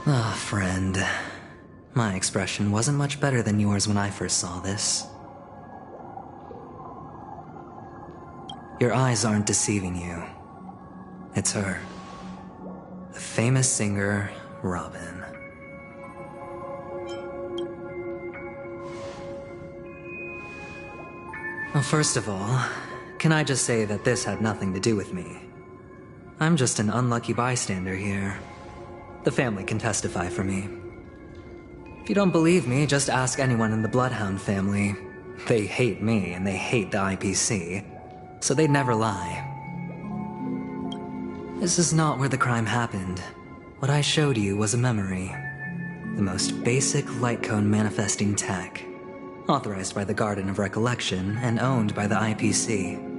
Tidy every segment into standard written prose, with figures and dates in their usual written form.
Ah, friend. My expression wasn't much better than yours when I first saw this. Your eyes aren't deceiving you. It's her. The famous singer, Robin. Well, first of all, can I just say that this had nothing to do with me? I'm just an unlucky bystander here. The family can testify for me. If you don't believe me, just ask anyone in the Bloodhound family. They hate me and they hate the IPC, so they'd never lie. This is not where the crime happened. What I showed you was a memory. The most basic light cone manifesting tech, authorized by the Garden of Recollection and owned by the IPC.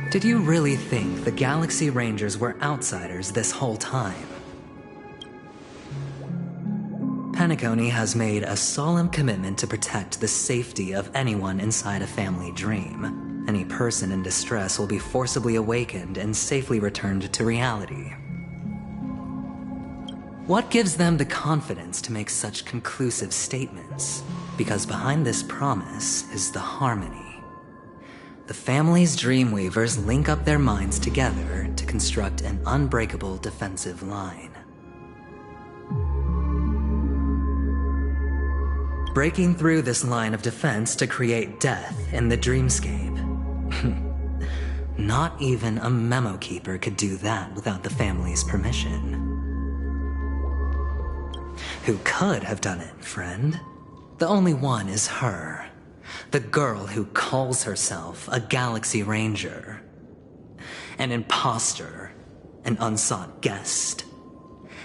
Did you really think the Galaxy Rangers were outsiders this whole time? Peacony has made a solemn commitment to protect the safety of anyone inside a family dream. Any person in distress will be forcibly awakened and safely returned to reality. What gives them the confidence to make such conclusive statements? Because behind this promise is the harmony. The family's Dreamweavers link up their minds together to construct an unbreakable defensive line. Breaking through this line of defense to create death in the dreamscape. Not even a memo keeper could do that without the family's permission. Who could have done it, friend? The only one is her. The girl who calls herself a Galaxy Ranger. An imposter, an unsought guest.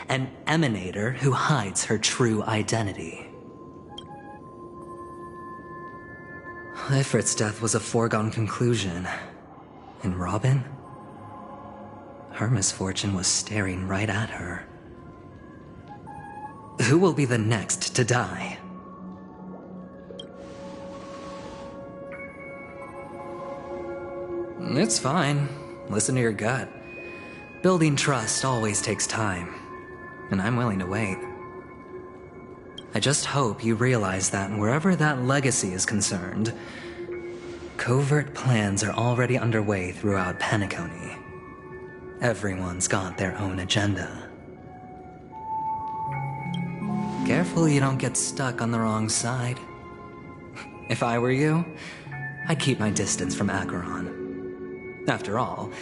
An emanator who hides her true identity. Ifrit's death was a foregone conclusion. And Robin? Her misfortune was staring right at her. Who will be the next to die? It's fine. Listen to your gut. Building trust always takes time, and I'm willing to wait. I just hope you realize that wherever that legacy is concerned, covert plans are already underway throughout Peacony. Everyone's got their own agenda. Careful you don't get stuck on the wrong side. If I were you, I'd keep my distance from Acheron. After all,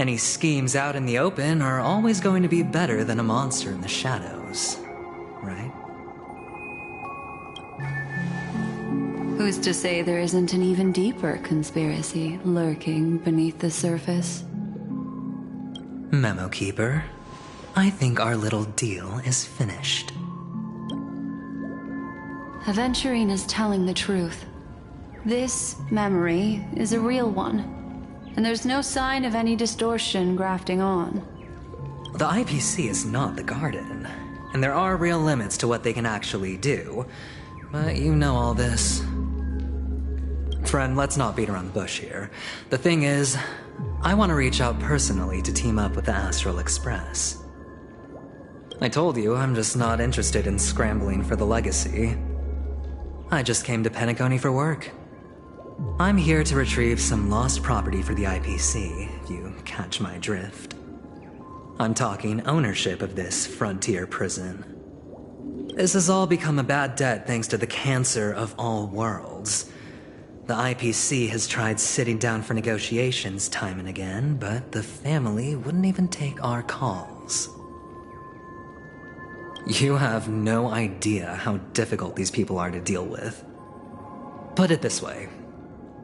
any schemes out in the open are always going to be better than a monster in the shadows, right? Who's to say there isn't an even deeper conspiracy lurking beneath the surface? Memo Keeper, I think our little deal is finished. Aventurine is telling the truth. This memory is a real one, and there's no sign of any distortion grafting on. The IPC is not the Garden, and there are real limits to what they can actually do, but you know all this. Friend, let's not beat around the bush here. The thing is, I want to reach out personally to team up with the Astral Express. I told you I'm just not interested in scrambling for the legacy. I just came to Peacony for work. I'm here to retrieve some lost property for the IPC, if you catch my drift. I'm talking ownership of this frontier prison. This has all become a bad debt thanks to the cancer of all worlds. The IPC has tried sitting down for negotiations time and again, but the family wouldn't even take our calls. You have no idea how difficult these people are to deal with. Put it this way.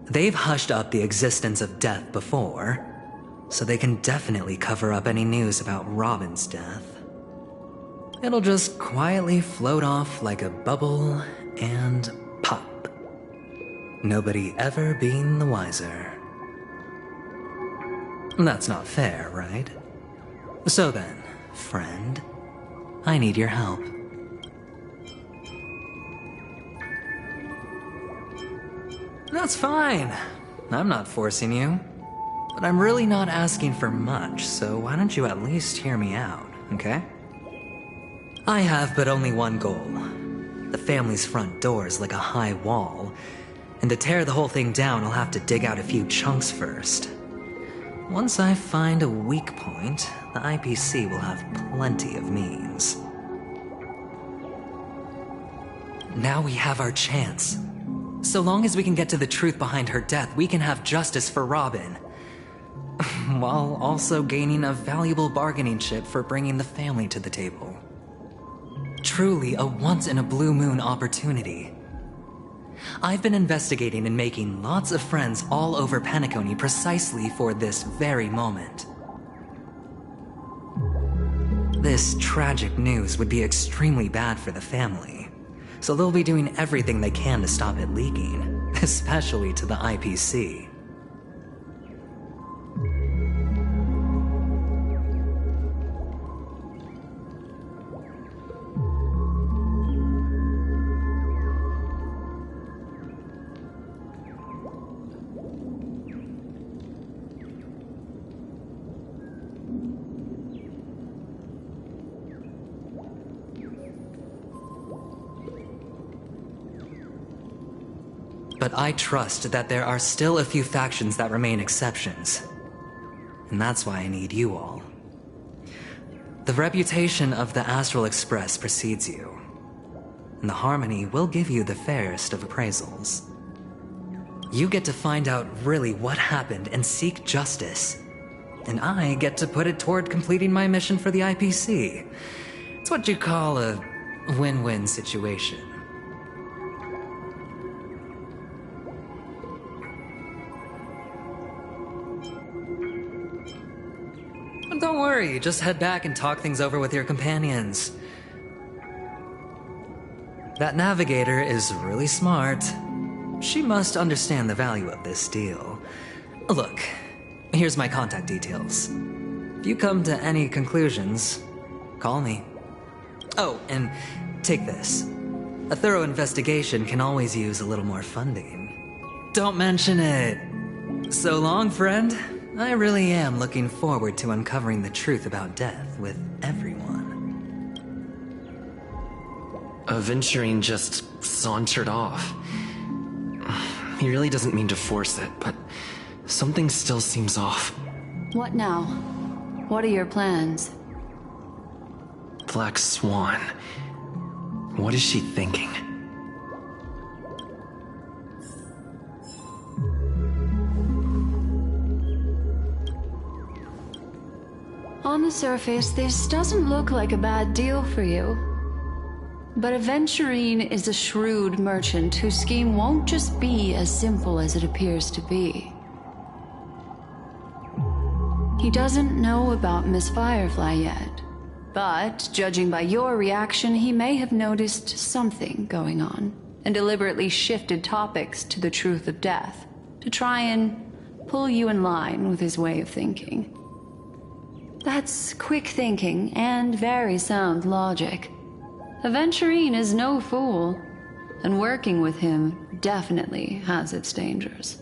They've hushed up the existence of death before, so they can definitely cover up any news about Robin's death. It'll just quietly float off like a bubble and pop. Nobody ever being the wiser. That's not fair, right? So then, friend, I need your help. That's fine. I'm not forcing you. But I'm really not asking for much, so why don't you at least hear me out, okay? I have but only one goal. The family's front door is like a high wall, and to tear the whole thing down, I'll have to dig out a few chunks first. Once I find a weak point, the IPC will have plenty of means. Now we have our chance. So long as we can get to the truth behind her death, we can have justice for Robin. While also gaining a valuable bargaining chip for bringing the family to the table. Truly a once-in-a-blue-moon opportunity. I've been investigating and making lots of friends all over Peacony precisely for this very moment. This tragic news would be extremely bad for the family, so they'll be doing everything they can to stop it leaking, especially to the IPC. But I trust that there are still a few factions that remain exceptions. And that's why I need you all. The reputation of the Astral Express precedes you, and the Harmony will give you the fairest of appraisals. You get to find out really what happened and seek justice, and I get to put it toward completing my mission for the IPC. It's what you call a win-win situation. Don't worry, just head back and talk things over with your companions. That navigator is really smart. She must understand the value of this deal. Look, here's my contact details. If you come to any conclusions, call me. Oh, and take this. A thorough investigation can always use a little more funding. Don't mention it. So long, friend. I really am looking forward to uncovering the truth about death with everyone. Aventurine just sauntered off. He really doesn't mean to force it, but something still seems off. What now? What are your plans? Black Swan. What is she thinking? On the surface, this doesn't look like a bad deal for you. But Aventurine is a shrewd merchant whose scheme won't just be as simple as it appears to be. He doesn't know about Miss Firefly yet, but judging by your reaction, he may have noticed something going on and deliberately shifted topics to the truth of death to try and pull you in line with his way of thinking. That's quick thinking and very sound logic. Aventurine is no fool, and working with him definitely has its dangers.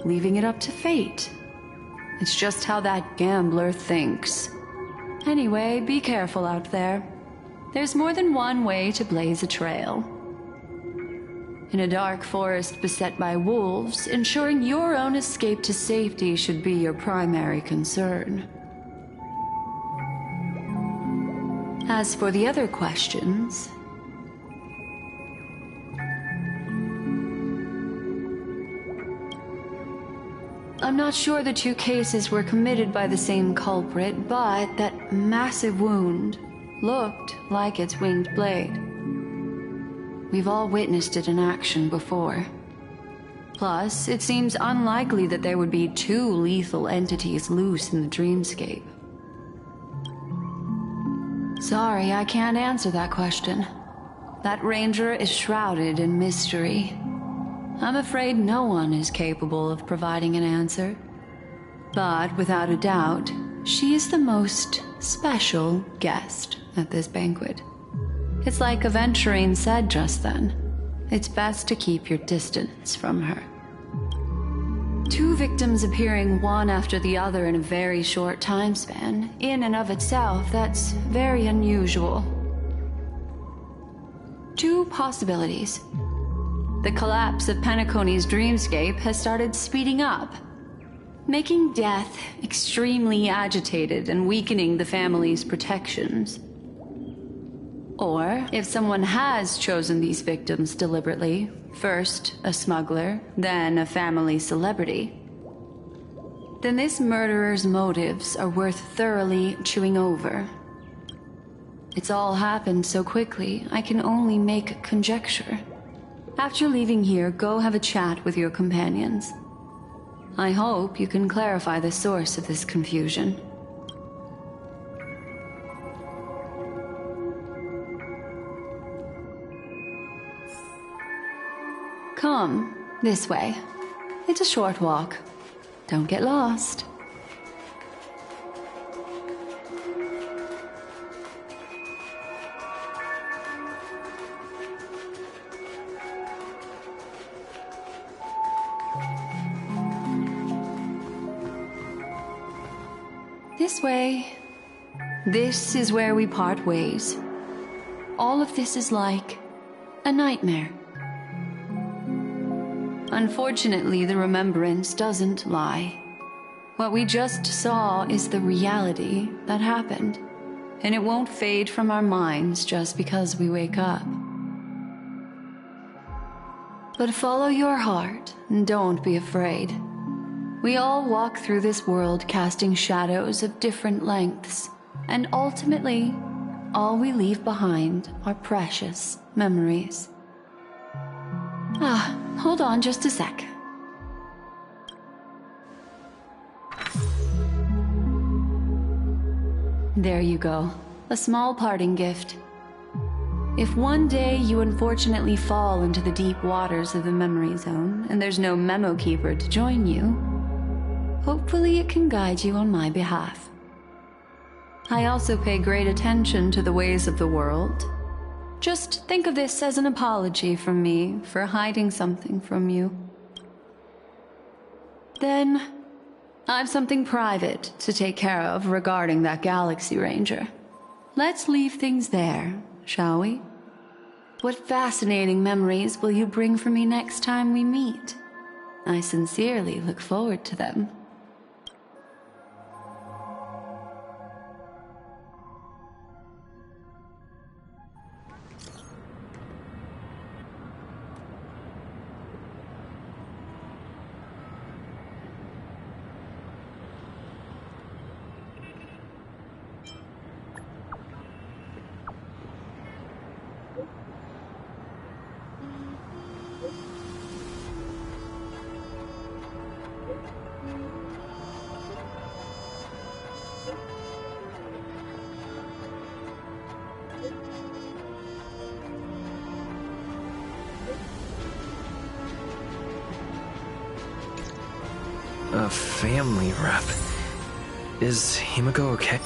Leaving it up to fate. It's just how that gambler thinks. Anyway, be careful out there. There's more than one way to blaze a trail. In a dark forest beset by wolves, ensuring your own escape to safety should be your primary concern. As for the other questions, I'm not sure the two cases were committed by the same culprit, but that massive wound looked like its winged blade. We've all witnessed it in action before. Plus, it seems unlikely that there would be two lethal entities loose in the dreamscape. Sorry, I can't answer that question. That ranger is shrouded in mystery. I'm afraid no one is capable of providing an answer. But without a doubt, she is the most special guest at this banquet. It's like Aventurine said just then. It's best to keep your distance from her. 2 victims appearing one after the other in a very short time span, in and of itself, that's very unusual. 2 possibilities. The collapse of Peacony's dreamscape has started speeding up, making death extremely agitated and weakening the family's protections. Or, if someone has chosen these victims deliberately, first a smuggler, then a family celebrity, then this murderer's motives are worth thoroughly chewing over. It's all happened so quickly, I can only make conjecture. After leaving here, go have a chat with your companions. I hope you can clarify the source of this confusion. Come, this way. It's a short walk. Don't get lost. This way. This is where we part ways. All of this is like a nightmare. Unfortunately, the remembrance doesn't lie. What we just saw is the reality that happened, and it won't fade from our minds just because we wake up. But follow your heart, and don't be afraid. We all walk through this world casting shadows of different lengths, and ultimately, all we leave behind are precious memories. Hold on just a sec. There you go. A small parting gift. If one day you unfortunately fall into the deep waters of the memory zone, and there's no memo keeper to join you, hopefully it can guide you on my behalf. I also pay great attention to the ways of the world. Just think of this as an apology from me for hiding something from you. Then, I've something private to take care of regarding that Galaxy Ranger. Let's leave things there, shall we? What fascinating memories will you bring for me next time we meet? I sincerely look forward to them. A family rep. Is Himiko okay?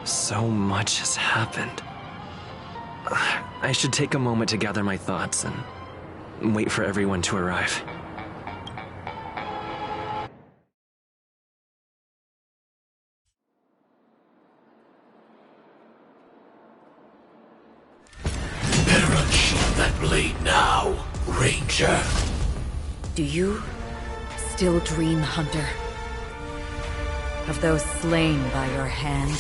So much has happened. I should take a moment to gather my thoughts and wait for everyone to arrive. Better unsheath that blade now, Ranger. Do you still dream, Hunter? Of those slain by your hand?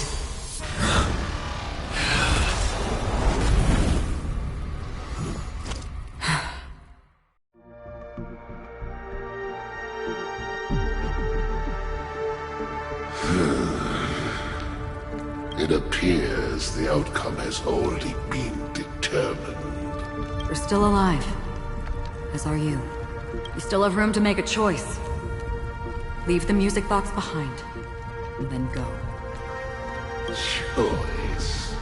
It appears the outcome has already been determined. You're still alive. As are you. You still have room to make a choice. Leave the music box behind, and then go. Choice.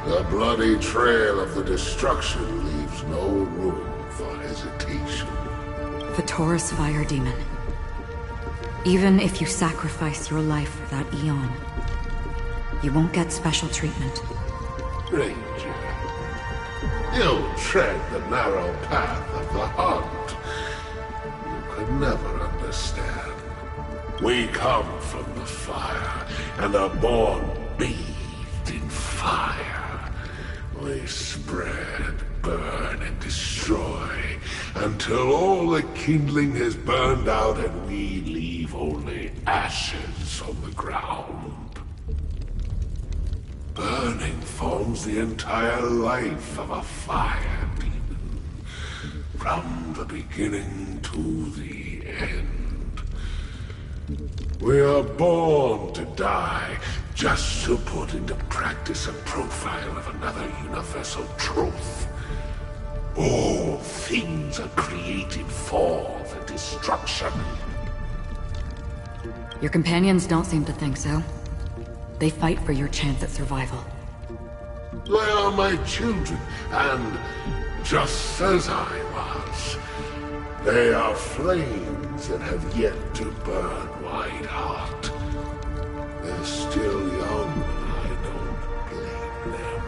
The bloody trail of the destruction leaves no room for hesitation. The Taurus Fire Demon. Even if you sacrifice your life for that Eon, you won't get special treatment. Ranger, you tread the narrow path of the hunt. You could never understand. We come from the fire, and are born bathed in fire. We spread, burn, and destroy, until all the kindling has burned out and we leave only ashes on the ground. Burning forms the entire life of a fire demon, from the beginning to the end. We are born to die, just to put into practice a profile of another universal truth. All things are created for the destruction. Your companions don't seem to think so. They fight for your chance at survival. They are my children, and just as I was, they are flames that have yet to burn white hot. They're still young, and I don't blame them.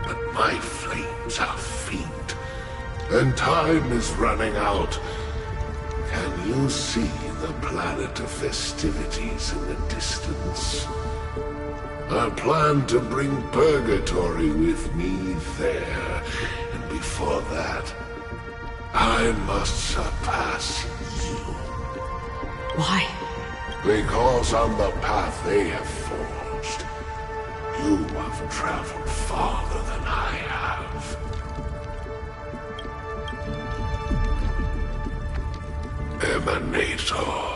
But my flames are faint, and time is running out. Can you see the planet of festivities in the distance? I plan to bring Purgatory with me there, and before that, I must surpass you. Why? Because on the path they have forged, you have traveled farther than I have. Emanator.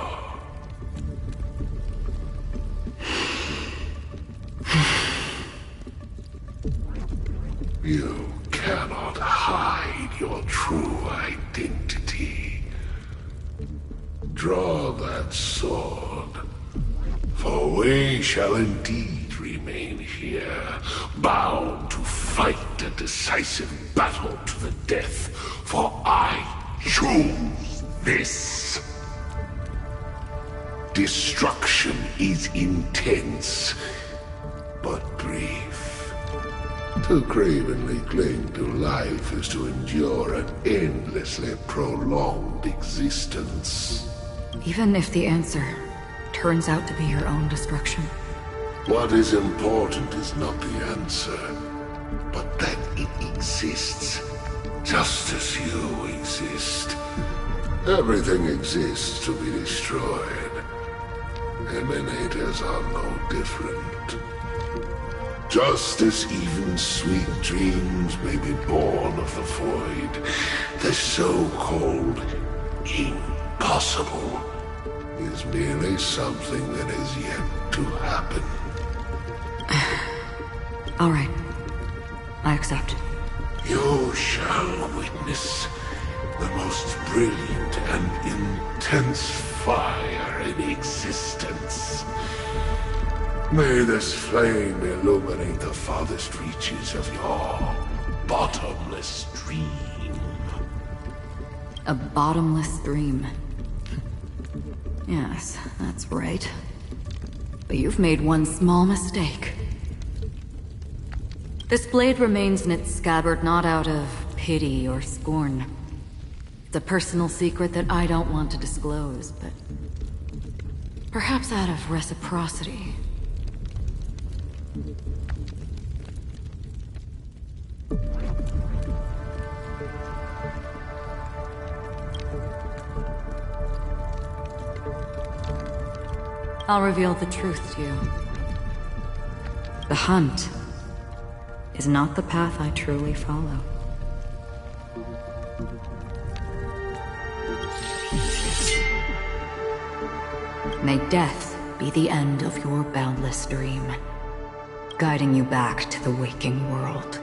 You cannot hide your true identity. Draw that sword, for we shall indeed remain here, bound to fight a decisive battle to the death, for I choose this. Destruction is intense, but brief. To cravenly cling to life is to endure an endlessly prolonged existence. Even if the answer turns out to be your own destruction. What is important is not the answer, but that it exists, just as you exist. Everything exists to be destroyed. Emanators are no different. Just as even sweet dreams may be born of the void, the so-called impossible is merely something that is yet to happen. All right. I accept. You shall witness the most brilliant and intense fire in existence. May this flame illuminate the farthest reaches of your bottomless dream. A bottomless dream. Yes, that's right. But you've made one small mistake. This blade remains in its scabbard not out of pity or scorn. It's a personal secret that I don't want to disclose, but perhaps out of reciprocity. I'll reveal the truth to you. The hunt is not the path I truly follow. May death be the end of your boundless dream, guiding you back to the waking world.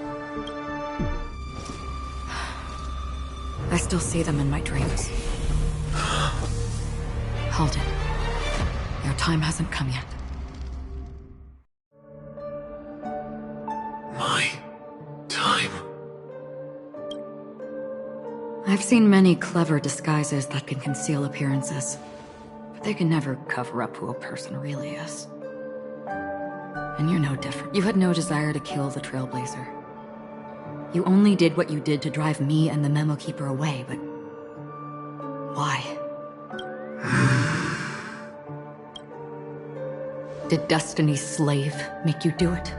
I still see them in my dreams. Hold it. Your time hasn't come yet. My time? I've seen many clever disguises that can conceal appearances, but they can never cover up who a person really is. And you're no different. You had no desire to kill the Trailblazer. You only did what you did to drive me and the Memo Keeper away, but... why? Did Destiny's slave make you do it?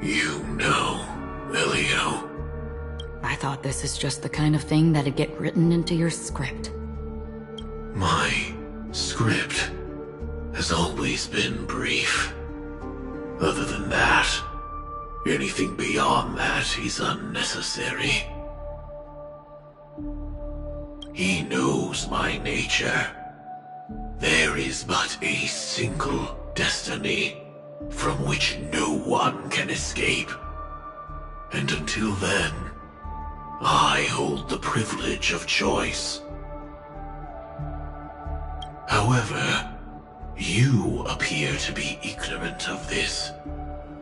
You know, Elio. I thought this is just the kind of thing that'd get written into your script. My script has always been brief. Other than that, anything beyond that is unnecessary. He knows my nature. There is but a single destiny from which no one can escape. And until then, I hold the privilege of choice. However, you appear to be ignorant of this,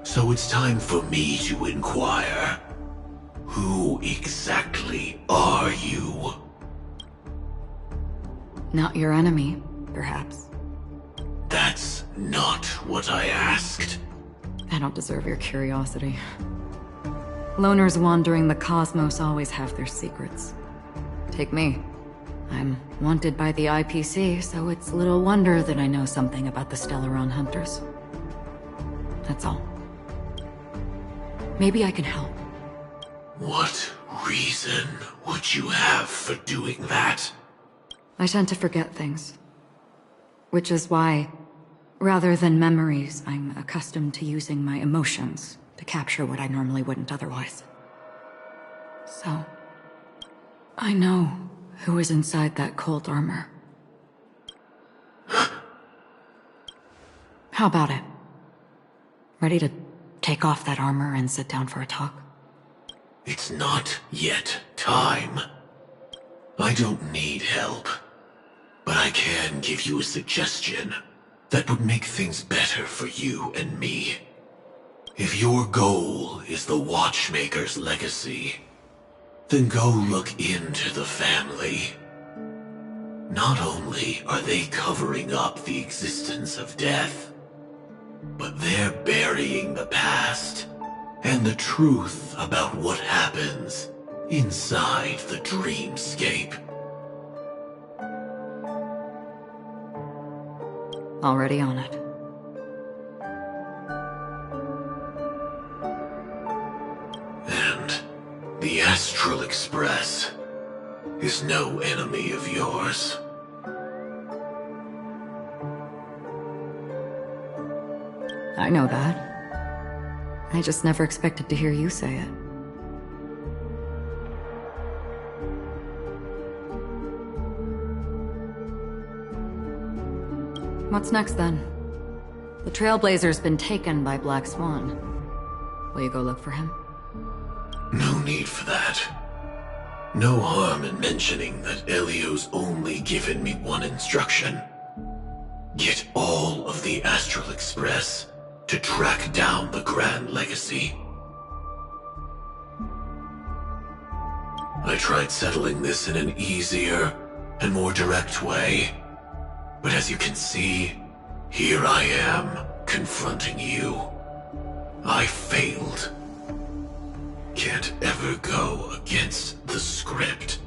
so it's time for me to inquire. Who exactly are you? Not your enemy, perhaps. That's not what I asked. I don't deserve your curiosity. Loners wandering the cosmos always have their secrets. Take me. I'm wanted by the IPC, so it's little wonder that I know something about the Stellaron Hunters. That's all. Maybe I can help. What reason would you have for doing that? I tend to forget things. Which is why, rather than memories, I'm accustomed to using my emotions to capture what I normally wouldn't otherwise. So, I know who is inside that cold armor. How about it? Ready to take off that armor and sit down for a talk? It's not yet time. I don't need help, but I can give you a suggestion that would make things better for you and me. If your goal is the Watchmaker's legacy, then go look into the family. Not only are they covering up the existence of death, but they're burying the past and the truth about what happens inside the dreamscape. Already on it. And the Astral Express is no enemy of yours. I know that. I just never expected to hear you say it. What's next, then? The Trailblazer's been taken by Black Swan. Will you go look for him? No need for that. No harm in mentioning that Elio's only given me one instruction. Get all of the Astral Express to track down the Grand Legacy. I tried settling this in an easier and more direct way, but as you can see, here I am, confronting you. I failed. Can't ever go against the script.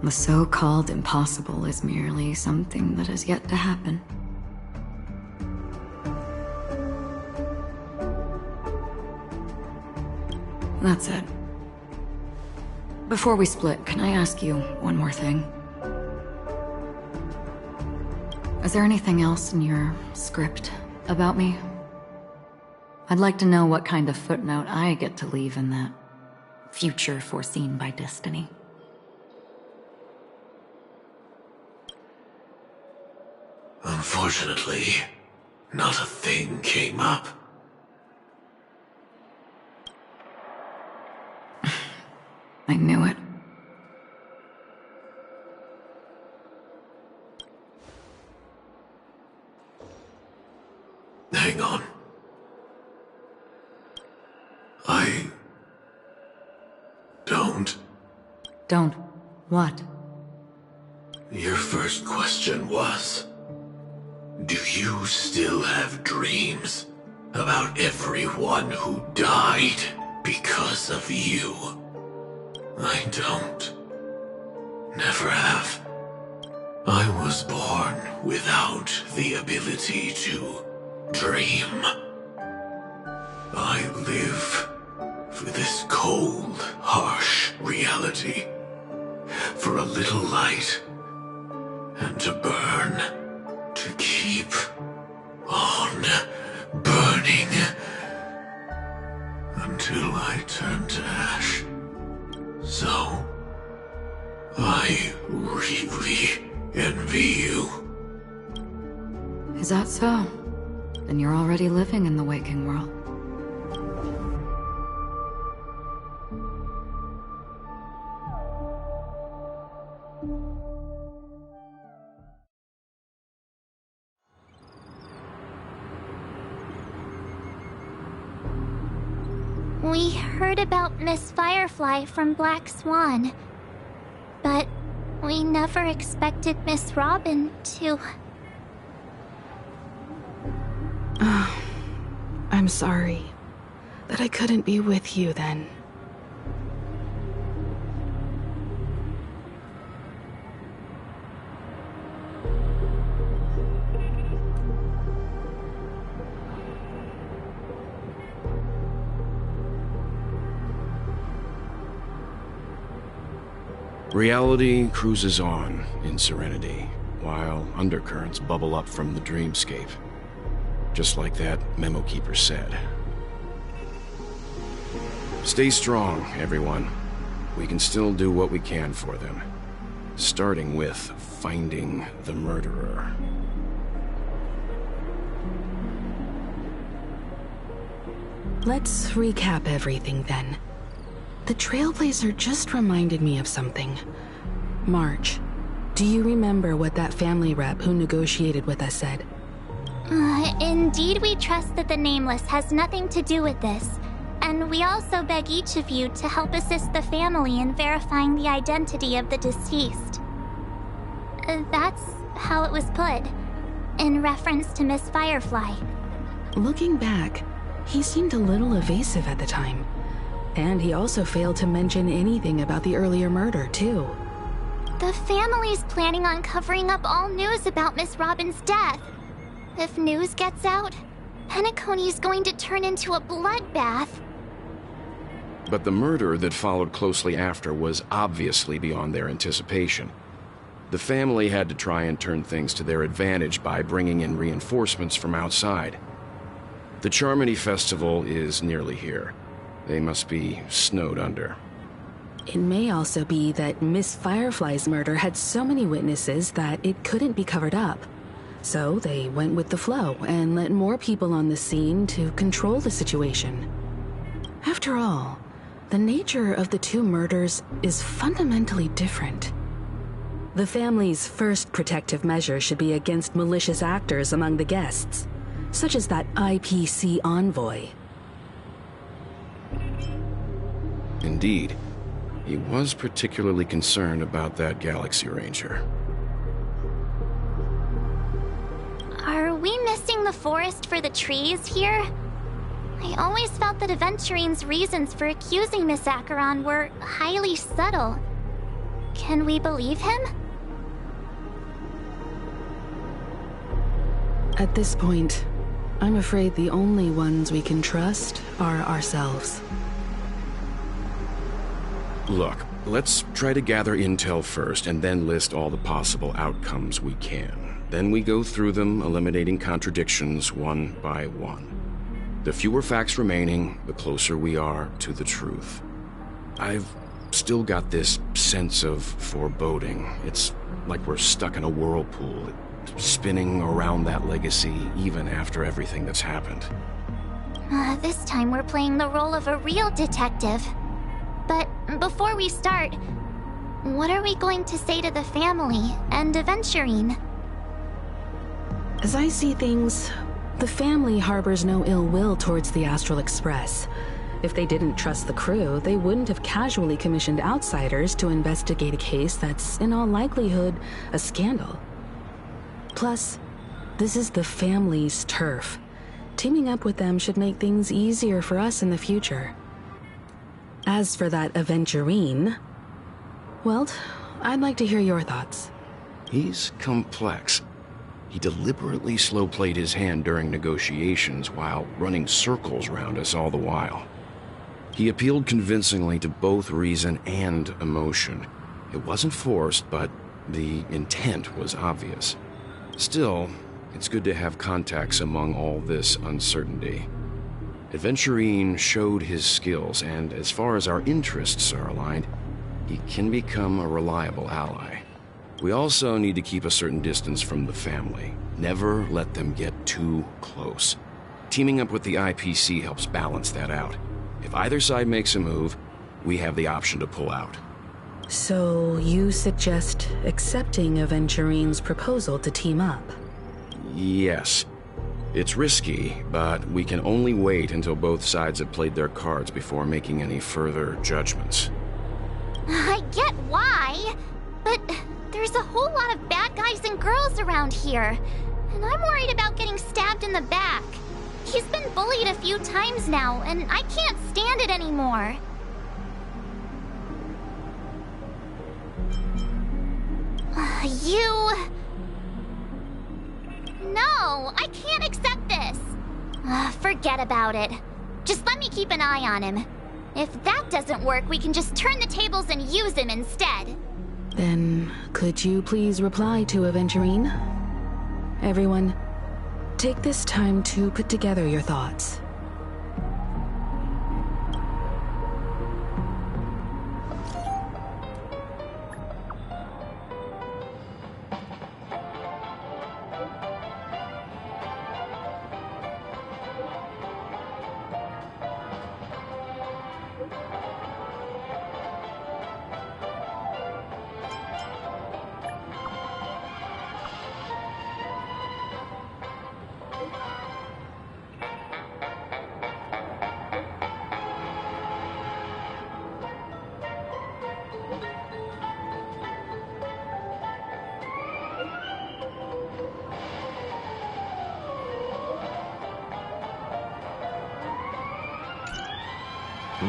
The so-called impossible is merely something that has yet to happen. That's it. Before we split, can I ask you one more thing? Is there anything else in your script about me? I'd like to know what kind of footnote I get to leave in that future foreseen by destiny. Unfortunately, not a thing came up. I knew it. Hang on. I don't. Don't. What? Your first question was, do you still have dreams about everyone who died because of you? I don't. Never have. I was born without the ability to dream. I live for this cold, harsh reality. For a little light. And to burn. To keep on burning. Until I turn to ash. So, I really envy you. Is that so? Then you're already living in the waking world. We heard about Miss Firefly from Black Swan, but we never expected Miss Robin to... I'm sorry that I couldn't be with you then. Reality cruises on in serenity, while undercurrents bubble up from the dreamscape. Just like that memo keeper said. Stay strong, everyone. We can still do what we can for them. Starting with finding the murderer. Let's recap everything then. The Trailblazer just reminded me of something. March, do you remember what that family rep who negotiated with us said? Indeed, we trust that the Nameless has nothing to do with this, and we also beg each of you to help assist the family in verifying the identity of the deceased. That's how it was put, in reference to Miss Firefly. Looking back, he seemed a little evasive at the time. And he also failed to mention anything about the earlier murder, too. The family's planning on covering up all news about Miss Robin's death. If news gets out, Peacony's going to turn into a bloodbath. But the murder that followed closely after was obviously beyond their anticipation. The family had to try and turn things to their advantage by bringing in reinforcements from outside. The Charmony Festival is nearly here. They must be snowed under. It may also be that Miss Firefly's murder had so many witnesses that it couldn't be covered up. So they went with the flow and let more people on the scene to control the situation. After all, the nature of the two murders is fundamentally different. The family's first protective measure should be against malicious actors among the guests, such as that IPC envoy. Indeed. He was particularly concerned about that Galaxy Ranger. Are we missing the forest for the trees here? I always felt that Aventurine's reasons for accusing Miss Acheron were highly subtle. Can we believe him? At this point, I'm afraid the only ones we can trust are ourselves. Look, let's try to gather intel first and then list all the possible outcomes we can. Then we go through them, eliminating contradictions one by one. The fewer facts remaining, the closer we are to the truth. I've still got this sense of foreboding. It's like we're stuck in a whirlpool, spinning around that legacy even after everything that's happened. This time we're playing the role of a real detective. But before we start, what are we going to say to the family and Aventurine? As I see things, the family harbors no ill will towards the Astral Express. If they didn't trust the crew, they wouldn't have casually commissioned outsiders to investigate a case that's, in all likelihood, a scandal. Plus, this is the family's turf. Teaming up with them should make things easier for us in the future. As for that Aventurine, well, I'd like to hear your thoughts. He's complex. He deliberately slow-played his hand during negotiations while running circles around us all the while. He appealed convincingly to both reason and emotion. It wasn't forced, but the intent was obvious. Still, it's good to have contacts among all this uncertainty. Aventurine showed his skills, and as far as our interests are aligned, he can become a reliable ally. We also need to keep a certain distance from the family. Never let them get too close. Teaming up with the IPC helps balance that out. If either side makes a move, we have the option to pull out. So you suggest accepting Aventurine's proposal to team up? Yes. It's risky, but we can only wait until both sides have played their cards before making any further judgments. I get why, but there's a whole lot of bad guys and girls around here, and I'm worried about getting stabbed in the back. He's been bullied a few times now, and I can't stand it anymore. No, I can't accept this. Forget about it. Just let me keep an eye on him. If that doesn't work, we can just turn the tables and use him instead. Then, could you please reply to Aventurine? Everyone, take this time to put together your thoughts.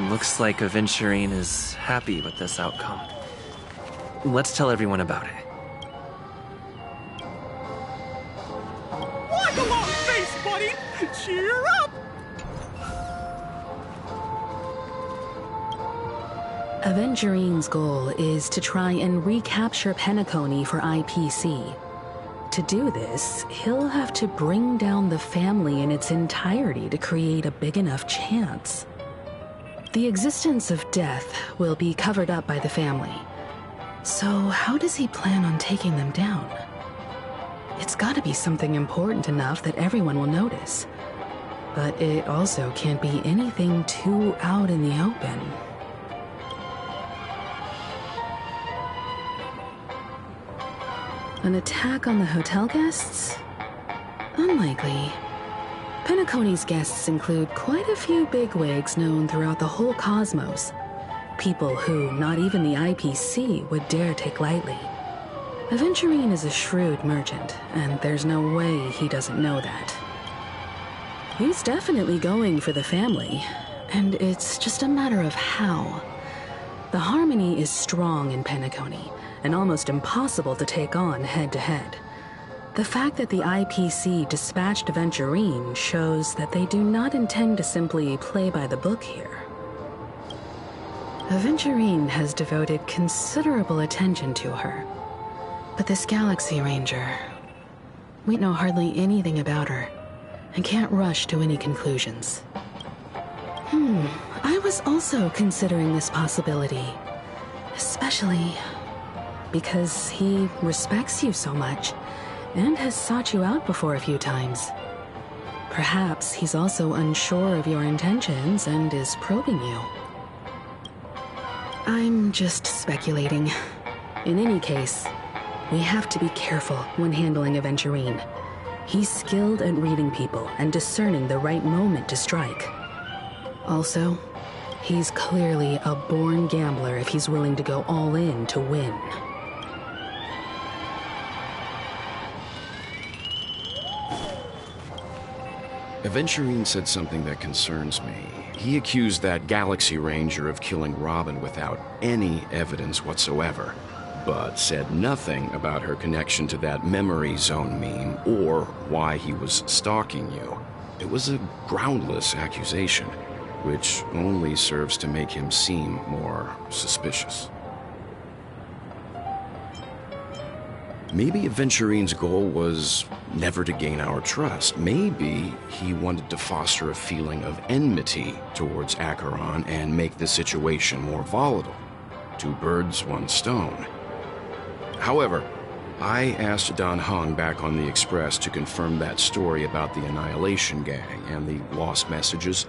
Looks like Aventurine is happy with this outcome. Let's tell everyone about it. Like a long face, buddy! Cheer up! Aventurine's goal is to try and recapture Peacony for IPC. To do this, he'll have to bring down the family in its entirety to create a big enough chance. The existence of death will be covered up by the family. So how does he plan on taking them down? It's gotta be something important enough that everyone will notice. But it also can't be anything too out in the open. An attack on the hotel guests? Unlikely. Peacony's guests include quite a few bigwigs known throughout the whole cosmos. People who not even the IPC would dare take lightly. Aventurine is a shrewd merchant, and there's no way he doesn't know that. He's definitely going for the family, and it's just a matter of how. The harmony is strong in Peacony, and almost impossible to take on head-to-head. The fact that the IPC dispatched Aventurine shows that they do not intend to simply play by the book here. Aventurine has devoted considerable attention to her. But this Galaxy Ranger, we know hardly anything about her and can't rush to any conclusions. I was also considering this possibility, especially because he respects you so much and has sought you out before a few times. Perhaps he's also unsure of your intentions and is probing you. I'm just speculating. In any case, we have to be careful when handling Aventurine. He's skilled at reading people and discerning the right moment to strike. Also, he's clearly a born gambler if he's willing to go all in to win. Aventurine said something that concerns me. He accused that Galaxy Ranger of killing Robin without any evidence whatsoever, but said nothing about her connection to that memory zone meme or why he was stalking you. It was a groundless accusation, which only serves to make him seem more suspicious. Maybe Aventurine's goal was never to gain our trust. Maybe he wanted to foster a feeling of enmity towards Acheron and make the situation more volatile. Two birds, one stone. However, I asked Don Hung back on the Express to confirm that story about the Annihilation Gang and the lost messages.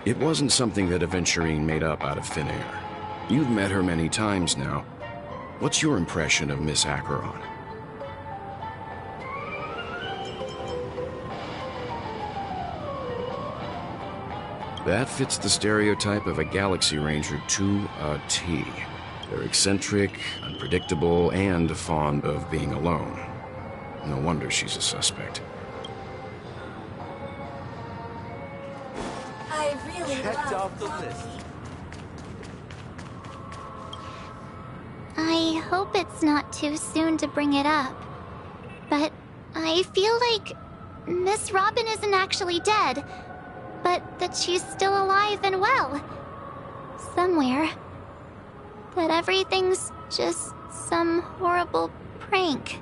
It wasn't something that Aventurine made up out of thin air. You've met her many times now. What's your impression of Miss Acheron? That fits the stereotype of a Galaxy Ranger to a T. They're eccentric, unpredictable, and fond of being alone. No wonder she's a suspect. I really Checked off the list. I hope it's not too soon to bring it up, but I feel like Miss Robin isn't actually dead, but that she's still alive and well. Somewhere. That everything's just some horrible prank.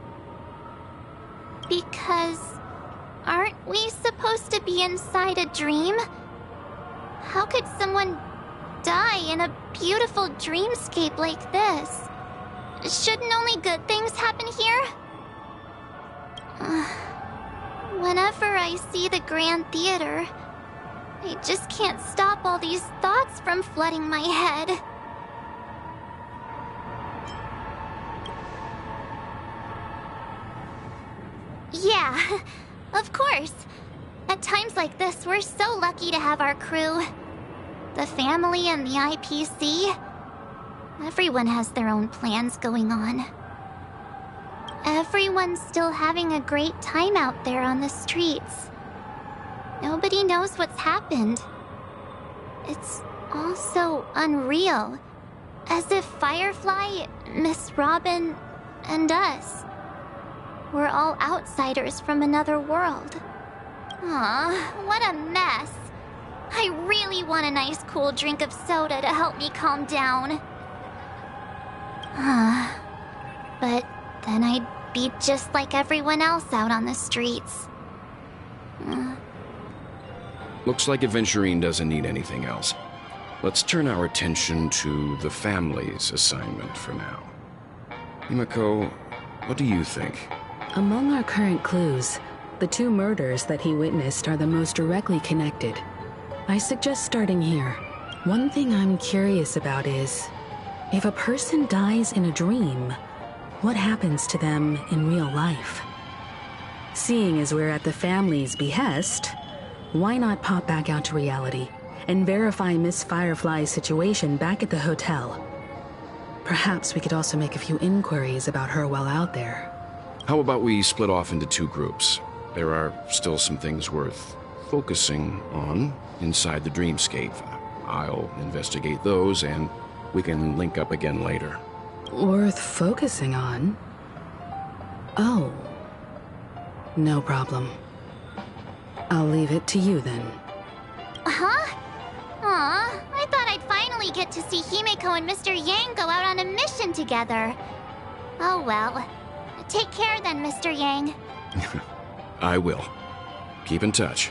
Because aren't we supposed to be inside a dream? How could someone die in a beautiful dreamscape like this? Shouldn't only good things happen here? Whenever I see the Grand Theater, I just can't stop all these thoughts from flooding my head. Yeah, of course. At times like this, we're so lucky to have our crew. The family and the IPC. Everyone has their own plans going on. Everyone's still having a great time out there on the streets. Nobody knows what's happened. It's all so unreal. As if Firefly, Miss Robin, and us were all outsiders from another world. Aw, what a mess. I really want a nice cool drink of soda to help me calm down. But then I'd be just like everyone else out on the streets. Looks like Aventurine doesn't need anything else. Let's turn our attention to the family's assignment for now. Himiko, what do you think? Among our current clues, the two murders that he witnessed are the most directly connected. I suggest starting here. One thing I'm curious about is, if a person dies in a dream, what happens to them in real life? Seeing as we're at the family's behest, why not pop back out to reality and verify Miss Firefly's situation back at the hotel? Perhaps we could also make a few inquiries about her while out there. How about we split off into two groups? There are still some things worth focusing on inside the dreamscape. I'll investigate those, and we can link up again later. Worth focusing on? Oh. No problem. I'll leave it to you then. Huh? Aw, I thought I'd finally finally get to see Himeko and Mr. Yang go out on a mission together. Oh well. Take care then, Mr. Yang. I will. Keep in touch.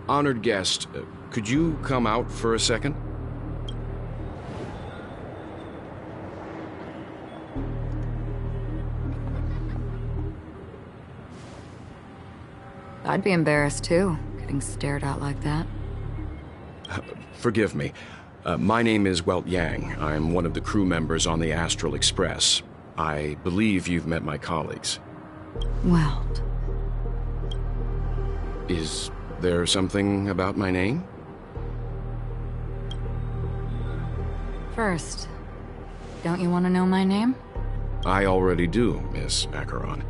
Honored guest, could you come out for a second? I'd be embarrassed too, getting stared at like that. Forgive me. My name is Welt Yang. I'm one of the crew members on the Astral Express. I believe you've met my colleagues. Welt. Is there something about my name? First, don't you want to know my name? I already do, Miss Acheron.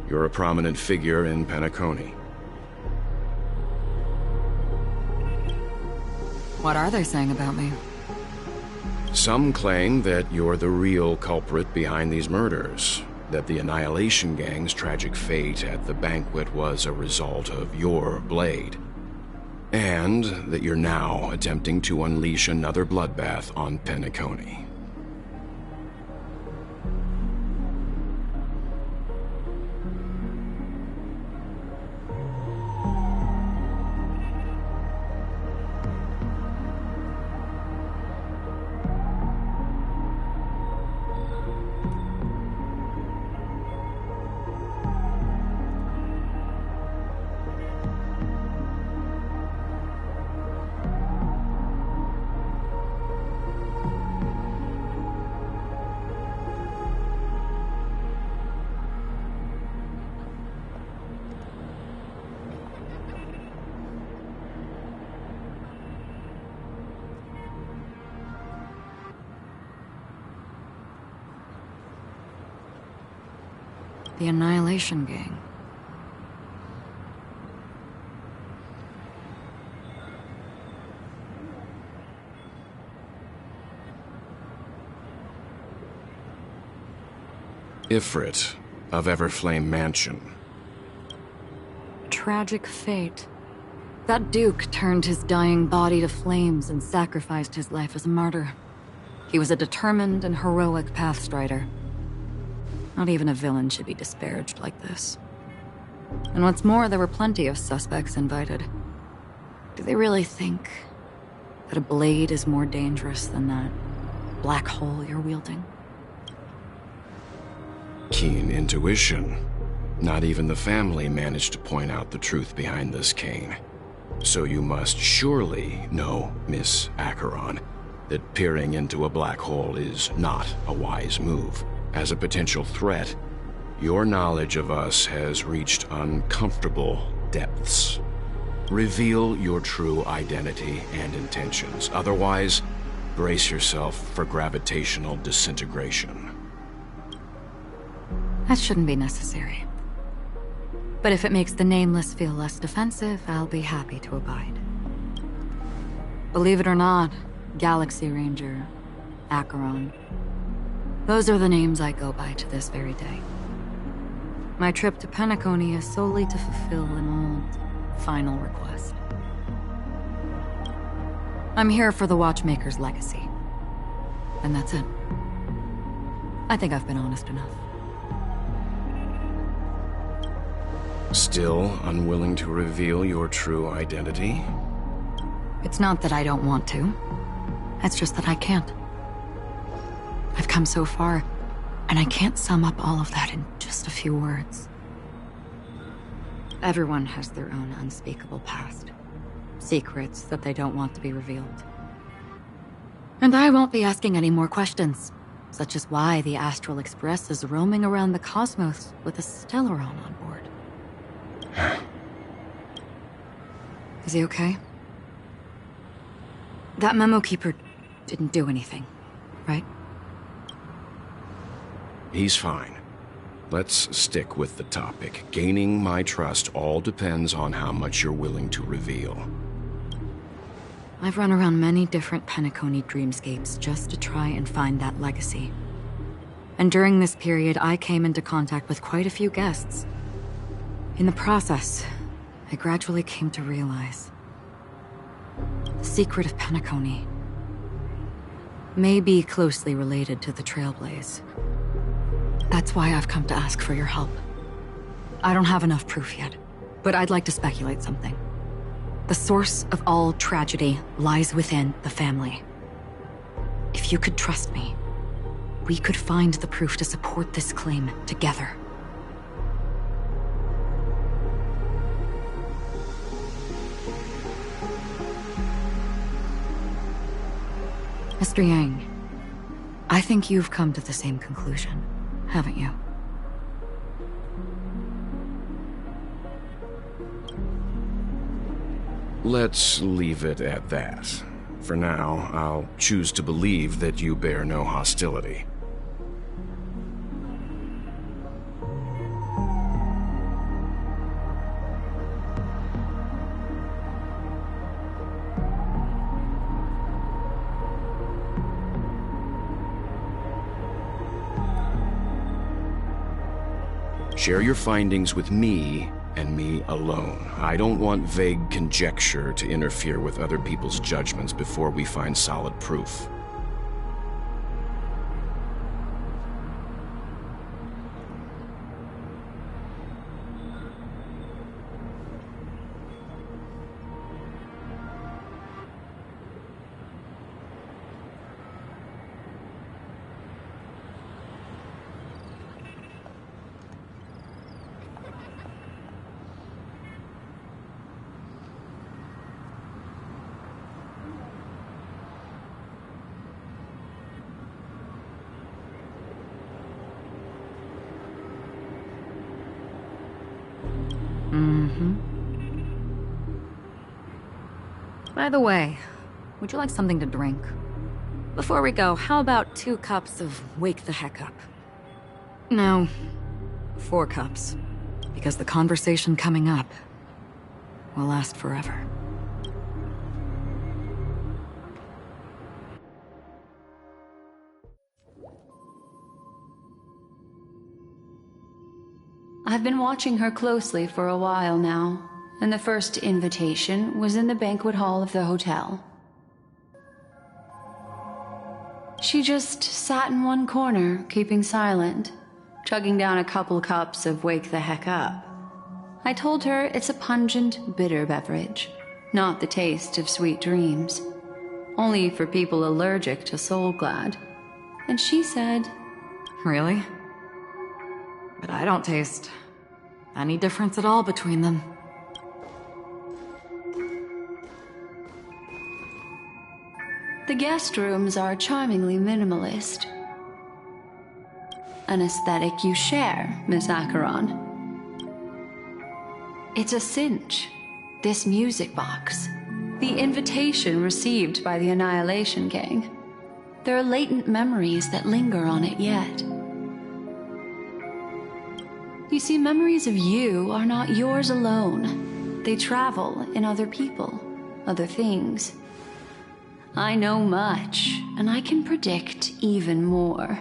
You're a prominent figure in Peacony. What are they saying about me? Some claim that you're the real culprit behind these murders, that the Annihilation Gang's tragic fate at the banquet was a result of your blade, and that you're now attempting to unleash another bloodbath on Peacony. The Annihilation Gang. Ifrit of Everflame Mansion. Tragic fate. That Duke turned his dying body to flames and sacrificed his life as a martyr. He was a determined and heroic pathstrider. Not even a villain should be disparaged like this. And what's more, there were plenty of suspects invited. Do they really think that a blade is more dangerous than that black hole you're wielding? Keen intuition. Not even the family managed to point out the truth behind this cane. So you must surely know, Miss Acheron, that peering into a black hole is not a wise move. As a potential threat, your knowledge of us has reached uncomfortable depths. Reveal your true identity and intentions. Otherwise, brace yourself for gravitational disintegration. That shouldn't be necessary. But if it makes the Nameless feel less defensive, I'll be happy to abide. Believe it or not, Galaxy Ranger, Acheron, those are the names I go by to this very day. My trip to Peacony is solely to fulfill an old, final request. I'm here for the Watchmaker's legacy. And that's it. I think I've been honest enough. Still unwilling to reveal your true identity? It's not that I don't want to. It's just that I can't. I've come so far, and I can't sum up all of that in just a few words. Everyone has their own unspeakable past. Secrets that they don't want to be revealed. And I won't be asking any more questions, such as why the Astral Express is roaming around the cosmos with a Stellaron on board. Is he okay? That memo keeper didn't do anything, right? He's fine. Let's stick with the topic. Gaining my trust all depends on how much you're willing to reveal. I've run around many different Peacony dreamscapes just to try and find that legacy. And during this period, I came into contact with quite a few guests. In the process, I gradually came to realize the secret of Peacony may be closely related to the Trailblaze. That's why I've come to ask for your help. I don't have enough proof yet, but I'd like to speculate something. The source of all tragedy lies within the family. If you could trust me, we could find the proof to support this claim together. Mr. Yang, I think you've come to the same conclusion, haven't you? Let's leave it at that. For now, I'll choose to believe that you bear no hostility. Share your findings with me, and me alone. I don't want vague conjecture to interfere with other people's judgments before we find solid proof. By the way, would you like something to drink? Before we go, how about 2 cups of Wake the Heck Up? No, 4 cups. Because the conversation coming up will last forever. I've been watching her closely for a while now, and the first invitation was in the banquet hall of the hotel. She just sat in one corner, keeping silent, chugging down a couple cups of Wake the Heck Up. I told her it's a pungent, bitter beverage, not the taste of sweet dreams, only for people allergic to Soul Glad. And she said, Really? But I don't taste any difference at all between them. The guest rooms are charmingly minimalist. An aesthetic you share, Miss Acheron. It's a cinch. This music box. The invitation received by the Annihilation Gang. There are latent memories that linger on it yet. You see, memories of you are not yours alone. They travel in other people, other things. I know much, and I can predict even more.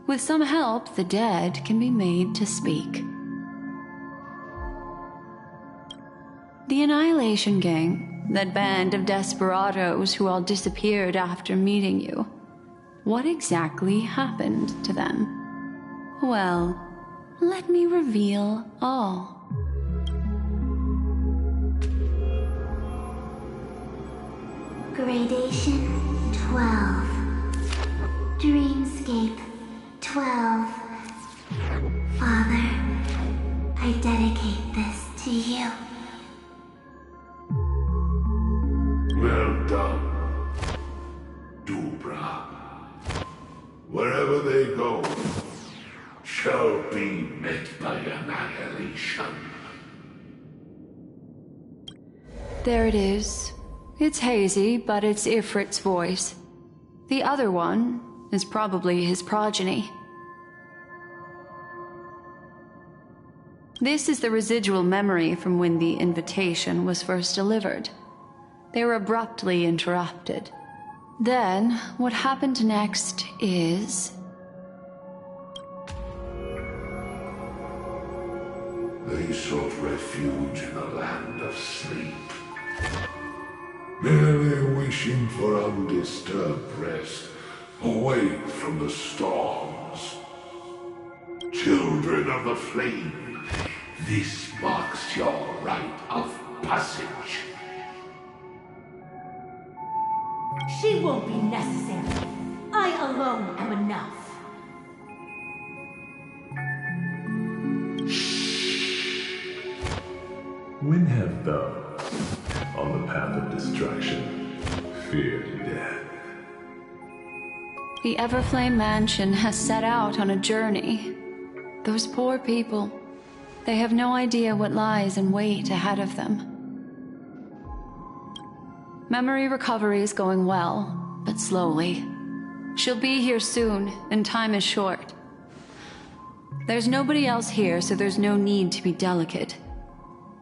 With some help, the dead can be made to speak. The Annihilation Gang, that band of desperados who all disappeared after meeting you. What exactly happened to them? Well, let me reveal all. Gradation 12. Dreamscape 12. Father, I dedicate this to you. Well done, Dubra. Wherever they go, shall be met by annihilation. There it is. It's hazy, but it's Ifrit's voice. The other one is probably his progeny. This is the residual memory from when the invitation was first delivered. They were abruptly interrupted. Then, what happened next is... They sought refuge in the land of sleep, merely wishing for undisturbed rest away from the storms. Children of the Flame, this marks your rite of passage. She won't be necessary. I alone am enough. When have those on the path of destruction feared death? The Everflame Mansion has set out on a journey. Those poor people, they have no idea what lies in wait ahead of them. Memory recovery is going well, but slowly. She'll be here soon, and time is short. There's nobody else here, so there's no need to be delicate.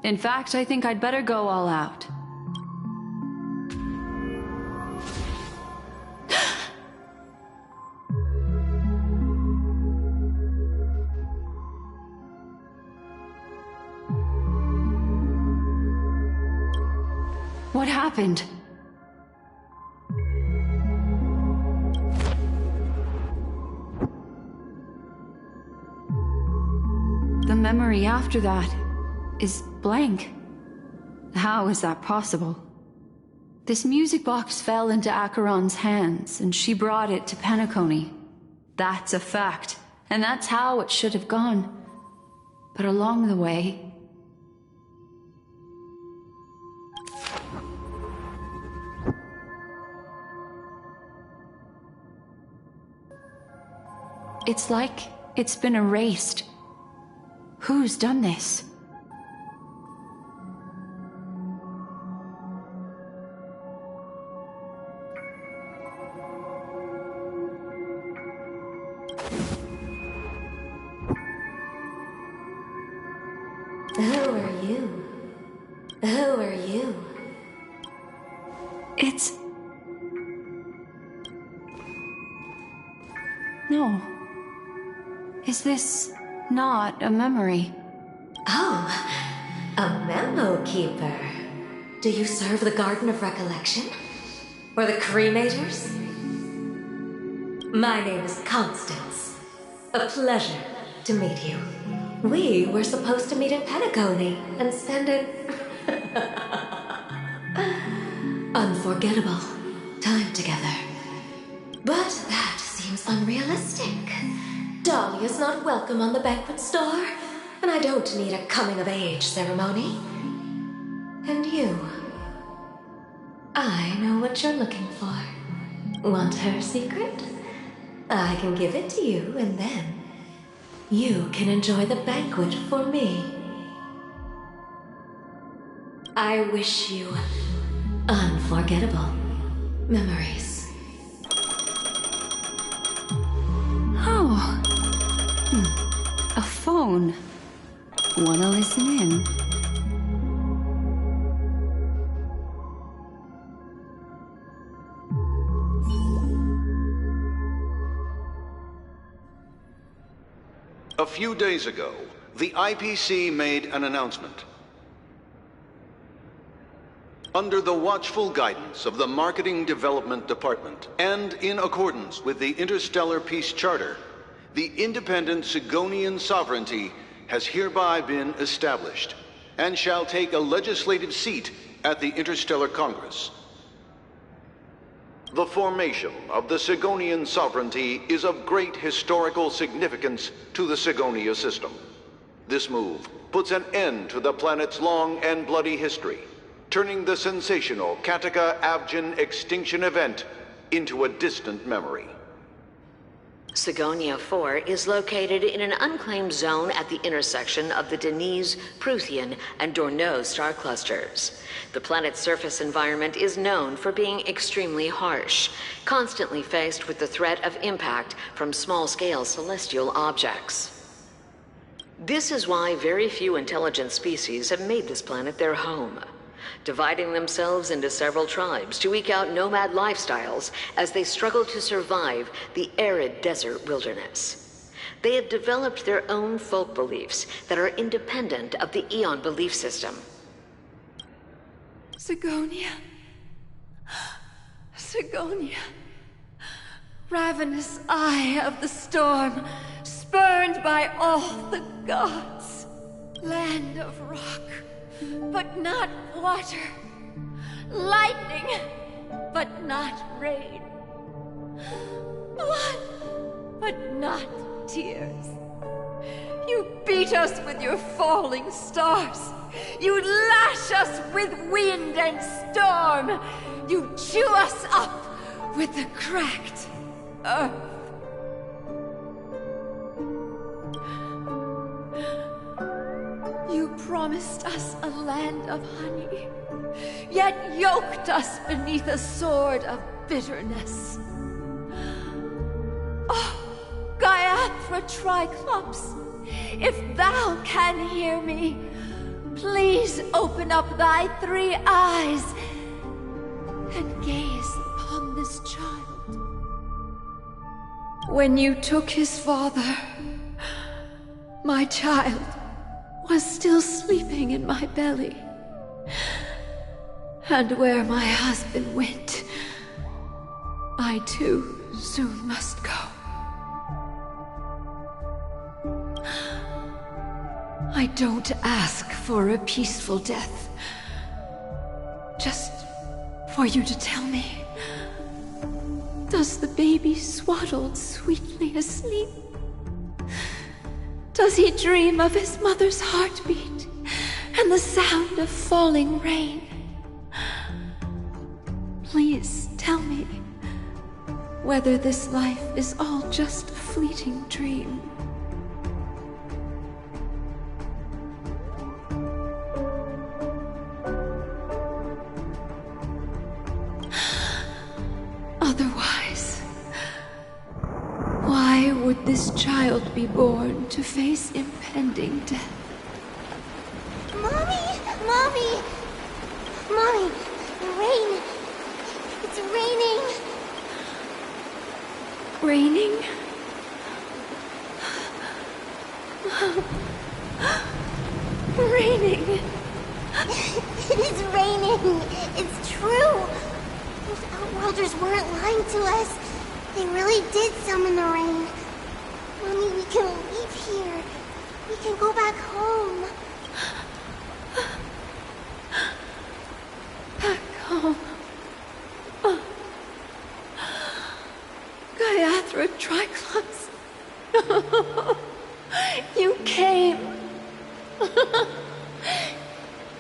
In fact, I think I'd better go all out. What happened? The memory after that is blank. How is that possible? This music box fell into Acheron's hands, and she brought it to Peacony. That's a fact, and that's how it should have gone. But along the way... it's like it's been erased. Who's done this? Who are you? Who are you? It's... no. Is this not a memory? Oh, a memo keeper. Do you serve the Garden of Recollection? Or the Cremators? My name is Constance. A pleasure to meet you. We were supposed to meet in Peacony and spend an unforgettable time together. But that seems unrealistic. Dolly is not welcome on the banquet store, and I don't need a coming-of-age ceremony. And you? I know what you're looking for. Want her secret? I can give it to you, and then you can enjoy the banquet for me. I wish you unforgettable memories. Oh. A phone. Wanna listen in? A few days ago, the IPC made an announcement. Under the watchful guidance of the Marketing Development Department, and in accordance with the Interstellar Peace Charter, the independent Sigonian sovereignty has hereby been established, and shall take a legislative seat at the Interstellar Congress. The formation of the Sigonian sovereignty is of great historical significance to the Sigonia system. This move puts an end to the planet's long and bloody history, turning the sensational Kataka-Abjin extinction event into a distant memory. Sigonia 4 is located in an unclaimed zone at the intersection of the Denise, Prothean, and Dorneau star clusters. The planet's surface environment is known for being extremely harsh, constantly faced with the threat of impact from small-scale celestial objects. This is why very few intelligent species have made this planet their home, dividing themselves into several tribes to eke out nomad lifestyles as they struggle to survive the arid desert wilderness. They have developed their own folk beliefs that are independent of the Eon belief system. Sigonia. Sigonia. Ravenous eye of the storm, spurned by all the gods. Land of rock, but not water. Lightning, but not rain. Blood, but not tears. You beat us with your falling stars. You lash us with wind and storm. You chew us up with the cracked earth. You promised us a land of honey, yet yoked us beneath a sword of bitterness. Oh, Gaiathra Triclops, if thou can hear me, please open up thy 3 eyes and gaze upon this child. When you took his father, my child was still sleeping in my belly. And where my husband went, I too soon must go. I don't ask for a peaceful death. Just for you to tell me, does the baby swaddled sweetly asleep? Does he dream of his mother's heartbeat and the sound of falling rain? Please tell me whether this life is all just a fleeting dream. Otherwise, why would this child be born to face impending death? Mommy! Mommy! Mommy! Rain! It's raining! Raining? Raining! It is raining! It's true! Those Outworlders weren't lying to us. They really did summon the rain. Mommy, we can leave here. We can go back home. Back home. Gaiathra Triclops. You came.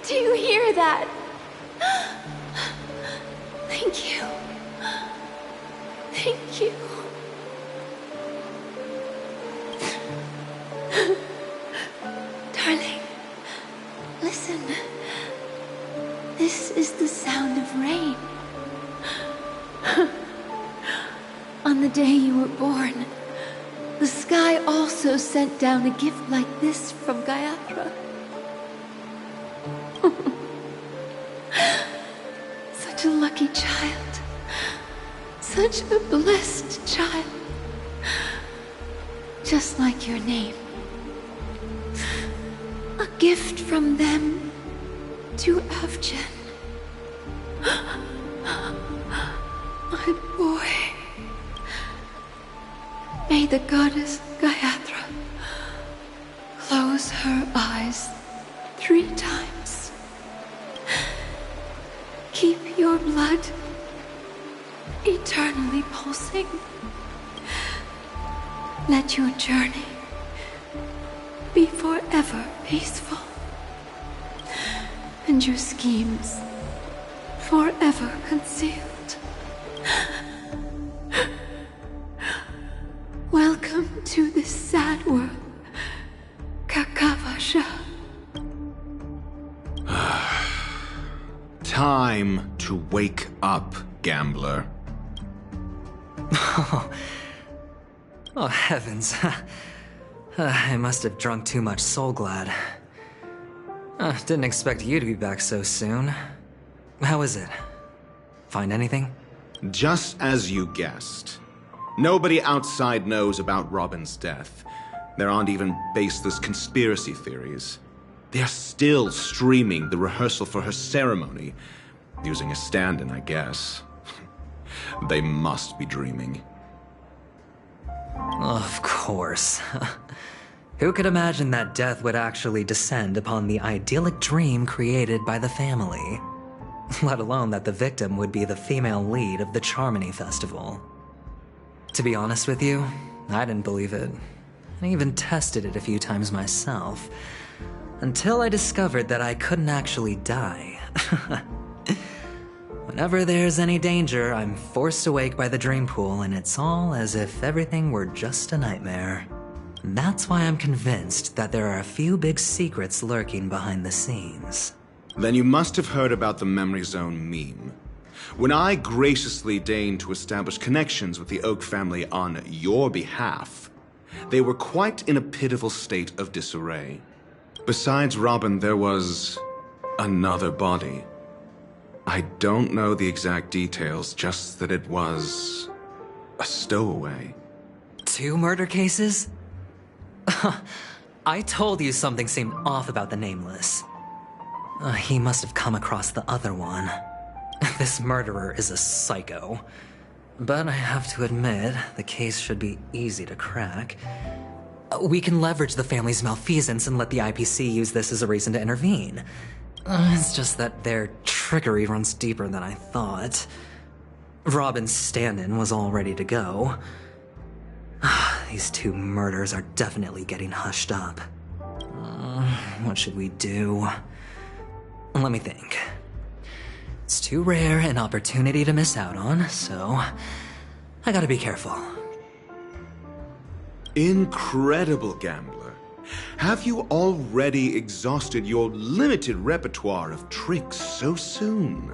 Do you hear that? Thank you. Thank you. Darling, listen. This is the sound of rain. On the day you were born, the sky also sent down a gift like this from Gaiathra. Such a lucky child. Such a blessed child. Just like your name. A gift from them to Avgen. My boy. May the goddess Gaiathra close her eyes 3 times. Keep your blood eternally pulsing. Let your journey be forever peaceful, and your schemes forever concealed. Welcome to this sad world, Kakavasha. Time to wake up, gambler. Oh, heavens. I must have drunk too much Soul Glad. Didn't expect you to be back so soon. How is it? Find anything? Just as you guessed. Nobody outside knows about Robin's death. There aren't even baseless conspiracy theories. They are still streaming the rehearsal for her ceremony, using a stand-in, I guess. They must be dreaming. Of course. Who could imagine that death would actually descend upon the idyllic dream created by the family? Let alone that the victim would be the female lead of the Charmony Festival. To be honest with you, I didn't believe it. I even tested it a few times myself, until I discovered that I couldn't actually die. Whenever there's any danger, I'm forced awake by the dream pool, and it's all as if everything were just a nightmare. That's why I'm convinced that there are a few big secrets lurking behind the scenes. Then you must have heard about the Memory Zone meme. When I graciously deigned to establish connections with the Oak family on your behalf, they were quite in a pitiful state of disarray. Besides Robin, there was another body. I don't know the exact details, just that it was a stowaway. 2 murder cases? I told you something seemed off about the Nameless. He must have come across the other one. This murderer is a psycho. But I have to admit, the case should be easy to crack. We can leverage the family's malfeasance and let the IPC use this as a reason to intervene. It's just that their trickery runs deeper than I thought. Robin's stand-in was all ready to go. These 2 murders are definitely getting hushed up. What should we do? Let me think. It's too rare an opportunity to miss out on, so I gotta be careful. Incredible, Gambler. Have you already exhausted your limited repertoire of tricks so soon?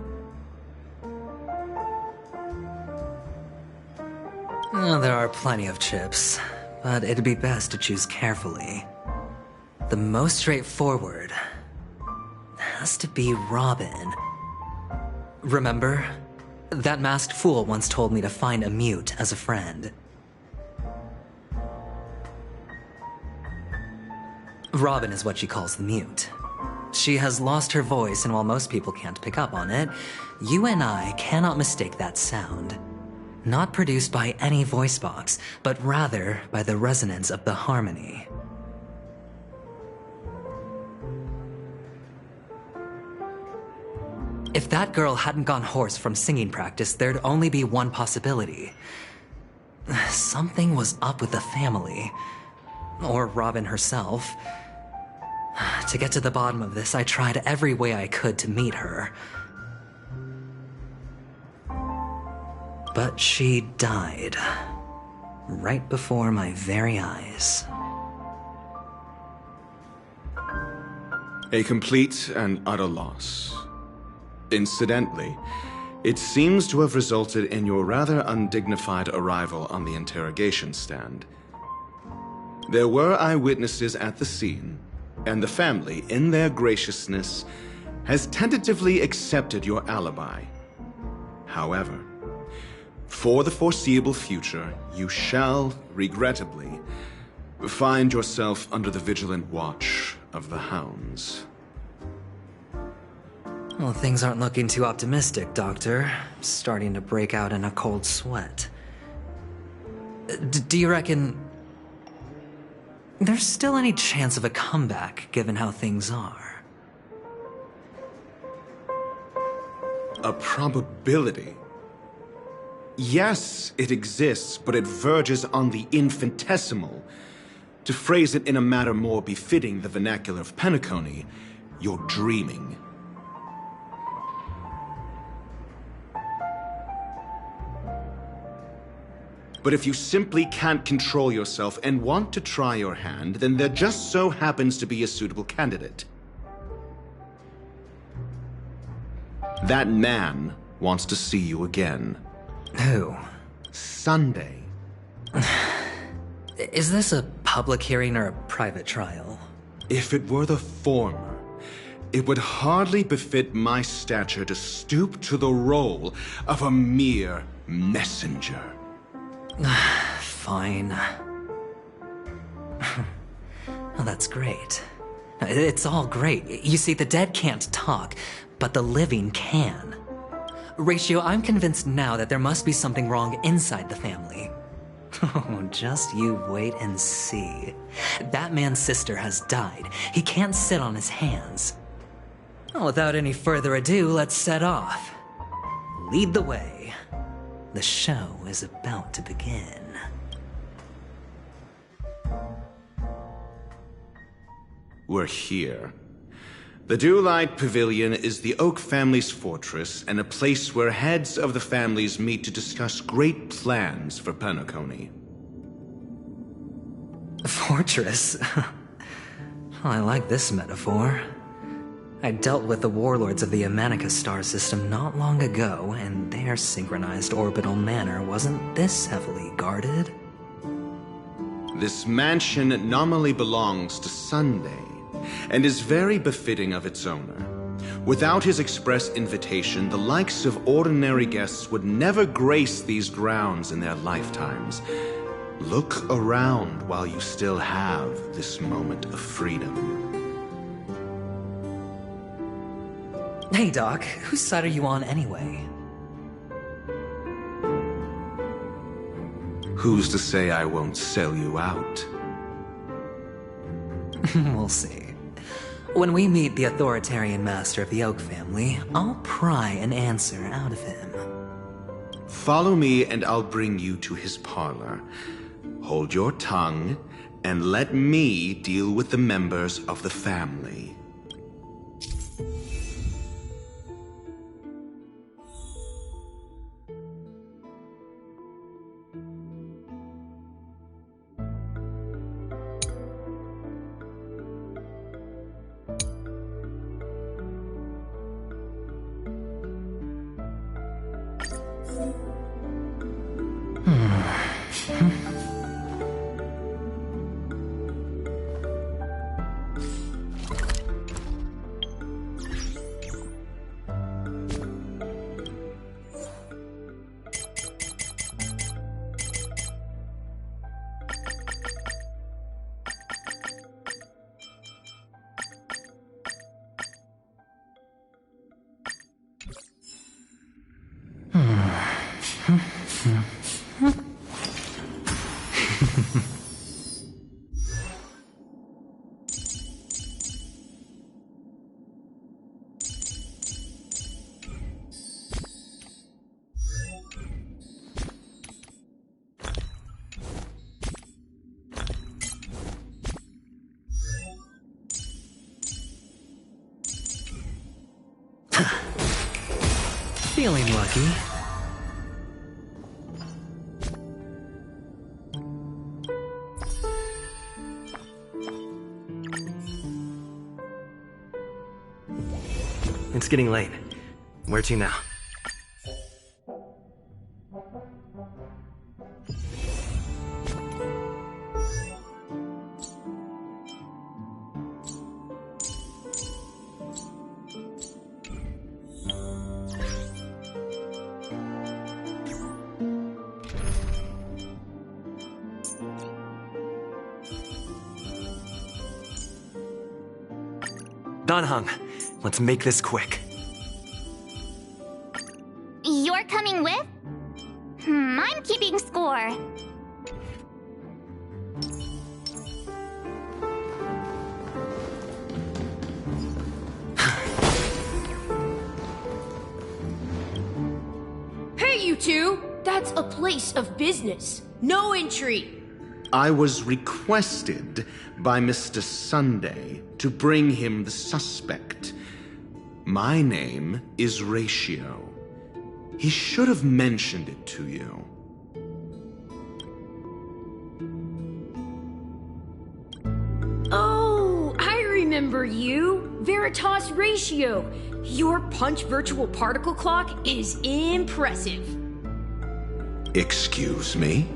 There are plenty of chips, but it'd be best to choose carefully. The most straightforward has to be Robin. Remember? That masked fool once told me to find a mute as a friend. Robin is what she calls the mute. She has lost her voice, and while most people can't pick up on it, you and I cannot mistake that sound. Not produced by any voice box, but rather by the resonance of the harmony. If that girl hadn't gone hoarse from singing practice, there'd only be one possibility. Something was up with the family. Or Robin herself. To get to the bottom of this, I tried every way I could to meet her. But she died. Right before my very eyes. A complete and utter loss. Incidentally, it seems to have resulted in your rather undignified arrival on the interrogation stand. There were eyewitnesses at the scene, and the family, in their graciousness, has tentatively accepted your alibi. However, for the foreseeable future, you shall, regrettably, find yourself under the vigilant watch of the hounds. Well, things aren't looking too optimistic, Doctor. I'm starting to break out in a cold sweat. Do you reckon there's still any chance of a comeback, given how things are? A probability? Yes, it exists, but it verges on the infinitesimal. To phrase it in a manner more befitting the vernacular of Peacony, you're dreaming. But if you simply can't control yourself and want to try your hand, then there just so happens to be a suitable candidate. That man wants to see you again. Who? Sunday. Is this a public hearing or a private trial? If it were the former, it would hardly befit my stature to stoop to the role of a mere messenger. Fine. that's great. It's all great. You see, the dead can't talk, but the living can. Ratio, I'm convinced now that there must be something wrong inside the family. Oh, just you wait and see. That man's sister has died. He can't sit on his hands. Well, without any further ado, let's set off. Lead the way. The show is about to begin. We're here. The Dewlight Pavilion is the Oak family's fortress and a place where heads of the families meet to discuss great plans for Peacony. Fortress? I like this metaphor. I dealt with the warlords of the Amanica star system not long ago, and their synchronized orbital manor wasn't this heavily guarded. This mansion nominally belongs to Sunday, and is very befitting of its owner. Without his express invitation, the likes of ordinary guests would never grace these grounds in their lifetimes. Look around while you still have this moment of freedom. Hey, Doc, whose side are you on anyway? Who's to say I won't sell you out? We'll see. When we meet the authoritarian master of the Oak family, I'll pry an answer out of him. Follow me and I'll bring you to his parlor. Hold your tongue and let me deal with the members of the family. Feeling lucky. It's getting late. Where to now? Danheng, let's make this quick. You're coming with? I'm keeping score. Hey, you two! That's a place of business. No entry. I was requested by Mr. Sunday to bring him the suspect. My name is Ratio. He should have mentioned it to you. Oh, I remember you. Veritas Ratio. Your punch virtual particle clock is impressive. Excuse me?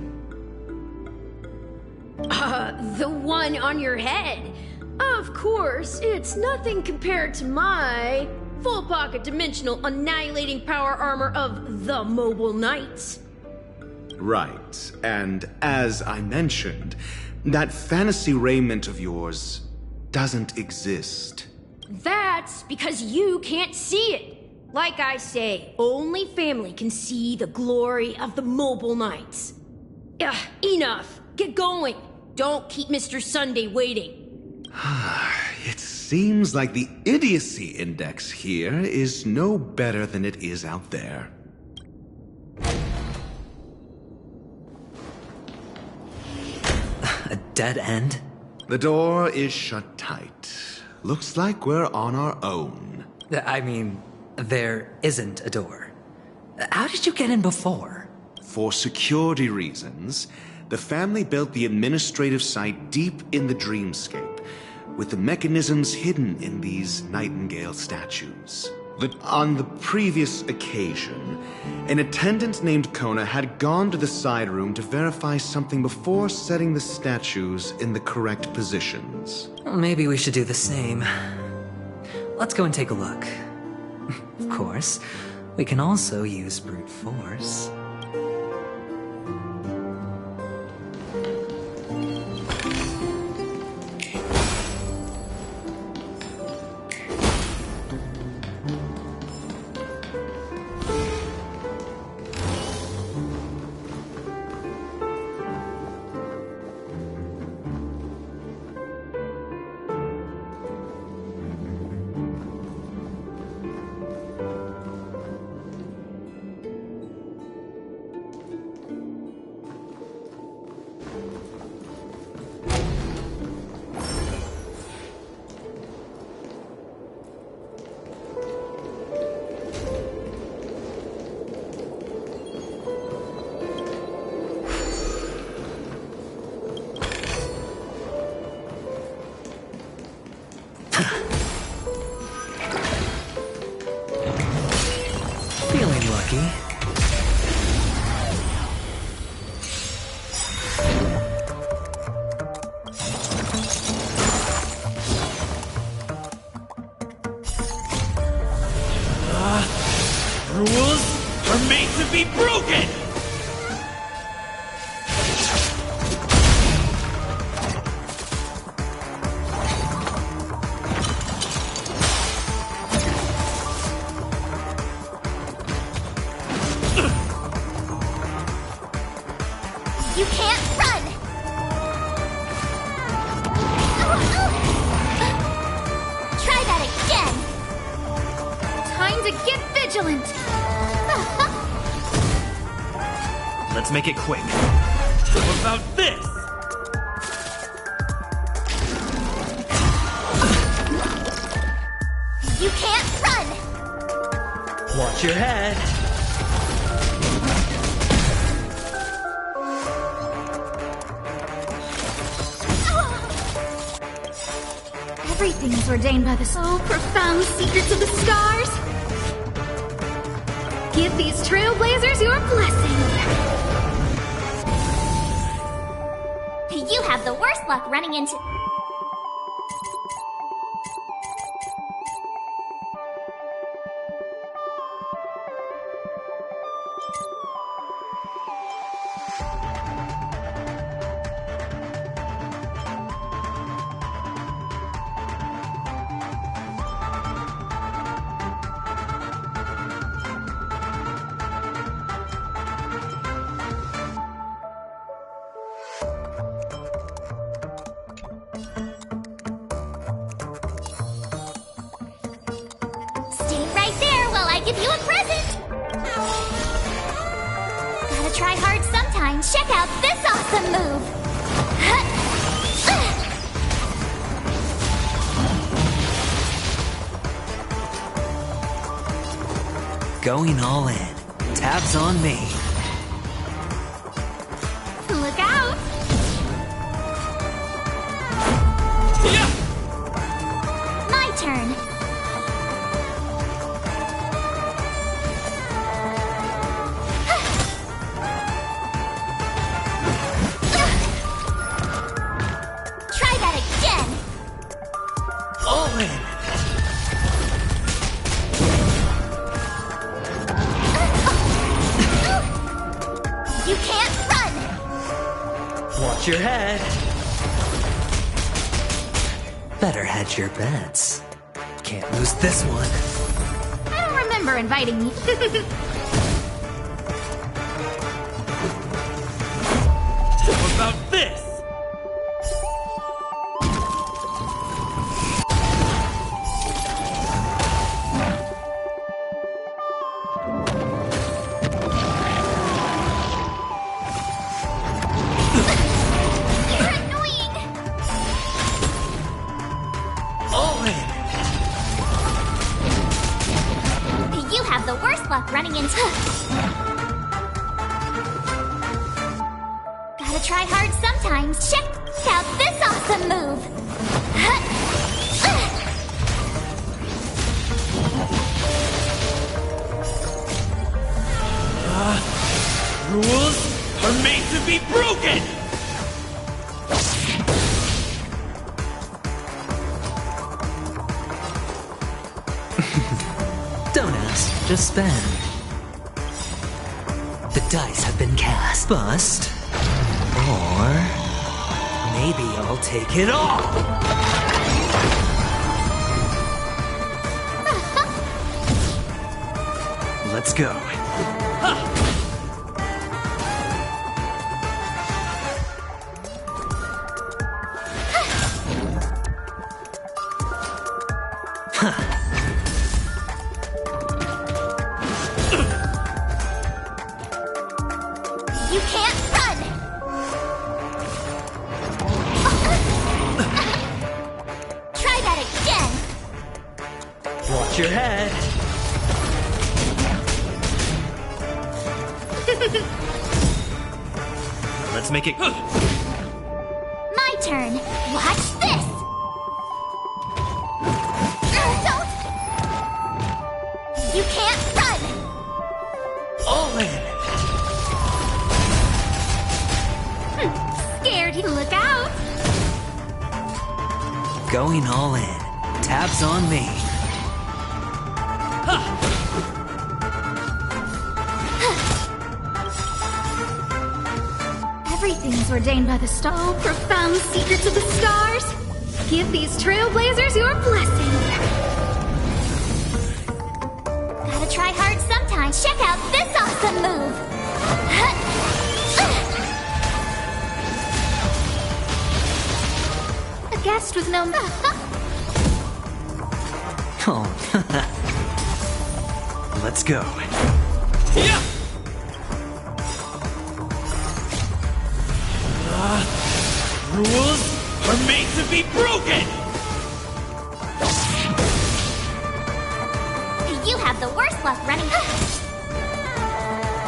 The one on your head. Of course, it's nothing compared to my full pocket dimensional annihilating power armor of the Mobile Knights. Right, and as I mentioned, that fantasy raiment of yours doesn't exist. That's because you can't see it. Like I say, only family can see the glory of the Mobile Knights. Ugh, enough. Get going. Don't keep Mr. Sunday waiting. It seems like the idiocy index here is no better than it is out there. A dead end? The door is shut tight. Looks like we're on our own. I mean, there isn't a door. How did you get in before? For security reasons, the family built the administrative site deep in the dreamscape, with the mechanisms hidden in these Nightingale statues. On the previous occasion, an attendant named Kona had gone to the side room to verify something before setting the statues in the correct positions. Well, maybe we should do the same. Let's go and take a look. Of course, we can also use brute force. Feeling lucky. Rules are made to be broken! You can't run! Try that again! Time to get vigilant! Let's make it quick. How about this? You can't run! Watch your head. Everything is ordained by the so profound secrets of the stars. Give these trailblazers your blessing. You have the worst luck running into... Give you a present! Gotta try hard sometimes. Check out this awesome move! Going all in. Tabs on me. Look out! Yeah! My turn. You can't run! Watch your head. Better hedge your bets. Can't lose this one. I don't remember inviting you. How about this? You're annoying! All in. You have the worst luck running into... Gotta try hard sometimes. Check out this awesome move! Rules are made to be broken! Don't ask, just spend. The dice have been cast. Bust. Or maybe I'll take it all. Let's go. You can't run! Try that again! Watch your head. Let's make it. My turn! Watch this! Don't! You can't run! All in. Scared you look out! Going all in. Tabs on me. Everything's ordained by the stars. Oh, profound secrets of the stars. Give these trailblazers your blessing. Gotta try hard sometimes. Check out this awesome move! A guest with no... Oh. Let's go. Yeah! Rules are made to be broken! You have the worst luck running...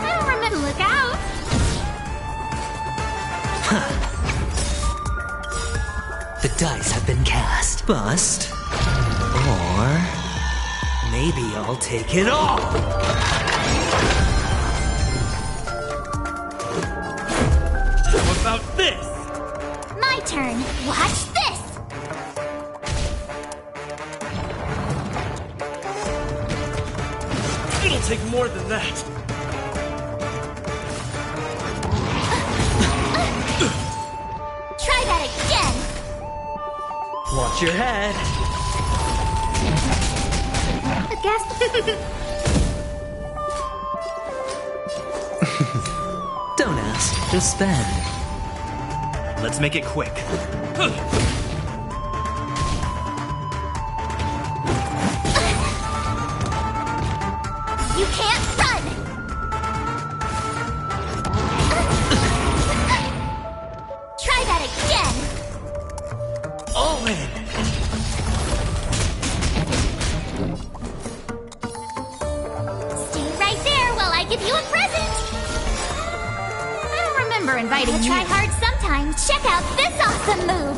I don't remember. Look out! The dice have been cast. Bust. Or maybe I'll take it all. How about this? My turn. Watch this! It'll take more than that. Try that again! Watch your head. A guest... Don't ask, just spend. Let's make it quick. You can't run! Try that again! All in. Stay right there while I give you a present! I don't remember inviting Gotta you. try hard sometimes. Check out this awesome move!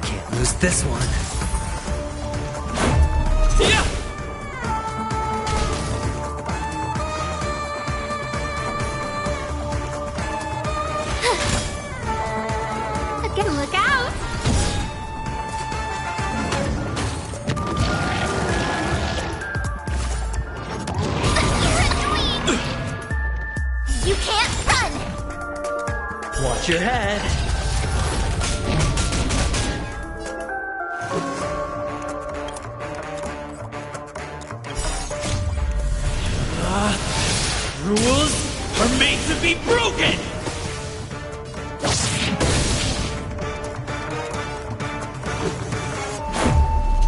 Can't lose this one. Yeah! Again, look out! You can't run! Watch your head. Rules are made to be broken!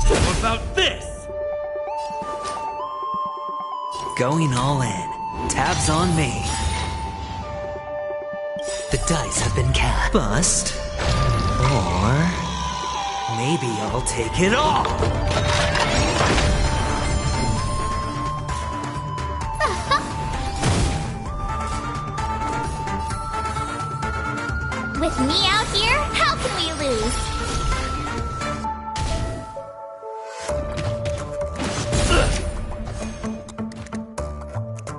How about this? Going all in. Tabs on me. The dice have been cast. Bust. Or maybe I'll take it all. With me out here, how can we lose?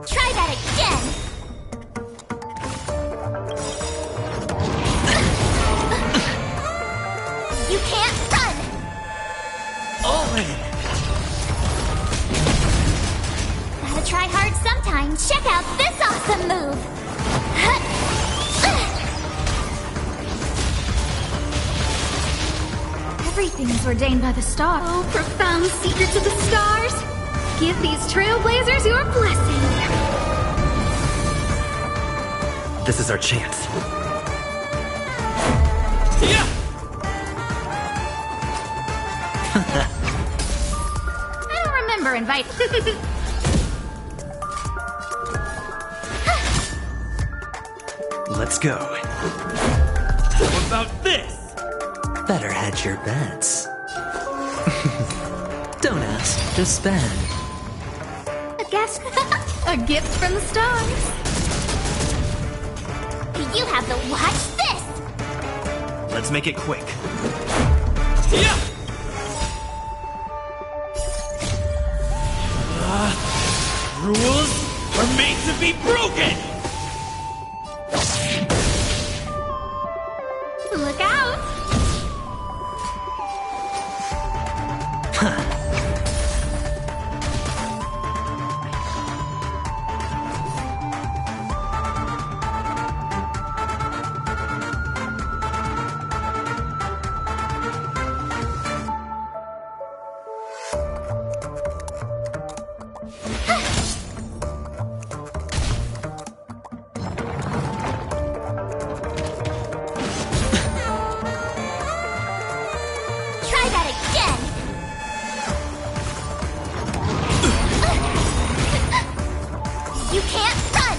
Try that again! You can't run! All in! Gotta try hard sometimes. Check out this awesome move! Everything is ordained by the stars. Oh, profound secrets of the stars! Give these trailblazers your blessing! This is our chance. Yeah! I don't remember inviting. Let's go. How about this? Better hedge your bets. Don't ask, just spend. A guess? A gift from the stars! You have to watch this! Let's make it quick. Yeah! Rules are made to be broken! Look out! Try that again! You can't run!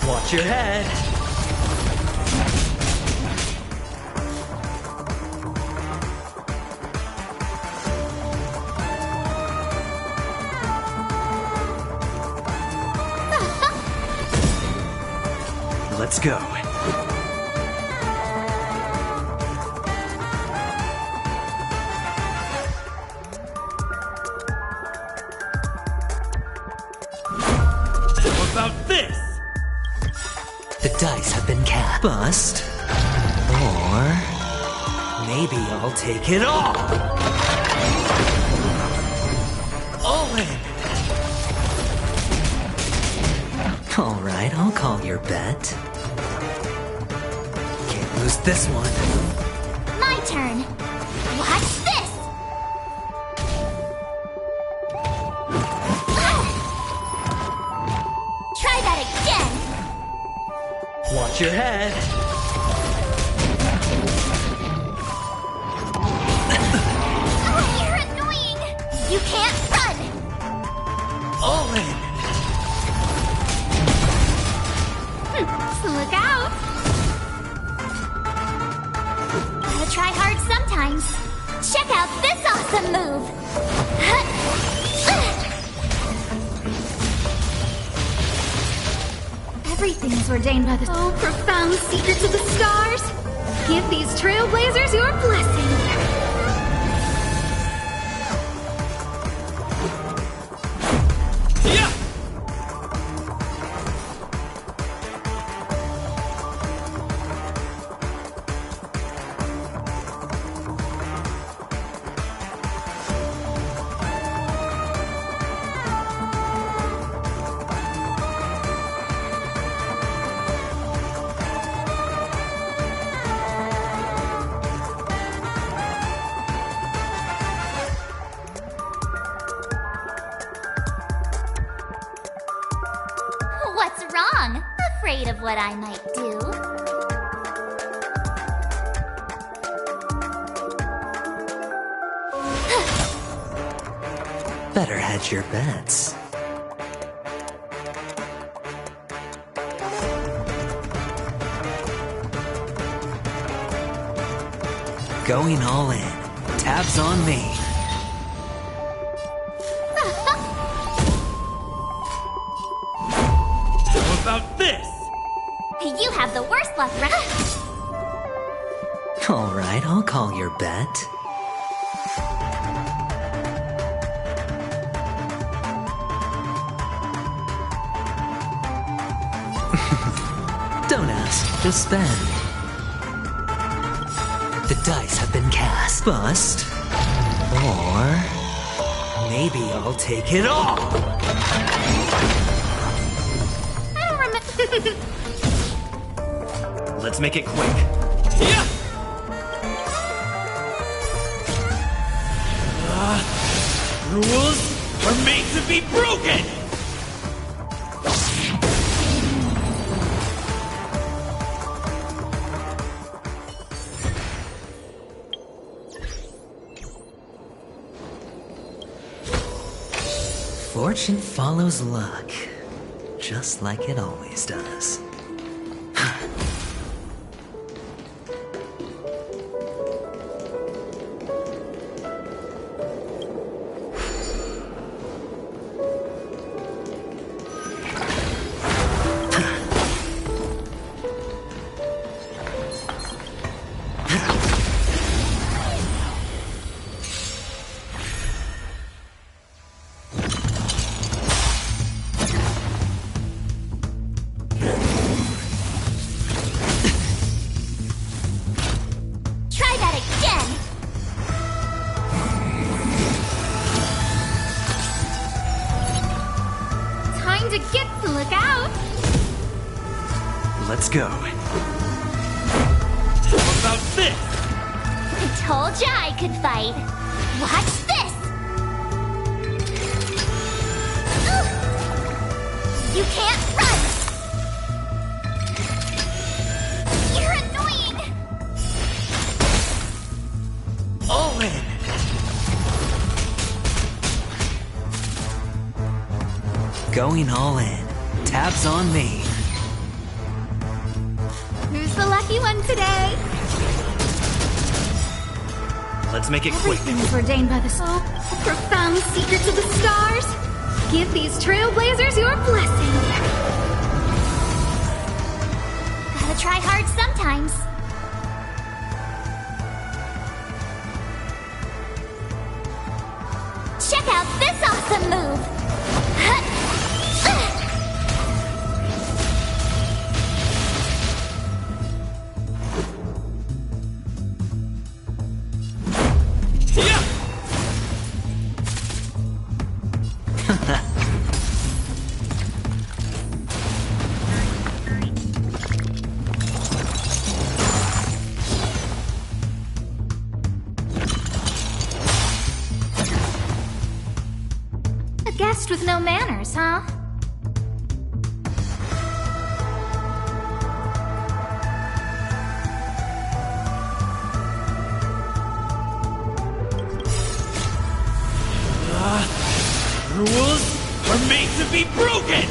Watch your head. Let's go. How about this? The dice have been cast. Bust. Or maybe I'll take it all. All in. All right, I'll call your bet. Can't lose this one. My turn! Watch this! Try that again! Watch your head. Oh, you're annoying! You can't run! All in. Look out! Gotta try hard sometimes. Check out this awesome move! Everything is ordained by the... Oh, profound secrets of the stars! Give these trailblazers your blessing! Yeah! afraid of what I might do. Better hedge your bets. Going all in. Tabs on me. How about this? You have the worst luck, right? Alright, I'll call your bet. Don't ask, just spend. The dice have been cast. Bust. Or maybe I'll take it all. I don't remember. Let's make it quick. Yeah! Rules are made to be broken! Fortune follows luck, just like it always does. Let's go. How about this? I told ya I could fight. Watch this! Ooh. You can't run! You're annoying! All in! Going all in. Tabs on me. Who's the lucky one today? Let's make it quick. Everything is ordained by the soul. Profound secrets of the stars. Give these trailblazers your blessing. Gotta try hard sometimes. Check out this awesome move. A guest with no manners, huh? Rules are made to be broken!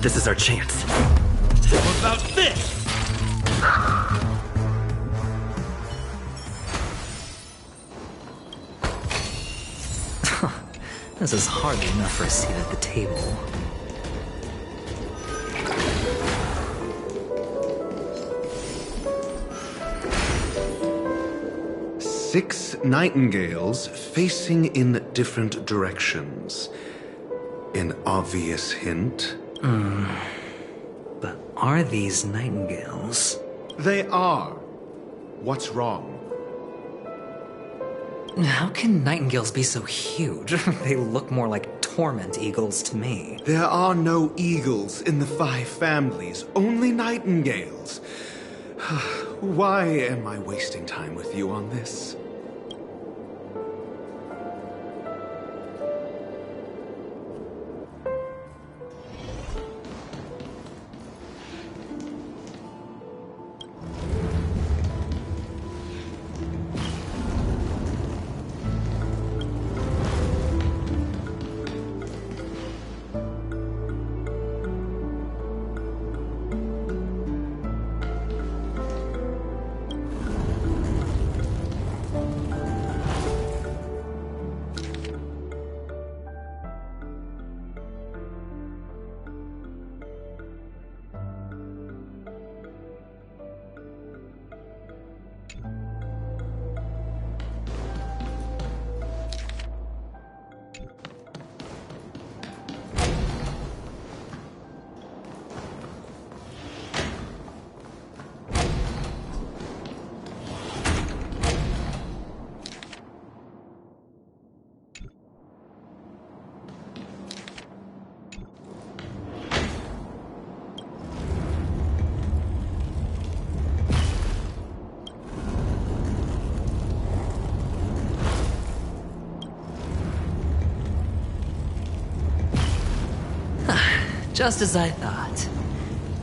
This is our chance. How about this? This is hardly enough for a seat at the table. Six nightingales facing in different directions. An obvious hint. But are these nightingales? They are. What's wrong? How can nightingales be so huge? They look more like torment eagles to me. There are no eagles in the 5 families, only nightingales. Why am I wasting time with you on this? Just as I thought.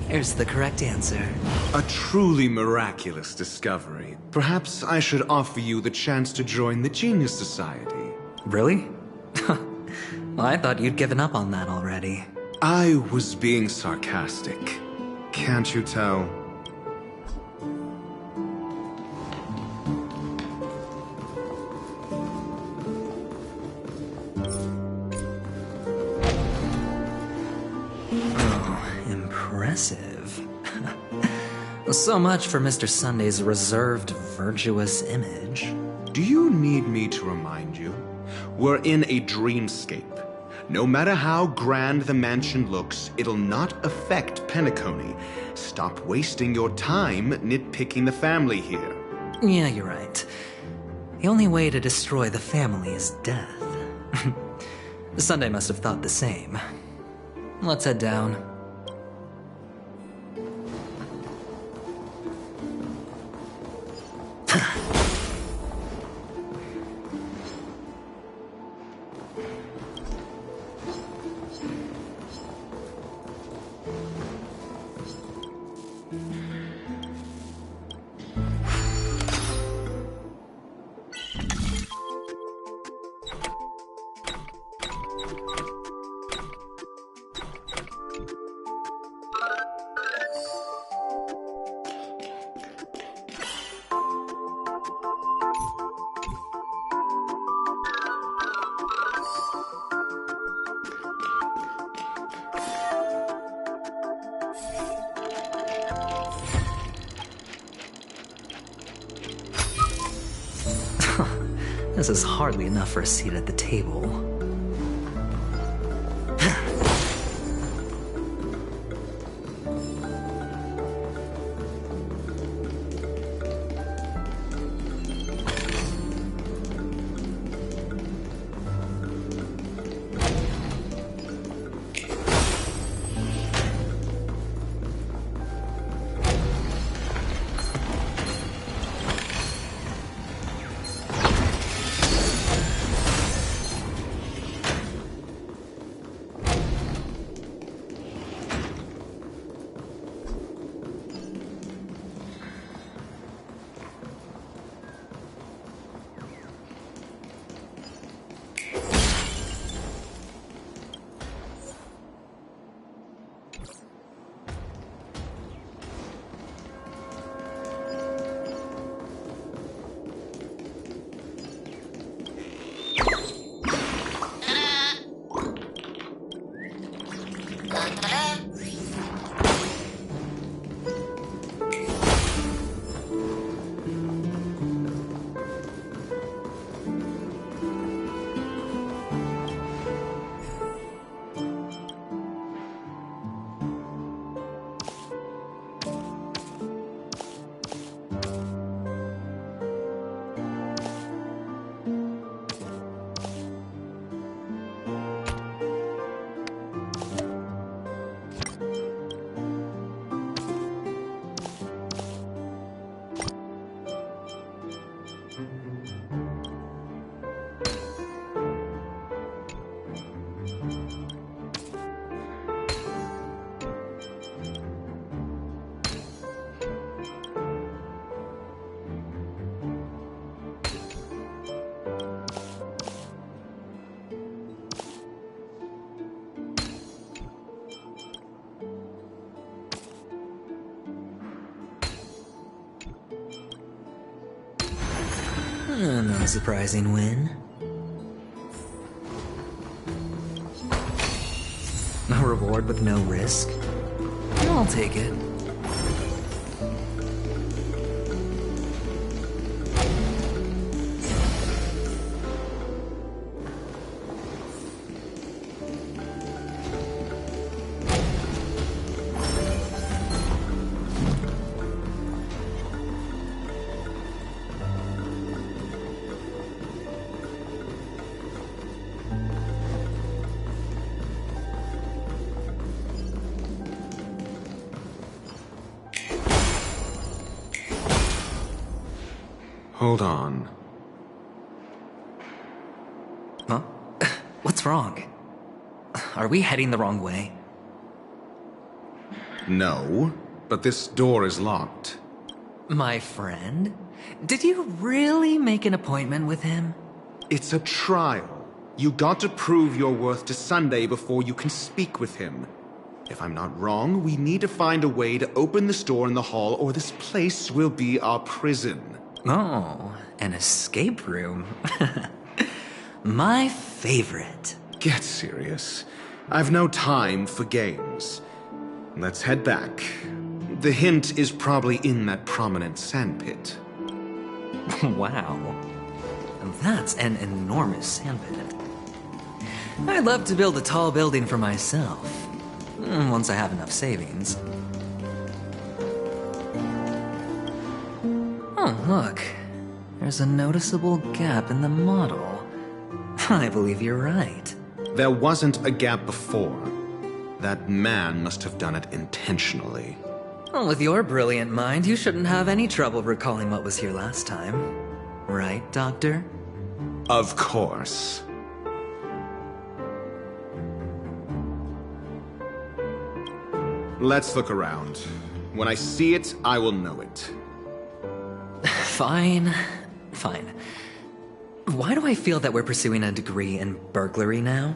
Here's the correct answer. A truly miraculous discovery. Perhaps I should offer you the chance to join the Genius Society. Really? Well, I thought you'd given up on that already. I was being sarcastic. Can't you tell? Impressive. So much for Mr. Sunday's reserved, virtuous image. Do you need me to remind you? We're in a dreamscape. No matter how grand the mansion looks, it'll not affect Peacony. Stop wasting your time nitpicking the family here. Yeah, you're right. The only way to destroy the family is death. Sunday must have thought the same. Let's head down. This is hardly enough for a seat at the table. An unsurprising win. A reward with no risk? I'll take it. Hold on. Huh? What's wrong? Are we heading the wrong way? No, but this door is locked. My friend? Did you really make an appointment with him? It's a trial. You got to prove your worth to Sunday before you can speak with him. If I'm not wrong, we need to find a way to open this door in the hall, or this place will be our prison. Oh, an escape room. My favorite. Get serious. I've no time for games. Let's head back. The hint is probably in that prominent sandpit. Wow. That's an enormous sandpit. I'd love to build a tall building for myself. Once I have enough savings. Oh, look. There's a noticeable gap in the model. I believe you're right. There wasn't a gap before. That man must have done it intentionally. Well, with your brilliant mind, you shouldn't have any trouble recalling what was here last time. Right, Doctor? Of course. Let's look around. When I see it, I will know it. Fine. Fine. Why do I feel that we're pursuing a degree in burglary now?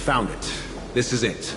Found it. This is it.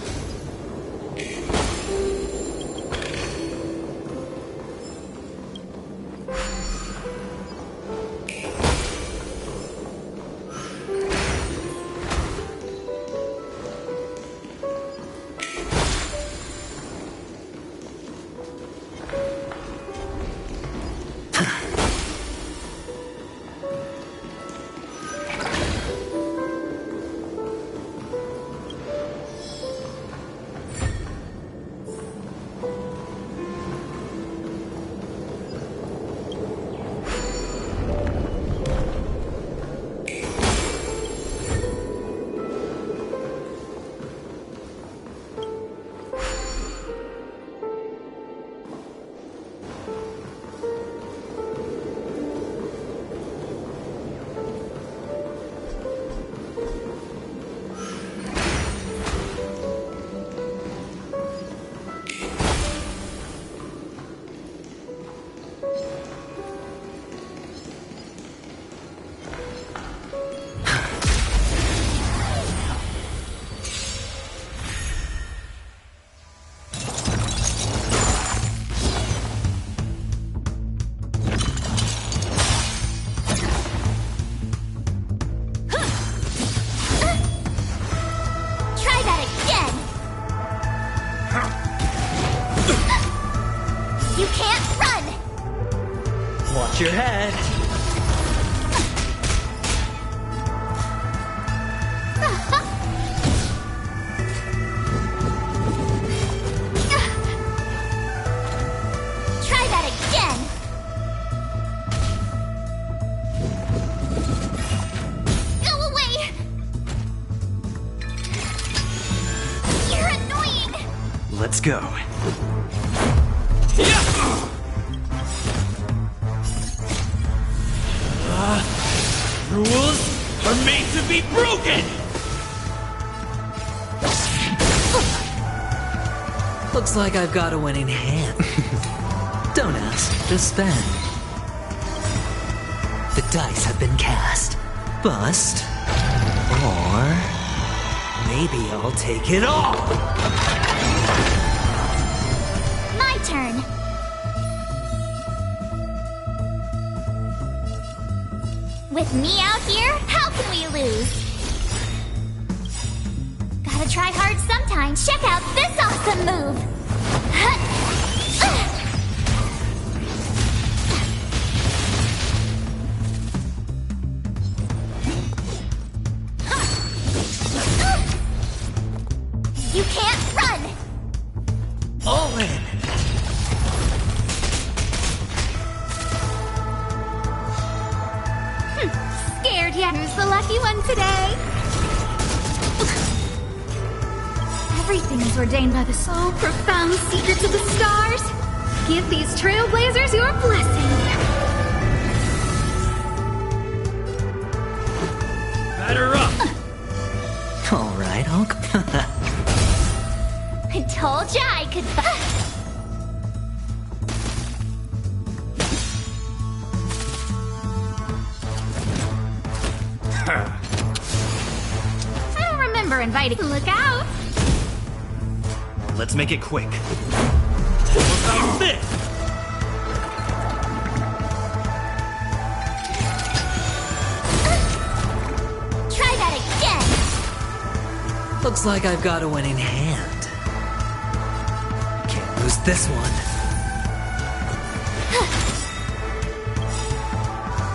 Watch your head. Try that again. Go away. You're annoying. Let's go. Rules are made to be broken! Looks like I've got a winning hand. Don't ask, just spend. The dice have been cast. Bust. Or maybe I'll take it all! My turn. With me out here, how can we lose? Gotta try hard sometimes. Check out this awesome move! You can't run! All in! Scared yet? Who's the lucky one today? Everything is ordained by the so profound secrets of the stars. Give these trailblazers your blessing. Batter up! Alright, I'll... I told ya I could... I don't remember inviting... Look out! Let's make it quick. What about this? Try that again! Looks like I've got a winning hand. Can't lose this one.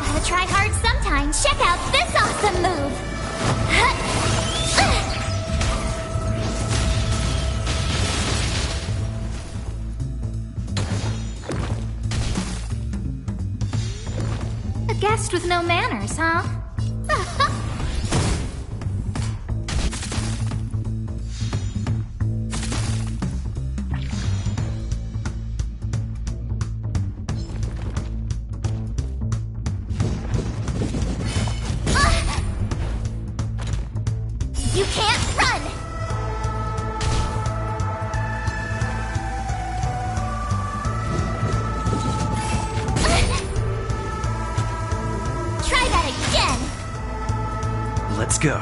Gotta try hard sometimes. Check out this awesome move! A guest with no manners, huh? You can't run! Try that again! Let's go.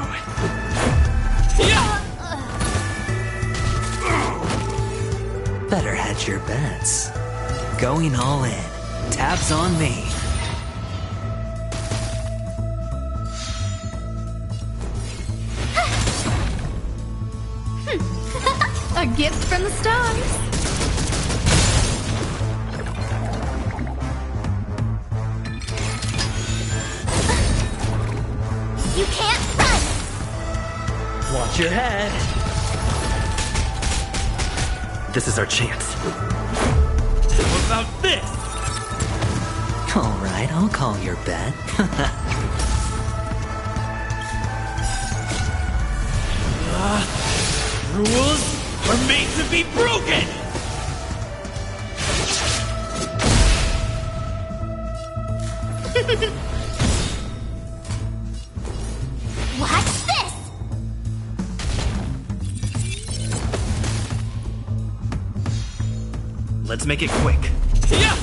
Better hedge your bets. Going all in. Tabs on me. A gift from the stars. You can't run! Watch your head! This is our chance. What about this? Alright, I'll call your bet. Rules are made to be broken! Watch this! Let's make it quick. Yeah!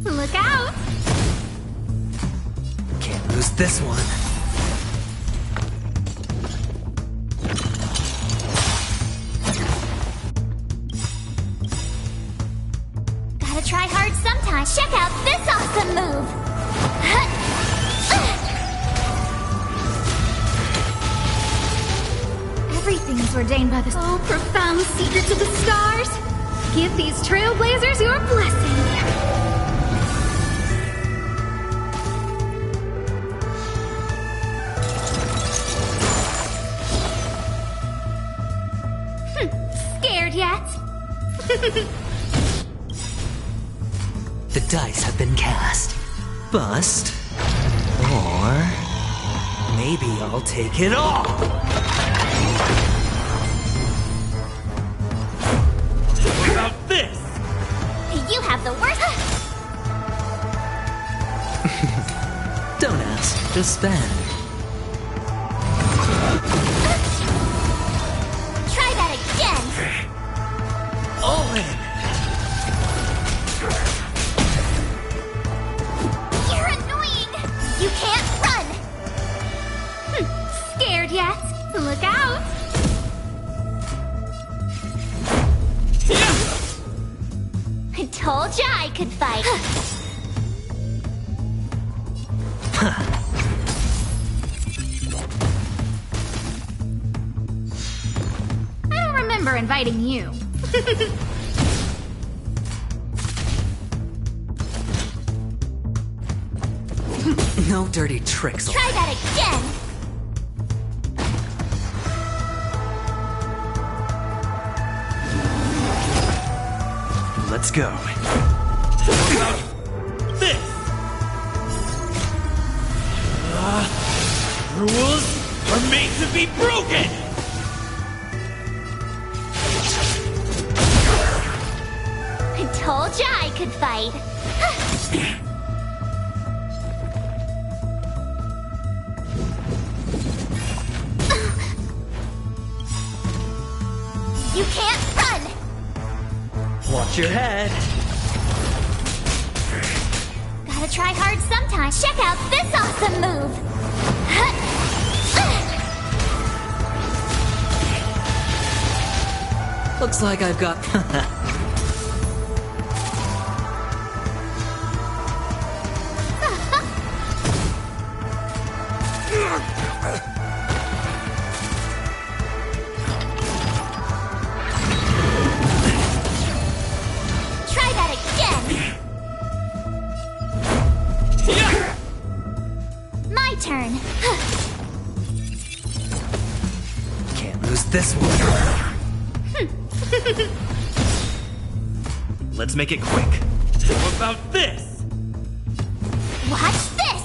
Look out! Can't lose this one. Gotta try hard sometimes. Check out this awesome move! Everything is ordained by the so profound secrets of the stars. Give these trailblazers your blessing. Scared yet? The dice have been cast. Bust. Or maybe I'll take it all. What about this? You have the worst. Don't Just spend. Try that again! All in! You're annoying! You can't run! Scared yet? Look out! I told ya I could fight. I don't remember inviting you. No dirty tricks. Try that again! Let's go. How about this? Rules are made to be broken! I told ya I could fight. You can't run! Watch your head. Gotta try hard sometimes. Check out this awesome move! Looks like I've got... Try that again! My turn. Can't lose this one. Let's make it quick. How about this? Watch this!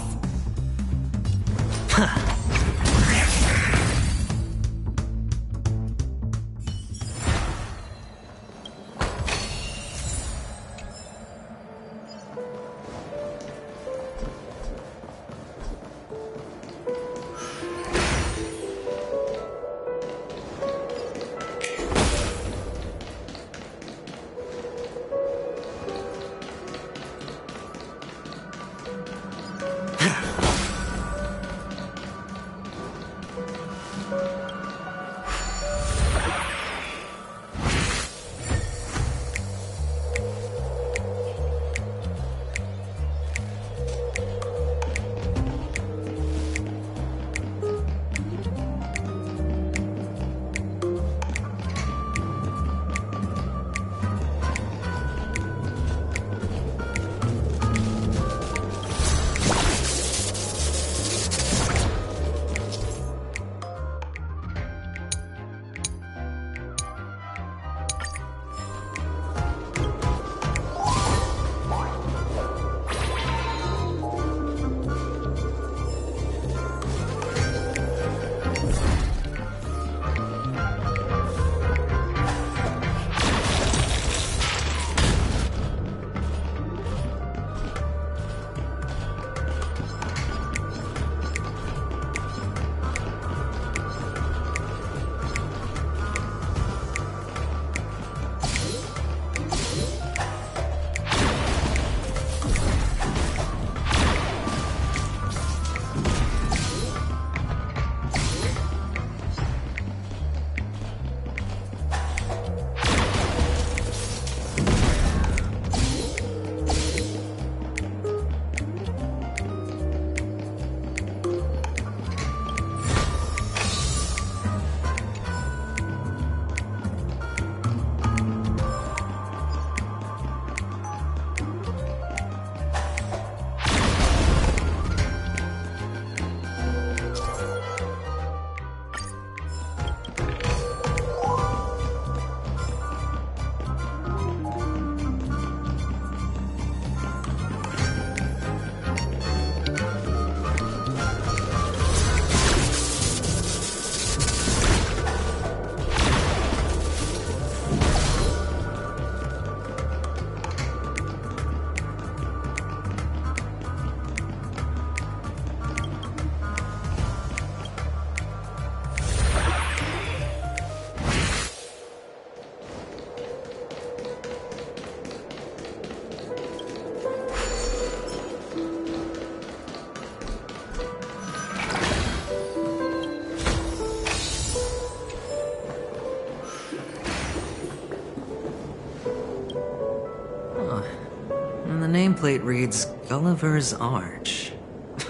nameplate reads Gulliver's Arch.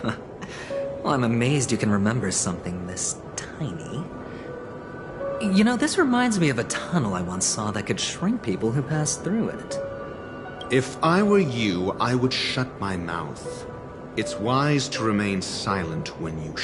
Well, I'm amazed you can remember something this tiny. You know, this reminds me of a tunnel I once saw that could shrink people who passed through it. If I were you, I would shut my mouth. It's wise to remain silent when you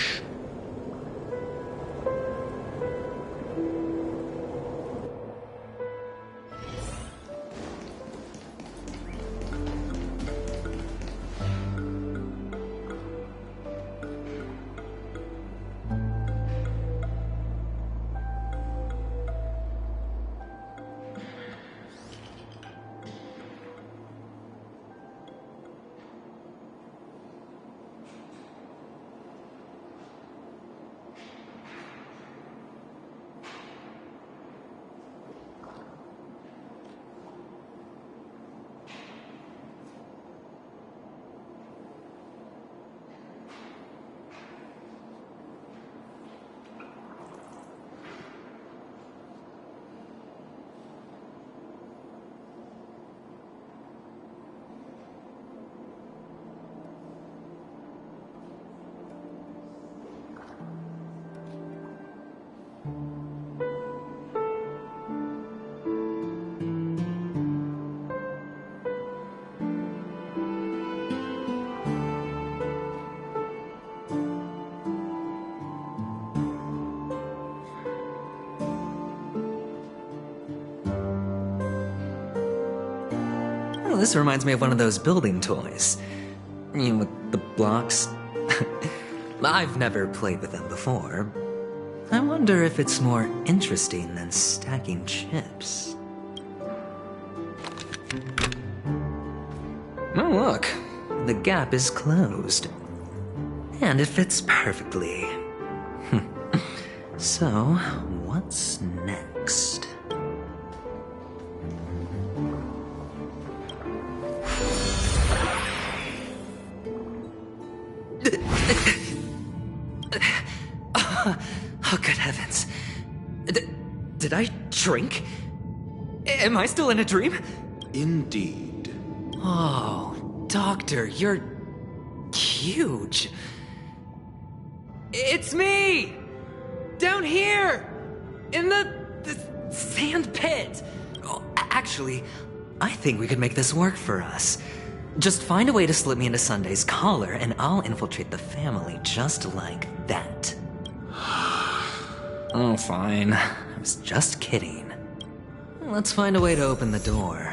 Oh, this reminds me of one of those building toys. You know, with the blocks. I've never played with them before. I wonder if it's more interesting than stacking chips. Oh, look. The gap is closed. And it fits perfectly. So, what's next? Oh, good heavens. Did I drink? Am I still in a dream? Indeed. Oh, Doctor, you're huge. It's me! Down here! In the sand pit! Oh, actually, I think we could make this work for us. Just find a way to slip me into Sunday's collar, and I'll infiltrate the family just like that. Oh, fine. I was just kidding. Let's find a way to open the door.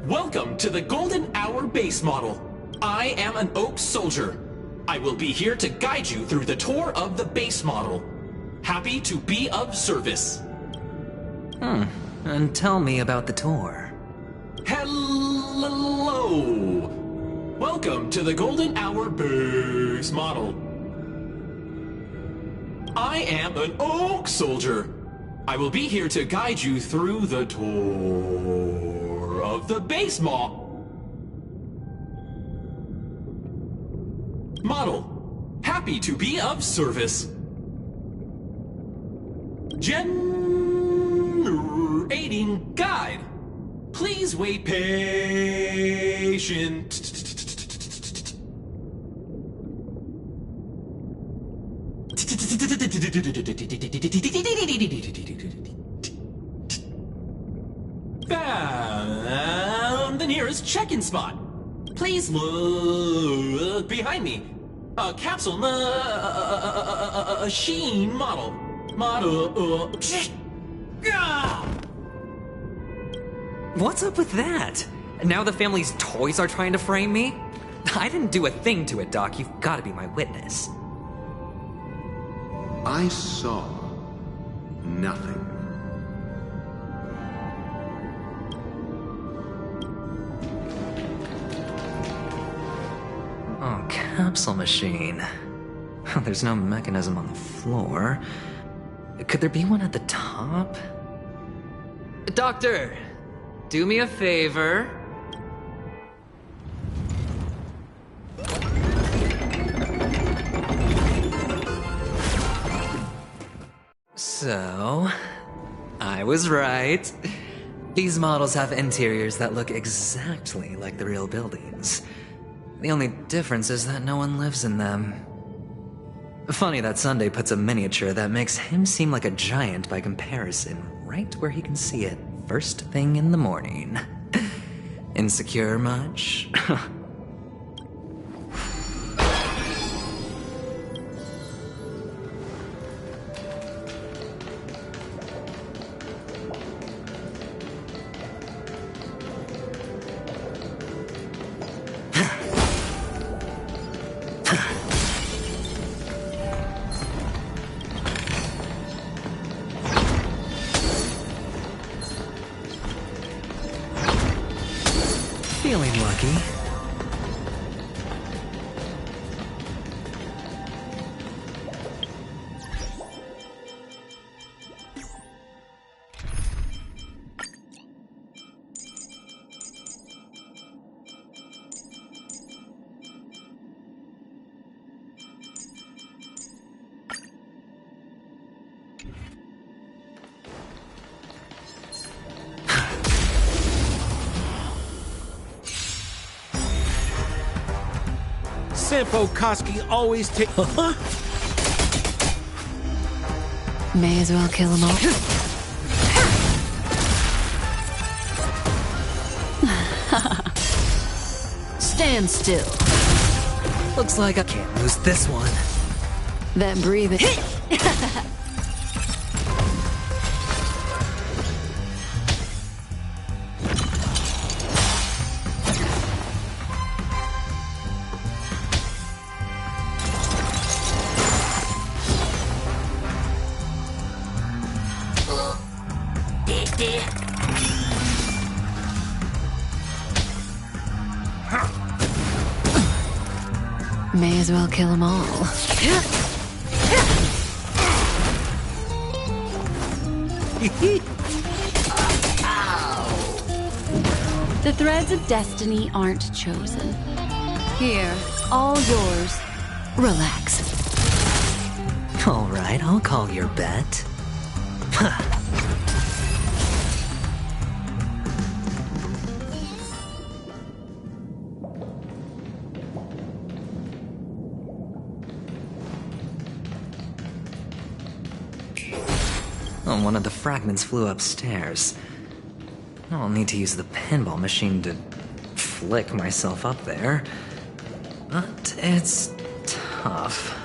Welcome to the Golden Hour base model. I am an Oak Soldier. I will be here to guide you through the tour of the base model. Happy to be of service. And tell me about the tour. Hello. Welcome to the Golden Hour base model. I am an Oak Soldier. I will be here to guide you through the tour of the base model. Happy to be of service. Generating guide. Please wait patient. Found the nearest check-in spot. Please look behind me. A capsule machine model. What's up with that? Now the family's toys are trying to frame me? I didn't do a thing to it, Doc. You've got to be my witness. I saw nothing. Oh, capsule machine. There's no mechanism on the floor. Could there be one at the top? Doctor, do me a favor. So, I was right. These models have interiors that look exactly like the real buildings. The only difference is that no one lives in them. Funny that Sunday puts a miniature that makes him seem like a giant by comparison right where he can see it first thing in the morning. Insecure much? Feeling lucky. Senpo Koski always take. May as well kill them all. Stand still. Looks like I can't lose this one. That breathing. May as well kill them all. The threads of destiny aren't chosen. Here, all yours. Relax. All right, I'll call your bet. Oh, one of the fragments flew upstairs. I'll need to use the pinball machine to flick myself up there. But it's tough.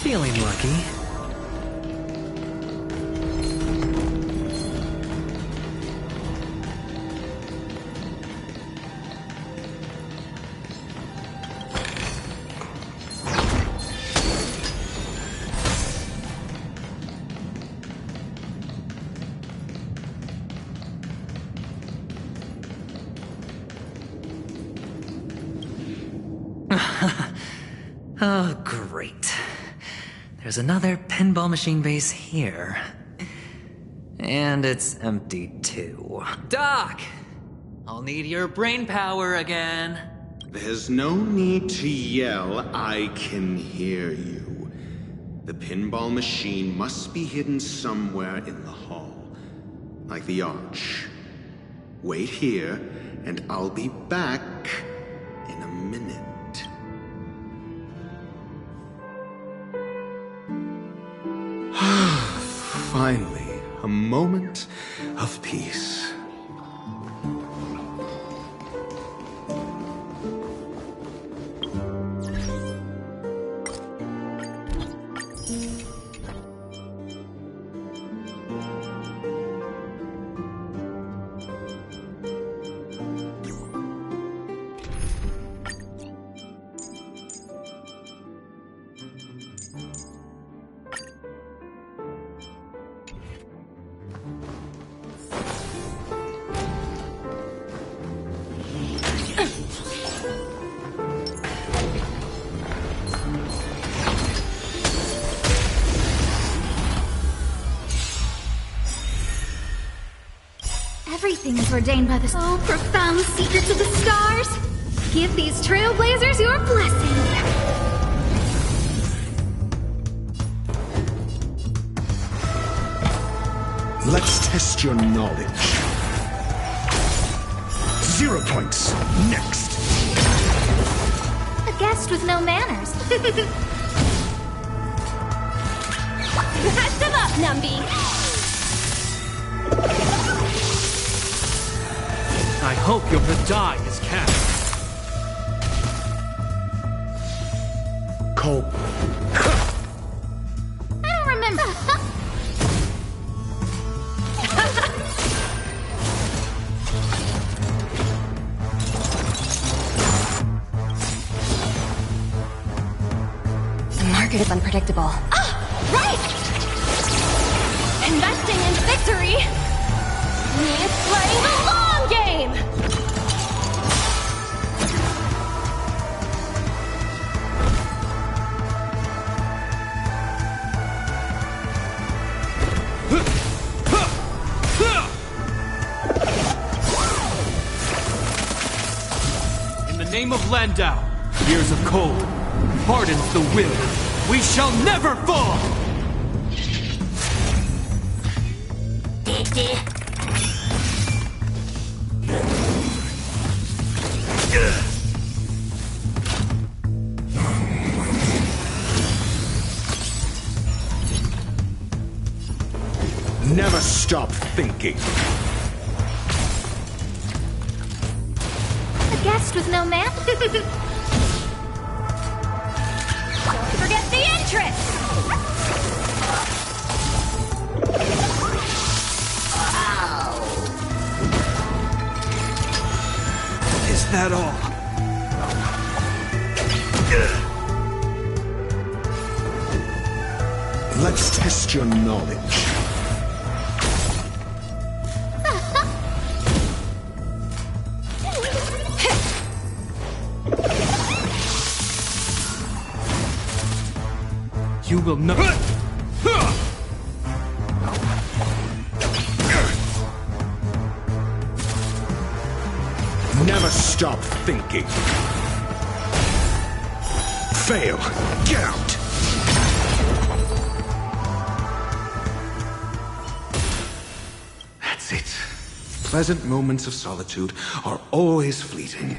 Feeling lucky. Oh, great. There's another pinball machine base here. And it's empty too. Doc! I'll need your brain power again. There's no need to yell. I can hear you. The pinball machine must be hidden somewhere in the hall. Like the arch. Wait here, and I'll be back in a minute. Finally, a moment of peace. Everything is ordained by the profound secrets of the stars. Give these trailblazers your blessing. Let's test your knowledge. 0 points. Next. A guest with no manners. Patch them up, Numby. I hope your die is cast. Cole. I don't remember. The market is unpredictable. Ah, right! Investing in victory means playing the long game! In the name of Landau, years of cold, hardens the will. We shall never fall! Never stop thinking. A guest with no man. Don't forget the entrance! Let's test your knowledge. You will not. Never stop thinking. Fail. Get out. That's it. Pleasant moments of solitude are always fleeting.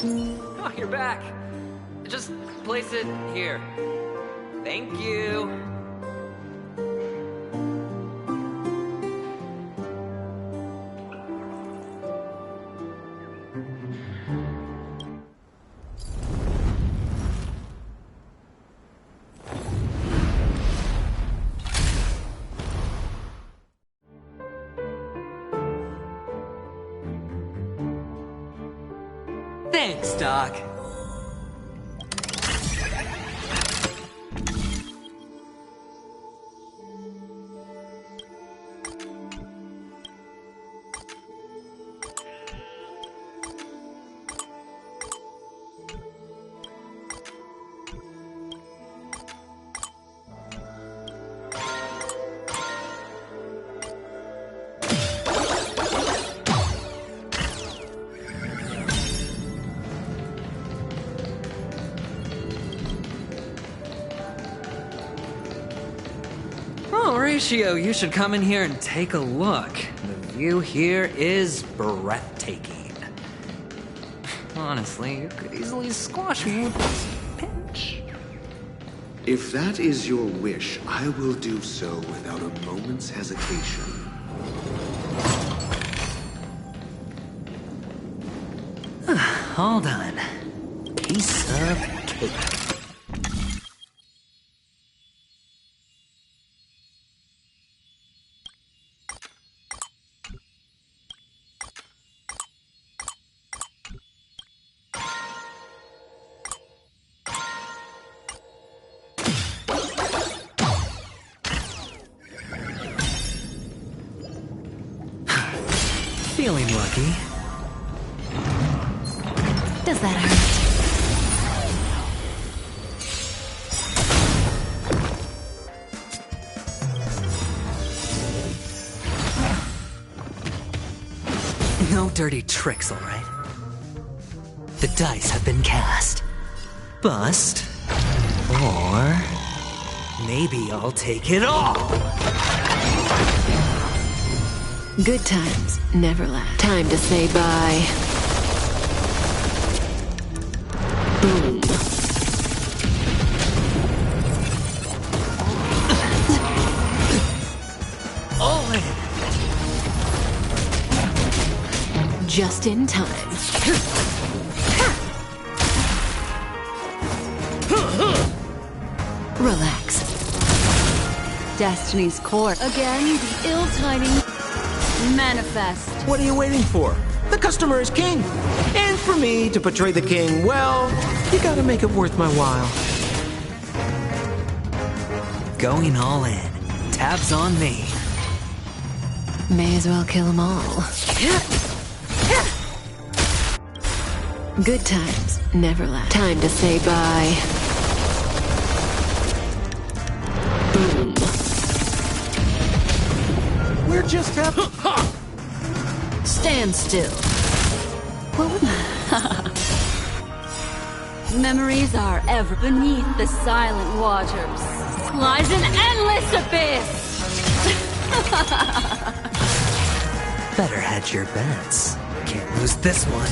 Oh, you're back. Just place it here. Thank you. Thanks, Doc. Oh, Ratio, you should come in here and take a look. The view here is breathtaking. Honestly, you could easily squash me with this pinch. If that is your wish, I will do so without a moment's hesitation. All done. Piece of cake. Feeling lucky. Does that hurt? No dirty tricks, all right? The dice have been cast. Bust. Or maybe I'll take it all. Good times never last. Time to say bye. Boom. All in. Just in time. Relax. Destiny's court. Again, the ill-tiding manifest. What are you waiting for? The customer is king. And for me to portray the king, well, you gotta make it worth my while. Going all in. Tabs on me. May as well kill them all. Good times never last. Time to say bye. Boom. We're just having... Stand still. What would... Memories are ever beneath the silent waters. Lies an endless abyss! Better hedge your bets. Can't lose this one.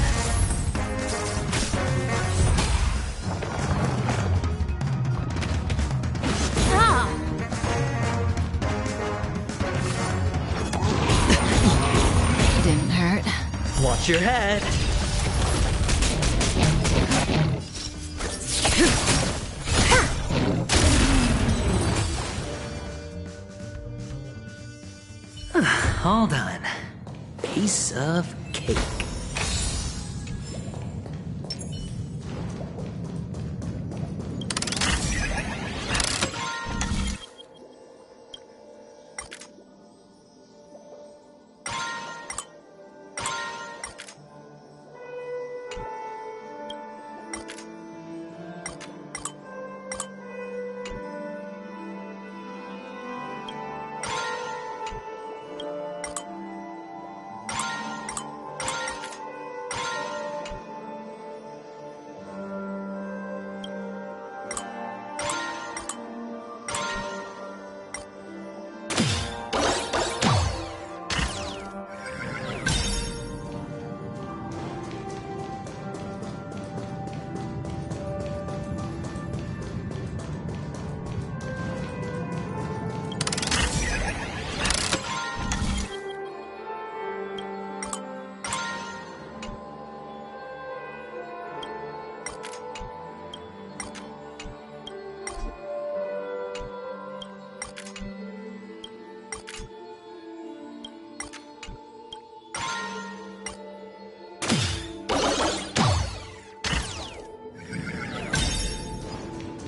your head. All done. Piece of cake.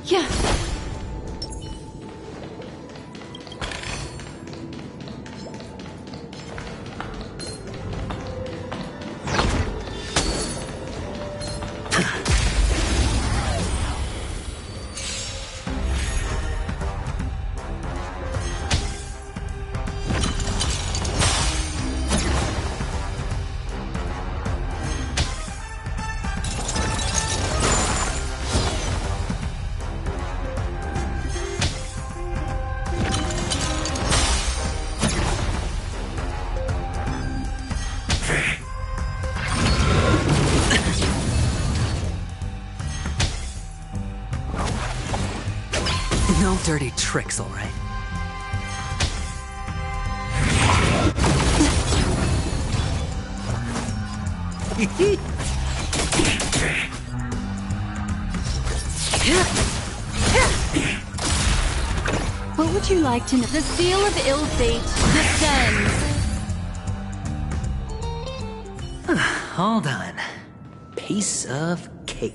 Yeah. No dirty tricks, all right. What would you like to know? The seal of ill fate descends. All done. Piece of cake.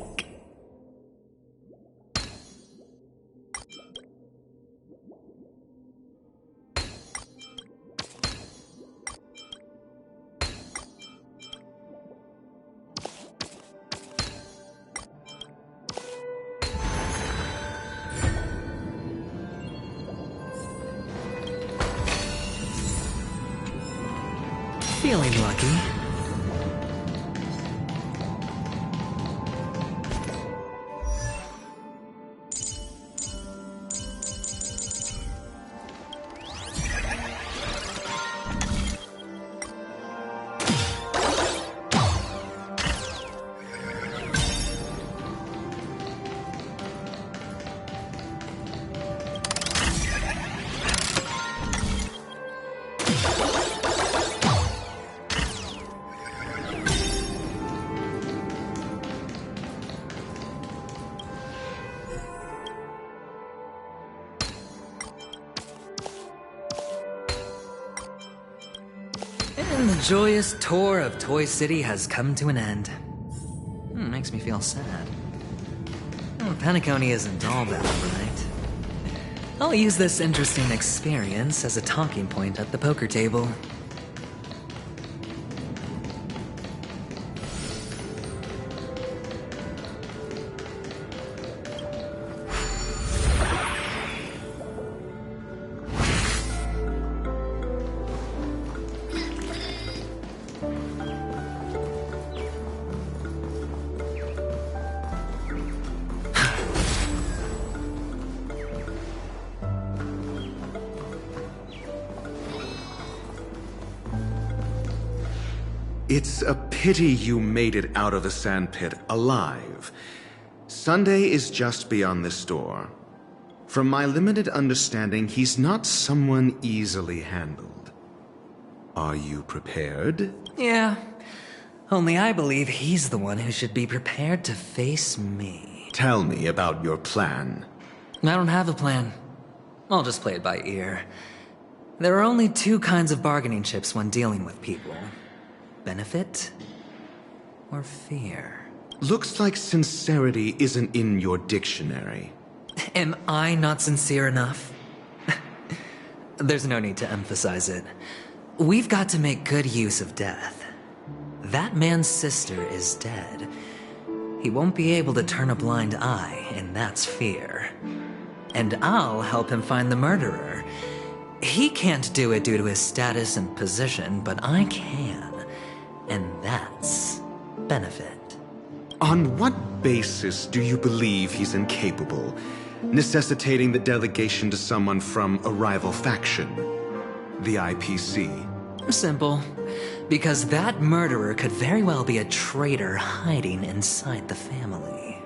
Feeling lucky. And the joyous tour of Toy City has come to an end. Makes me feel sad. Well, Peacony isn't all that, right? I'll use this interesting experience as a talking point at the poker table. It's a pity you made it out of the sandpit alive. Sunday is just beyond this door. From my limited understanding, he's not someone easily handled. Are you prepared? Yeah. Only I believe he's the one who should be prepared to face me. Tell me about your plan. I don't have a plan. I'll just play it by ear. There are only two kinds of bargaining chips when dealing with people. Benefit or fear. Looks like sincerity isn't in your dictionary. Am I not sincere enough? There's no need to emphasize it. We've got to make good use of death. That man's sister is dead. He won't be able to turn a blind eye, and that's fear. And I'll help him find the murderer. He can't do it due to his status and position, but I can. And that's benefit. On what basis do you believe he's incapable, necessitating the delegation to someone from a rival faction? The IPC? Simple. Because that murderer could very well be a traitor hiding inside the family.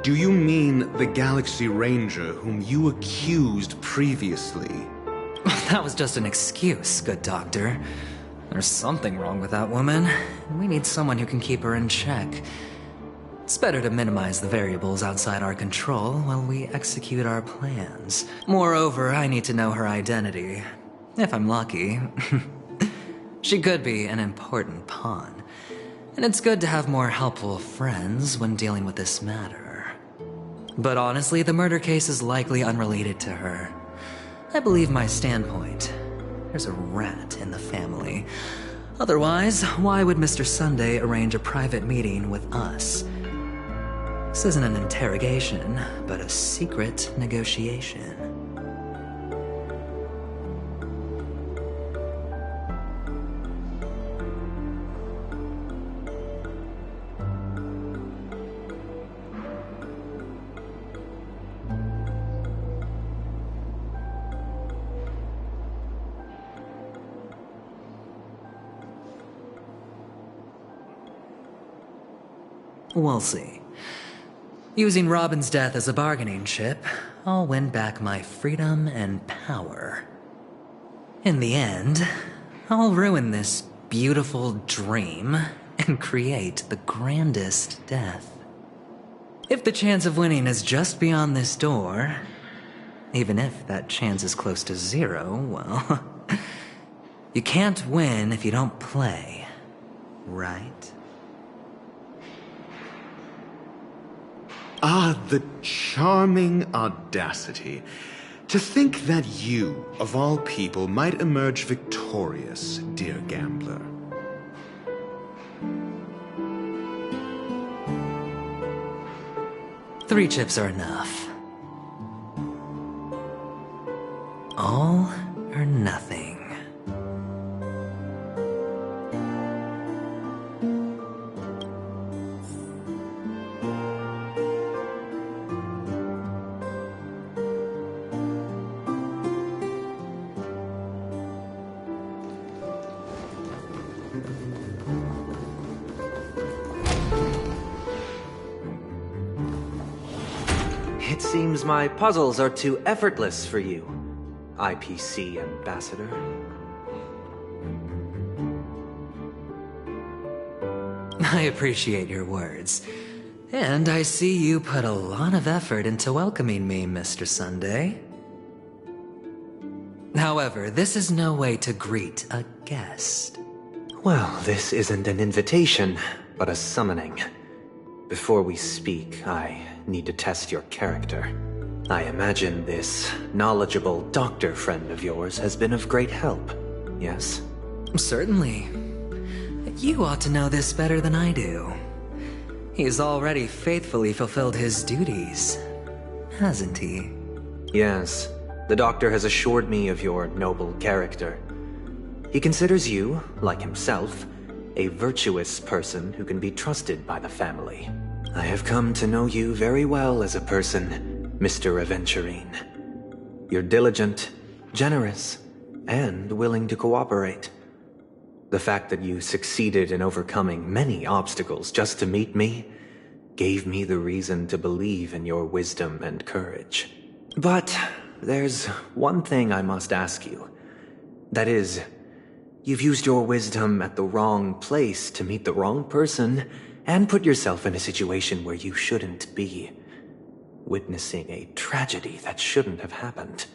Do you mean the Galaxy Ranger whom you accused previously? That was just an excuse, good doctor. There's something wrong with that woman. We need someone who can keep her in check. It's better to minimize the variables outside our control while we execute our plans. Moreover, I need to know her identity. If I'm lucky. She could be an important pawn. And it's good to have more helpful friends when dealing with this matter. But honestly, the murder case is likely unrelated to her. I believe my standpoint. There's a rat in the family. Otherwise, why would Mr. Sunday arrange a private meeting with us? This isn't an interrogation, but a secret negotiation. We'll see. Using Robin's death as a bargaining chip, I'll win back my freedom and power. In the end, I'll ruin this beautiful dream and create the grandest death. If the chance of winning is just beyond this door, even if that chance is close to zero, well, you can't win if you don't play, right? Ah, the charming audacity. To think that you, of all people, might emerge victorious, dear gambler. Three chips are enough. All or nothing. It seems my puzzles are too effortless for you, IPC Ambassador. I appreciate your words. And I see you put a lot of effort into welcoming me, Mr. Sunday. However, this is no way to greet a guest. Well, this isn't an invitation, but a summoning. Before we speak, I need to test your character. I imagine this knowledgeable doctor friend of yours has been of great help, yes? Certainly. You ought to know this better than I do. He's already faithfully fulfilled his duties, hasn't he? Yes. The doctor has assured me of your noble character. He considers you, like himself, a virtuous person who can be trusted by the family. I have come to know you very well as a person, Mr. Aventurine. You're diligent, generous, and willing to cooperate. The fact that you succeeded in overcoming many obstacles just to meet me gave me the reason to believe in your wisdom and courage. But there's one thing I must ask you. That is, You've used your wisdom at the wrong place to meet the wrong person and put yourself in a situation where you shouldn't be, witnessing a tragedy that shouldn't have happened.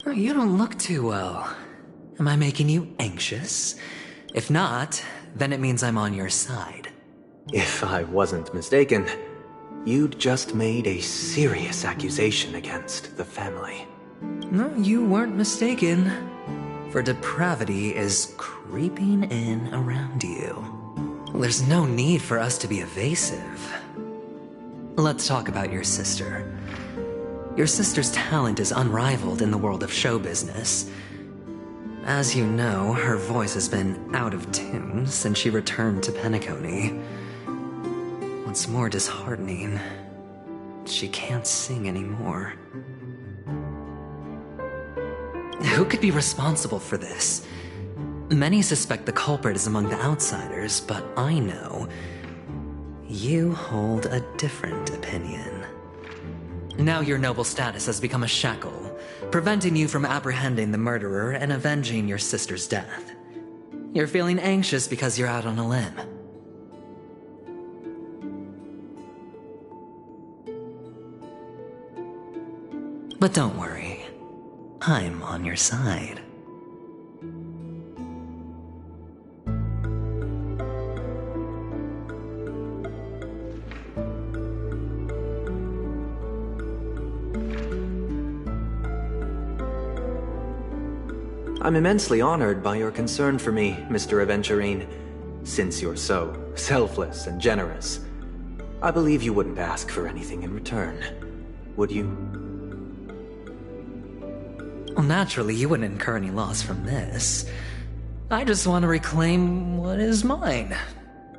Oh, you don't look too well. Am I making you anxious? If not, then it means I'm on your side. If I wasn't mistaken, you'd just made a serious accusation against the family. No, you weren't mistaken. For depravity is creeping in around you. There's no need for us to be evasive. Let's talk about your sister. Your sister's talent is unrivaled in the world of show business. As you know, her voice has been out of tune since she returned to Peacony. What's more disheartening, she can't sing anymore. Who could be responsible for this? Many suspect the culprit is among the outsiders, but I know you hold a different opinion. Now your noble status has become a shackle, preventing you from apprehending the murderer and avenging your sister's death. You're feeling anxious because you're out on a limb. But don't worry, I'm on your side. I'm immensely honored by your concern for me, Mr. Aventurine. Since you're so selfless and generous, I believe you wouldn't ask for anything in return, would you? Well, naturally, you wouldn't incur any loss from this. I just want to reclaim what is mine.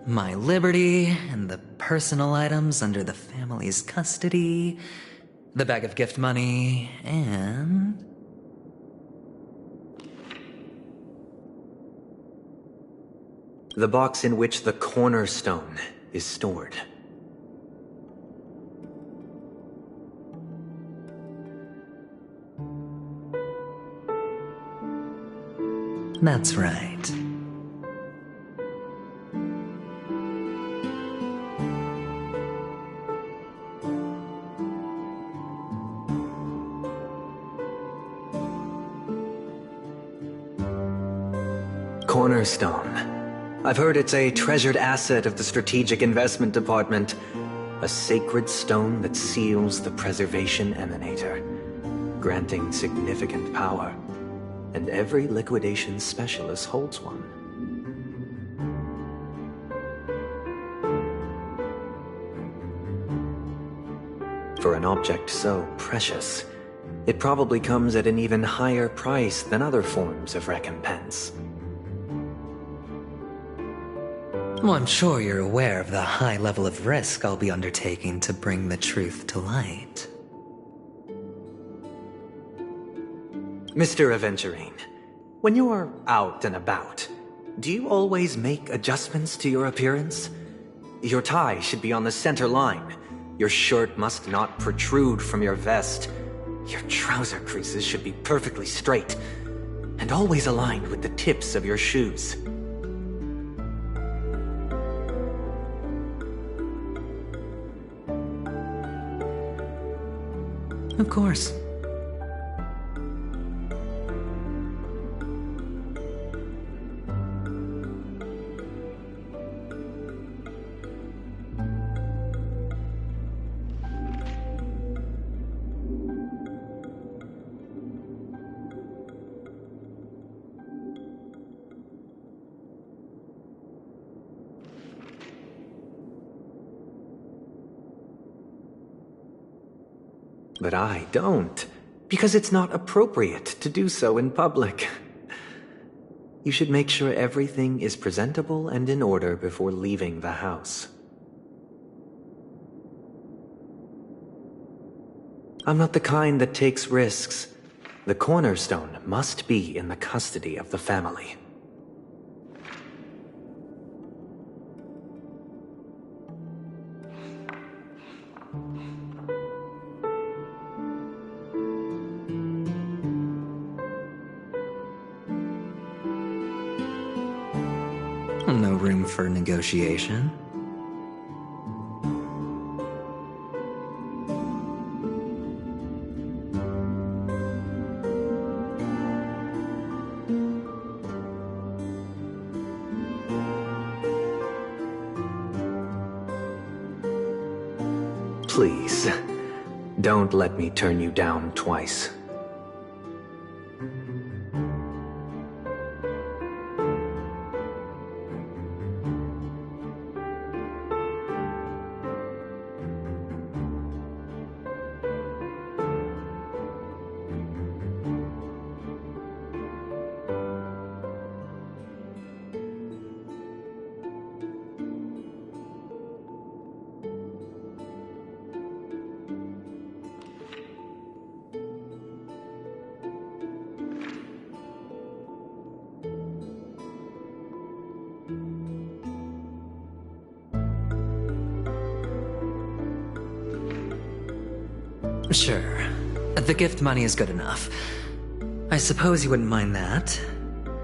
My liberty and the personal items under the family's custody, the bag of gift money, and the box in which the cornerstone is stored. That's right. Cornerstone. I've heard it's a treasured asset of the Strategic Investment Department. A sacred stone that seals the Preservation Emanator, granting significant power. And every liquidation specialist holds one. For an object so precious, it probably comes at an even higher price than other forms of recompense. Well, I'm sure you're aware of the high level of risk I'll be undertaking to bring the truth to light. Mr. Aventurine, when you're out and about, do you always make adjustments to your appearance? Your tie should be on the center line. Your shirt must not protrude from your vest. Your trouser creases should be perfectly straight, and always aligned with the tips of your shoes. Of course. But I don't, because it's not appropriate to do so in public. You should make sure everything is presentable and in order before leaving the house. I'm not the kind that takes risks. The cornerstone must be in the custody of the family. for negotiation? Please, don't let me turn you down twice. Sure. The gift money is good enough. I suppose you wouldn't mind that.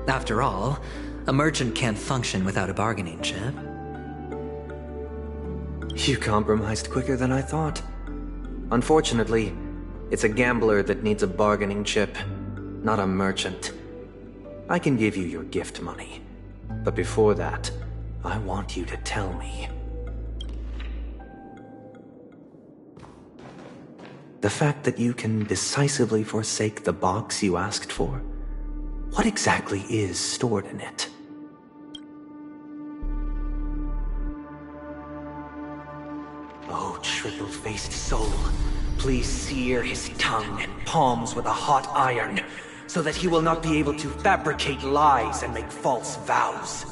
After all, a merchant can't function without a bargaining chip. You compromised quicker than I thought. Unfortunately, it's a gambler that needs a bargaining chip, not a merchant. I can give you your gift money, but before that, I want you to tell me. The fact that you can decisively forsake the box you asked for, what exactly is stored in it? Oh, triple-faced soul, please sear his tongue and palms with a hot iron, so that he will not be able to fabricate lies and make false vows.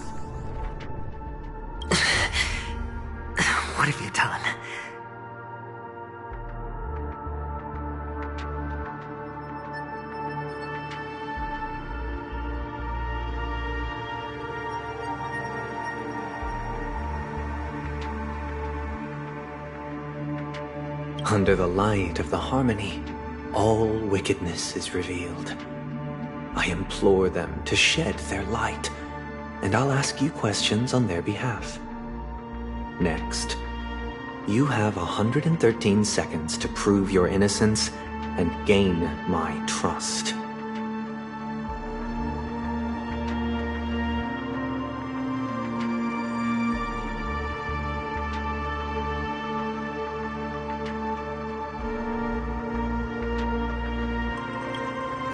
What have you done? Under the light of the harmony, all wickedness is revealed. I implore them to shed their light, and I'll ask you questions on their behalf. Next, you have 113 seconds to prove your innocence and gain my trust.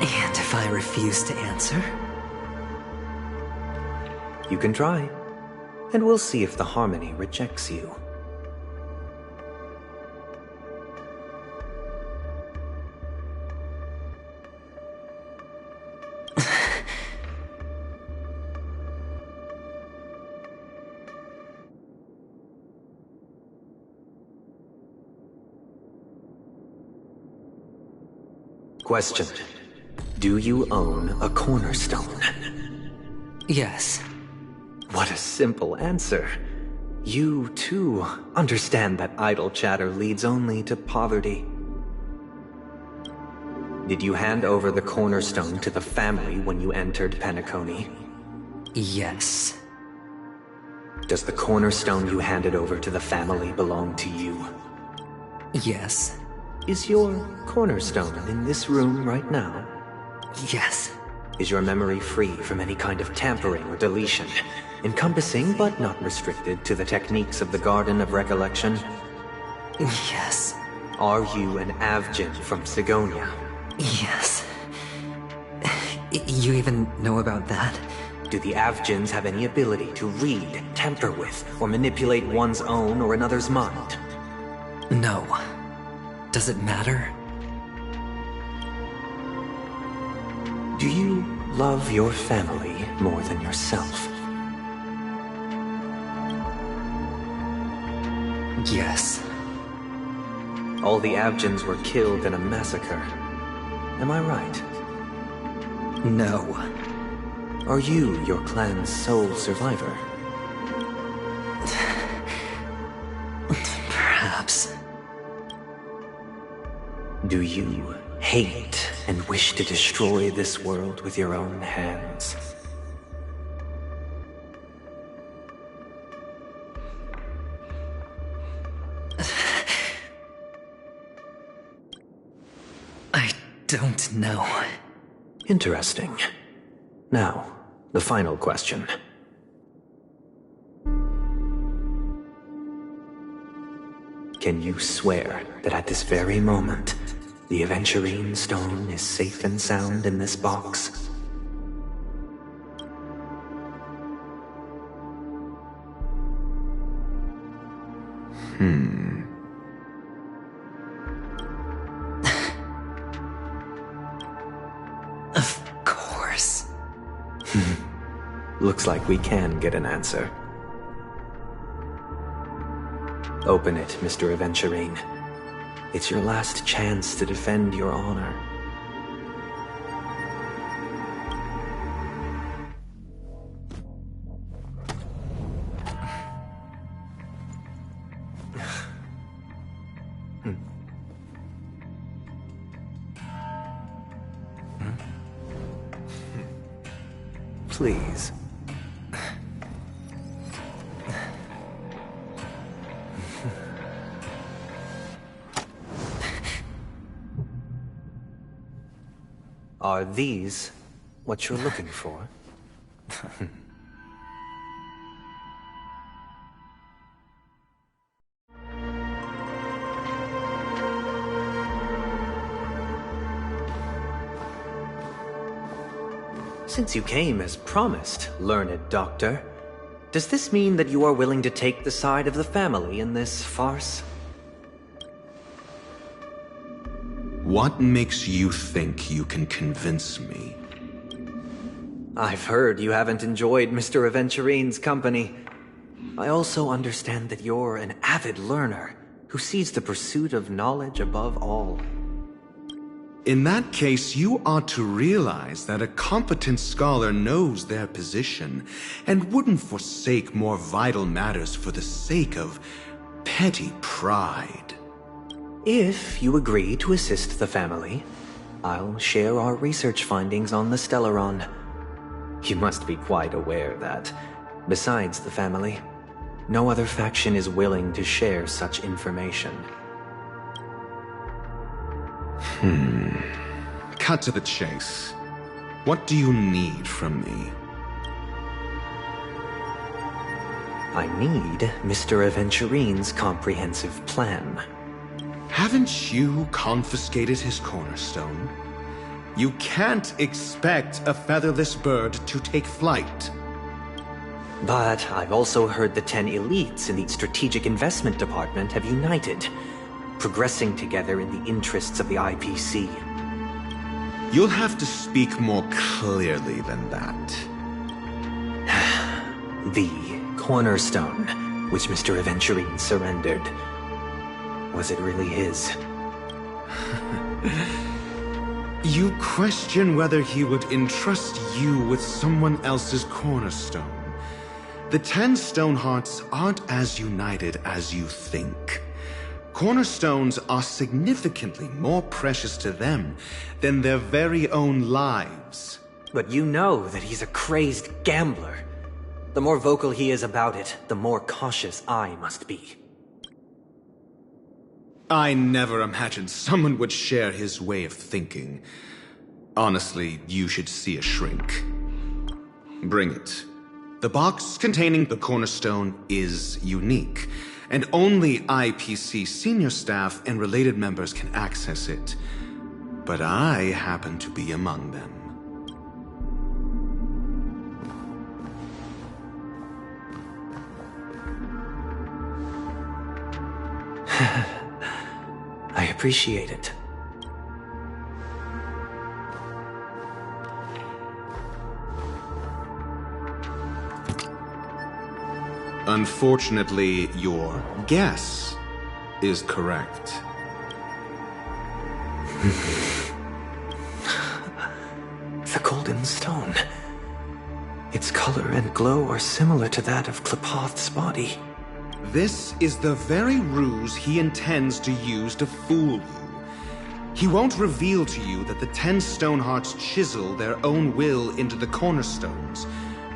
And if I refuse to answer? You can try, and we'll see if the harmony rejects you. Question. Do you own a cornerstone? Yes. What a simple answer. You, too, understand that idle chatter leads only to poverty. Did you hand over the cornerstone to the family when you entered Peacony? Yes. Does the cornerstone you handed over to the family belong to you? Yes. Is your cornerstone in this room right now? Yes. Is your memory free from any kind of tampering or deletion, encompassing but not restricted to the techniques of the Garden of Recollection? Yes. Are you an Avgin from Sigonia? Yes. You even know about that? Do the Avgins have any ability to read, tamper with, or manipulate one's own or another's mind? No. Does it matter? Do you love your family more than yourself? Yes. All the Avgins were killed in a massacre. Am I right? No. Are you your clan's sole survivor? Perhaps. Do you hate and wish to destroy this world with your own hands? don't know. Interesting. Now, the final question. Can you swear that at this very moment, the Aventurine stone is safe and sound in this box? Of course. Looks like we can get an answer. Open it, Mr. Aventurine. It's your last chance to defend your honor. Please. Are these what you're looking for? Since you came as promised, learned doctor, does this mean that you are willing to take the side of the family in this farce? What makes you think you can convince me? I've heard you haven't enjoyed Mr. Aventurine's company. I also understand that you're an avid learner who sees the pursuit of knowledge above all. In that case, you ought to realize that a competent scholar knows their position and wouldn't forsake more vital matters for the sake of petty pride. If you agree to assist the family, I'll share our research findings on the Stellaron. You must be quite aware that, besides the family, no other faction is willing to share such information. Cut to the chase. What do you need from me? I need Mr. Aventurine's comprehensive plan. Haven't you confiscated his cornerstone? You can't expect a featherless bird to take flight. But I've also heard the 10 elites in the Strategic Investment Department have united, progressing together in the interests of the IPC. You'll have to speak more clearly than that. The cornerstone, which Mr. Aventurine surrendered. Was it really his? You question whether he would entrust you with someone else's cornerstone. The 10 Stonehearts aren't as united as you think. Cornerstones are significantly more precious to them than their very own lives. But you know that he's a crazed gambler. The more vocal he is about it, the more cautious I must be. I never imagined someone would share his way of thinking. Honestly, you should see a shrink. Bring it. The box containing the cornerstone is unique, and only IPC senior staff and related members can access it. But I happen to be among them. I appreciate it. Unfortunately, your guess is correct. The golden stone. Its color and glow are similar to that of Klepoth's body. This is the very ruse he intends to use to fool you. He won't reveal to you that the 10 Stonehearts chisel their own will into the cornerstones,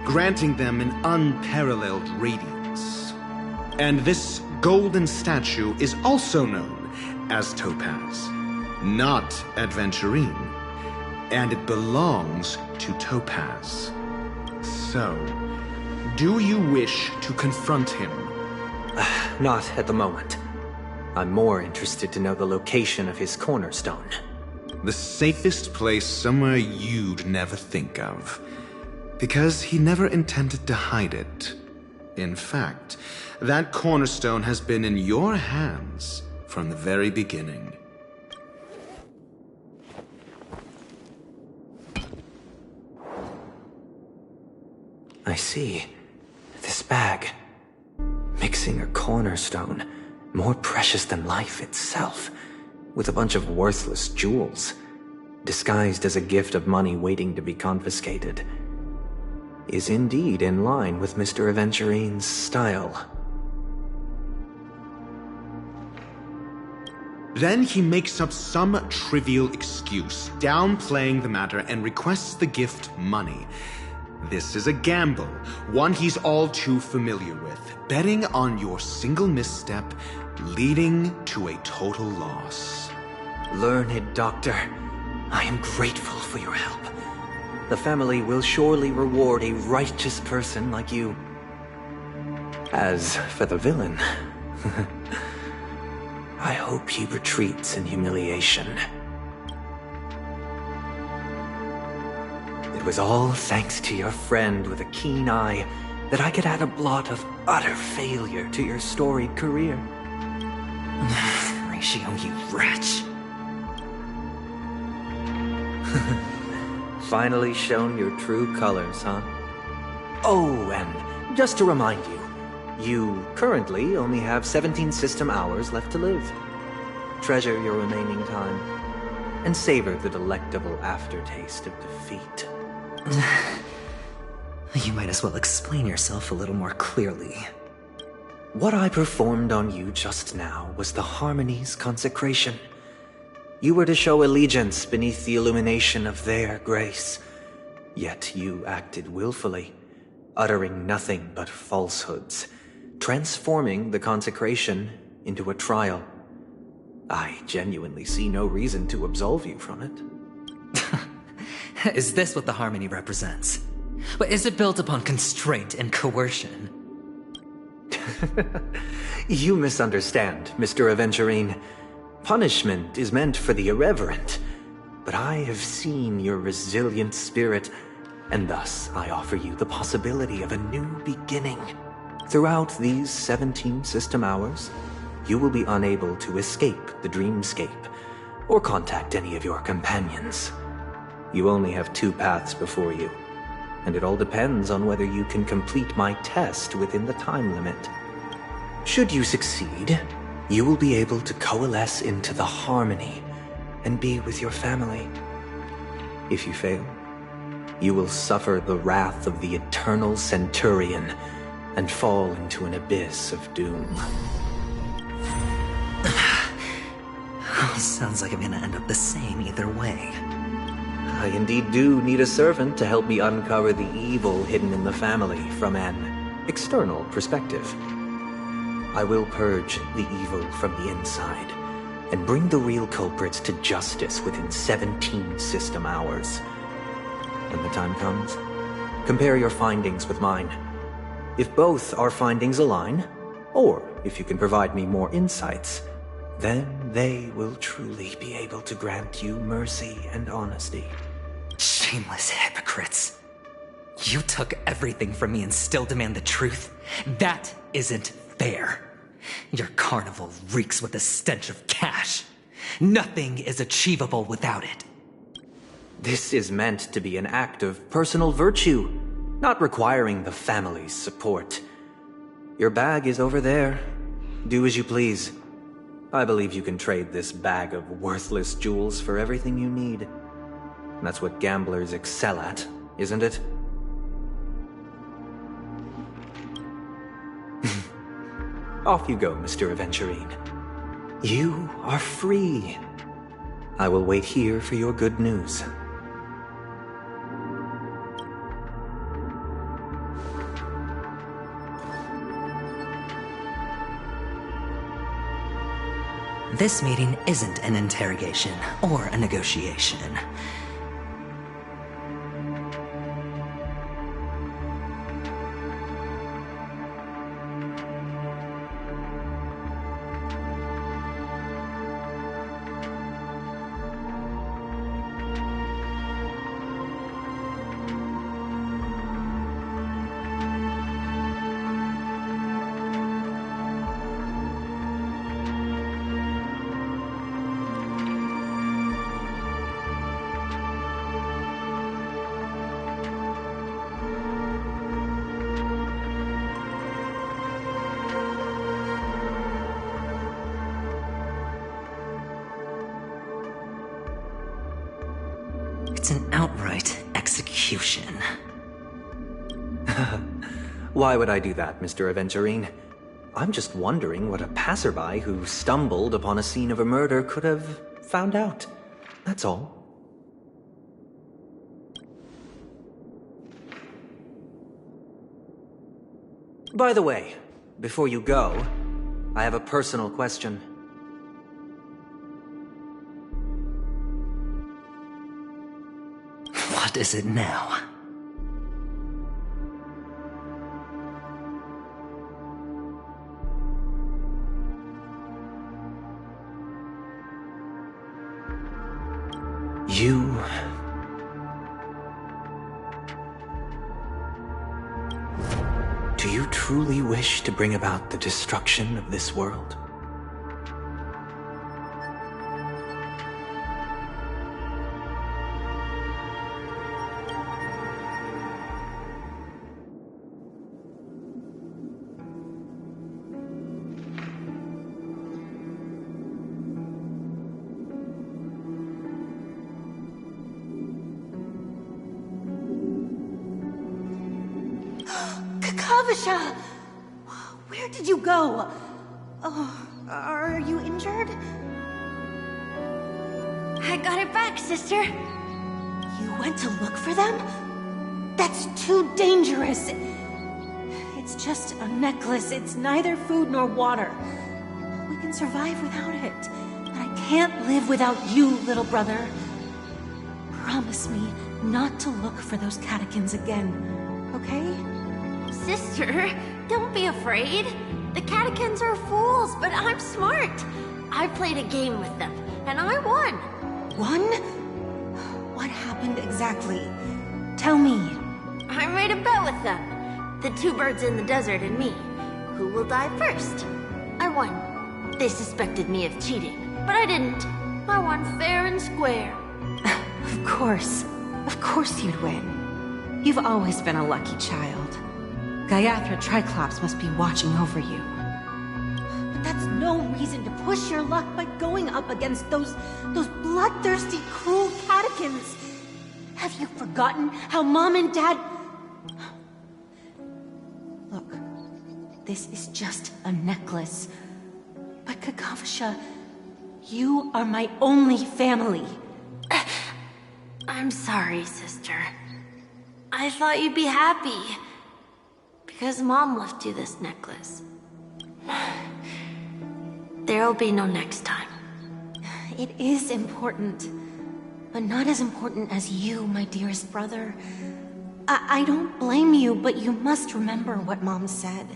granting them an unparalleled radiance. And this golden statue is also known as Topaz. not Adventurine, and it belongs to Topaz. So, do you wish to confront him? Not at the moment. I'm more interested to know the location of his cornerstone. The safest place somewhere you'd never think of. Because he never intended to hide it. In fact, that cornerstone has been in your hands from the very beginning. I see. This bag. Mixing a cornerstone, more precious than life itself, with a bunch of worthless jewels, disguised as a gift of money waiting to be confiscated, is indeed in line with Mr. Aventurine's style. Then he makes up some trivial excuse, downplaying the matter, and requests the gift money. This is a gamble, one he's all too familiar with, betting on your single misstep, leading to a total loss. Learned doctor, I am grateful for your help. The family will surely reward a righteous person like you. As for the villain, I hope he retreats in humiliation. It was all thanks to your friend with a keen eye that I could add a blot of utter failure to your storied career. Ratio, you wretch. Finally shown your true colors, huh? Oh, and just to remind you, you currently only have 17 system hours left to live. Treasure your remaining time, and savor the delectable aftertaste of defeat. You might as well explain yourself a little more clearly. What I performed on you just now was the Harmony's consecration. You were to show allegiance beneath the illumination of their grace. Yet you acted willfully, uttering nothing but falsehoods, transforming the consecration into a trial. I genuinely see no reason to absolve you from it. Is this what the Harmony represents? But is it built upon constraint and coercion? You misunderstand, Mr. Aventurine. Punishment is meant for the irreverent, but I have seen your resilient spirit, and thus I offer you the possibility of a new beginning. Throughout these 17 system hours, you will be unable to escape the dreamscape, or contact any of your companions. You only have 2 paths before you, and it all depends on whether you can complete my test within the time limit. Should you succeed, you will be able to coalesce into the Harmony and be with your family. If you fail, you will suffer the wrath of the eternal Centurion and fall into an abyss of doom. Sounds like I'm gonna end up the same either way. I indeed do need a servant to help me uncover the evil hidden in the family from an external perspective. I will purge the evil from the inside and bring the real culprits to justice within 17 system hours. When the time comes, compare your findings with mine. If both our findings align, or if you can provide me more insights, then they will truly be able to grant you mercy and honesty. Shameless hypocrites. You took everything from me and still demand the truth? That isn't fair. Your carnival reeks with the stench of cash. Nothing is achievable without it. This is meant to be an act of personal virtue, not requiring the family's support. Your bag is over there. Do as you please. I believe you can trade this bag of worthless jewels for everything you need. That's what gamblers excel at, isn't it? Off you go, Mr. Aventurine. You are free. I will wait here for your good news. This meeting isn't an interrogation or a negotiation. It's an outright execution. Why would I do that, Mr. Aventurine? I'm just wondering what a passerby who stumbled upon a scene of a murder could have found out. That's all. By the way, before you go, I have a personal question. What is it now? Do you truly wish to bring about the destruction of this world? Kakavasha! Where did you go? Oh, are you injured? I got it back, sister. You went to look for them? That's too dangerous. It's just a necklace. It's neither food nor water. We can survive without it. But I can't live without you, little brother. Promise me not to look for those catechins again, okay? Sister, don't be afraid. The catechins are fools, but I'm smart. I played a game with them, and I won. Won? What happened exactly? Tell me. I made a bet with them. The two birds in the desert and me. Who will die first? I won. They suspected me of cheating, but I didn't. I won fair and square. Of course. Of course you'd win. You've always been a lucky child. Gaiathra Triclops must be watching over you. But that's no reason to push your luck by going up against those bloodthirsty, cruel catechins. Have you forgotten how Mom and Dad... Look, this is just a necklace. But Kakavasha, you are my only family. I'm sorry, sister. I thought you'd be happy. Because Mom left you this necklace. There'll be no next time. It is important. But not as important as you, my dearest brother. I don't blame you, but you must remember what Mom said.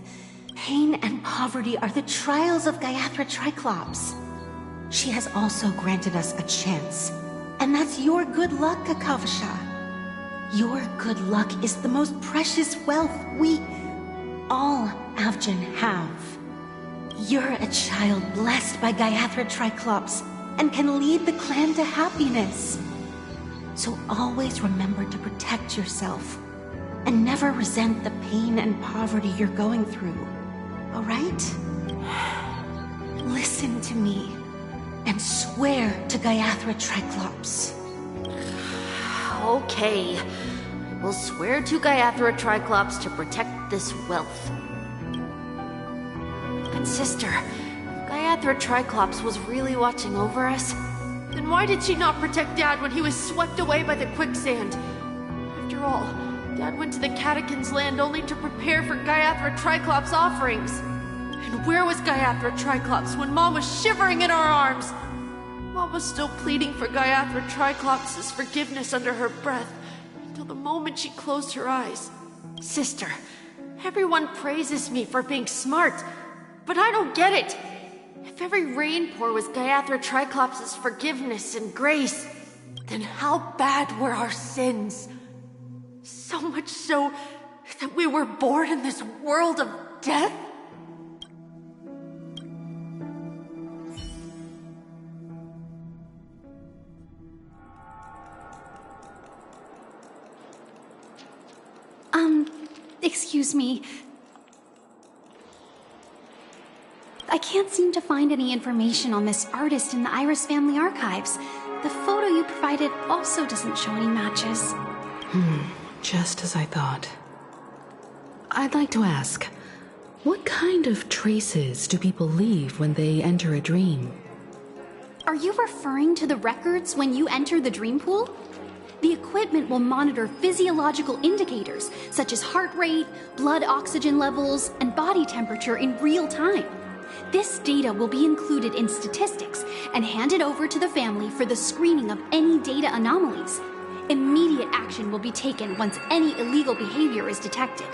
Pain and poverty are the trials of Gaiathra Triclops. She has also granted us a chance. And that's your good luck, Kakavasha. Your good luck is the most precious wealth we... all Avgin have. You're a child blessed by Gaiathra Triclops and can lead the clan to happiness. So always remember to protect yourself and never resent the pain and poverty you're going through. All right? Listen to me and swear to Gaiathra Triclops. Okay. We'll swear to Gaiathra Triclops to protect this wealth. But sister, if Gaiathra Triclops was really watching over us, then why did she not protect Dad when he was swept away by the quicksand? After all, Dad went to the Catechins' land only to prepare for Gaiathra Triclops' offerings. And where was Gaiathra Triclops when Mom was shivering in our arms? Mom was still pleading for Gaiathra Triclops' forgiveness under her breath, until the moment she closed her eyes. Sister, everyone praises me for being smart, but I don't get it. If every rainpour was Gaiathra Triclops' forgiveness and grace, then how bad were our sins? So much so that we were born in this world of death? Excuse me. I can't seem to find any information on this artist in the Iris family archives. The photo you provided also doesn't show any matches. Just as I thought. I'd like to ask, what kind of traces do people leave when they enter a dream? Are you referring to the records when you enter the dream pool? The equipment will monitor physiological indicators, such as heart rate, blood oxygen levels, and body temperature in real time. This data will be included in statistics and handed over to the family for the screening of any data anomalies. Immediate action will be taken once any illegal behavior is detected.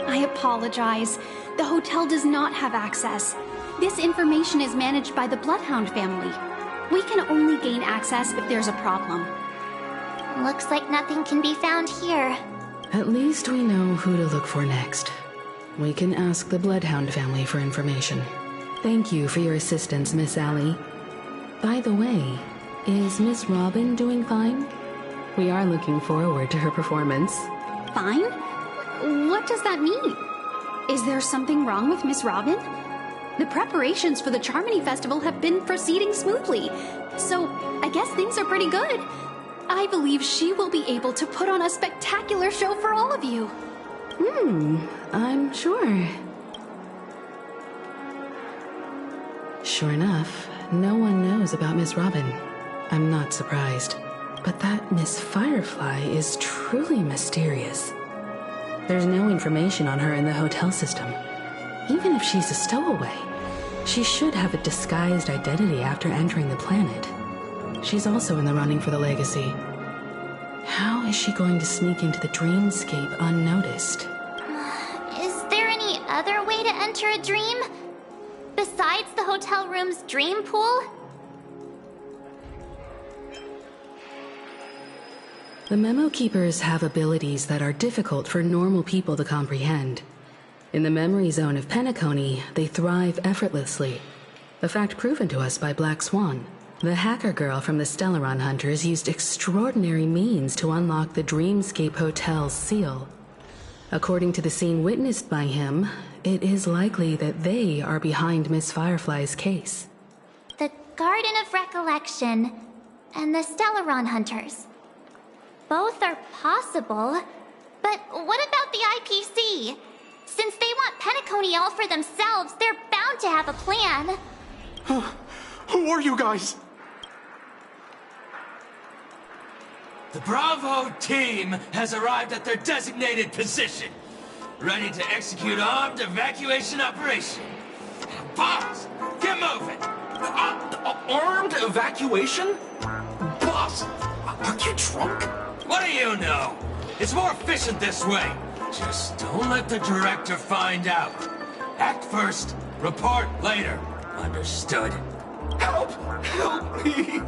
I apologize. The hotel does not have access. This information is managed by the Bloodhound family. We can only gain access if there's a problem. Looks like nothing can be found here. At least we know who to look for next. We can ask the Bloodhound family for information. Thank you for your assistance, Miss Allie. By the way, is Miss Robin doing fine? We are looking forward to her performance. Fine? What does that mean? Is there something wrong with Miss Robin? The preparations for the Charmony Festival have been proceeding smoothly, so I guess things are pretty good. I believe she will be able to put on a spectacular show for all of you. I'm sure. Sure enough, no one knows about Miss Robin. I'm not surprised. But that Miss Firefly is truly mysterious. There's no information on her in the hotel system. Even if she's a stowaway, she should have a disguised identity after entering the planet. She's also in the running for the legacy. How is she going to sneak into the dreamscape unnoticed? Is there any other way to enter a dream? Besides the hotel room's dream pool? The Memo Keepers have abilities that are difficult for normal people to comprehend. In the memory zone of Peacony, they thrive effortlessly. A fact proven to us by Black Swan. The hacker girl from the Stellaron Hunters used extraordinary means to unlock the Dreamscape Hotel's seal. According to the scene witnessed by him, it is likely that they are behind Miss Firefly's case. The Garden of Recollection and the Stellaron Hunters. Both are possible, but what about the IPC? Since they want Peacony all for themselves, they're bound to have a plan. Who are you guys? The Bravo team has arrived at their designated position, ready to execute armed evacuation operation. Boss, get moving! Armed evacuation? Boss, are you drunk? What do you know? It's more efficient this way. Just don't let the director find out. Act first, report later. Understood? Help! Help me!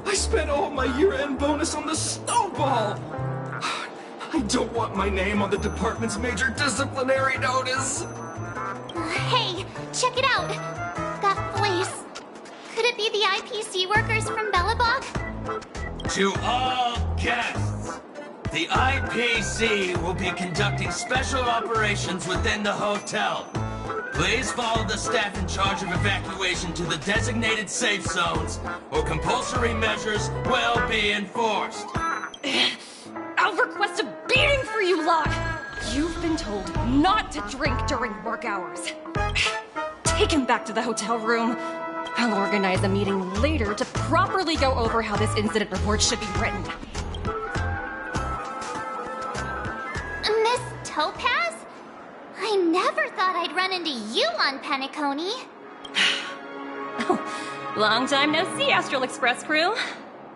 I spent all my year-end bonus on the snowball! I don't want my name on the department's major disciplinary notice! Hey, check it out! That voice. Could it be the IPC workers from Belobog? To all guests, the IPC will be conducting special operations within the hotel. Please follow the staff in charge of evacuation to the designated safe zones, or compulsory measures will be enforced. I'll request a beating for you lot! You've been told not to drink during work hours. Take him back to the hotel room. I'll organize a meeting later to properly go over how this incident report should be written. Miss Topaz? thought I'd run into you on Peacony. Long time no see, Astral Express crew.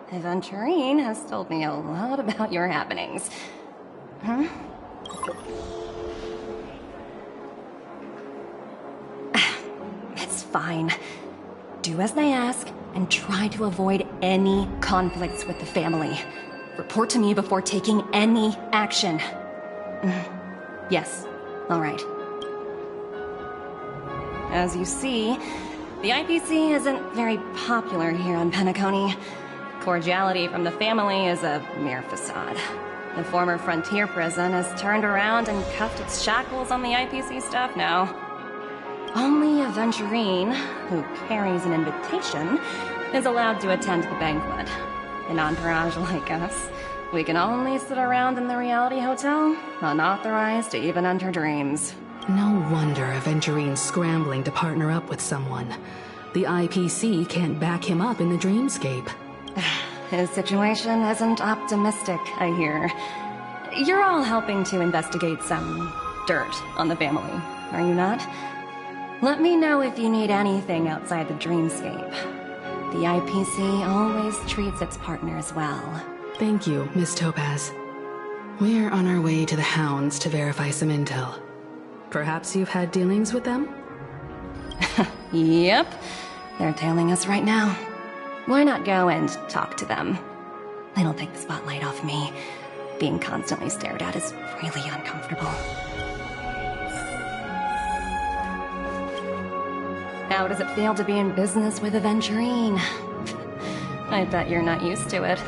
Aventurine has told me a lot about your happenings. Huh? It's fine. Do as they ask, and try to avoid any conflicts with the family. Report to me before taking any action. Yes, all right. As you see, the IPC isn't very popular here on Peacony. Cordiality from the family is a mere facade. The former frontier prison has turned around and cuffed its shackles on the IPC staff now. Only Aventurine, who carries an invitation, is allowed to attend the banquet. An entourage like us, we can only sit around in the reality hotel, unauthorized to even enter dreams. No wonder Aventurine's scrambling to partner up with someone. The IPC can't back him up in the dreamscape. His situation isn't optimistic, I hear. You're all helping to investigate some dirt on the family, are you not? Let me know if you need anything outside the dreamscape. The IPC always treats its partners well. Thank you, Miss Topaz. We're on our way to the Hounds to verify some intel. Perhaps you've had dealings with them? Yep. They're tailing us right now. Why not go and talk to them? It'll take the spotlight off me. Being constantly stared at is really uncomfortable. How does it feel to be in business with Aventurine? I bet you're not used to it.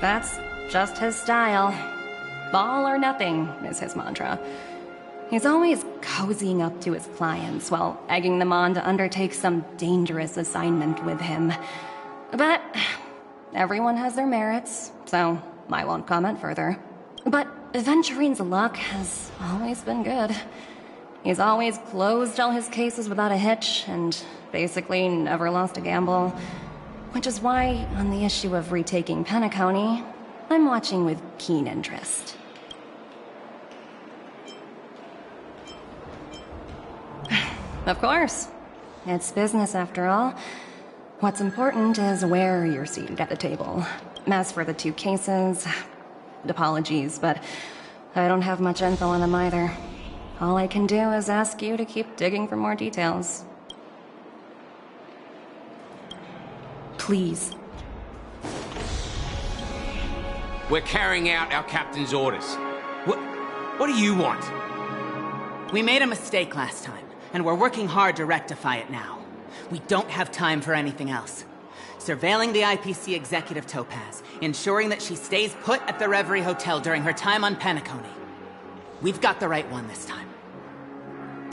That's just his style. All or nothing is his mantra. He's always cozying up to his clients while egging them on to undertake some dangerous assignment with him. But everyone has their merits, so I won't comment further. But Aventurine's luck has always been good. He's always closed all his cases without a hitch and basically never lost a gamble. Which is why, on the issue of retaking Peacony, I'm watching with keen interest. Of course. It's business after all. What's important is where you're seated at the table. As for the two cases, apologies, but I don't have much info on them either. All I can do is ask you to keep digging for more details. Please. We're carrying out our captain's orders. What do you want? We made a mistake last time, and we're working hard to rectify it now. We don't have time for anything else. Surveilling the IPC executive Topaz, ensuring that she stays put at the Reverie Hotel during her time on Peacony. We've got the right one this time.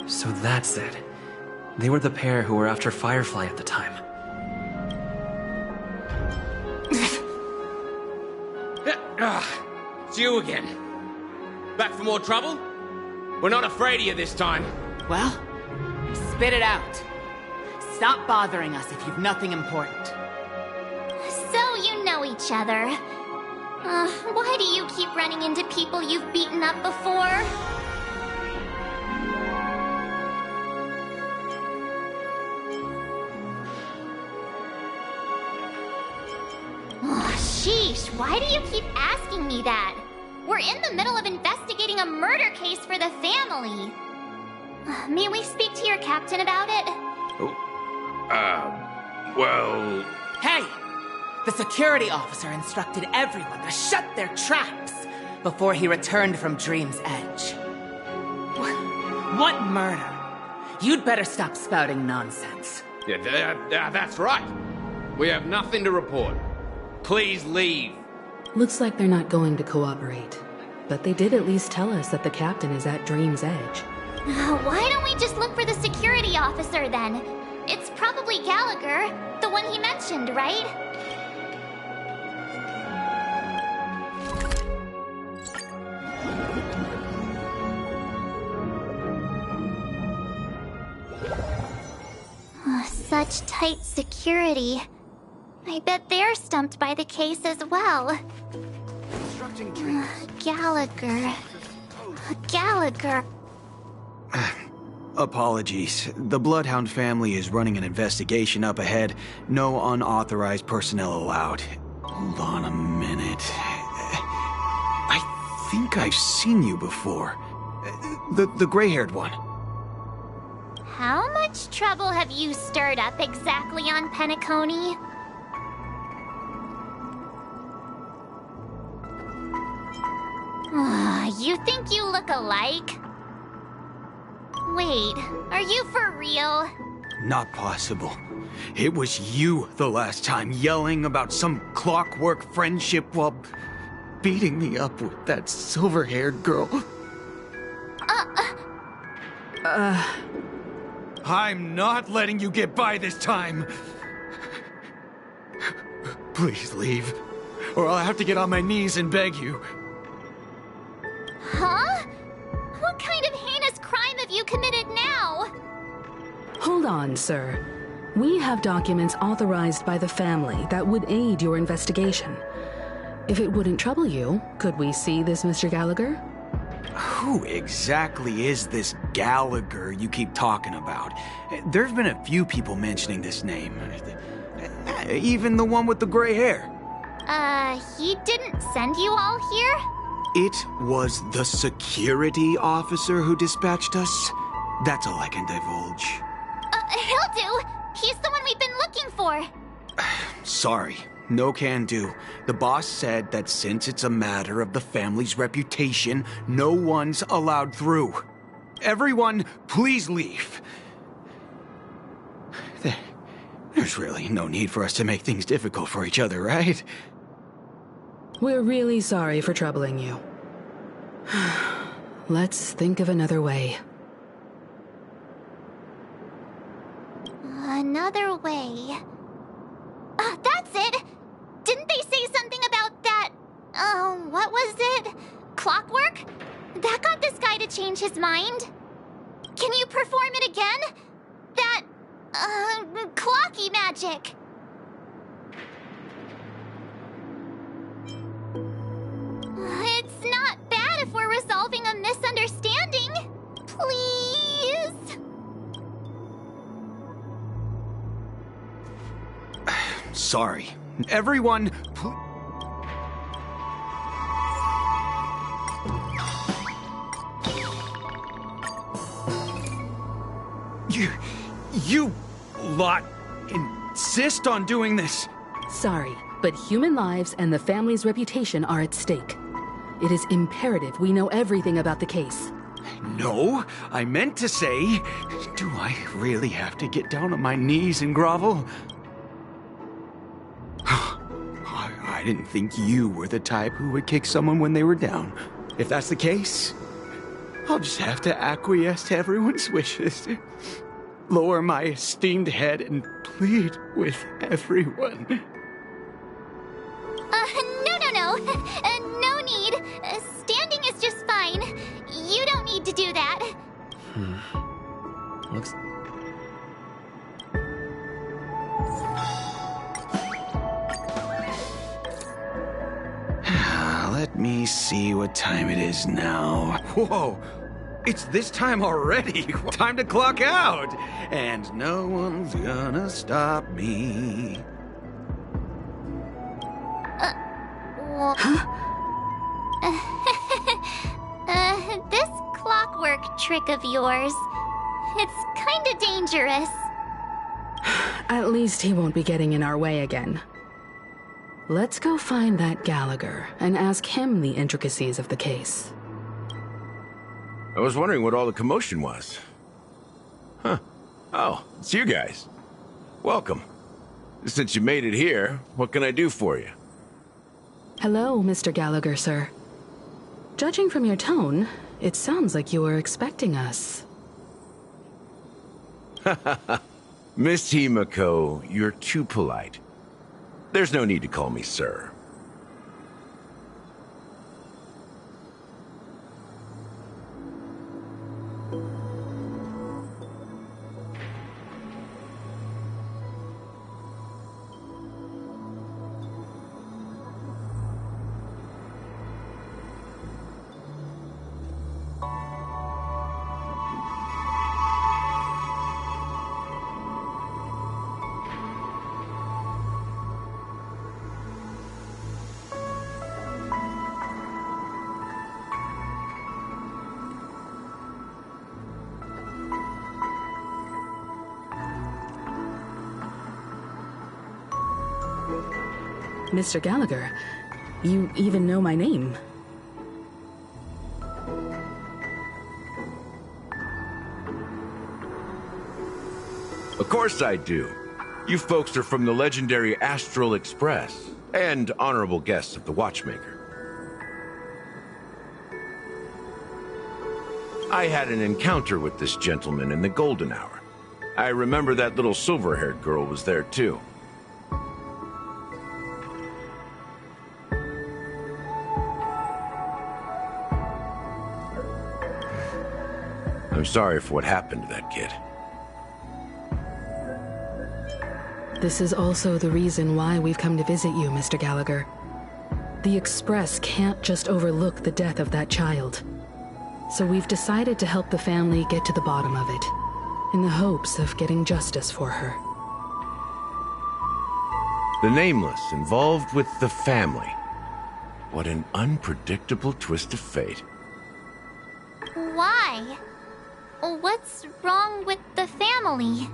So that's it. They were the pair who were after Firefly at the time. It's you again. Back for more trouble? We're not afraid of you this time. Well, spit it out. Stop bothering us if you've nothing important. So you know each other. Why do you keep running into people you've beaten up before? Oh, sheesh, why do you keep asking me that? We're in the middle of investigating a murder case for the family. May we speak to your captain about it? Well... Hey! The security officer instructed everyone to shut their traps before he returned from Dream's Edge. What murder? You'd better stop spouting nonsense. Yeah, that's right. We have nothing to report. Please leave. Looks like they're not going to cooperate. But they did at least tell us that the captain is at Dream's Edge. Why don't we just look for the security officer then? It's probably Gallagher, the one he mentioned, right? Such tight security. I bet they're stumped by the case as well. Gallagher. Apologies. The Bloodhound family is running an investigation up ahead. No unauthorized personnel allowed. Hold on a minute. I think I've seen you before. The gray-haired one. How much trouble have you stirred up exactly on Peacony? You think you look alike? Wait, are you for real? Not possible. It was you the last time, yelling about some clockwork friendship while beating me up with that silver-haired girl. I'm not letting you get by this time. Please leave, or I'll have to get on my knees and beg you. Huh? What kind of heinous crime have you committed now? Hold on, sir. We have documents authorized by the family that would aid your investigation. If it wouldn't trouble you, could we see this Mr. Gallagher? Who exactly is this Gallagher you keep talking about? There's been a few people mentioning this name. Even the one with the gray hair. He didn't send you all here? It was the security officer who dispatched us. That's all I can divulge. He'll do. He's the one we've been looking for. Sorry, no can do. The boss said that since it's a matter of the family's reputation, no one's allowed through. Everyone, please leave. There's really no need for us to make things difficult for each other, right? We're really sorry for troubling you. Let's think of another way. Another way. That's it! Didn't they say something about that... what was it? Clockwork? That got this guy to change his mind. Can you perform it again? That... clocky magic. It's not bad if we're resolving a misunderstanding. Please? Sorry. Everyone, You lot insist on doing this. Sorry, but human lives and the family's reputation are at stake. It is imperative we know everything about the case. No, I meant to say, do I really have to get down on my knees and grovel? I didn't think you were the type who would kick someone when they were down. If that's the case, I'll just have to acquiesce to everyone's wishes. Lower my esteemed head and plead with everyone. No. No need. Standing is just fine. You don't need to do that. Looks... Let me see what time it is now. Whoa! It's this time already! Time to clock out! And no one's gonna stop me. This clockwork trick of yours, it's kinda dangerous. At least he won't be getting in our way again. Let's go find that Gallagher and ask him the intricacies of the case. I was wondering what all the commotion was. Huh. Oh, it's you guys. Welcome. Since you made it here, what can I do for you? Hello, Mr. Gallagher, sir. Judging from your tone, it sounds like you were expecting us. Miss Himiko, you're too polite. There's no need to call me sir. Mr. Gallagher, you even know my name. Of course I do. You folks are from the legendary Astral Express, and honorable guests of the Watchmaker. I had an encounter with this gentleman in the golden hour. I remember that little silver-haired girl was there too. I'm sorry for what happened to that kid. This is also the reason why we've come to visit you, Mr. Gallagher. The Express can't just overlook the death of that child. So we've decided to help the family get to the bottom of it, in the hopes of getting justice for her. The Nameless involved with the family. What an unpredictable twist of fate. Why? What's wrong with the family?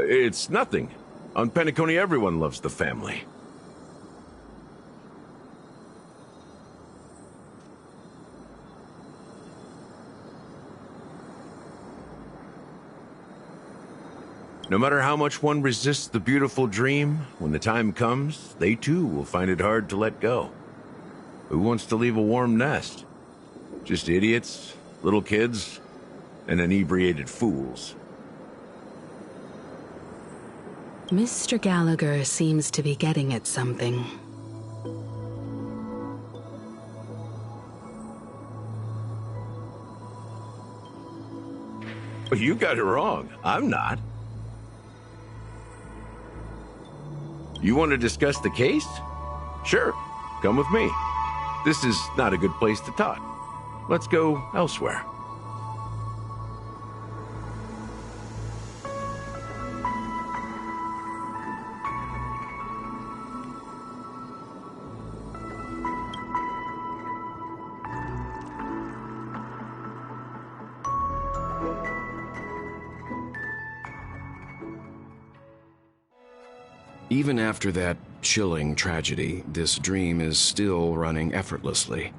It's nothing. On Peacony, everyone loves the family. No matter how much one resists the beautiful dream, when the time comes, they too will find it hard to let go. Who wants to leave a warm nest? Just idiots, little kids, and inebriated fools. Mr. Gallagher seems to be getting at something. You got it wrong. I'm not. You want to discuss the case? Sure, come with me. This is not a good place to talk. Let's go elsewhere. Even after that chilling tragedy, this dream is still running effortlessly.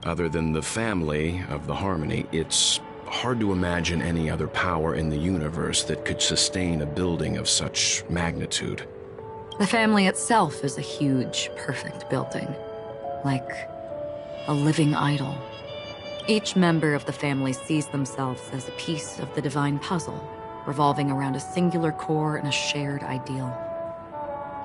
Other than the family of the Harmony, it's hard to imagine any other power in the universe that could sustain a building of such magnitude. The family itself is a huge, perfect building. Like a living idol. Each member of the family sees themselves as a piece of the divine puzzle, revolving around a singular core and a shared ideal.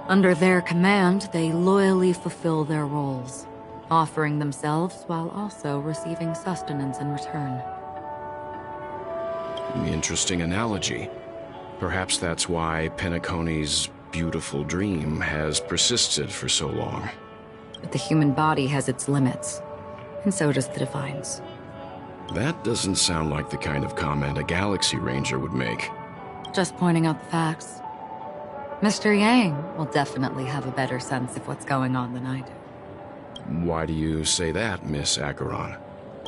Under their command, they loyally fulfill their roles, offering themselves while also receiving sustenance in return. Interesting analogy. Perhaps that's why Peacony's beautiful dream has persisted for so long. But the human body has its limits, and so does the Divine's. That doesn't sound like the kind of comment a Galaxy Ranger would make. Just pointing out the facts. Mr. Yang will definitely have a better sense of what's going on than I do. Why do you say that, Miss Acheron?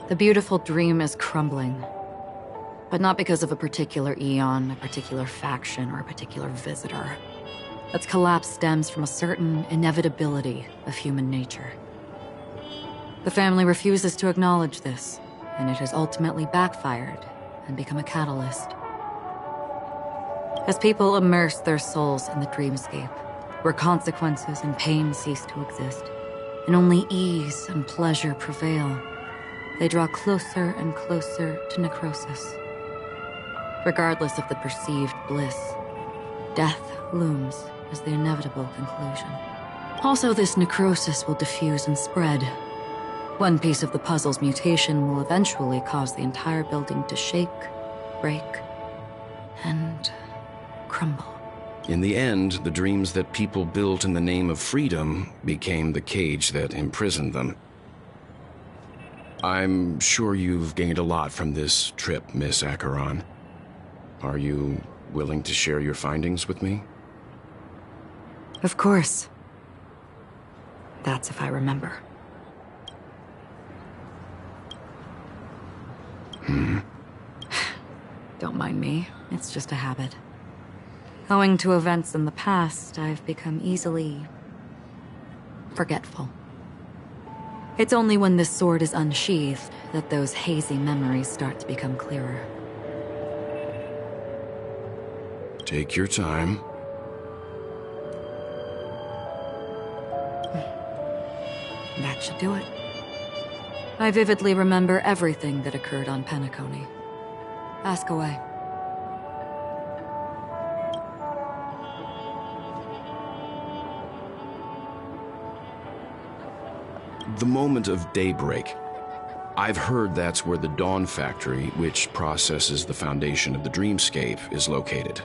The beautiful dream is crumbling. But not because of a particular eon, a particular faction, or a particular visitor. Its collapse stems from a certain inevitability of human nature. The family refuses to acknowledge this, and it has ultimately backfired and become a catalyst. As people immerse their souls in the dreamscape, where consequences and pain cease to exist, and only ease and pleasure prevail, they draw closer and closer to necrosis. Regardless of the perceived bliss, death looms as the inevitable conclusion. Also, this necrosis will diffuse and spread. One piece of the puzzle's mutation will eventually cause the entire building to shake, break, and crumble. In the end, the dreams that people built in the name of freedom became the cage that imprisoned them. I'm sure you've gained a lot from this trip, Miss Acheron. Are you willing to share your findings with me? Of course. That's if I remember. Don't mind me. It's just a habit. Owing to events in the past, I've become easily forgetful. It's only when this sword is unsheathed that those hazy memories start to become clearer. Take your time. That should do it. I vividly remember everything that occurred on Peacony. Ask away. The moment of daybreak. I've heard that's where the Dawn Factory, which processes the foundation of the dreamscape, is located.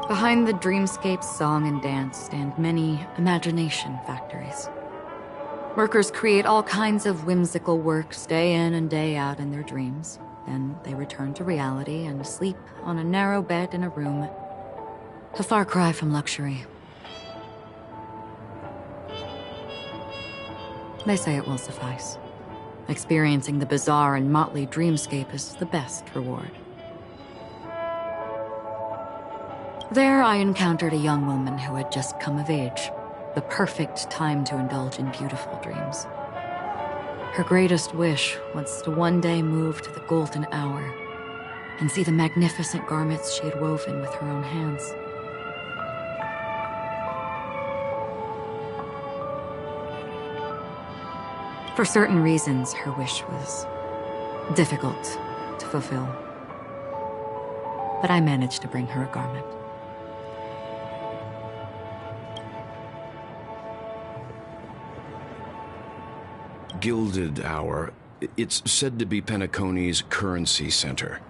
Behind the dreamscape's song and dance stand many imagination factories. Workers create all kinds of whimsical works day in and day out in their dreams. Then they return to reality and sleep on a narrow bed in a room. A far cry from luxury. They say it will suffice. Experiencing the bizarre and motley dreamscape is the best reward. There I encountered a young woman who had just come of age. The perfect time to indulge in beautiful dreams. Her greatest wish was to one day move to the golden hour and see the magnificent garments she had woven with her own hands. For certain reasons, her wish was difficult to fulfill. But I managed to bring her a garment. Gilded Hour. It's said to be Peacony's currency center.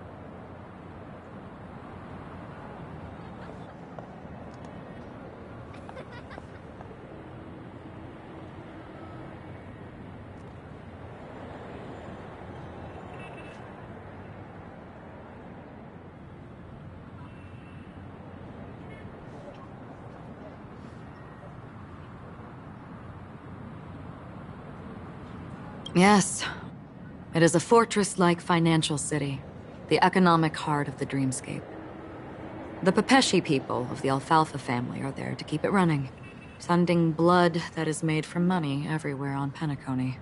Yes. It is a fortress-like financial city, the economic heart of the dreamscape. The Pepeshi people of the Alfalfa family are there to keep it running, sending blood that is made from money everywhere on Peacony.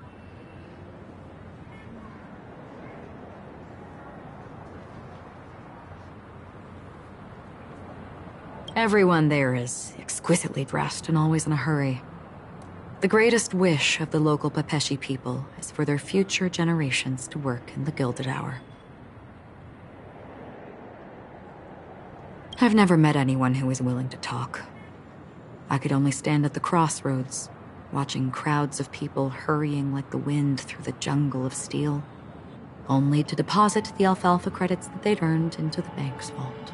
Everyone there is exquisitely dressed and always in a hurry. The greatest wish of the local Pepeshi people is for their future generations to work in the Gilded Hour. I've never met anyone who is willing to talk. I could only stand at the crossroads, watching crowds of people hurrying like the wind through the jungle of steel, only to deposit the alfalfa credits that they'd earned into the bank's vault.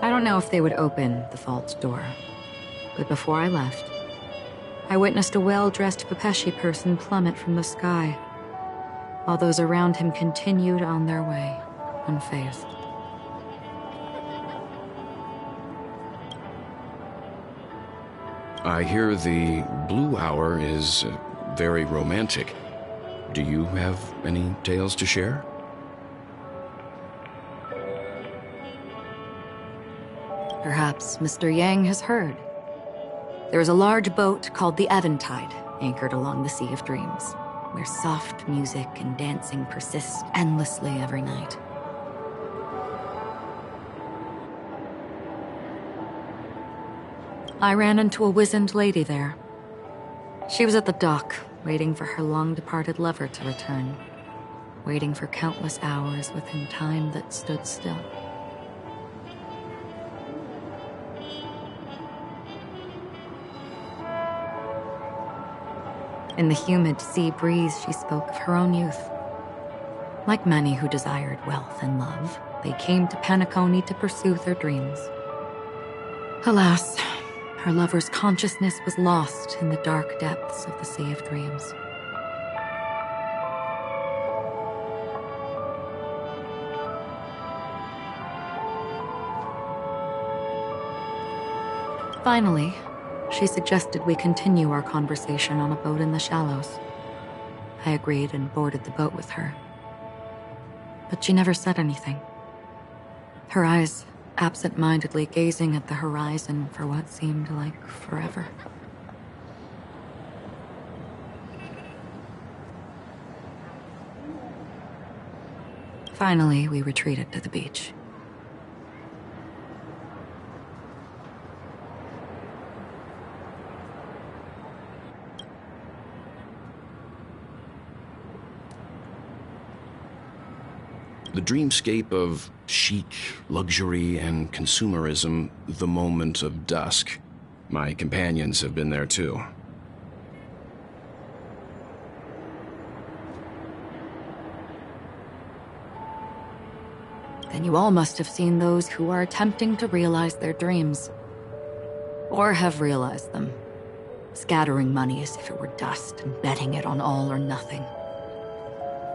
I don't know if they would open the vault door, but before I left, I witnessed a well-dressed Pepeshi person plummet from the sky, while those around him continued on their way, unfazed. I hear the Blue Hour is very romantic. Do you have any tales to share? Perhaps Mr. Yang has heard. There is a large boat called the Eventide, anchored along the Sea of Dreams, where soft music and dancing persist endlessly every night. I ran into a wizened lady there. She was at the dock, waiting for her long-departed lover to return, waiting for countless hours within time that stood still. In the humid sea breeze, she spoke of her own youth. Like many who desired wealth and love, they came to Peacony to pursue their dreams. Alas, her lover's consciousness was lost in the dark depths of the Sea of Dreams. Finally, she suggested we continue our conversation on a boat in the shallows. I agreed and boarded the boat with her. But she never said anything. Her eyes absent-mindedly gazing at the horizon for what seemed like forever. Finally, we retreated to the beach. The dreamscape of chic, luxury, and consumerism, the moment of dusk. My companions have been there too. Then you all must have seen those who are attempting to realize their dreams. Or have realized them. Scattering money as if it were dust and betting it on all or nothing.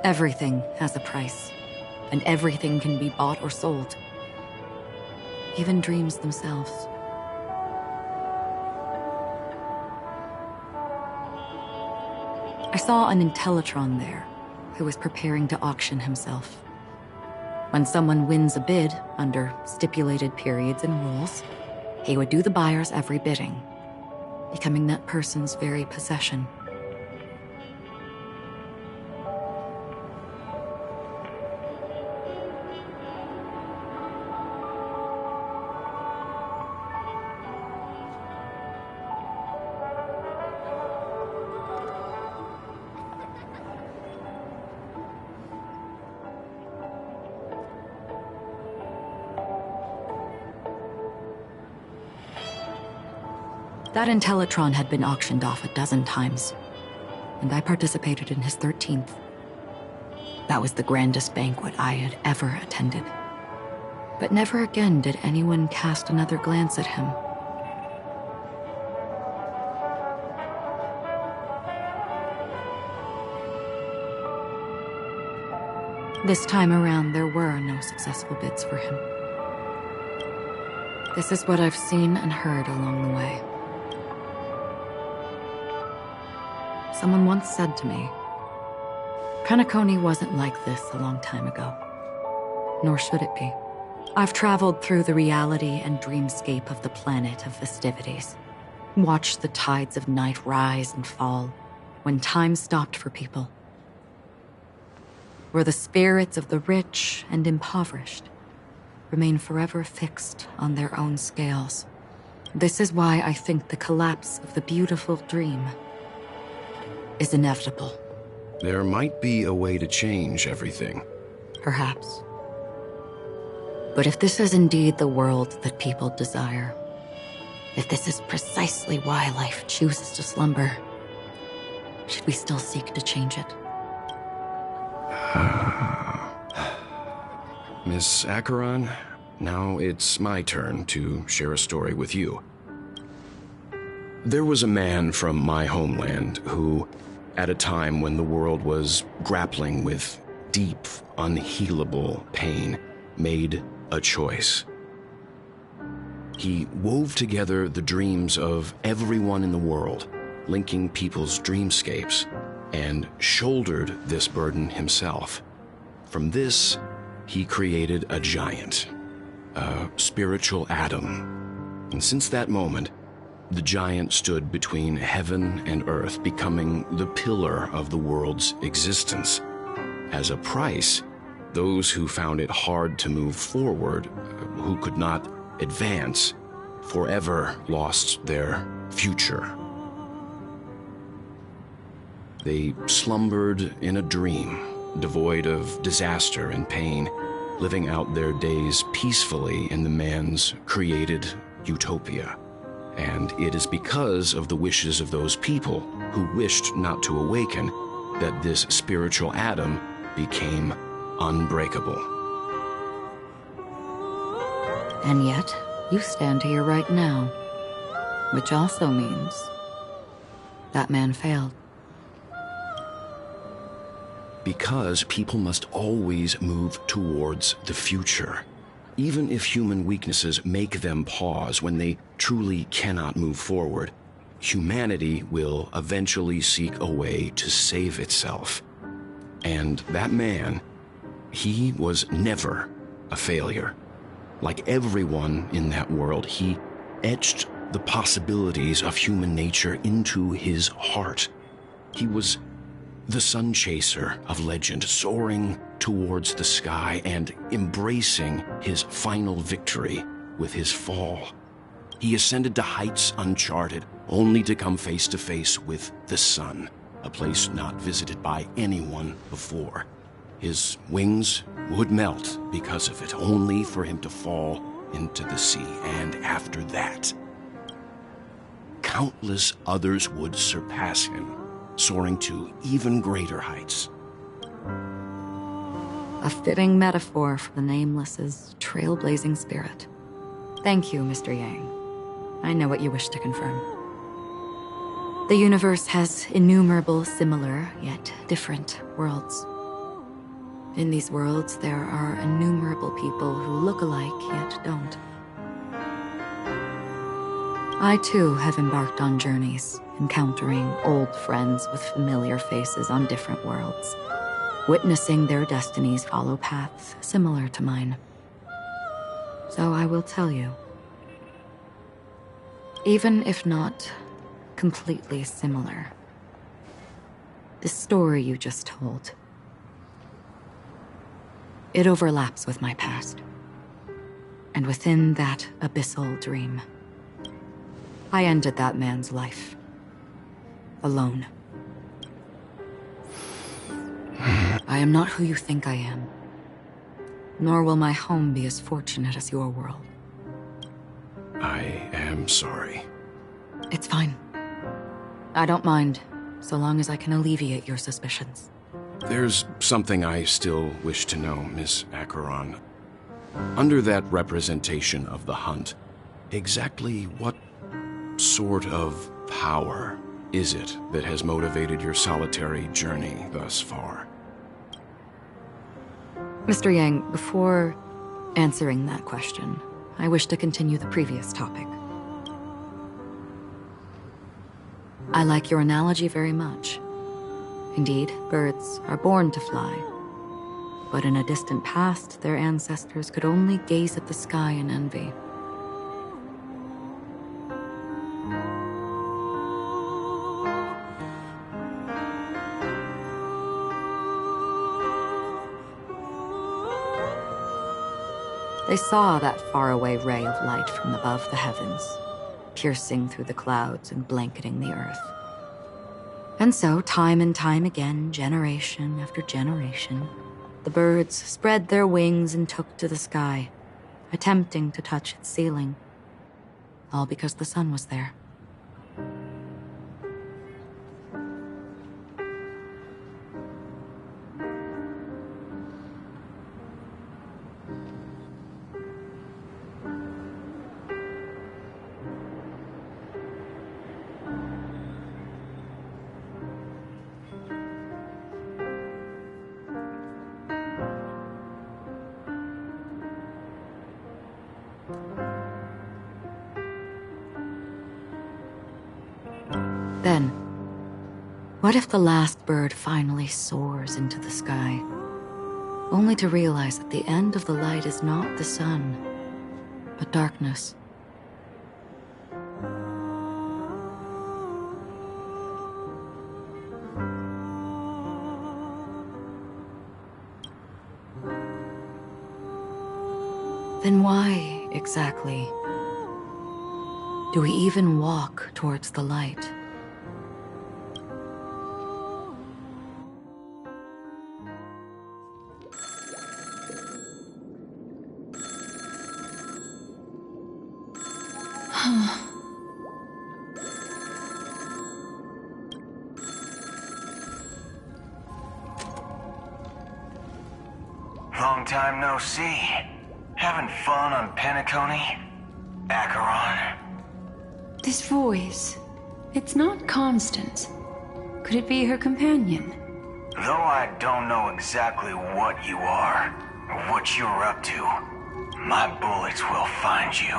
Everything has a price. And everything can be bought or sold. Even dreams themselves. I saw an Intellitron there, who was preparing to auction himself. When someone wins a bid under stipulated periods and rules, he would do the buyer's every bidding, becoming that person's very possession. That Intellitron had been auctioned off 12 times, and I participated in his 13th. That was the grandest banquet I had ever attended. But never again did anyone cast another glance at him. This time around, there were no successful bids for him. This is what I've seen and heard along the way. Someone once said to me, Peacony wasn't like this a long time ago. Nor should it be. I've traveled through the reality and dreamscape of the planet of festivities. Watched the tides of night rise and fall when time stopped for people. Where the spirits of the rich and impoverished remain forever fixed on their own scales. This is why I think the collapse of the beautiful dream is inevitable. There might be a way to change everything. Perhaps. But if this is indeed the world that people desire, if this is precisely why life chooses to slumber, should we still seek to change it? Miss Acheron, now it's my turn to share a story with you. There was a man from my homeland who, at a time when the world was grappling with deep, unhealable pain, made a choice. He wove together the dreams of everyone in the world, linking people's dreamscapes, and shouldered this burden himself. From this, he created a giant, a spiritual atom. And since that moment, the giant stood between heaven and earth, becoming the pillar of the world's existence. As a price, those who found it hard to move forward, who could not advance, forever lost their future. They slumbered in a dream, devoid of disaster and pain, living out their days peacefully in the man's created utopia. And it is because of the wishes of those people who wished not to awaken that this spiritual atom became unbreakable. And yet, You stand here right now, which also means that man failed. Because people must always move towards the future. Even if human weaknesses make them pause when they truly cannot move forward, humanity will eventually seek a way to save itself. And that man, he was never a failure. Like everyone in that world, he etched the possibilities of human nature into his heart. He was the sun chaser of legend, soaring towards the sky and embracing his final victory with his fall. He ascended to heights uncharted, only to come face to face with the sun, a place not visited by anyone before. His wings would melt because of it, only for him to fall into the sea. And after that, countless others would surpass him, soaring to even greater heights. A fitting metaphor for the Nameless's trailblazing spirit. Thank you, Mr. Yang. I know what you wish to confirm. The universe has innumerable similar, yet different worlds. In these worlds, there are innumerable people who look alike, yet don't. I too have embarked on journeys, encountering old friends with familiar faces on different worlds, witnessing their destinies follow paths similar to mine. So I will tell you, even if not completely similar, the story you just told, it overlaps with my past. And within that abyssal dream, I ended that man's life. Alone. I am not who you think I am. Nor will my home be as fortunate as your world. I am sorry. It's fine. I don't mind, so long as I can alleviate your suspicions. There's something I still wish to know, Miss Acheron. Under that representation of the hunt, exactly what sort of power is it that has motivated your solitary journey thus far? Mr. Yang, before answering that question, I wish to continue the previous topic. I like your analogy very much. Indeed, birds are born to fly. But in a distant past, their ancestors could only gaze at the sky in envy. They saw that faraway ray of light from above the heavens, piercing through the clouds and blanketing the earth. And so, time and time again, generation after generation, the birds spread their wings and took to the sky, attempting to touch its ceiling, all because the sun was there. Then, what if the last bird finally soars into the sky, only to realize that the end of the light is not the sun, but darkness? Then why, exactly, do we even walk towards the light? Long time no see. Having fun on Peacony? Acheron? This voice. It's not Constance. Could it be her companion? Though I don't know exactly what you are, or what you're up to, my bullets will find you.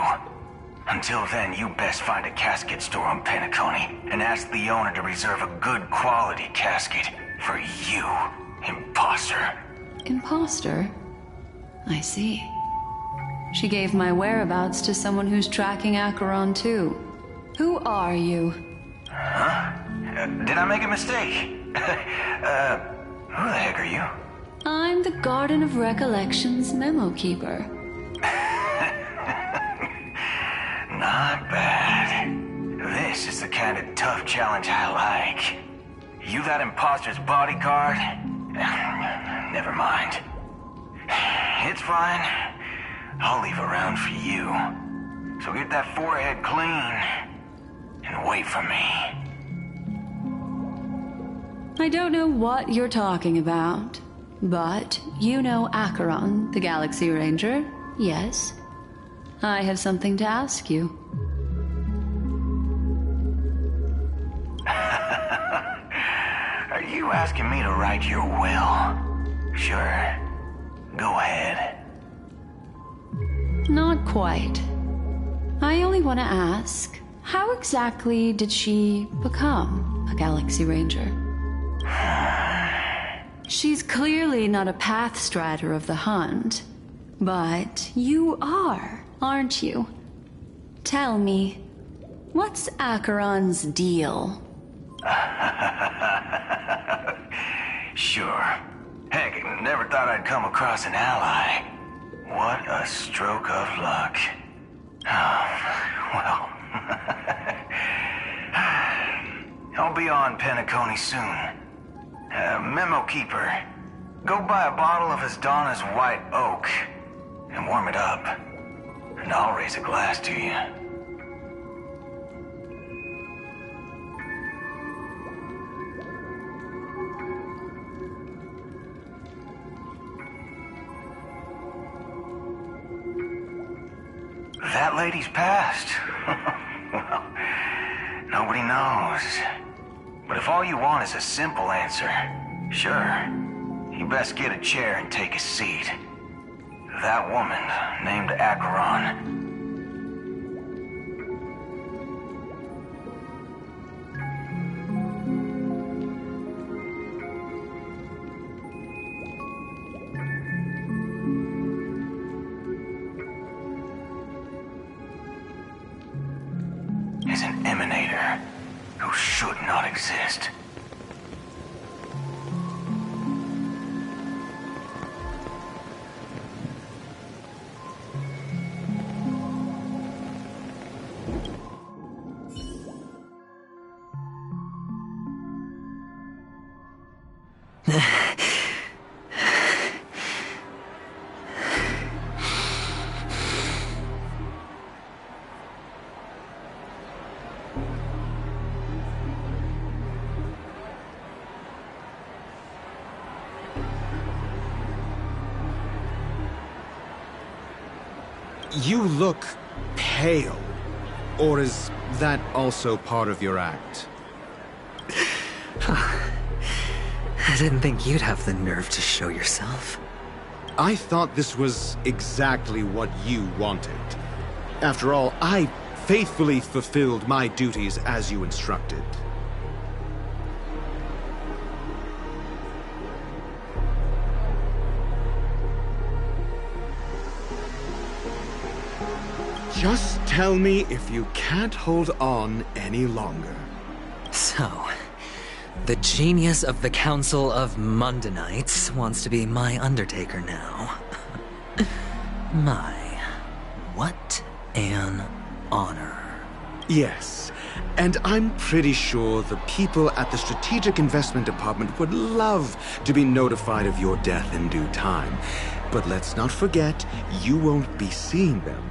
Until then, you best find a casket store on Peacony and ask the owner to reserve a good quality casket for you, imposter. Imposter? I see. She gave my whereabouts to someone who's tracking Acheron too. Who are you? Huh? Did I make a mistake? Who the heck are you? I'm the Garden of Recollection's memo keeper. Not bad. This is the kind of tough challenge I like. You that imposter's bodyguard? Never mind. It's fine. I'll leave a round for you. So get that forehead clean and wait for me. I don't know what you're talking about, but you know Acheron, the Galaxy Ranger, yes? I have something to ask you. Are you asking me to write your will? Sure. Go ahead. Not quite. I only want to ask, how exactly did she become a Galaxy Ranger? She's clearly not a pathstrider of the Hunt, but you are, aren't you? Tell me, what's Acheron's deal? Sure. Heck, I never thought I'd come across an ally. What a stroke of luck. Well... I'll be on Peacony soon. Memo Keeper, go buy a bottle of Asdana's White Oak and warm it up. And I'll raise a glass to you. That lady's passed. Well, nobody knows. But if all you want is a simple answer, sure, you best get a chair and take a seat. That woman, named Acheron. Is an emanator who should not exist. You look pale. Or is that also part of your act? I didn't think you'd have the nerve to show yourself. I thought this was exactly what you wanted. After all, I faithfully fulfilled my duties as you instructed. Just tell me if you can't hold on any longer. So, the genius of the Council of Mundanites wants to be my Undertaker now. My, what an honor. Yes, and I'm pretty sure the people at the Strategic Investment Department would love to be notified of your death in due time. But let's not forget, you won't be seeing them,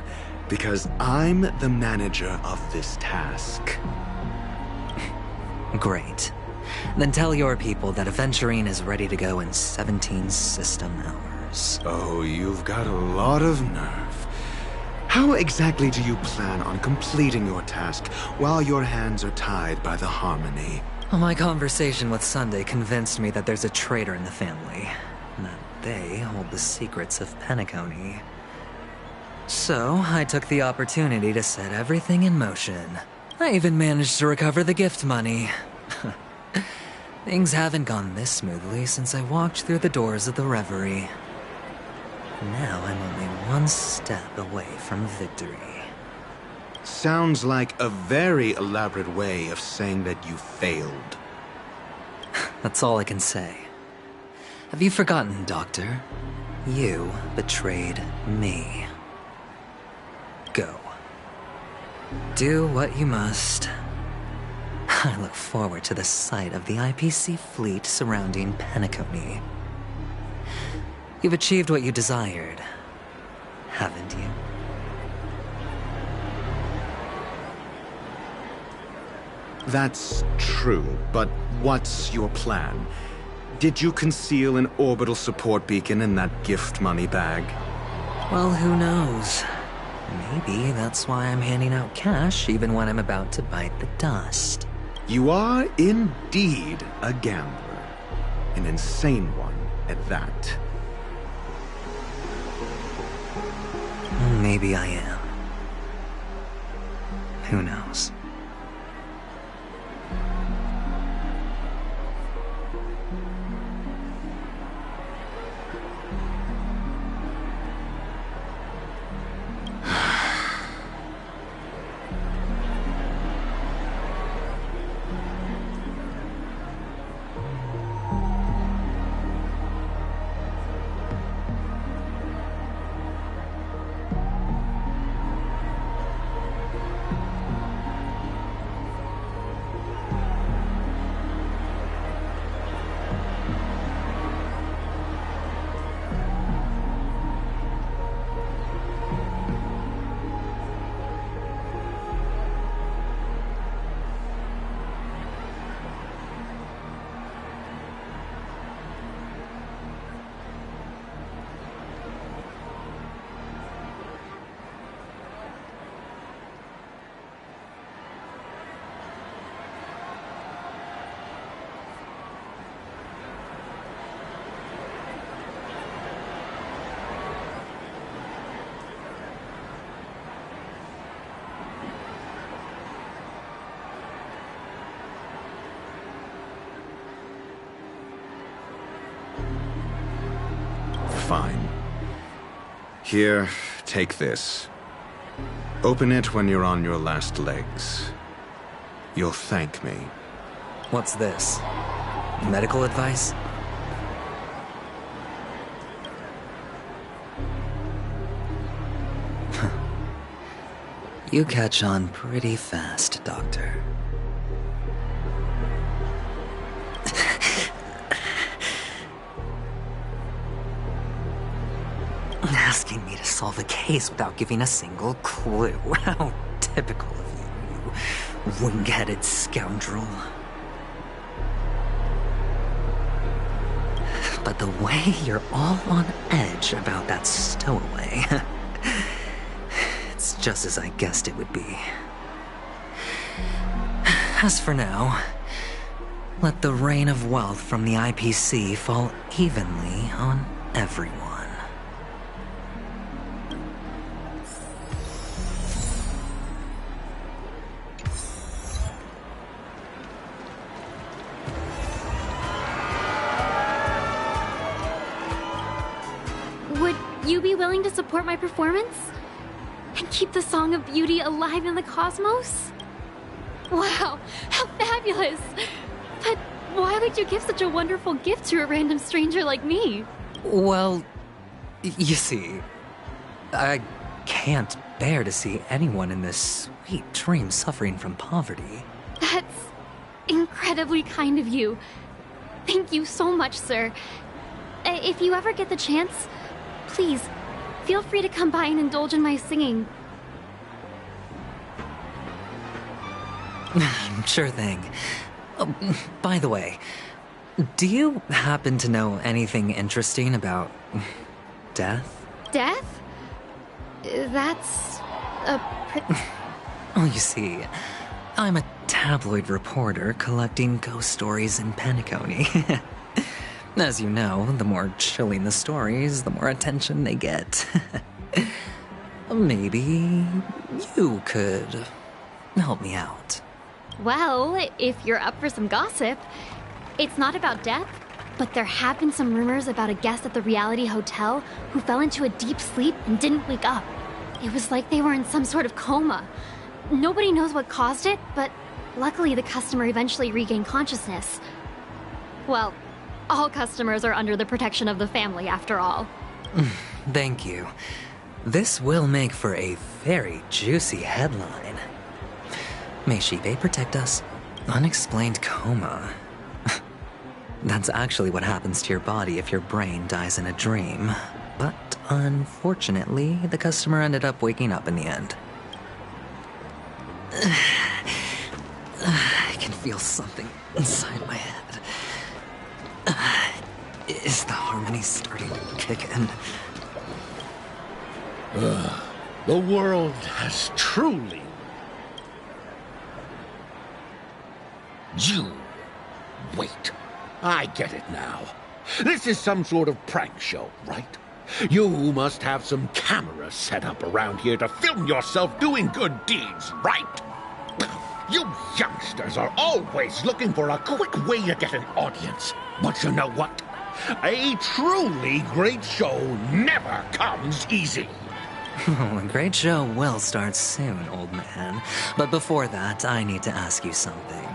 because I'm the manager of this task. Great. Then tell your people that Aventurine is ready to go in 17 system hours. Oh, you've got a lot of nerve. How exactly do you plan on completing your task while your hands are tied by the Harmony? Well, my conversation with Sunday convinced me that there's a traitor in the family, and that they hold the secrets of Peacony. So, I took the opportunity to set everything in motion. I even managed to recover the gift money. Things haven't gone this smoothly since I walked through the doors of the Reverie. Now I'm only one step away from victory. Sounds like a very elaborate way of saying that you failed. That's all I can say. Have you forgotten, Doctor? You betrayed me. Go. Do what you must. I look forward to the sight of the IPC fleet surrounding Peacony. You've achieved what you desired, haven't you? That's true, but what's your plan? Did you conceal an orbital support beacon in that gift money bag? Well, who knows? Maybe that's why I'm handing out cash even when I'm about to bite the dust. You are indeed a gambler. An insane one at that. Maybe I am. Who knows? Fine. Here, take this. Open it when you're on your last legs. You'll thank me. What's this? Medical advice? You catch on pretty fast, Doctor. Asking me to solve a case without giving a single clue. How typical of you wing-headed scoundrel. But the way you're all on edge about that stowaway, it's just as I guessed it would be. As for now, let the rain of wealth from the IPC fall evenly on everyone. Would you be willing to support my performance? And keep the Song of Beauty alive in the cosmos? Wow, how fabulous! But why would you give such a wonderful gift to a random stranger like me? Well, you see, I can't bear to see anyone in this sweet dream suffering from poverty. That's incredibly kind of you. Thank you so much, sir. If you ever get the chance, please, feel free to come by and indulge in my singing. Sure thing. By the way, do you happen to know anything interesting about death? Death? That's a Oh, you see, I'm a tabloid reporter collecting ghost stories in Peacony. As you know, the more chilling the stories, the more attention they get. Maybe you could help me out. Well, if you're up for some gossip, it's not about death, but there have been some rumors about a guest at the reality hotel who fell into a deep sleep and didn't wake up. It was like they were in some sort of coma. Nobody knows what caused it, but luckily the customer eventually regained consciousness. Well, all customers are under the protection of the family, after all. Thank you. This will make for a very juicy headline. May Shive protect us. Unexplained coma. That's actually what happens to your body if your brain dies in a dream. But unfortunately, the customer ended up waking up in the end. I can feel something inside my head. Is the harmony starting to kick in? The world has truly... You... Wait. I get it now. This is some sort of prank show, right? You must have some cameras set up around here to film yourself doing good deeds, right? You youngsters are always looking for a quick way to get an audience. But you know what? A truly great show never comes easy. A great show will start soon, old man. But before that, I need to ask you something.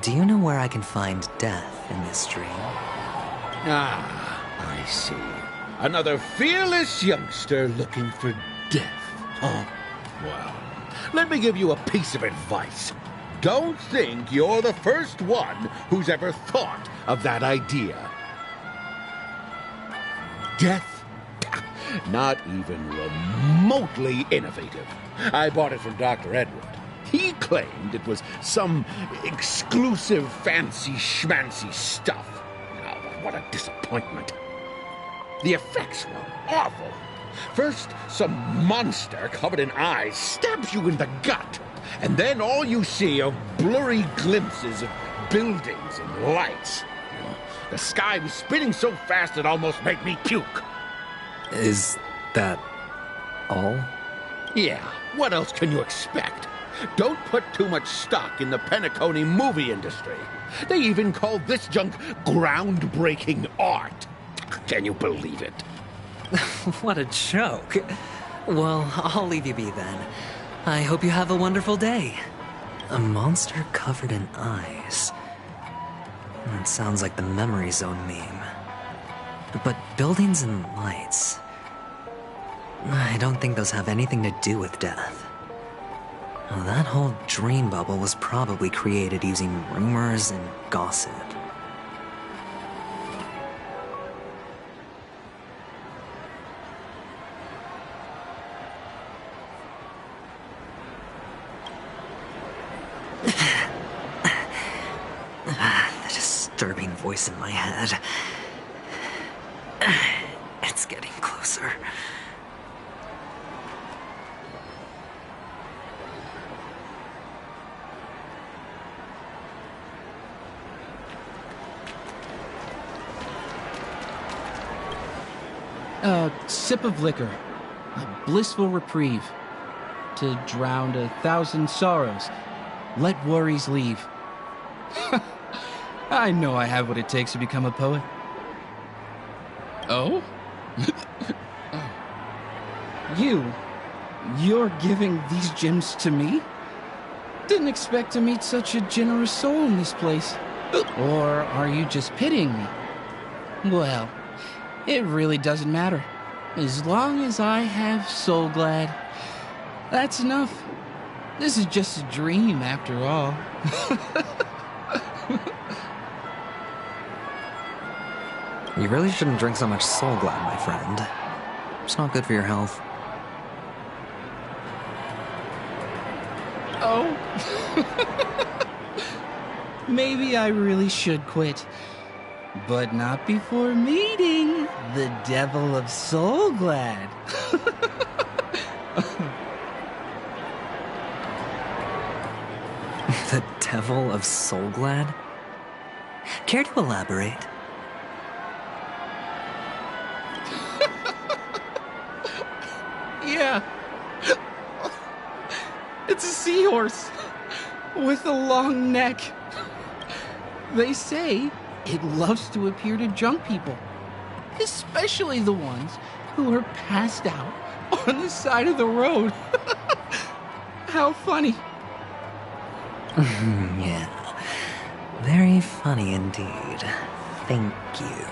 Do you know where I can find death in this dream? Ah, I see. Another fearless youngster looking for death, huh? Well, let me give you a piece of advice. Don't think you're the first one who's ever thought of that idea. Death? Not even remotely innovative. I bought it from Dr. Edward. He claimed it was some exclusive fancy schmancy stuff. Oh, what a disappointment. The effects were awful. First, some monster covered in eyes stabs you in the gut, and then all you see are blurry glimpses of buildings and lights. The sky was spinning so fast it almost made me puke. Is that all? Yeah, what else can you expect? Don't put too much stock in the Peacony movie industry. They even call this junk groundbreaking art. Can you believe it? What a joke. Well, I'll leave you be then. I hope you have a wonderful day. A monster covered in eyes. That sounds like the Memory Zone meme. But buildings and lights... I don't think those have anything to do with death. Well, that whole dream bubble was probably created using rumors and gossip. The disturbing voice in my head. It's getting closer. A sip of liquor, a blissful reprieve, to drown 1,000 sorrows, let worries leave. I know I have what it takes to become a poet. Oh? You're giving these gems to me? Didn't expect to meet such a generous soul in this place. Or are you just pitying me? Well, it really doesn't matter. As long as I have Soul Glad, that's enough. This is just a dream, after all. You really shouldn't drink so much Soul Glad, my friend. It's not good for your health. Oh? Maybe I really should quit. But not before meeting the Devil of Soulglad. The Devil of Soulglad? Care to elaborate? Yeah. It's a seahorse with a long neck. They say it loves to appear to drunk people, especially the ones who are passed out on the side of the road. How funny. Yeah. Very funny indeed. Thank you.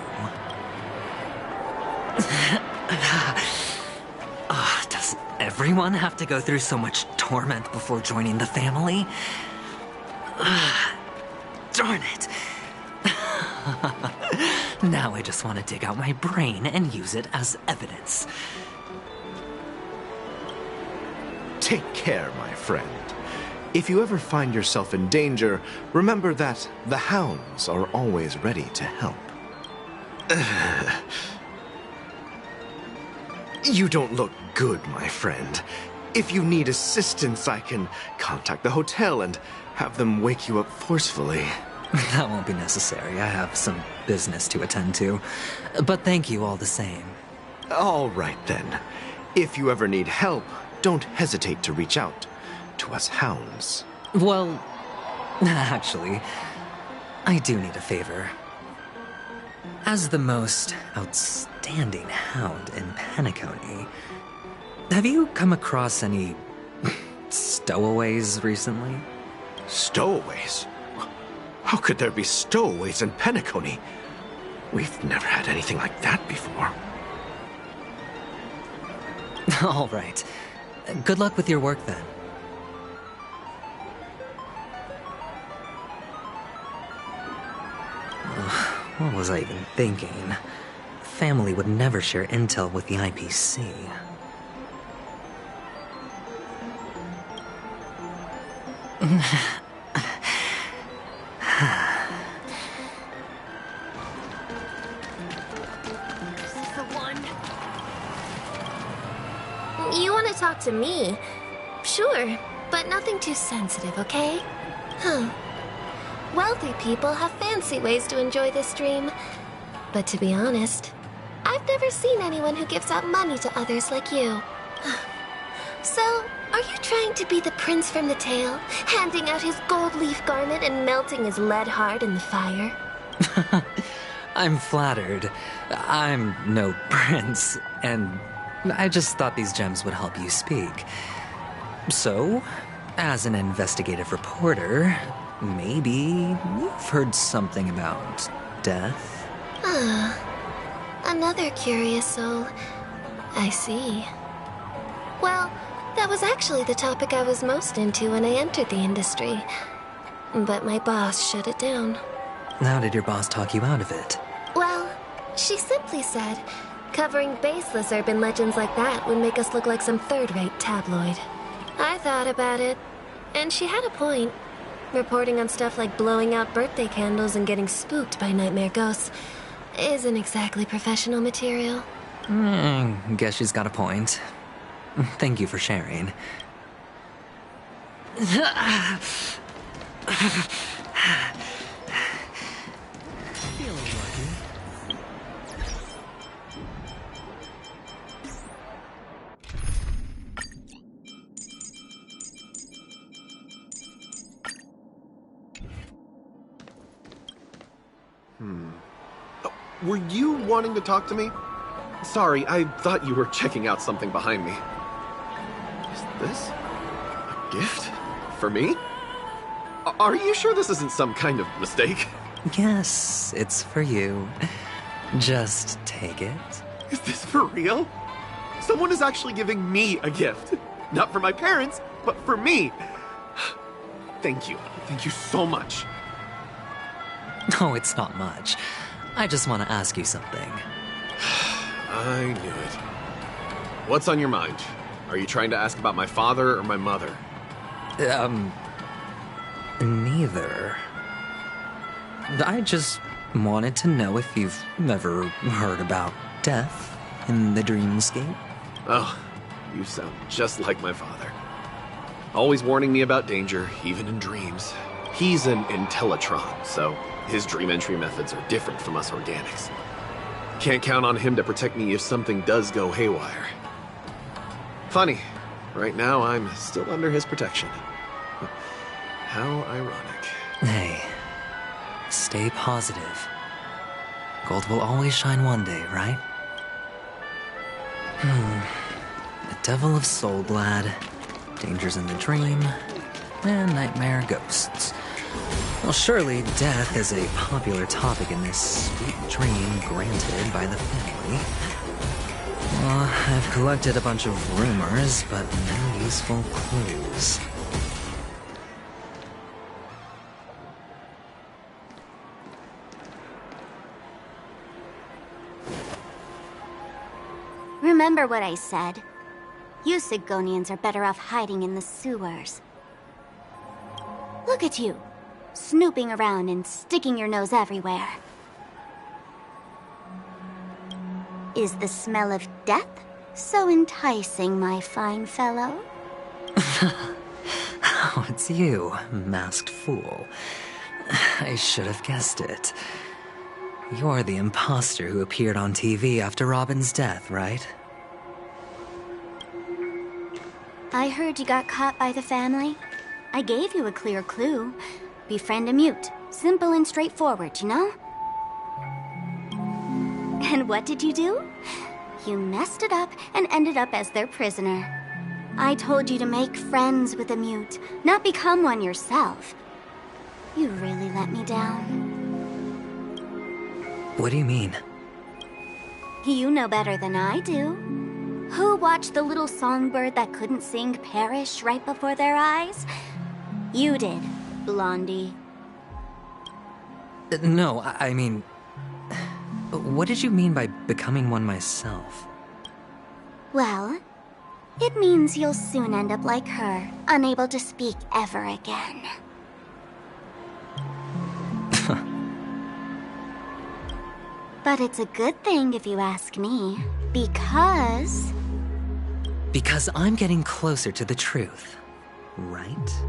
Does everyone have to go through so much torment before joining the family? Darn it. Now I just want to dig out my brain and use it as evidence. Take care, my friend. If you ever find yourself in danger, remember that the hounds are always ready to help. You don't look good, my friend. If you need assistance, I can contact the hotel and have them wake you up forcefully. That won't be necessary. I have some business to attend to. But thank you all the same. All right, then. If you ever need help, don't hesitate to reach out to us hounds. Well, actually, I do need a favor. As the most outstanding hound in Peacony, have you come across any stowaways recently? Stowaways? How could there be stowaways in Peacony? We've never had anything like that before. All right. Good luck with your work, then. What was I even thinking? Family would never share intel with the IPC. You want to talk to me? Sure, but nothing too sensitive, okay? Wealthy people have fancy ways to enjoy this dream. But to be honest, I've never seen anyone who gives out money to others like you. So, are you trying to be the prince from the tale, handing out his gold leaf garment and melting his lead heart in the fire? I'm flattered. I'm no prince, and I just thought these gems would help you speak. So, as an investigative reporter, maybe you've heard something about death? Another curious soul. I see. Well, that was actually the topic I was most into when I entered the industry. But my boss shut it down. How did your boss talk you out of it? Well, she simply said, covering baseless urban legends like that would make us look like some third-rate tabloid. I thought about it, and she had a point. Reporting on stuff like blowing out birthday candles and getting spooked by nightmare ghosts isn't exactly professional material. Guess she's got a point. Thank you for sharing. Feeling lucky. Were you wanting to talk to me? Sorry, I thought you were checking out something behind me. Is this a gift? For me? Are you sure this isn't some kind of mistake? Yes, it's for you. Just take it. Is this for real? Someone is actually giving me a gift. Not for my parents, but for me. Thank you. Thank you so much. Oh, it's not much. I just want to ask you something. I knew it. What's on your mind? Are you trying to ask about my father or my mother? Neither. I just Wanted to know if you've ever heard about death in the dreamscape? Oh, you sound just like my father. Always warning me about danger, even in dreams. He's an Intellitron, so his dream entry methods are different from us organics. Can't count on him to protect me if something does go haywire. Funny, right now I'm still under his protection. How ironic. Hey, stay positive. Gold will always shine one day, right? The Devil of Soulblad, Dangers in the Dream, and Nightmare Ghosts. Well, surely death is a popular topic in this sweet dream granted by the family. Well, I've collected a bunch of rumors, but no useful clues. Remember what I said. You Sigonians are better off hiding in the sewers. Look at you, snooping around and sticking your nose everywhere. Is the smell of death so enticing, my fine fellow? Oh, it's you, masked fool. I should have guessed it. You're the imposter who appeared on TV after Robin's death, right? I heard you got caught by the family. I gave you a clear clue. Befriend a mute. Simple and straightforward, you know? And what did you do? You messed it up and ended up as their prisoner. I told you to make friends with a mute, not become one yourself. You really let me down. What do you mean? You know better than I do. Who watched the little songbird that couldn't sing perish right before their eyes? You did, Blondie. No, I mean... What did you mean by becoming one myself? Well, it means you'll soon end up like her, unable to speak ever again. But it's a good thing if you ask me, because... Because I'm getting closer to the truth, right?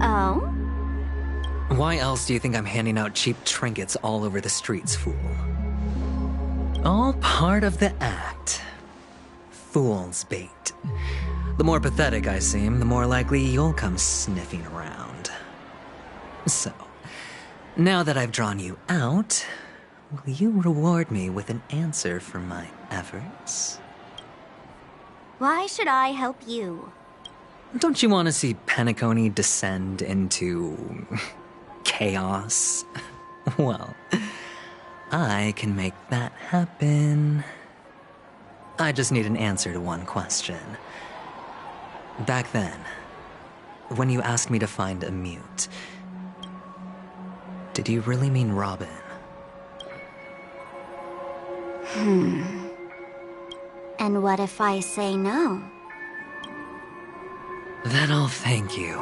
Oh? Why else do you think I'm handing out cheap trinkets all over the streets, fool? All part of the act. Fool's bait. The more pathetic I seem, the more likely you'll come sniffing around. So, now that I've drawn you out, will you reward me with an answer for my efforts? Why should I help you? Don't you want to see Peacony descend into... chaos? Well, I can make that happen. I just need an answer to one question. Back then, when you asked me to find a mute, did you really mean Robin? And what if I say no? Then I'll thank you.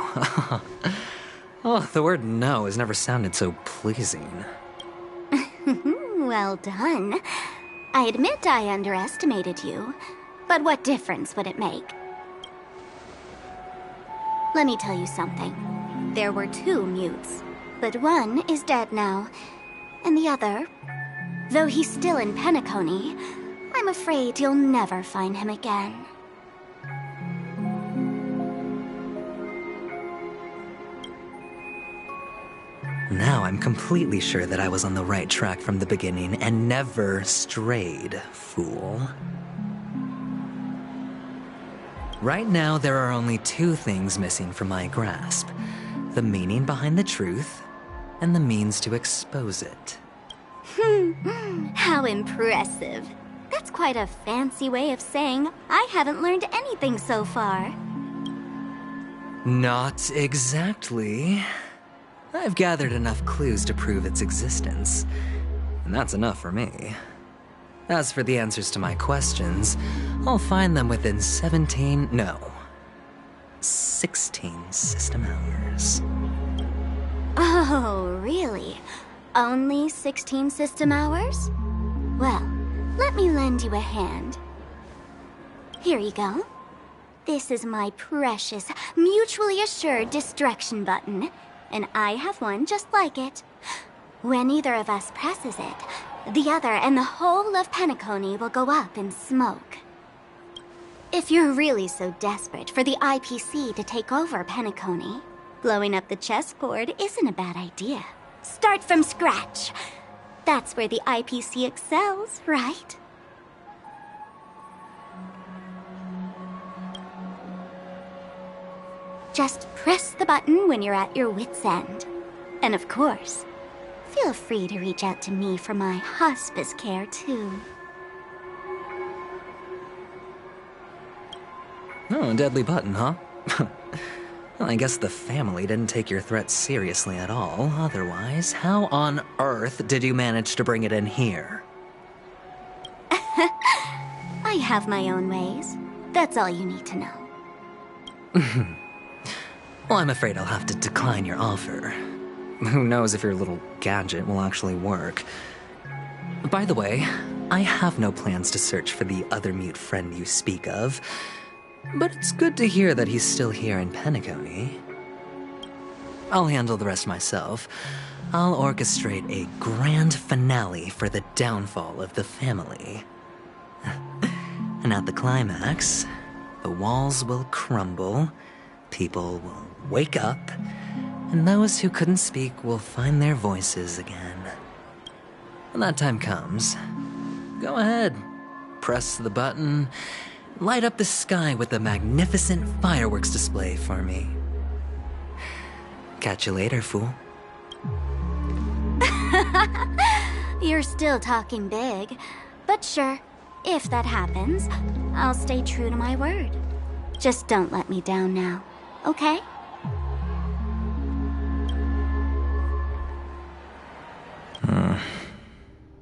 Oh, the word no has never sounded so pleasing. Well done. I admit I underestimated you, but what difference would it make? Let me tell you something. There were 2 mutes, but one is dead now, and the other, though he's still in Peacony, I'm afraid you'll never find him again. Now I'm completely sure that I was on the right track from the beginning and never strayed, fool. Right now, there are only 2 things missing from my grasp. The meaning behind the truth, and the means to expose it. How impressive. That's quite a fancy way of saying I haven't learned anything so far. Not exactly. I've gathered enough clues to prove its existence, and that's enough for me. As for the answers to my questions, I'll find them within 16 system hours. Oh, really? Only 16 system hours? Well, let me lend you a hand. Here you go. This is my precious, mutually assured destruction button, and I have one just like it. When either of us presses it, the other and the whole of Peacony will go up in smoke. If you're really so desperate for the IPC to take over Peacony, blowing up the chessboard isn't a bad idea. Start from scratch. That's where the IPC excels, right? Just press the button when you're at your wit's end. And of course, feel free to reach out to me for my hospice care, too. Oh, deadly button, huh? Well, I guess the family didn't take your threat seriously at all. Otherwise, how on earth did you manage to bring it in here? I have my own ways. That's all you need to know. Well, I'm afraid I'll have to decline your offer. Who knows if your little gadget will actually work. By the way, I have no plans to search for the other mute friend you speak of, but it's good to hear that he's still here in Peacony. I'll handle the rest myself. I'll orchestrate a grand finale for the downfall of the family. And at the climax, the walls will crumble, people will wake up, and those who couldn't speak will find their voices again. When that time comes, go ahead, press the button, light up the sky with a magnificent fireworks display for me. Catch you later, fool. You're still talking big, but sure, if that happens, I'll stay true to my word. Just don't let me down now, okay?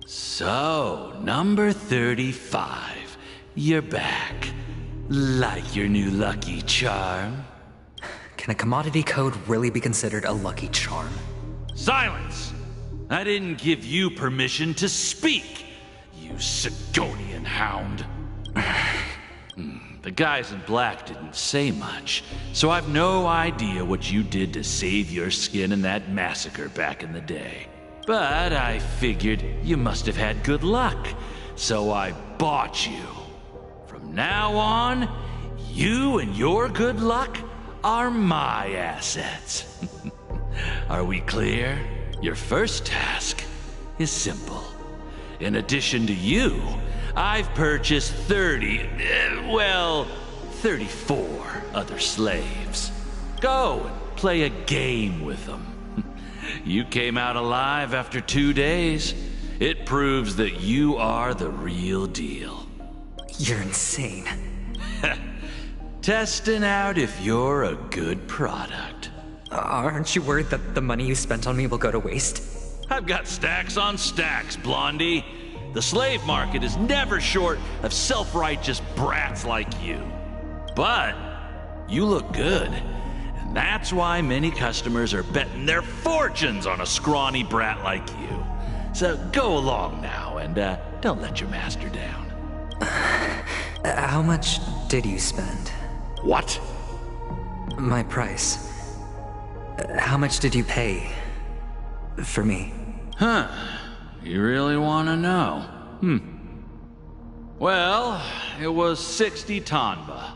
So, number 35. You're back. Like your new lucky charm? Can a commodity code really be considered a lucky charm? Silence! I didn't give you permission to speak, you Sigonian hound. The guys in black didn't say much, so I've no idea what you did to save your skin in that massacre back in the day. But I figured you must have had good luck, so I bought you. From now on, you and your good luck are my assets. Are we clear? Your first task is simple. In addition to you, I've purchased 34 other slaves. Go and play a game with them. You came out alive after 2 days. It proves that you are the real deal. You're insane. Testing out if you're a good product. Aren't you worried that the money you spent on me will go to waste? I've got stacks on stacks, Blondie. The slave market is never short of self-righteous brats like you. But you look good. And that's why many customers are betting their fortunes on a scrawny brat like you. So go along now and don't let your master down. How much did you spend? What? My price. How much did you pay for me? Huh. You really want to know? Well, it was 60 tanba.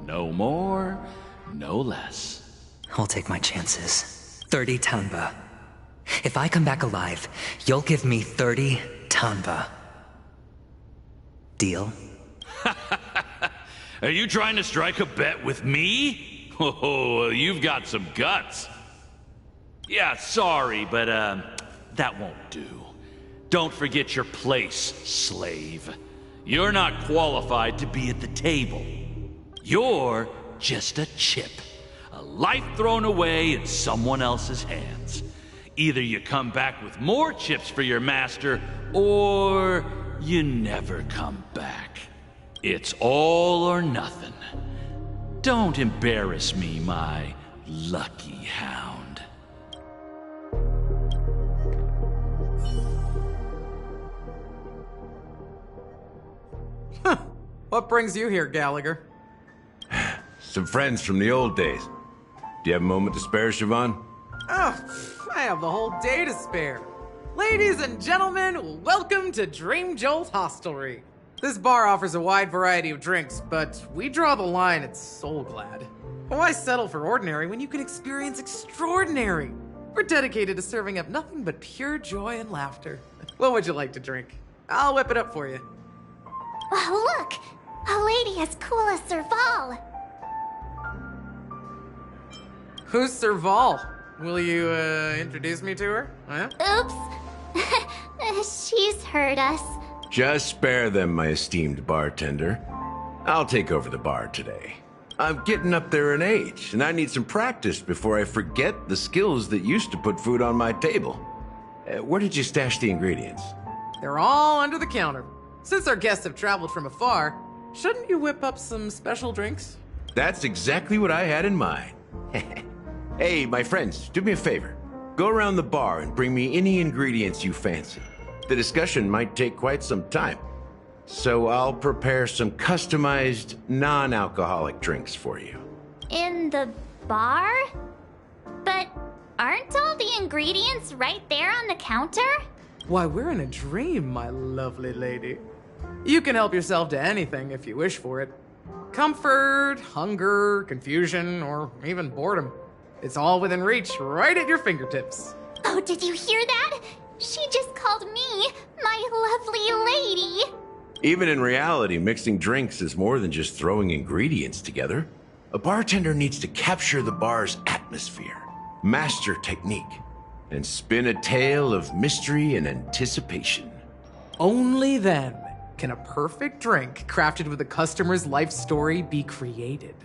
No more, no less. I'll take my chances. 30 tanba. If I come back alive, you'll give me 30 tanba. Deal? Are you trying to strike a bet with me? Oh, you've got some guts. Yeah, sorry, but that won't do. Don't forget your place, slave. You're not qualified to be at the table. You're just a chip. A life thrown away in someone else's hands. Either you come back with more chips for your master, or you never come back. It's all or nothing. Don't embarrass me, my lucky hound. What brings you here, Gallagher? Some friends from the old days. Do you have a moment to spare, Siobhan? Oh, I have the whole day to spare. Ladies and gentlemen, welcome to Dream Jolt Hostelry. This bar offers a wide variety of drinks, but we draw the line at Soul Glad. Why settle for ordinary when you can experience extraordinary? We're dedicated to serving up nothing but pure joy and laughter. What would you like to drink? I'll whip it up for you. Oh, look! A lady as cool as Serval. Who's Serval? Will you, introduce me to her? Huh? Oops. She's heard us. Just spare them, my esteemed bartender. I'll take over the bar today. I'm getting up there in age, and I need some practice before I forget the skills that used to put food on my table. Where did you stash the ingredients? They're all under the counter. Since our guests have traveled from afar, shouldn't you whip up some special drinks? That's exactly what I had in mind. Hey, my friends, do me a favor. Go around the bar and bring me any ingredients you fancy. The discussion might take quite some time, so I'll prepare some customized, non-alcoholic drinks for you. In the bar? But aren't all the ingredients right there on the counter? Why, we're in a dream, my lovely lady. You can help yourself to anything if you wish for it. Comfort, hunger, confusion, or even boredom. It's all within reach, right at your fingertips. Oh, did you hear that? She just called me my lovely lady. Even in reality, mixing drinks is more than just throwing ingredients together. A bartender needs to capture the bar's atmosphere, master technique, and spin a tale of mystery and anticipation. Only then can a perfect drink crafted with a customer's life story be created.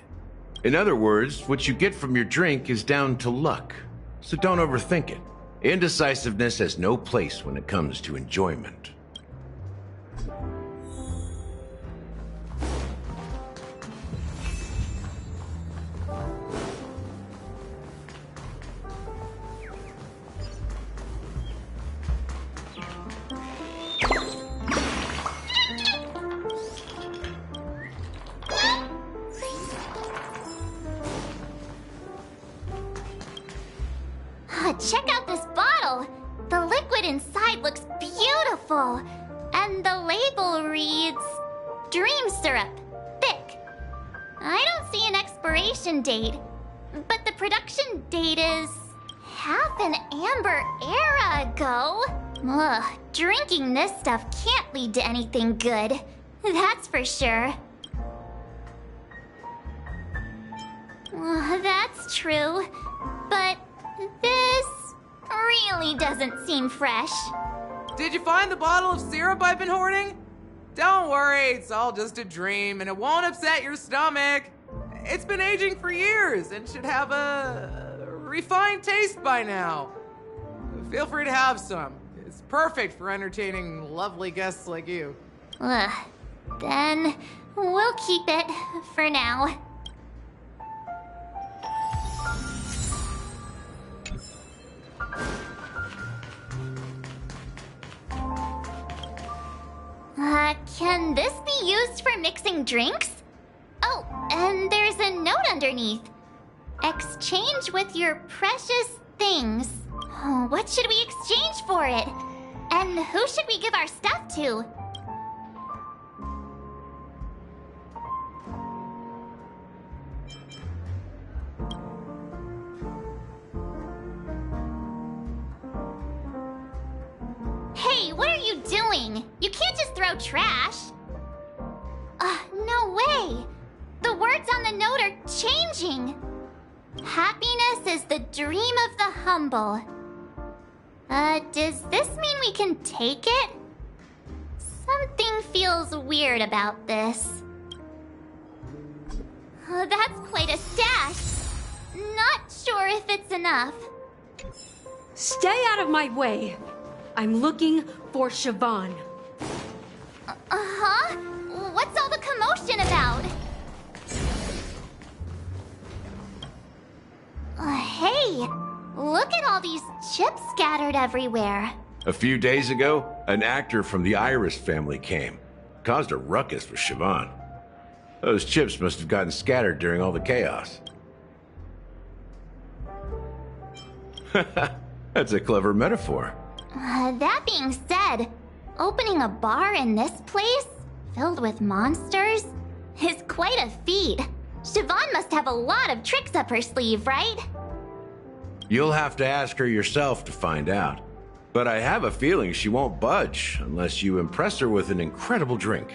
In other words, what you get from your drink is down to luck, so don't overthink it. Indecisiveness has no place when it comes to enjoyment. Check out this bottle. The liquid inside looks beautiful. And the label reads, Dream Syrup, thick. I don't see an expiration date, but the production date is half an amber era ago. Ugh, drinking this stuff can't lead to anything good. That's for sure. That's true, but this really doesn't seem fresh. Did you find the bottle of syrup I've been hoarding? Don't worry, it's all just a dream and it won't upset your stomach. It's been aging for years and should have a refined taste by now. Feel free to have some. It's perfect for entertaining lovely guests like you. Then we'll keep it for now. Can this be used for mixing drinks? Oh, and there's a note underneath. Exchange with your precious things. Oh, what should we exchange for it? And who should we give our stuff to? Hey, what are you doing? You can't just throw trash. No way. The words on the note are changing. Happiness is the dream of the humble. Does this mean we can take it? Something feels weird about this. That's quite a stash. Not sure if it's enough. Stay out of my way. I'm looking for Siobhan. Uh-huh? What's all the commotion about? Hey, look at all these chips scattered everywhere. A few days ago, an actor from the Iris family came. Caused a ruckus with Siobhan. Those chips must have gotten scattered during all the chaos. That's a clever metaphor. That being said, opening a bar in this place, filled with monsters, is quite a feat. Siobhan must have a lot of tricks up her sleeve, right? You'll have to ask her yourself to find out. But I have a feeling she won't budge unless you impress her with an incredible drink.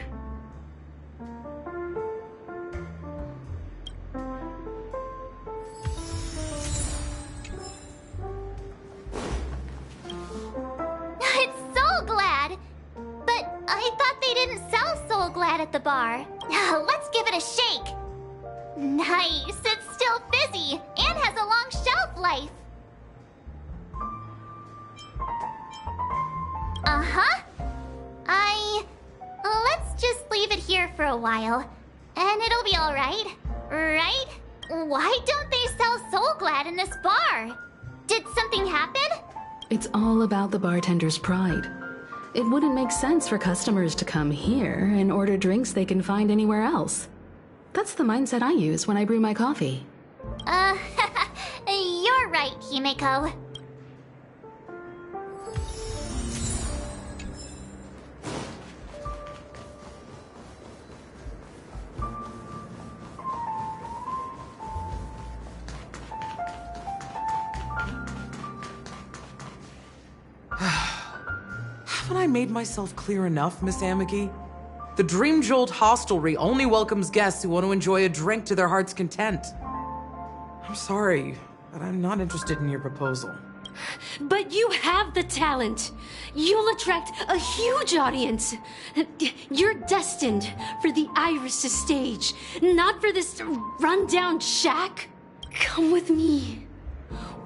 It's Soul Glad! But I thought they didn't sell Soul Glad at the bar. Let's give it a shake. Nice, it's still fizzy and has a long shelf life. Uh-huh. Let's just leave it here for a while, and it'll be alright, right? Why don't they sell Soul Glad in this bar? Did something happen? It's all about the bartender's pride. It wouldn't make sense for customers to come here and order drinks they can find anywhere else. That's the mindset I use when I brew my coffee. You're right, Himeko. Haven't I made myself clear enough, Miss Amagi? The Dream Jolt hostelry only welcomes guests who want to enjoy a drink to their heart's content. I'm sorry, but I'm not interested in your proposal. But you have the talent. You'll attract a huge audience. You're destined for the Iris' stage, not for this rundown shack. Come with me.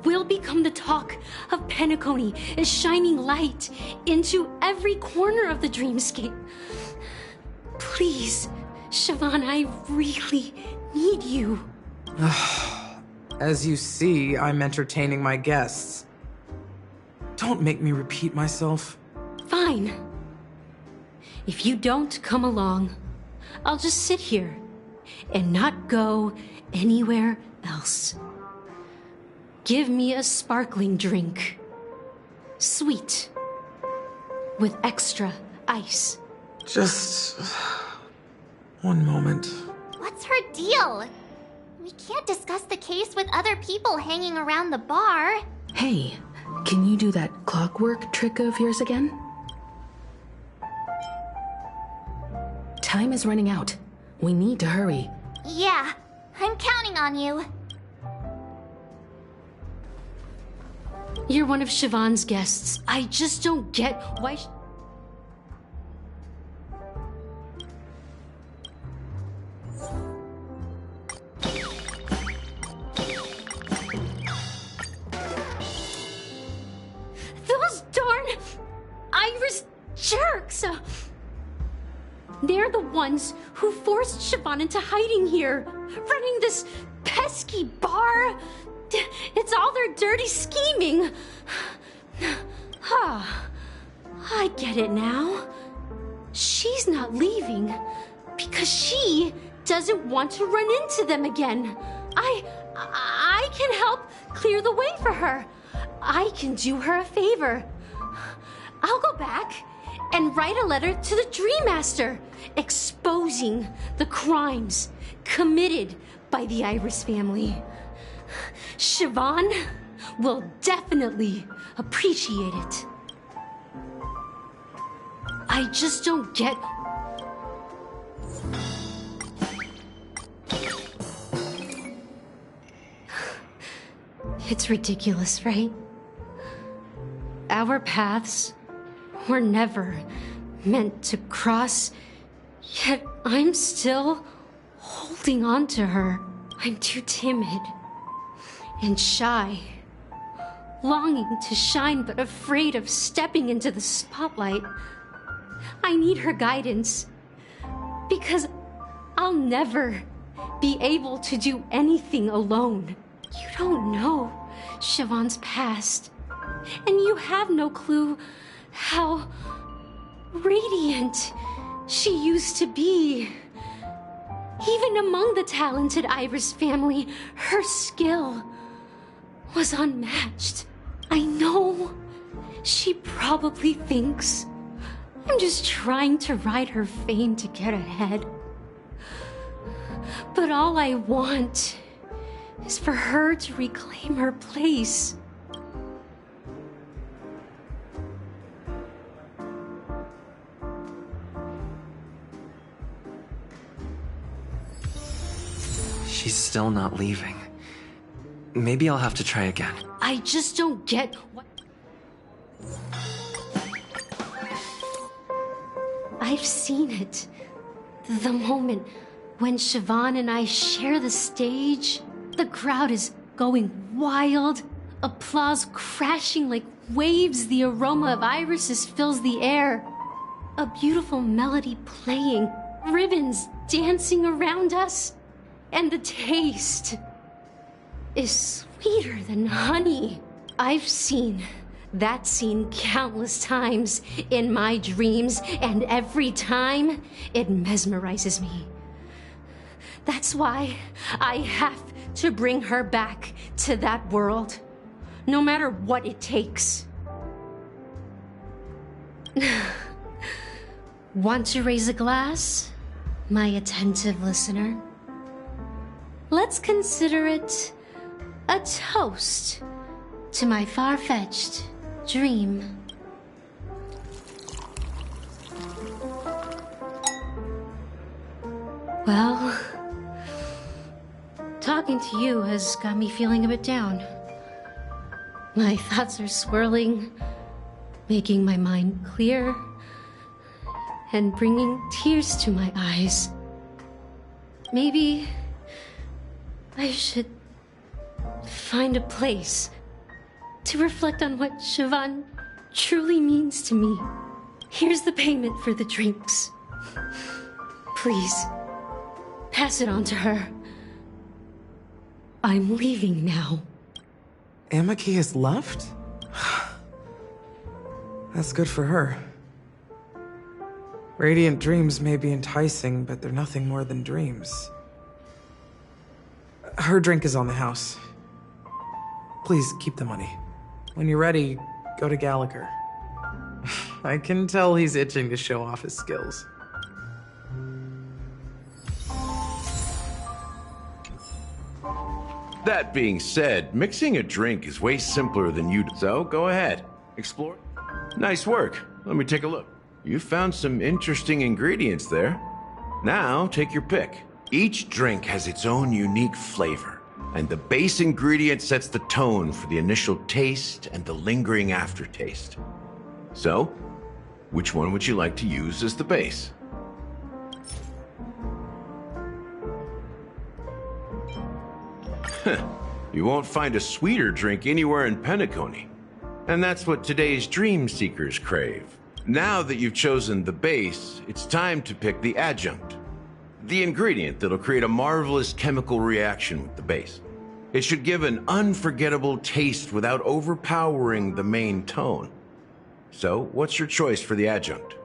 We'll become the talk of Peacony, shining light into every corner of the dreamscape. Please, Siobhan, I really need you. As you see, I'm entertaining my guests. Don't make me repeat myself. Fine. If you don't come along, I'll just sit here and not go anywhere else. Give me a sparkling drink. Sweet. With extra ice. Just one moment. What's her deal? We can't discuss the case with other people hanging around the bar. Hey, can you do that clockwork trick of yours again? Time is running out. We need to hurry. Yeah, I'm counting on you. You're one of Siobhan's guests. I just don't get why... Those darn Iris jerks! They're the ones who forced Siobhan into hiding here, running this pesky bar. It's all their dirty scheming. I get it now. She's not leaving because she doesn't want to run into them again. I can help clear the way for her. I can do her a favor. I'll go back and write a letter to the Dream Master exposing the crimes committed by the Iris family. Siobhan will definitely appreciate it. I just don't get... It's ridiculous, right? Our paths were never meant to cross, yet I'm still holding on to her. I'm too timid and shy, longing to shine but afraid of stepping into the spotlight. I need her guidance because I'll never be able to do anything alone. You don't know Siobhan's past, and you have no clue how radiant she used to be. Even among the talented Iris family, her skill was unmatched. I know she probably thinks I'm just trying to ride her fame to get ahead. But all I want is for her to reclaim her place. She's still not leaving. Maybe I'll have to try again. I just don't get what... I've seen it. The moment when Siobhan and I share the stage, the crowd is going wild, applause crashing like waves, the aroma of irises fills the air. A beautiful melody playing, ribbons dancing around us, and the taste is sweeter than honey. I've seen that scene countless times in my dreams, and every time it mesmerizes me. That's why I have to bring her back to that world, no matter what it takes. Want to raise a glass, my attentive listener? Let's consider it a toast to my far-fetched dream. Well, talking to you has got me feeling a bit down. My thoughts are swirling, making my mind clear, and bringing tears to my eyes. Maybe I should find a place to reflect on what Siobhan truly means to me. Here's the payment for the drinks. Please, pass it on to her. I'm leaving now. Amaki has left? That's good for her. Radiant dreams may be enticing, but they're nothing more than dreams. Her drink is on the house. Please keep the money. When you're ready, go to Gallagher. I can tell he's itching to show off his skills. That being said, mixing a drink is way simpler than you do. So go ahead, explore. Nice work. Let me take a look. You found some interesting ingredients there. Now take your pick. Each drink has its own unique flavor, and the base ingredient sets the tone for the initial taste and the lingering aftertaste. So, which one would you like to use as the base? You won't find a sweeter drink anywhere in Peacony. And that's what today's dream seekers crave. Now that you've chosen the base, it's time to pick the adjunct. The ingredient that'll create a marvelous chemical reaction with the base. It should give an unforgettable taste without overpowering the main tone. So, what's your choice for the adjunct?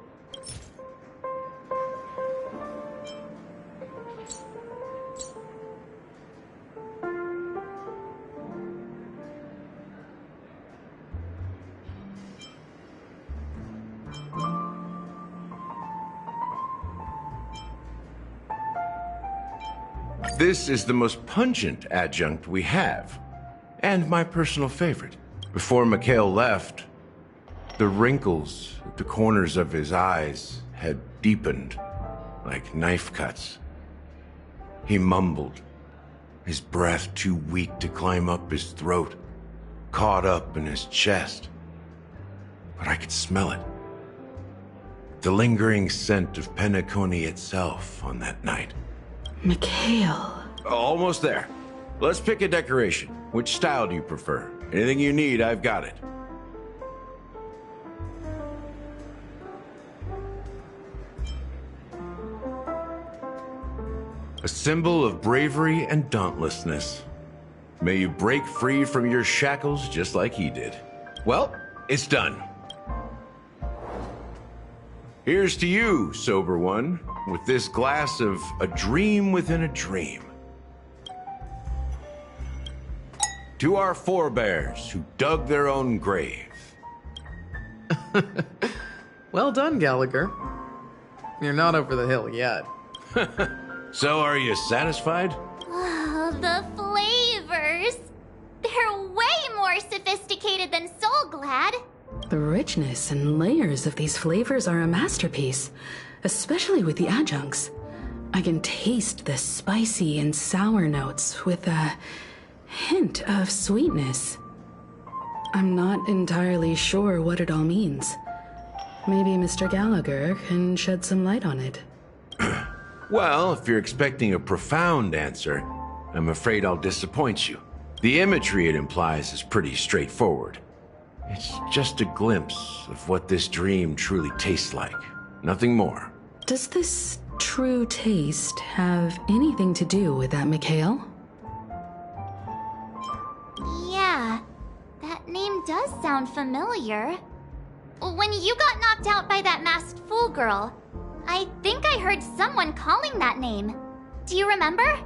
This is the most pungent adjunct we have, and my personal favorite. Before Mikhail left, the wrinkles at the corners of his eyes had deepened like knife cuts. He mumbled, his breath too weak to climb up his throat, caught up in his chest. But I could smell it. The lingering scent of Peacony itself on that night. Mikhail. Almost there. Let's pick a decoration. Which style do you prefer? Anything you need, I've got it. A symbol of bravery and dauntlessness. May you break free from your shackles just like he did. Well, it's done. Here's to you, sober one, with this glass of a dream within a dream. To our forebears who dug their own grave. Well done, Gallagher. You're not over the hill yet. So are you satisfied? Oh, the flavors! They're way more sophisticated than Soulglad. The richness and layers of these flavors are a masterpiece, especially with the adjuncts. I can taste the spicy and sour notes with a hint of sweetness. I'm not entirely sure what it all means. Maybe Mr. Gallagher can shed some light on it. Well, if you're expecting a profound answer, I'm afraid I'll disappoint you. The imagery it implies is pretty straightforward. It's just a glimpse of what this dream truly tastes like. Nothing more. Does this true taste have anything to do with that Mikhail? Yeah, that name does sound familiar. When you got knocked out by that masked fool girl, I think I heard someone calling that name. Do you remember?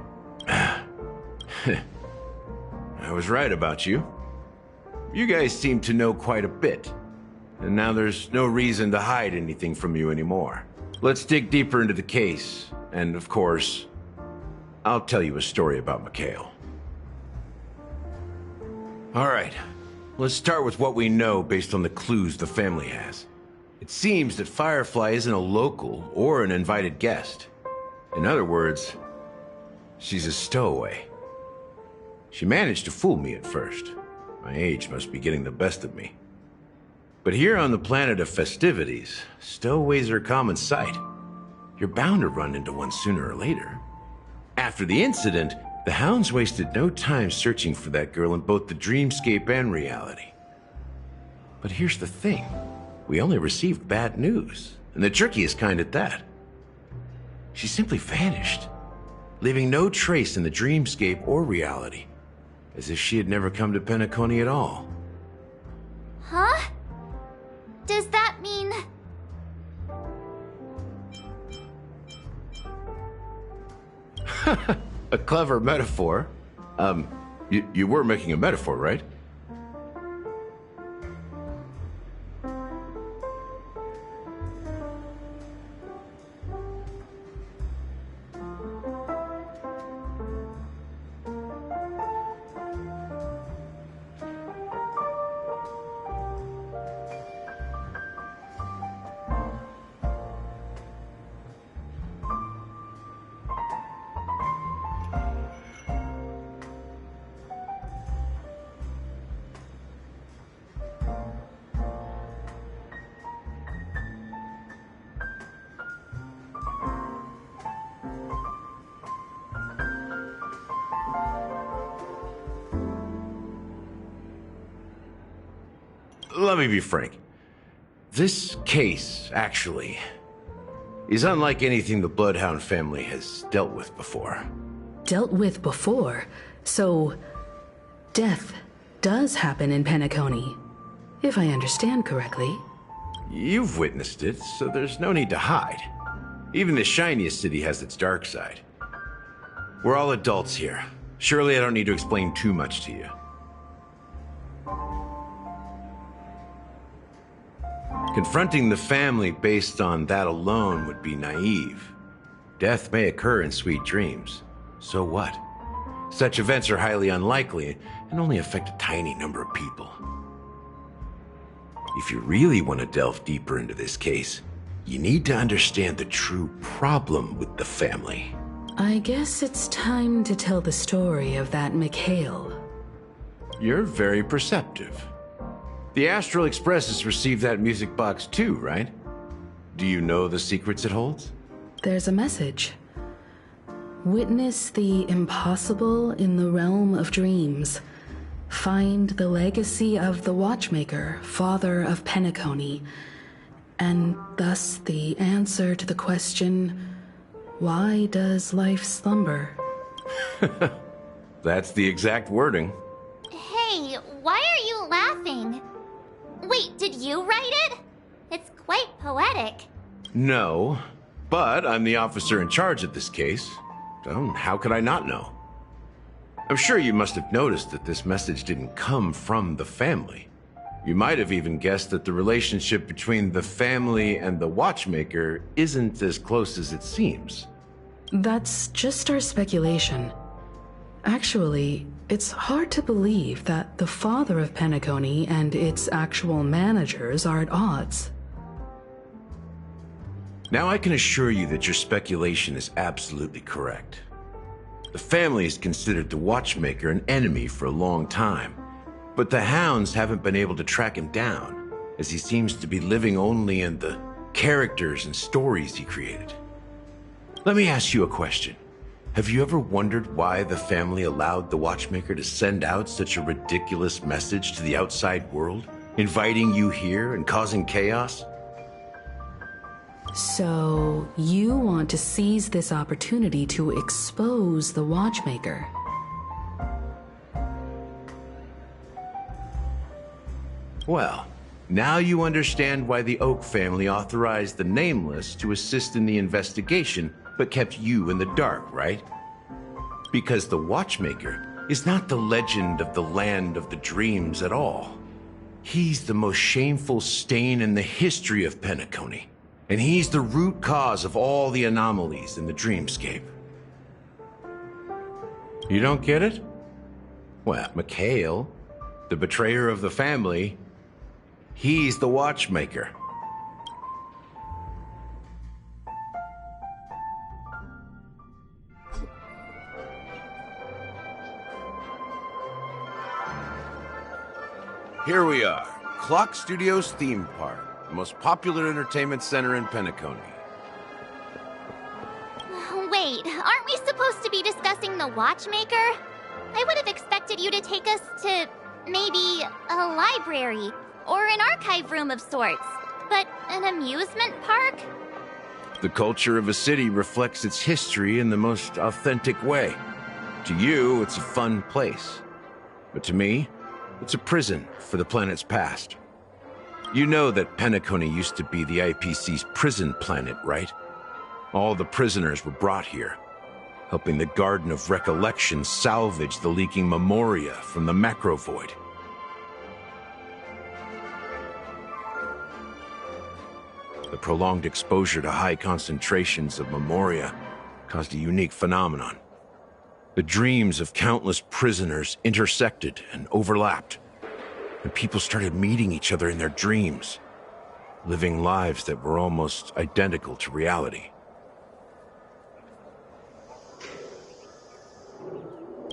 I was right about you. You guys seem to know quite a bit. And now there's no reason to hide anything from you anymore. Let's dig deeper into the case. And of course, I'll tell you a story about Mikhail. All right, let's start with what we know based on the clues the family has. It seems that Firefly isn't a local or an invited guest. In other words, she's a stowaway. She managed to fool me at first. My age must be getting the best of me. But here on the planet of festivities, stowaways are a common sight. You're bound to run into one sooner or later. After the incident, the hounds wasted no time searching for that girl in both the dreamscape and reality. But here's the thing. We only received bad news, and the trickiest kind at that. She simply vanished, leaving no trace in the dreamscape or reality, as if she had never come to Peacony at all. Huh? Does that mean... A clever metaphor. You were making a metaphor, right? Let me be frank. This case, actually, is unlike anything the Bloodhound family has dealt with before. Dealt with before? So, death does happen in Peacony, if I understand correctly. You've witnessed it, so there's no need to hide. Even the shiniest city has its dark side. We're all adults here. Surely I don't need to explain too much to you. Confronting the family based on that alone would be naive. Death may occur in sweet dreams. So what? Such events are highly unlikely and only affect a tiny number of people. If you really want to delve deeper into this case, you need to understand the true problem with the family. I guess it's time to tell the story of that Mikhail. You're very perceptive. The Astral Express has received that music box too, right? Do you know the secrets it holds? There's a message. Witness the impossible in the realm of dreams. Find the legacy of the Watchmaker, father of Peacony, and thus the answer to the question, why does life slumber? That's the exact wording. Hey, why are you laughing? Wait, did you write it? It's quite poetic. No, but I'm the officer in charge of this case. So how could I not know? I'm sure you must have noticed that this message didn't come from the family. You might have even guessed that the relationship between the family and the watchmaker isn't as close as it seems. That's just our speculation. Actually, it's hard to believe that the father of Peacony and its actual managers are at odds. Now I can assure you that your speculation is absolutely correct. The family has considered the watchmaker an enemy for a long time, but the hounds haven't been able to track him down, as he seems to be living only in the characters and stories he created. Let me ask you a question. Have you ever wondered why the family allowed the watchmaker to send out such a ridiculous message to the outside world, inviting you here and causing chaos? So, you want to seize this opportunity to expose the watchmaker? Well, now you understand why the Oak family authorized the Nameless to assist in the investigation, but kept you in the dark, right? Because the Watchmaker is not the legend of the Land of the Dreams at all. He's the most shameful stain in the history of Peacony, and he's the root cause of all the anomalies in the dreamscape. You don't get it? Well, Mikhail, the betrayer of the family, he's the Watchmaker. Here we are, Clock Studios Theme Park, the most popular entertainment center in Peacony. Wait, aren't we supposed to be discussing the Watchmaker? I would have expected you to take us to maybe a library or an archive room of sorts, but an amusement park? The culture of a city reflects its history in the most authentic way. To you, it's a fun place. But to me, it's a prison for the planet's past. You know that Peacony used to be the IPC's prison planet, right? All the prisoners were brought here, helping the Garden of Recollection salvage the leaking memoria from the macrovoid. The prolonged exposure to high concentrations of memoria caused a unique phenomenon. The dreams of countless prisoners intersected and overlapped, and people started meeting each other in their dreams, living lives that were almost identical to reality.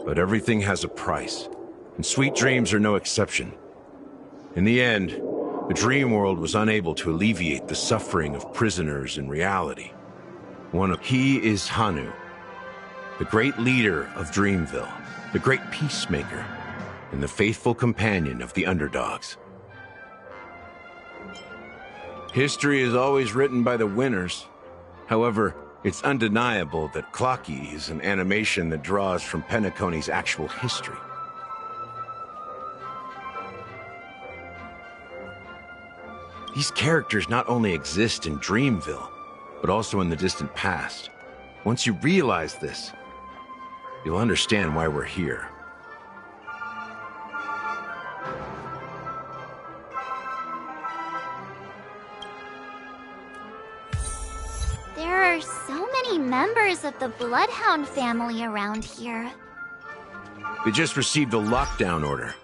But everything has a price, and sweet dreams are no exception. In the end, the dream world was unable to alleviate the suffering of prisoners in reality. He is Hanu, the great leader of Dreamville, the great peacemaker, and the faithful companion of the underdogs. History is always written by the winners. However, it's undeniable that Clocky is an animation that draws from Peacony's actual history. These characters not only exist in Dreamville, but also in the distant past. Once you realize this, you'll understand why we're here. There are so many members of the Bloodhound family around here. They just received a lockdown order.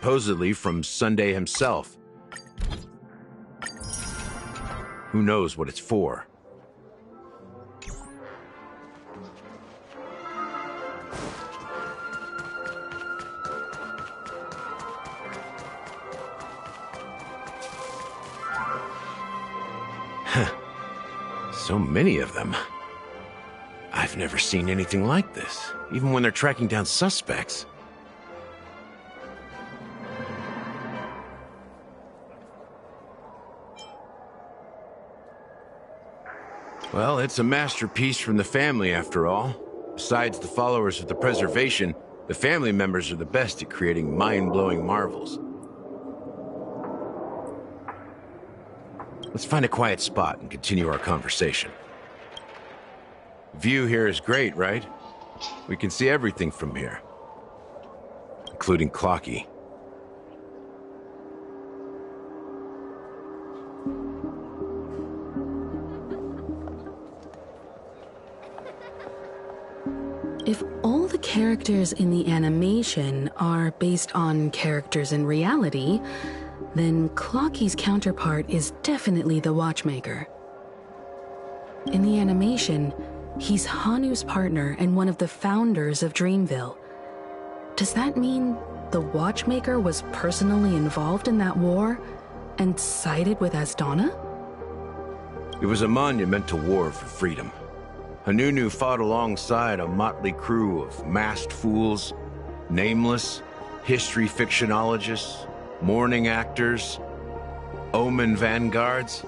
Supposedly from Sunday himself. Who knows what it's for? So many of them. I've never seen anything like this, even when they're tracking down suspects. Well, it's a masterpiece from the family, after all. Besides the followers of the preservation, the family members are the best at creating mind-blowing marvels. Let's find a quiet spot and continue our conversation. View here is great, right? We can see everything from here, including Clocky. If all the characters in the animation are based on characters in reality, then Clocky's counterpart is definitely the Watchmaker. In the animation, he's Hanu's partner and one of the founders of Dreamville. Does that mean the Watchmaker was personally involved in that war and sided with Asdana? It was a monumental war for freedom. Hanunu fought alongside a motley crew of masked fools, nameless, history fictionologists, mourning actors, omen vanguards,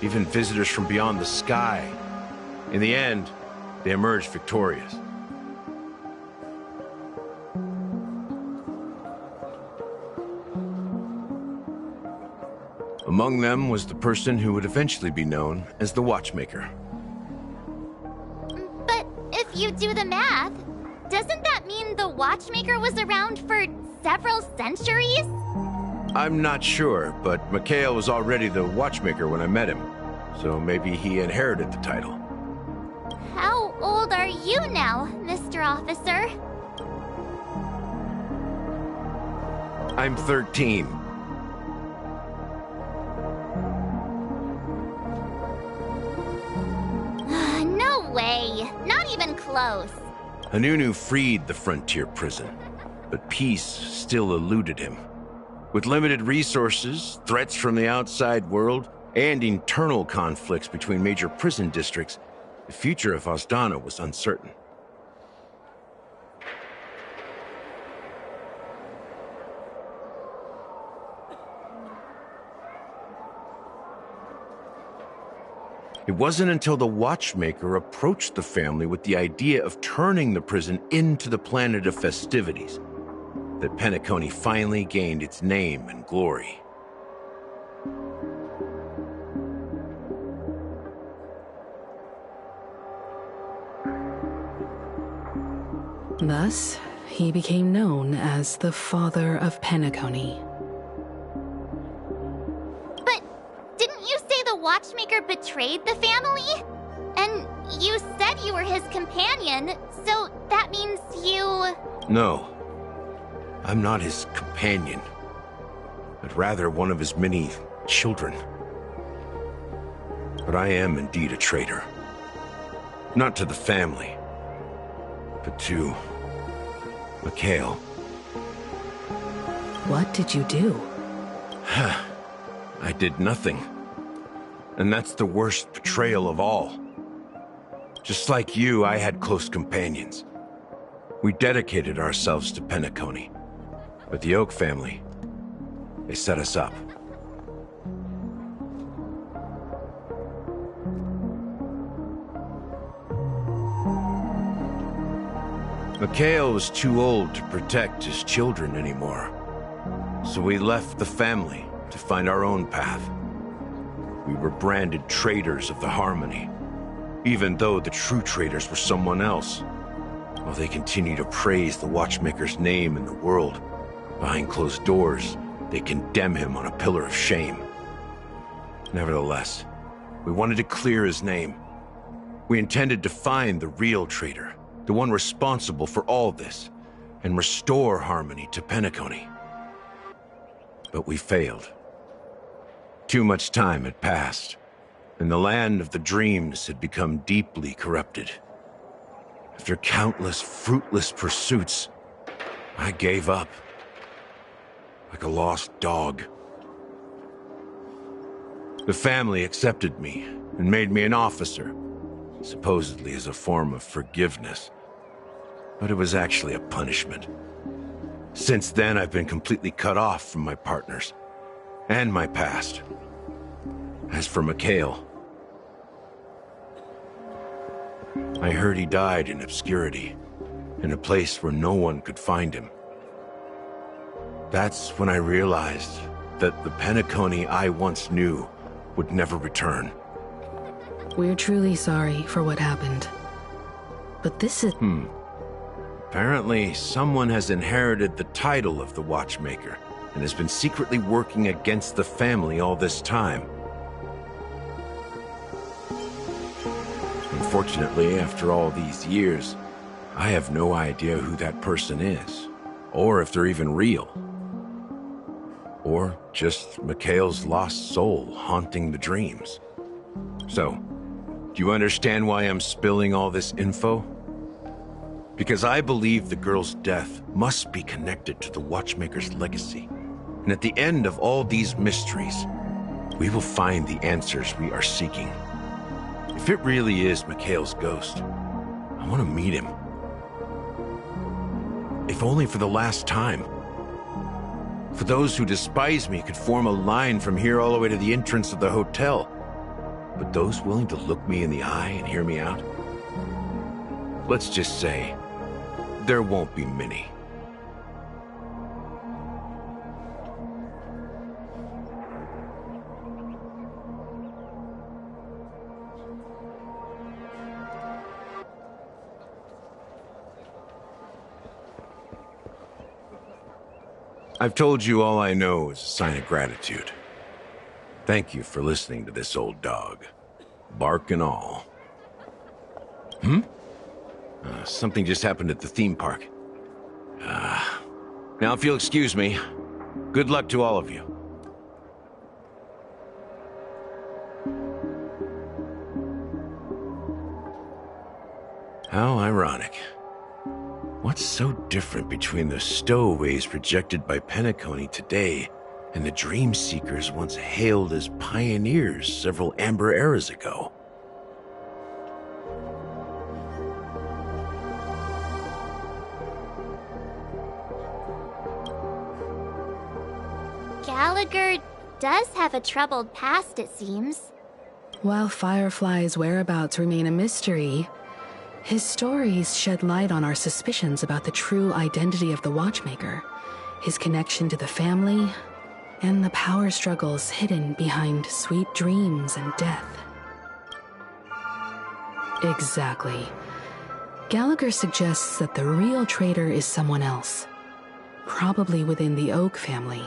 even visitors from beyond the sky. In the end, they emerged victorious. Among them was the person who would eventually be known as the Watchmaker. But if you do the math, doesn't that mean the Watchmaker was around for several centuries? I'm not sure, but Mikhail was already the Watchmaker when I met him, so maybe he inherited the title. How old are you now, Mr. Officer? I'm 13. No way. Not even close. Hanunu freed the frontier prison, but peace still eluded him. With limited resources, threats from the outside world, and internal conflicts between major prison districts, the future of Asdana was uncertain. It wasn't until the Watchmaker approached the family with the idea of turning the prison into the planet of festivities that Peacony finally gained its name and glory. Thus, he became known as the father of Peacony. But didn't you say the Watchmaker betrayed the family? And you said you were his companion, so that means you... No, I'm not his companion, but rather one of his many children. But I am indeed a traitor. Not to the family, but to Mikhail. What did you do? I did nothing. And that's the worst betrayal of all. Just like you, I had close companions. We dedicated ourselves to Peacony. But the Oak family, they set us up. Mikhail was too old to protect his children anymore. So we left the family to find our own path. We were branded traitors of the Harmony, even though the true traitors were someone else. While they continue to praise the Watchmaker's name in the world, behind closed doors, they condemn him on a pillar of shame. Nevertheless, we wanted to clear his name. We intended to find the real traitor, the one responsible for all this, and restore harmony to Peacony. But we failed. Too much time had passed, and the land of the dreams had become deeply corrupted. After countless fruitless pursuits, I gave up. Like a lost dog. The family accepted me and made me an officer, supposedly as a form of forgiveness. But it was actually a punishment. Since then, I've been completely cut off from my partners and my past. As for Mikhail, I heard he died in obscurity, in a place where no one could find him. That's when I realized that the Peacony I once knew would never return. We're truly sorry for what happened. But this is... Apparently, someone has inherited the title of the Watchmaker and has been secretly working against the family all this time. Unfortunately, after all these years, I have no idea who that person is, or if they're even real. Or just Mikhail's lost soul haunting the dreams. So, do you understand why I'm spilling all this info? Because I believe the girl's death must be connected to the Watchmaker's legacy. And at the end of all these mysteries, we will find the answers we are seeking. If it really is Mikhail's ghost, I want to meet him. If only for the last time. For those who despise me could form a line from here all the way to the entrance of the hotel. But those willing to look me in the eye and hear me out? Let's just say, there won't be many. I've told you all I know is a sign of gratitude. Thank you for listening to this old dog. Bark and all. Something just happened at the theme park. Now if you'll excuse me, good luck to all of you. How ironic. What's so different between the stowaways rejected by Peacony today and the dream seekers once hailed as pioneers several amber eras ago? Gallagher does have a troubled past, it seems. While Firefly's whereabouts remain a mystery, his stories shed light on our suspicions about the true identity of the Watchmaker, his connection to the family, and the power struggles hidden behind sweet dreams and death. Exactly. Gallagher suggests that the real traitor is someone else, probably within the Oak family.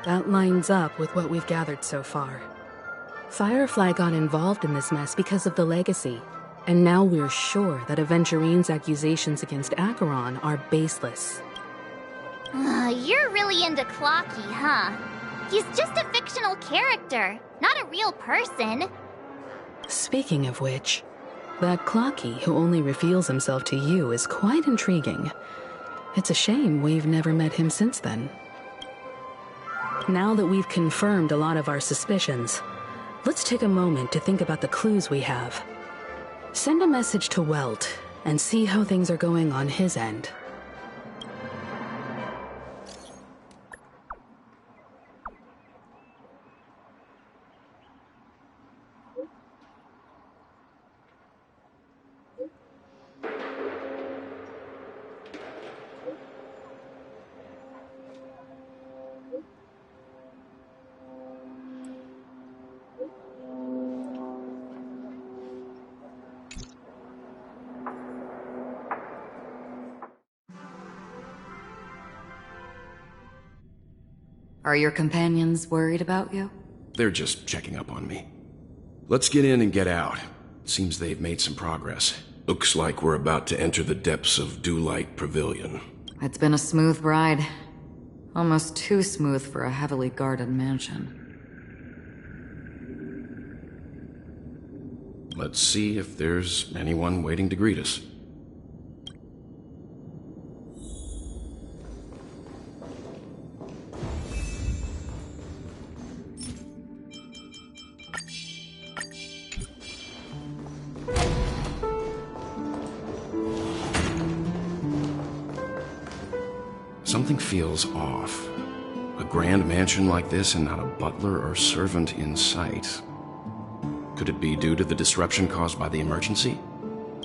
That lines up with what we've gathered so far. Firefly got involved in this mess because of the legacy, and now we're sure that Aventurine's accusations against Acheron are baseless. You're really into Clocky, huh? He's just a fictional character, not a real person. Speaking of which, that Clocky who only reveals himself to you is quite intriguing. It's a shame we've never met him since then. Now that we've confirmed a lot of our suspicions, let's take a moment to think about the clues we have. Send a message to Welt and see how things are going on his end. Are your companions worried about you? They're just checking up on me. Let's get in and get out. Seems they've made some progress. Looks like we're about to enter the depths of Dewlight Pavilion. It's been a smooth ride. Almost too smooth for a heavily guarded mansion. Let's see if there's anyone waiting to greet us. Something feels off. A grand mansion like this and not a butler or servant in sight. Could it be due to the disruption caused by the emergency?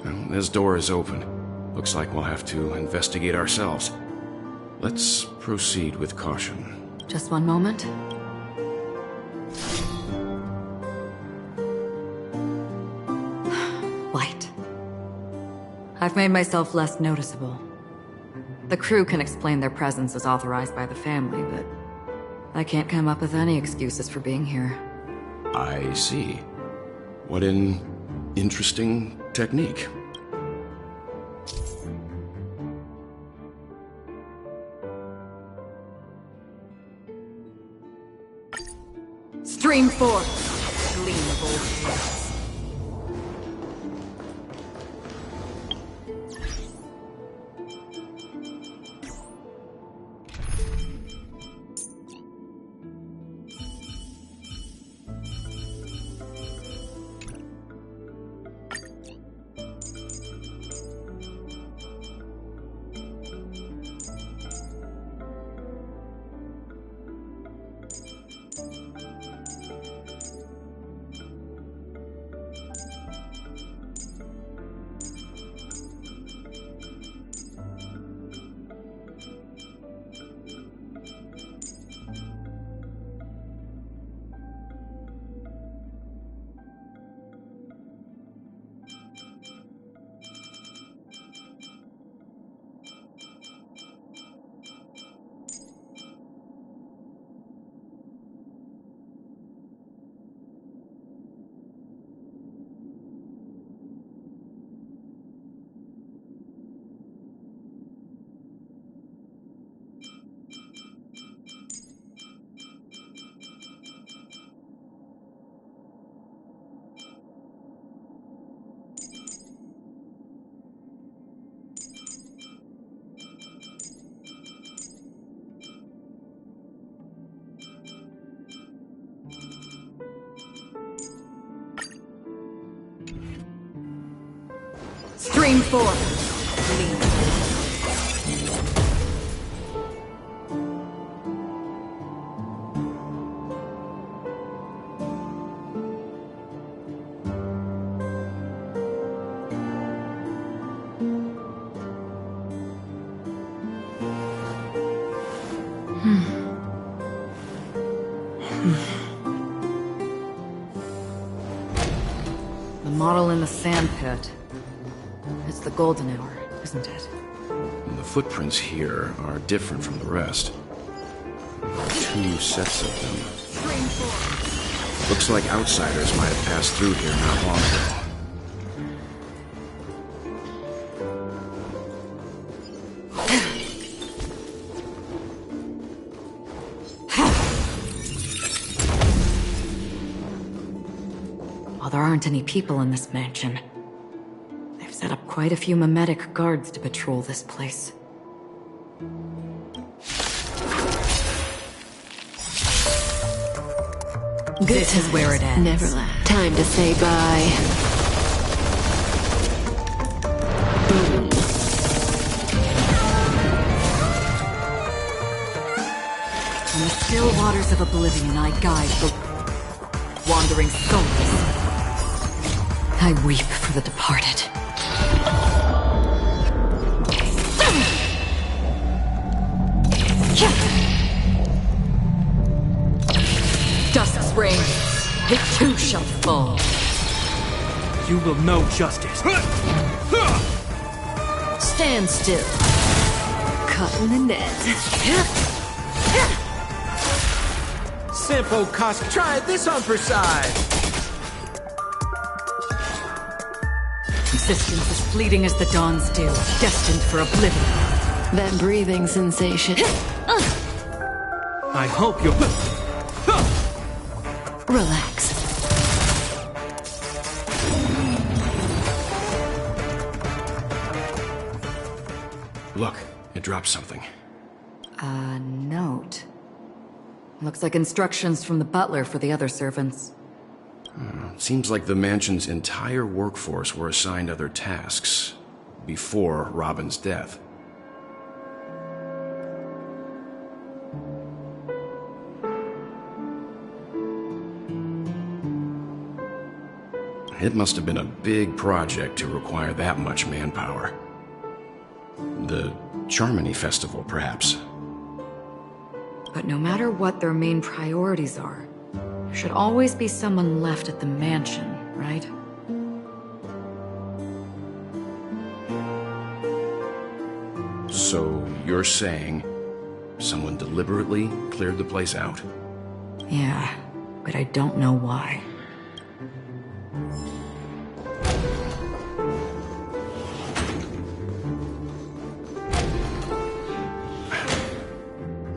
Well, this door is open. Looks like we'll have to investigate ourselves. Let's proceed with caution. Just one moment. I've made myself less noticeable. The crew can explain their presence as authorized by the family, but I can't come up with any excuses for being here. I see. What an interesting technique. Stream 4. Gleam of old hands. Stream 4. Gleam. The model in the sand pit. It's the golden hour, isn't it? And the footprints here are different from the rest. 2 sets of them. Looks like outsiders might have passed through here not long ago. While there aren't any people in this mansion, they've set up quite a few mimetic guards to patrol this place. This is where it ends. Neverland. Time to say bye. Boom. In the still waters of oblivion, I guide the wandering souls. I weep for the departed. Dusk's reign, it too shall fall. You will know justice. Stand still. Caught in the net. Simple Kosk, try this on for size. Existence as fleeting as the dawn's dew, destined for oblivion. That breathing sensation. I hope you'll... Relax. Look, it dropped something. A note. Looks like instructions from the butler for the other servants. Seems like the mansion's entire workforce were assigned other tasks before Robin's death. It must have been a big project to require that much manpower. The Charmony Festival, perhaps. But no matter what their main priorities are, there should always be someone left at the mansion, right? So you're saying someone deliberately cleared the place out? Yeah, but I don't know why.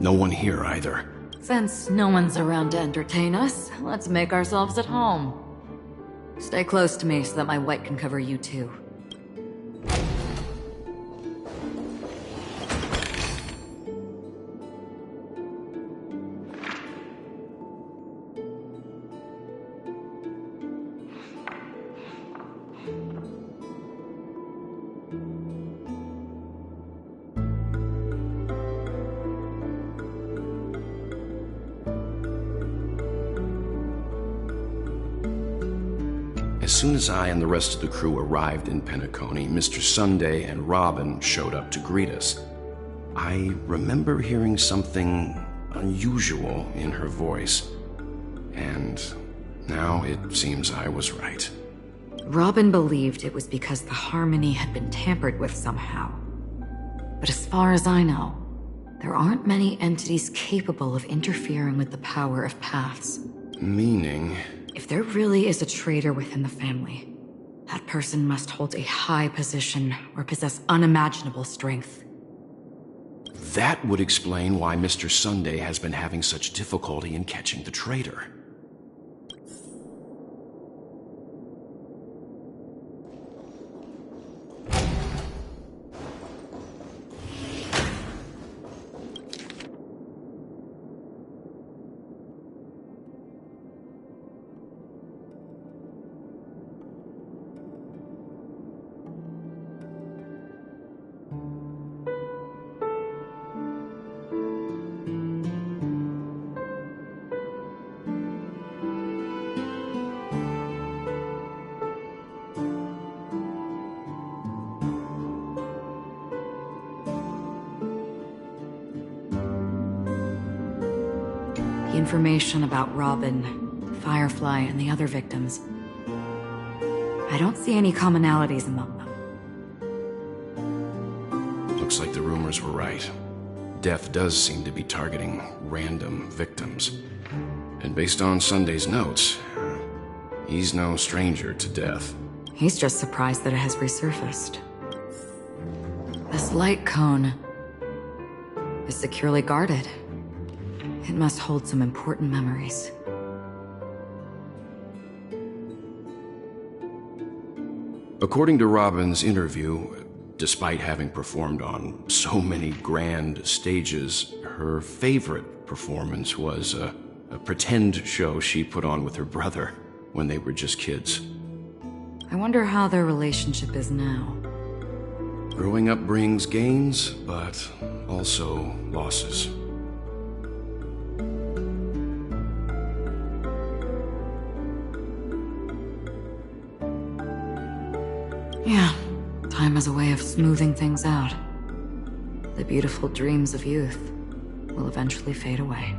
No one here either. Since no one's around to entertain us, let's make ourselves at home. Stay close to me so that my white can cover you too. As soon as I and the rest of the crew arrived in Peacony, Mr. Sunday and Robin showed up to greet us. I remember hearing something unusual in her voice, and now it seems I was right. Robin believed it was because the harmony had been tampered with somehow. But as far as I know, there aren't many entities capable of interfering with the power of paths. Meaning? If there really is a traitor within the family, that person must hold a high position or possess unimaginable strength. That would explain why Mr. Sunday has been having such difficulty in catching the traitor. Information about Robin, Firefly, and the other victims. I don't see any commonalities among them. Looks like the rumors were right. Death does seem to be targeting random victims. And based on Sunday's notes, he's no stranger to death. He's just surprised that it has resurfaced. This light cone is securely guarded. It must hold some important memories. According to Robin's interview, despite having performed on so many grand stages, her favorite performance was a pretend show she put on with her brother when they were just kids. I wonder how their relationship is now. Growing up brings gains, but also losses. Yeah, time has a way of smoothing things out. The beautiful dreams of youth will eventually fade away.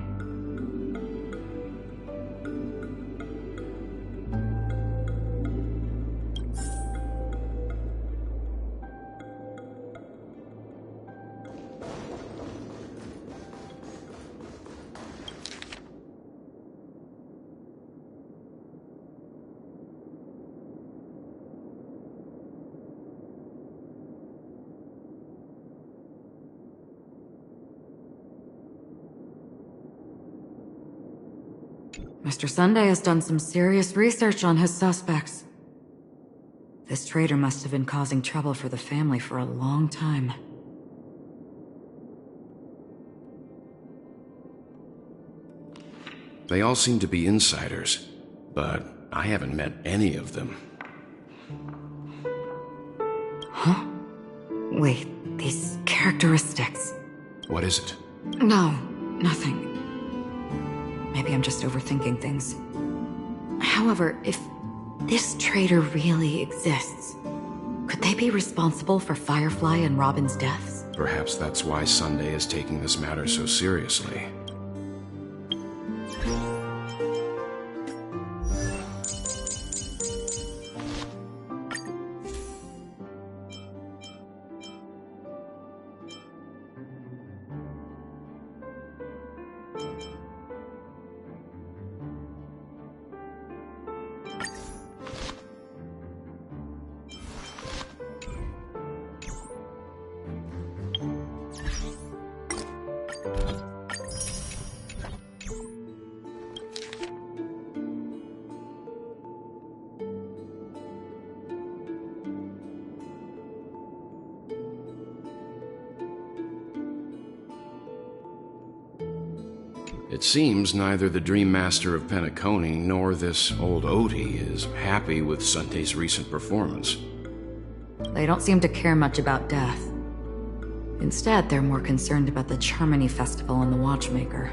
Mr. Sunday has done some serious research on his suspects. This traitor must have been causing trouble for the family for a long time. They all seem to be insiders, but I haven't met any of them. Huh? Wait, these characteristics. What is it? No, nothing. Maybe I'm just overthinking things. However, if this traitor really exists, could they be responsible for Firefly and Robin's deaths? Perhaps that's why Sunday is taking this matter so seriously. It seems neither the Dream Master of Peacony nor this old Odie is happy with Sunday's recent performance. They don't seem to care much about death. Instead, they're more concerned about the Charmony Festival and the Watchmaker.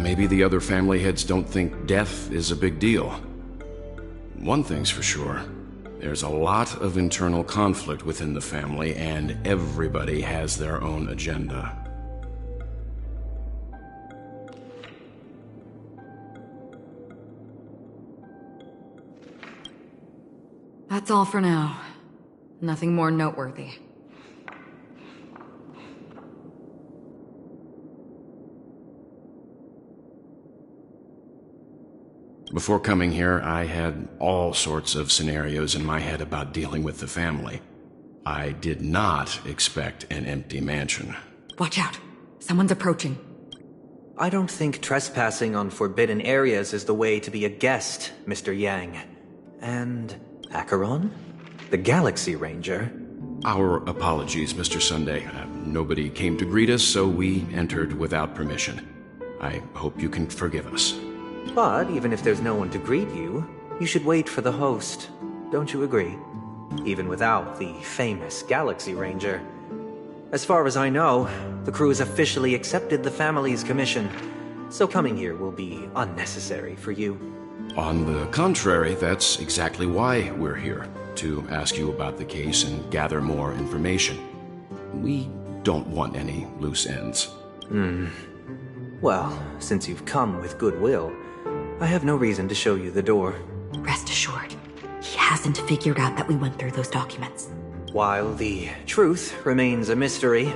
Maybe the other family heads don't think death is a big deal. One thing's for sure. There's a lot of internal conflict within the family, and everybody has their own agenda. That's all for now. Nothing more noteworthy. Before coming here, I had all sorts of scenarios in my head about dealing with the family. I did not expect an empty mansion. Watch out. Someone's approaching. I don't think trespassing on forbidden areas is the way to be a guest, Mr. Yang. And Acheron? The Galaxy Ranger? Our apologies, Mr. Sunday. Nobody came to greet us, so we entered without permission. I hope you can forgive us. But even if there's no one to greet you, you should wait for the host. Don't you agree? Even without the famous Galaxy Ranger. As far as I know, the crew has officially accepted the family's commission, so coming here will be unnecessary for you. On the contrary, that's exactly why we're here, to ask you about the case and gather more information. We don't want any loose ends. Well, since you've come with goodwill, I have no reason to show you the door. Rest assured, he hasn't figured out that we went through those documents. While the truth remains a mystery,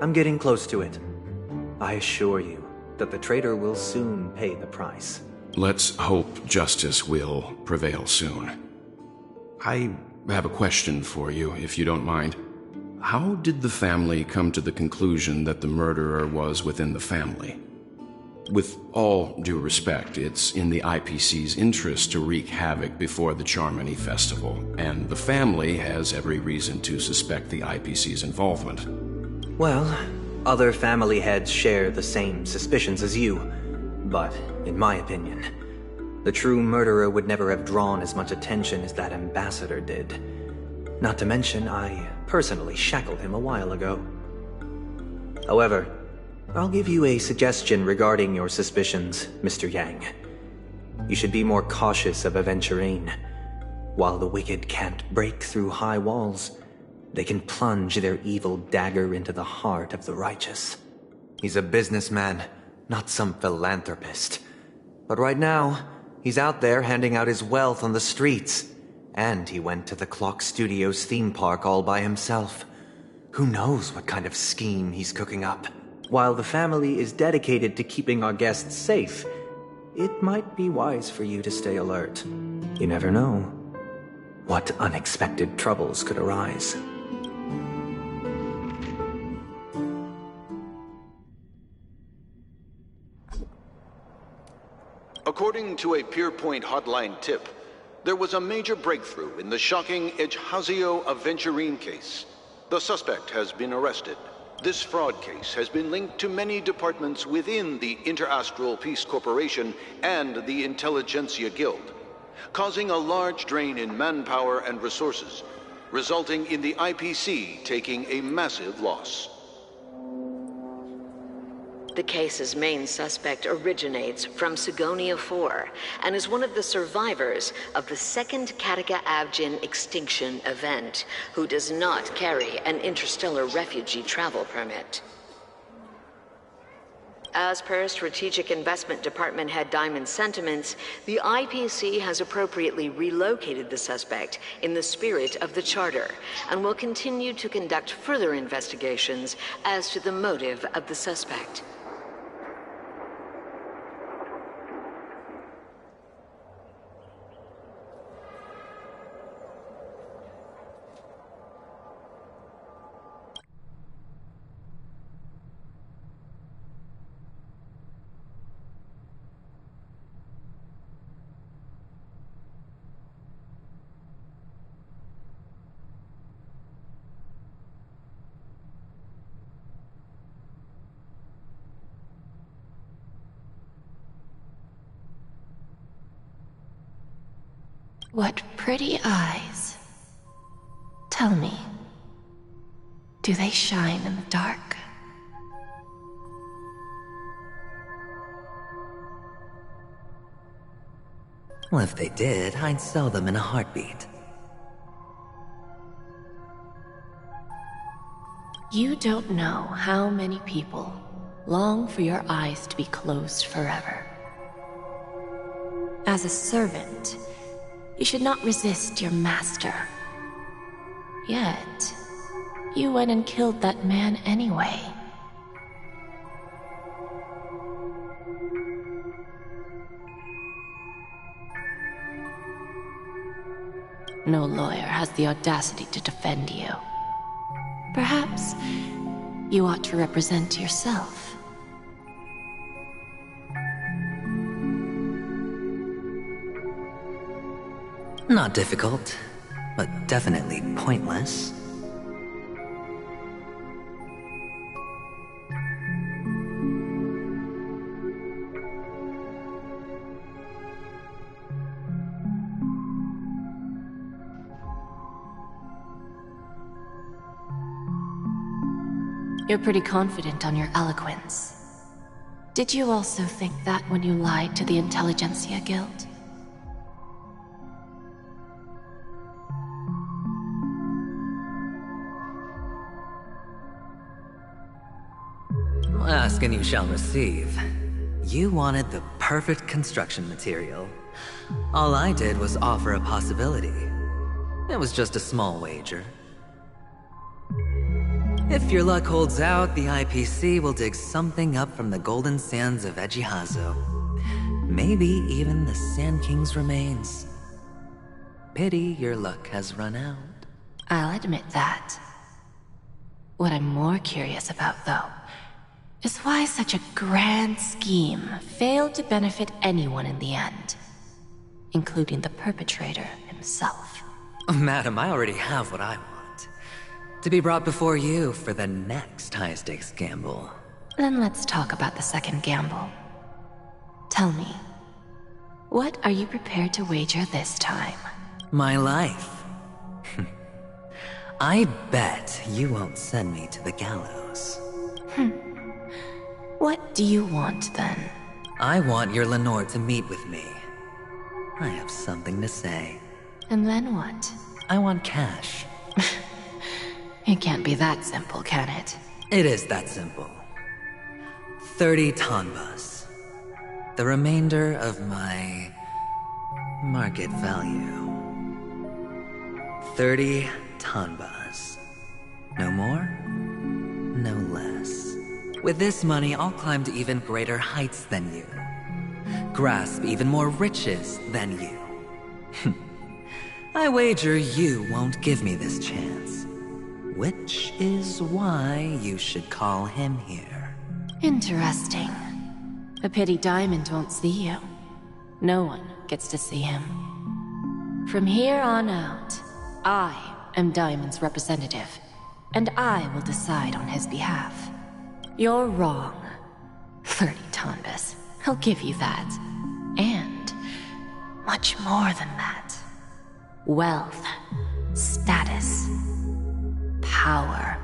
I'm getting close to it. I assure you that the traitor will soon pay the price. Let's hope justice will prevail soon. I have a question for you, if you don't mind. How did the family come to the conclusion that the murderer was within the family? With all due respect, it's in the IPC's interest to wreak havoc before the Charmony Festival, and the family has every reason to suspect the IPC's involvement. Well, other family heads share the same suspicions as you, but in my opinion, the true murderer would never have drawn as much attention as that ambassador did. Not to mention, I personally shackled him a while ago. However, I'll give you a suggestion regarding your suspicions, Mr. Yang. You should be more cautious of Aventurine. While the wicked can't break through high walls, they can plunge their evil dagger into the heart of the righteous. He's a businessman, not some philanthropist. But right now, he's out there handing out his wealth on the streets. And he went to the Clock Studios theme park all by himself. Who knows what kind of scheme he's cooking up? While the family is dedicated to keeping our guests safe, it might be wise for you to stay alert. You never know what unexpected troubles could arise. According to a Pierpoint hotline tip, there was a major breakthrough in the shocking Ejhazio Aventurine case. The suspect has been arrested. This fraud case has been linked to many departments within the Interastral Peace Corporation and the Intelligentsia Guild, causing a large drain in manpower and resources, resulting in the IPC taking a massive loss. The case's main suspect originates from Sigonia 4 and is one of the survivors of the second Kataka Avgin extinction event, who does not carry an interstellar refugee travel permit. As per Strategic Investment Department Head Diamond's sentiments, the IPC has appropriately relocated the suspect in the spirit of the Charter and will continue to conduct further investigations as to the motive of the suspect. What pretty eyes. Tell me, do they shine in the dark? Well, if they did, I'd sell them in a heartbeat. You don't know how many people long for your eyes to be closed forever. As a servant, you should not resist your master. Yet, you went and killed that man anyway. No lawyer has the audacity to defend you. Perhaps you ought to represent yourself. Not difficult, but definitely pointless. You're pretty confident on your eloquence. Did you also think that when you lied to the Intelligentsia Guild? Ask and you shall receive. You wanted the perfect construction material. All I did was offer a possibility. It was just a small wager. If your luck holds out, the IPC will dig something up from the golden sands of Ejihazo. Maybe even the Sand King's remains. Pity your luck has run out. I'll admit that. What I'm more curious about, though, is why such a grand scheme failed to benefit anyone in the end, including the perpetrator himself. Madam, I already have what I want. To be brought before you for the next high-stakes gamble. Then let's talk about the second gamble. Tell me, what are you prepared to wager this time? My life. I bet you won't send me to the gallows. What do you want, then? I want your Lenore to meet with me. I have something to say. And then what? I want cash. It can't be that simple, can it? It is that simple. 30 tanbas. The remainder of my market value. 30 tanbas. No more, no less. With this money, I'll climb to even greater heights than you. Grasp even more riches than you. I wager you won't give me this chance. Which is why you should call him here. Interesting. A pity Diamond won't see you. No one gets to see him. From here on out, I am Diamond's representative, and I will decide on his behalf. You're wrong. 30 tanbas. I'll give you that. And much more than that. Wealth, status, power.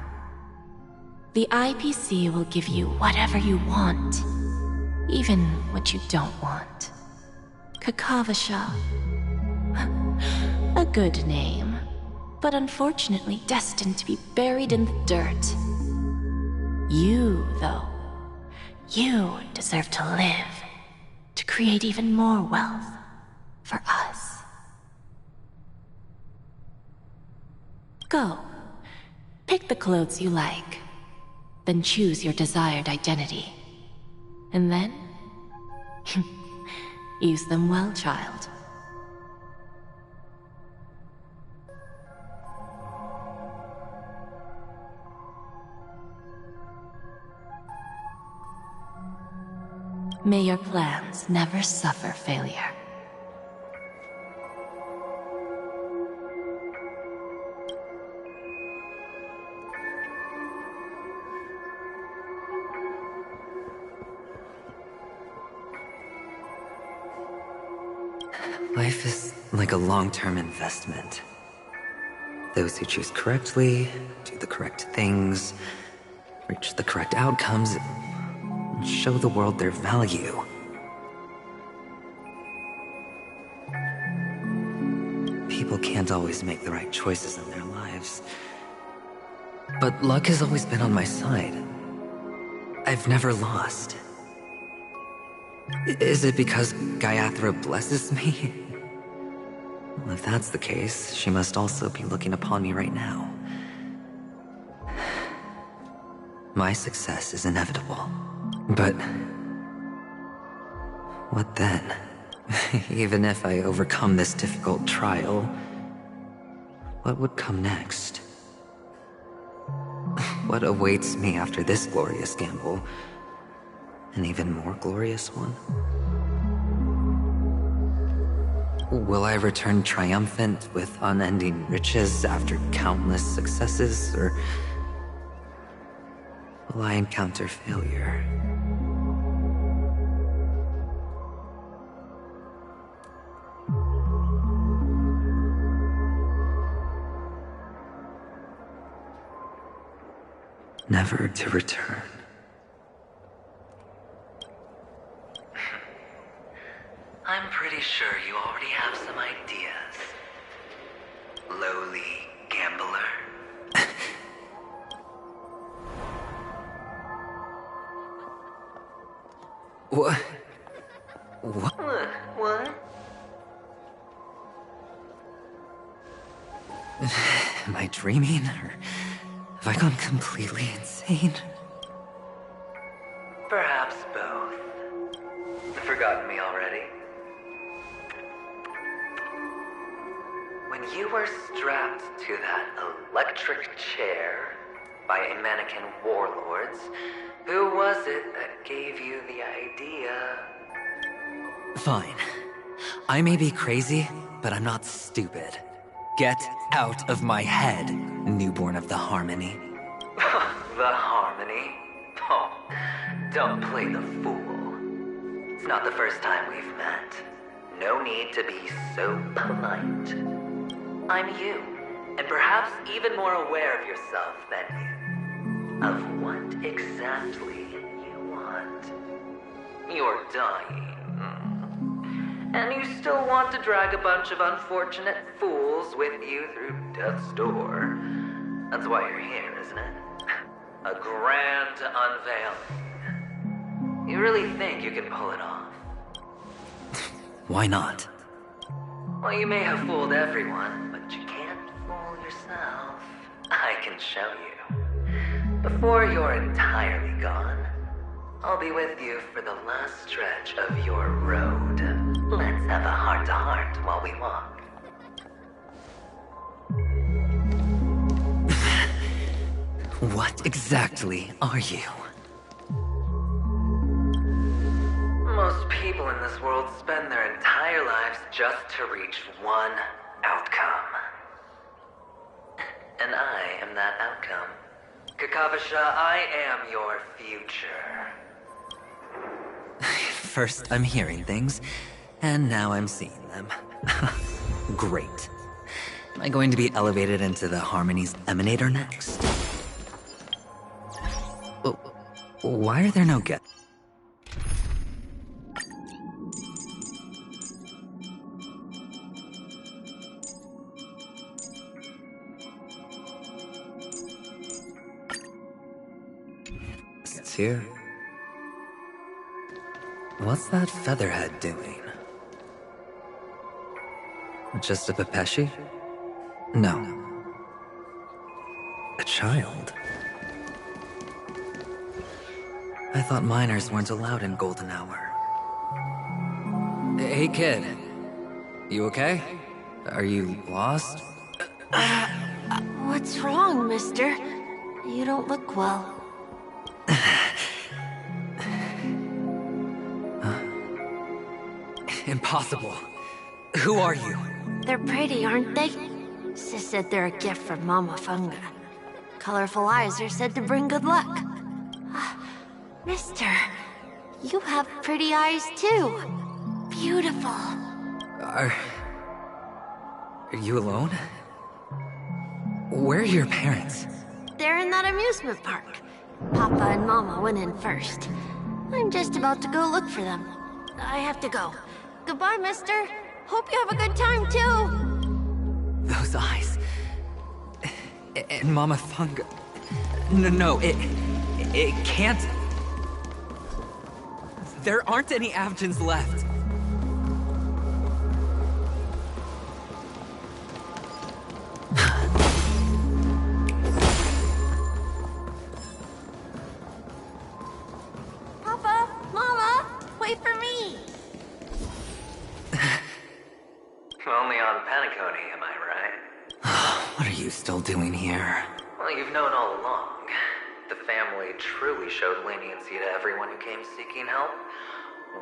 The IPC will give you whatever you want, even what you don't want. Kakavasha. A good name, but unfortunately destined to be buried in the dirt. You, though, you deserve to live, to create even more wealth for us. Go. Pick the clothes you like, then choose your desired identity. And then, use them well, child. May your plans never suffer failure. Life is like a long-term investment. Those who choose correctly, do the correct things, reach the correct outcomes, and show the world their value. People can't always make the right choices in their lives. But luck has always been on my side. I've never lost. Is it because Gayathra blesses me? Well, if that's the case, she must also be looking upon me right now. My success is inevitable. But what then? Even if I overcome this difficult trial, what would come next? What awaits me after this glorious gamble? An even more glorious one? Will I return triumphant with unending riches after countless successes, or will I encounter failure? Never to return. I'm pretty sure you already have some ideas. Lowly gambler. What? What? Am I dreaming, or have I gone completely insane? Perhaps both. Forgotten me already? When you were strapped to that electric chair by a mannequin warlords, who was it that gave you the idea? Fine. I may be crazy, but I'm not stupid. Get out of my head, newborn of the Harmony. The Harmony? Oh, don't play the fool. It's not the first time we've met. No need to be so polite. I'm you, and perhaps even more aware of yourself than you. Of what exactly you want. You're dying. And you still want to drag a bunch of unfortunate fools with you through death's door. That's why you're here, isn't it? A grand unveiling. You really think you can pull it off? Why not? Well, you may have fooled everyone, but you can't fool yourself. I can show you. Before you're entirely gone, I'll be with you for the last stretch of your road. Let's have a heart-to-heart while we walk. What exactly are you? Most people in this world spend their entire lives just to reach one outcome. And I am that outcome. Kakavasha, I am your future. First, I'm hearing things, and now I'm seeing them. Great. Am I going to be elevated into the Harmony's Emanator next? Why are there no guests? Here. What's that featherhead doing? Just a Pepeshi? No. A child? I thought minors weren't allowed in Golden Hour. Hey kid. You okay? Are you lost? What's wrong, mister? You don't look well. Impossible. Who are you? They're pretty, aren't they? Sis said they're a gift from Mama Funga. Colorful eyes are said to bring good luck. Mister, you have pretty eyes too. Beautiful. Are you alone? Where are your parents? They're in that amusement park. Papa and Mama went in first. I'm just about to go look for them. I have to go. Goodbye, mister. Hope you have a good time, too. Those eyes. And Mama Funga. No, it can't. There aren't any Avgens left. Papa, Mama, wait for me. Only on Peacony, am I right? What are you still doing here? Well, you've known all along. The family truly showed leniency to everyone who came seeking help.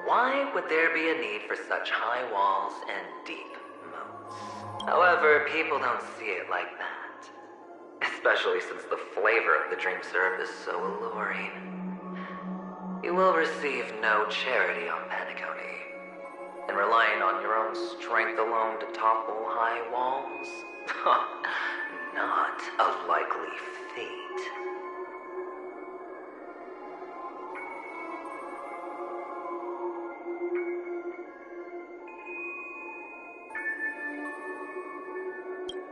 Why would there be a need for such high walls and deep moats? However, people don't see it like that. Especially since the flavor of the dream syrup is so alluring. You will receive no charity on Peacony. And relying on your own strength alone to topple high walls? Not a likely fate.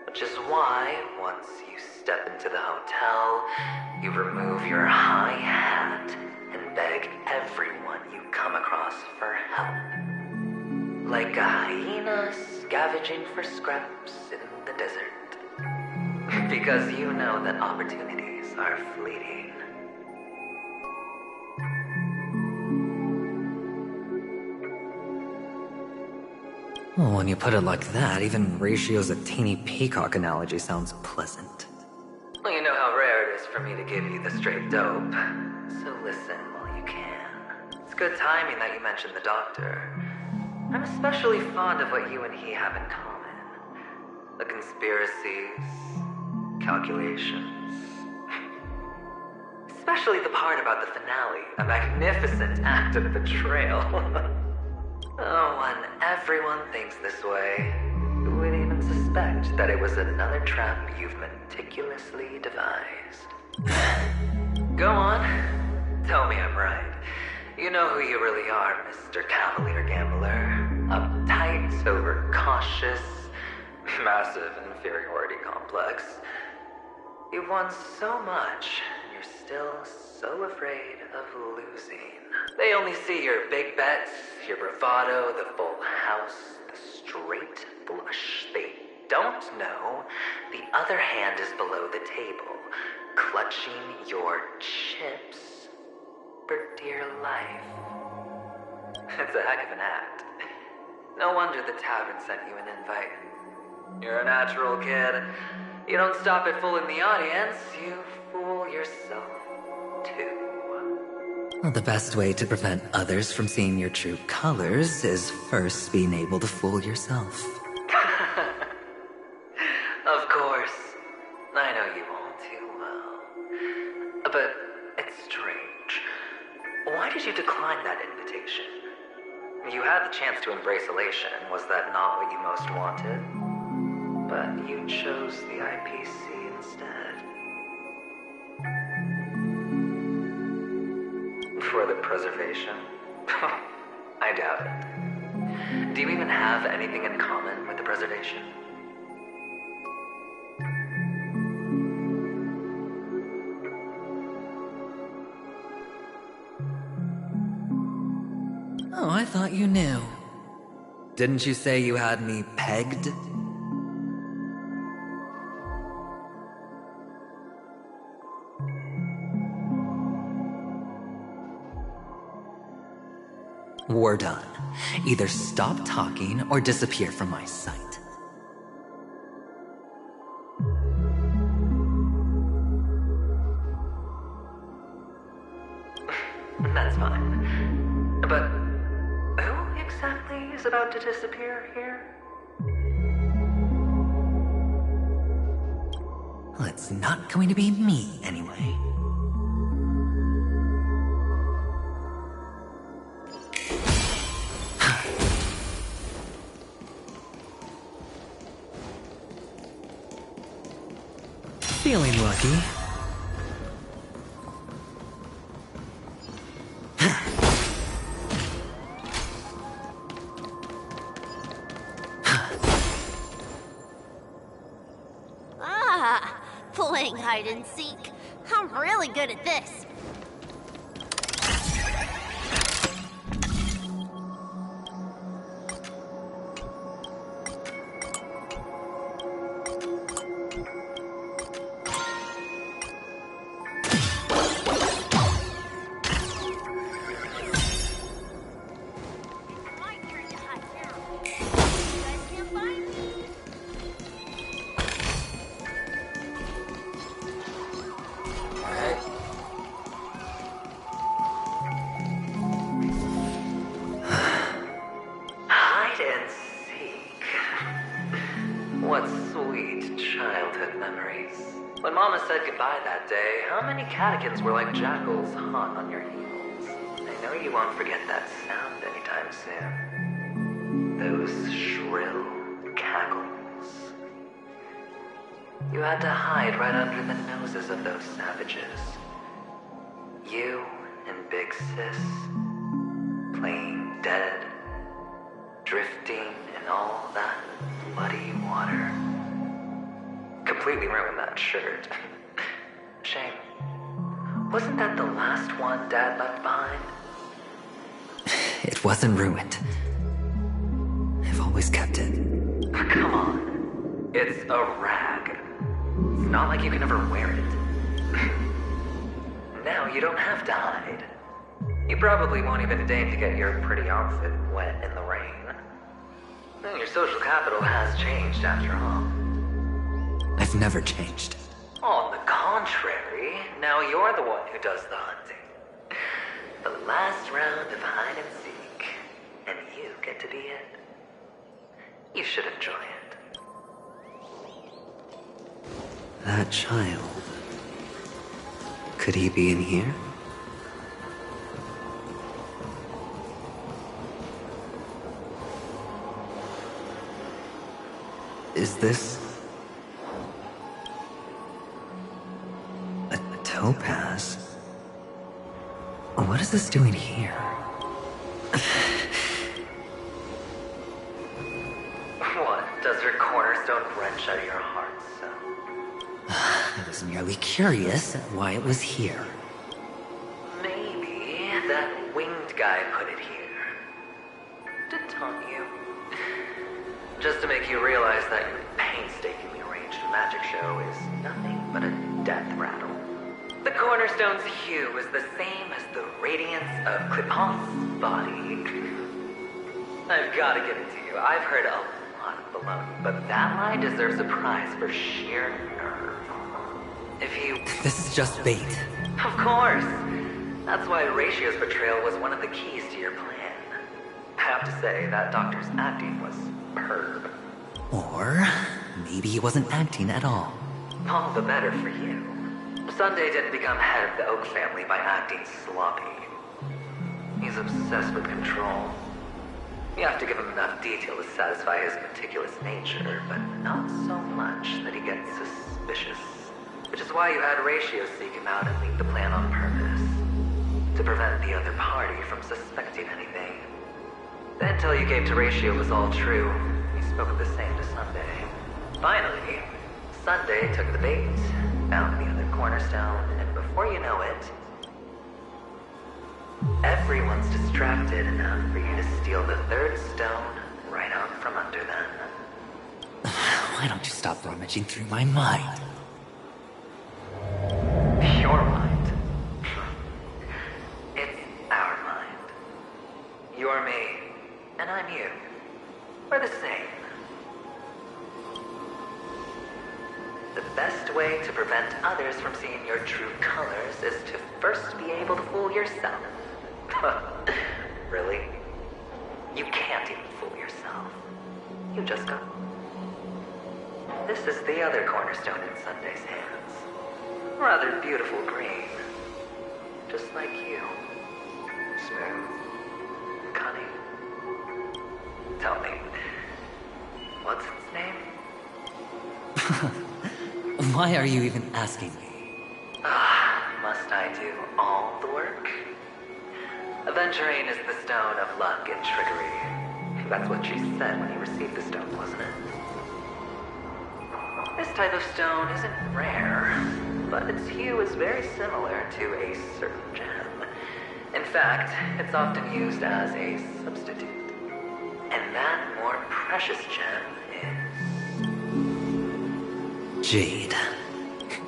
Which is why, once you step into the hotel, you remove your high hat and beg everyone you come across for help. Like a hyena scavenging for scraps in the desert. Because you know that opportunities are fleeting. Well, when you put it like that, even Ratio's a teeny peacock analogy sounds pleasant. Well, you know how rare it is for me to give you the straight dope. So listen while you can. It's good timing that you mentioned the doctor. I'm especially fond of what you and he have in common. The conspiracies, calculations. Especially the part about the finale, a magnificent act of betrayal. Oh, when everyone thinks this way, who would even suspect that it was another trap you've meticulously devised? Go on, tell me I'm right. You know who you really are, Mr. Cavalier Gambler. Uptight, overcautious, massive inferiority complex. You've won so much, and you're still so afraid of losing. They only see your big bets, your bravado, the full house, the straight flush. They don't know the other hand is below the table, clutching your chips for dear life. It's a heck of an act. No wonder the tavern sent you an invite. You're a natural kid. You don't stop at fooling the audience, you fool yourself too. Well, the best way to prevent others from seeing your true colors is first being able to fool yourself. Of course. I know you all too well. But it's strange. Why did you decline that invitation? You had the chance to embrace elation. Was that not what you most wanted? But you chose the IPC instead. For the preservation? I doubt it. Do you even have anything in common with the preservation? Oh, I thought you knew. Didn't you say you had me pegged? We're done. Either stop talking or disappear from my sight. That's fine. But who exactly is about to disappear here? Well, it's not going to be me, anyway. feeling lucky. Playing hide and seek. I'm really good at this. Hide and seek. What sweet childhood memories. When Mama said goodbye that day, how many catechins were like jackals hot on your heels? I know you won't forget that sound anytime soon. Those shrill cackles. You had to hide right under the noses of those savages. You and Big Sis, playing dead, drifting in all that muddy water. Completely ruined that shirt. Shame. Wasn't that the last one Dad left behind? It wasn't ruined. I've always kept it. Come on. It's a rag. It's not like you can ever wear it. Now you don't have to hide. You probably won't even deign to get your pretty outfit wet in the rain. Well, your social capital has changed after all. I've never changed. On the contrary, now you're the one who does the hunting. The last round of hide and seek, and you get to be it. You should enjoy it. That child. Could he be in here? Is this a topaz? What is this doing here? What? Does your cornerstone wrench out of your heart so? I was merely curious at why it was here. Maybe that winged guy put it here. To taunt you. Just to make you realize that your painstakingly arranged magic show is nothing but a death rattle. The cornerstone's hue is the same as the radiance of Cliphont's body. I've got to give it to you. I've heard a lot of baloney, but that line deserves a prize for sheer nerve. If you... This is just bait. Of course. That's why Ratio's betrayal was one of the keys to your plan. I have to say, that doctor's acting was superb. Or maybe he wasn't acting at all. All the better for you. Sunday didn't become head of the Oak family by acting sloppy. He's obsessed with control. You have to give him enough detail to satisfy his meticulous nature, but not so much that he gets suspicious. Which is why you had Ratio seek him out and leak the plan on purpose. To prevent the other party from suspecting anything. The intel you gave to Ratio was all true. He spoke of the same to Sunday. Finally, Sunday took the bait, found the other cornerstone, and before you know it, everyone's distracted enough for you to steal the third stone right out from under them. Why don't you stop rummaging through my mind? Your mind. It's our mind. You're me. And I'm you. We're the same. The best way to prevent others from seeing your true colors is to first be able to fool yourself. Really? You can't even fool yourself. You just got... This is the other cornerstone in Sunday's hands. Rather beautiful green. Just like you. Smooth. Cunning. Tell me, what's its name? Why are you even asking me? Must I do all the work? Aventurine is the stone of luck and trickery. That's what she said when you received the stone, wasn't it? This type of stone isn't rare, but its hue is very similar to a certain gem. In fact, it's often used as a substitute. And that more precious gem is... Jade.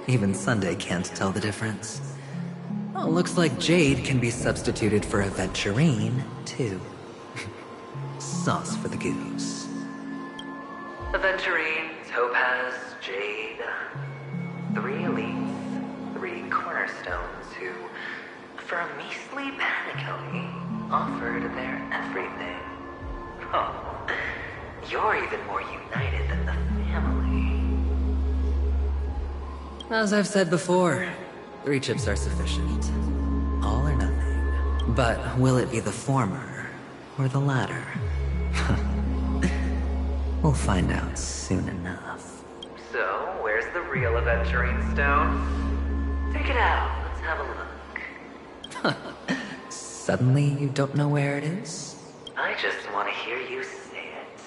Even Sunday can't tell the difference. Oh, looks like Jade can be substituted for Aventurine, too. Sauce for the goose. Aventurine, topaz, jade. 3 elites, 3 cornerstones who, for a measly Peacony, offered their everything. Oh, you're even more united than the family. As I've said before, 3 chips are sufficient. All or nothing. But will it be the former or the latter? We'll find out soon enough. So, where's the real Aventurine stone? Take it out, let's have a look. Suddenly you don't know where it is? I just want to hear you say it.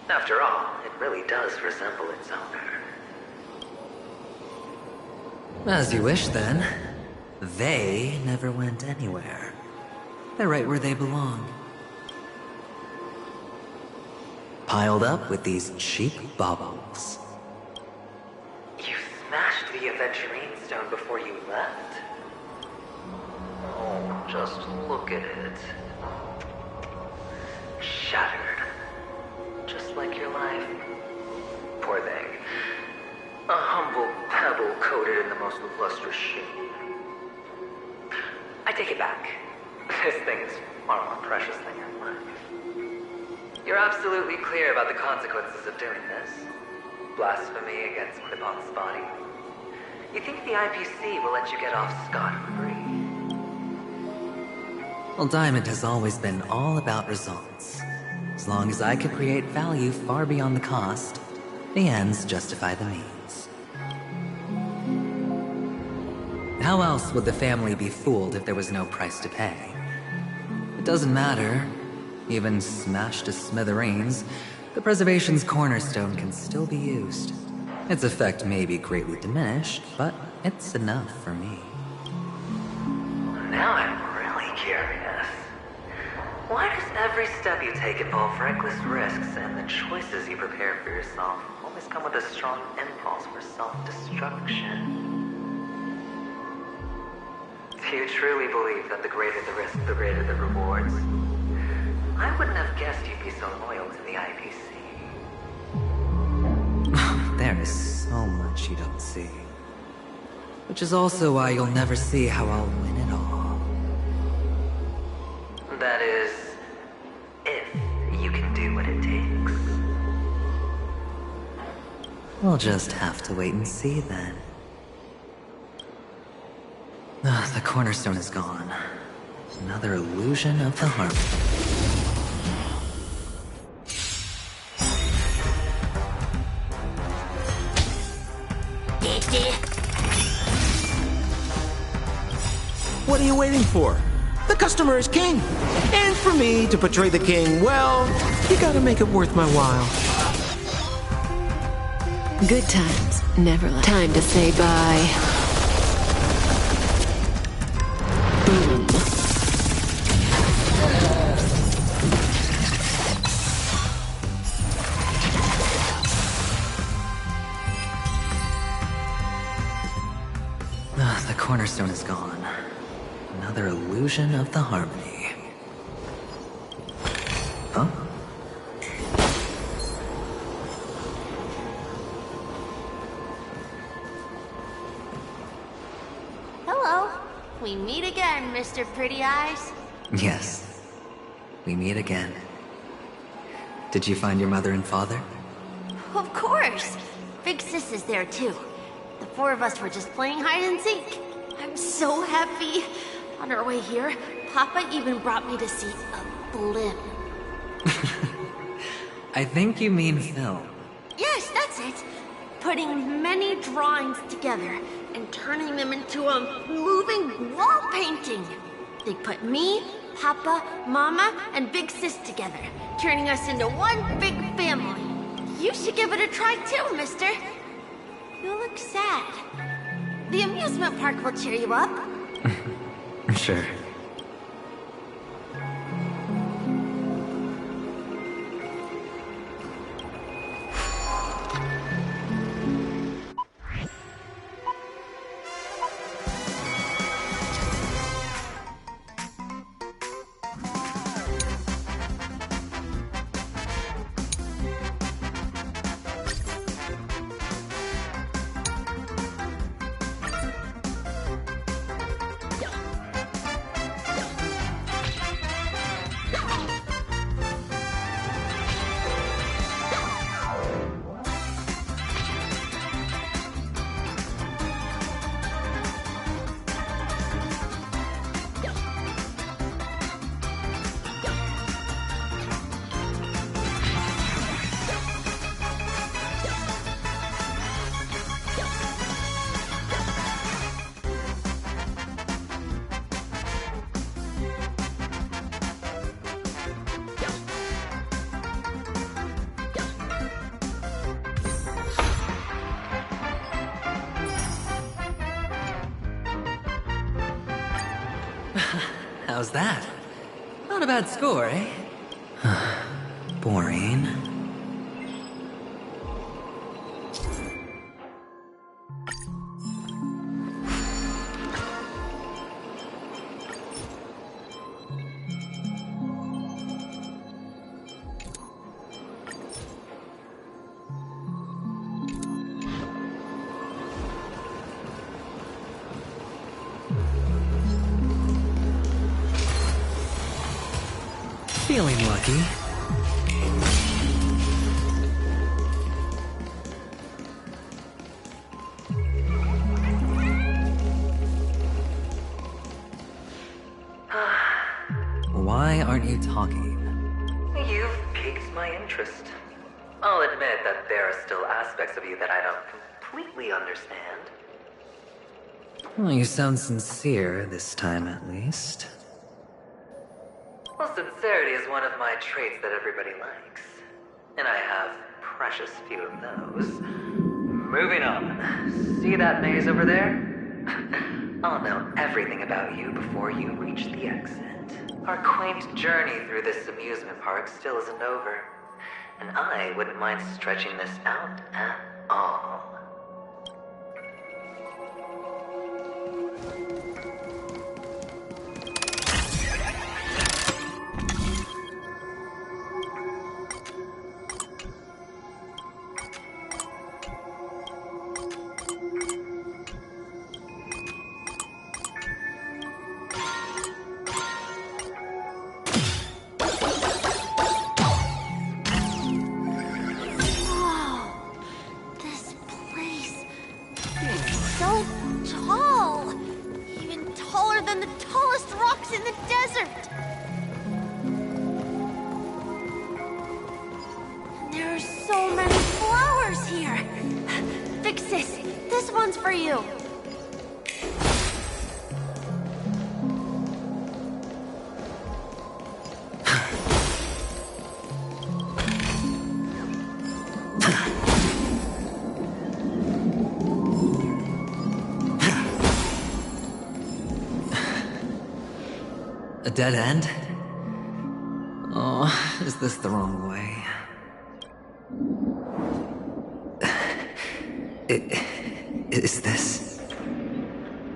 After all, it really does resemble its owner. As you wish, then. They never went anywhere. They're right where they belong. Piled up with these cheap baubles. You smashed the Aventurine stone before you left? Oh, just look at it. Shattered. Just like your life. Poor thing. A humble pebble coated in the most lustrous sheen. I take it back. This thing's far more precious than your life. You're absolutely clear about the consequences of doing this. Blasphemy against Clip-On's body. You think the IPC will let you get off scot-free? Well, Diamond has always been all about results. As long as I could create value far beyond the cost, the ends justify the means. How else would the family be fooled if there was no price to pay? It doesn't matter. Even smashed to smithereens, the preservation's cornerstone can still be used. Its effect may be greatly diminished, but it's enough for me. Now I'm really curious. Why does every step you take involve reckless risks, and the choices you prepare for yourself always come with a strong impulse for self-destruction? Do you truly believe that the greater the risk, the greater the rewards? I wouldn't have guessed you'd be so loyal to the IPC. There is so much you don't see. Which is also why you'll never see how I'll win it all. That is, if you can do what it takes. We'll just have to wait and see then. The cornerstone is gone. Another illusion of the harmony. What are you waiting for? The customer is king. And for me to portray the king, well, you gotta make it worth my while. Good times, never left. Time to say bye. Boom. The cornerstone is gone. Another illusion of the harmony. Huh? Hello. We meet again, Mr. Pretty Eyes. Yes. We meet again. Did you find your mother and father? Of course. Big Sis is there too. The 4 of us were just playing hide and seek. I'm so happy. On our way here, Papa even brought me to see a blimp. I think you mean film. Yes, that's it. putting many drawings together and turning them into a moving wall painting. They put me, Papa, Mama, and Big Sis together, turning us into one big family. You should give it a try too, mister. You look sad. The amusement park will cheer you up. Sure. How's that? Not a bad score, eh? Boring. Feeling lucky. Why aren't you talking? You've piqued my interest. I'll admit that there are still aspects of you that I don't completely understand. Well, you sound sincere this time, at least. Well, sincerity is one of my traits that everybody likes. And I have precious few of those. Moving on. See that maze over there? I'll know everything about you before you reach the exit. Our quaint journey through this amusement park still isn't over. And I wouldn't mind stretching this out at all. A dead end? Oh, is this the wrong way? Is this?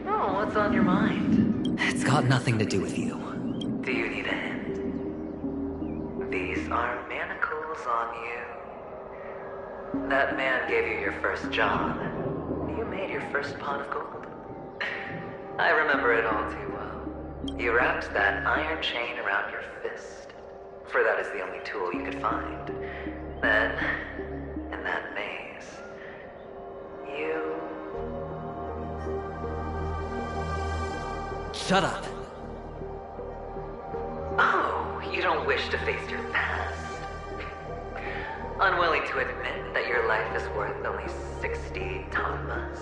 Oh, what's on your mind? It's got nothing to do with you. Do you need a hint? These are manacles on you. That man gave you your first job. You made your first pot of gold. I remember it all too well. You wrapped that iron chain around your fist, for that is the only tool you could find. Then, in that maze, you... Shut up! Oh, you don't wish to face your past. Unwilling to admit that your life is worth only 60 tamas?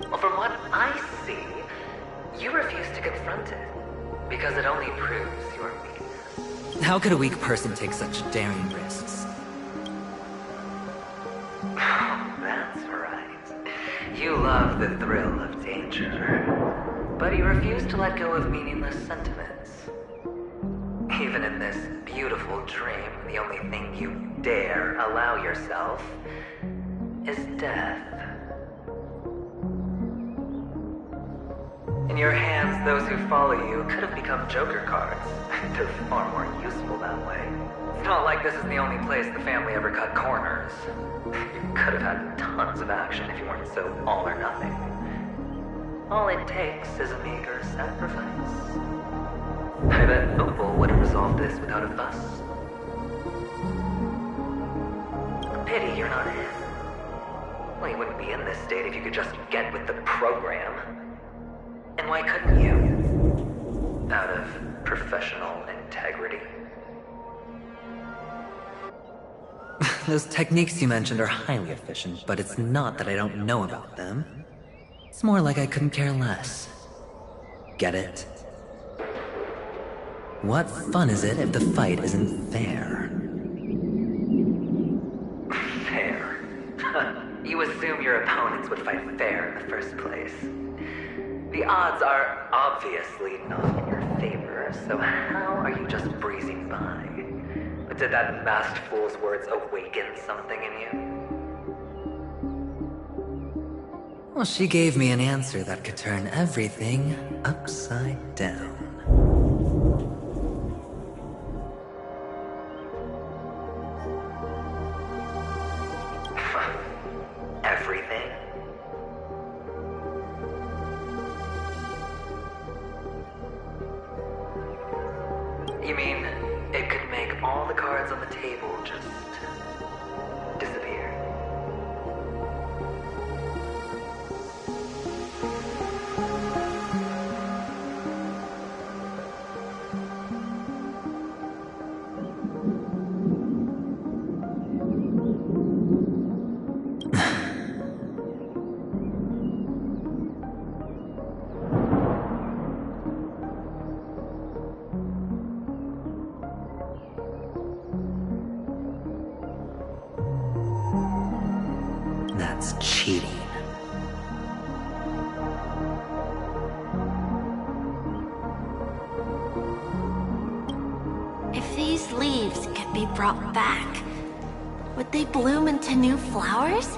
Well, from what I see, you refuse to confront it, because it only proves your weakness. How could a weak person take such daring risks? That's right. You love the thrill of danger, but you refuse to let go of meaningless sentiments. Even in this beautiful dream, the only thing you dare allow yourself is death. In your hands, those who follow you could have become Joker cards. They're far more useful that way. It's not like this is the only place the family ever cut corners. You could have had tons of action if you weren't so all or nothing. All it takes is a meager sacrifice. I bet Opal would have resolved this without a fuss. A pity you're not him. Well, you wouldn't be in this state if you could just get with the program. And why couldn't you? Out of professional integrity. Those techniques you mentioned are highly efficient, but it's not that I don't know about them. It's more like I couldn't care less. Get it? What fun is it if the fight isn't fair? Fair? You assume your opponents would fight fair in the first place. The odds are obviously not in your favor, so how are you just breezing by? But did that masked fool's words awaken something in you? Well, she gave me an answer that could turn everything upside down. Everything? You mean it could make all the cards on the table just disappear? That's cheating. If these leaves could be brought back, would they bloom into new flowers?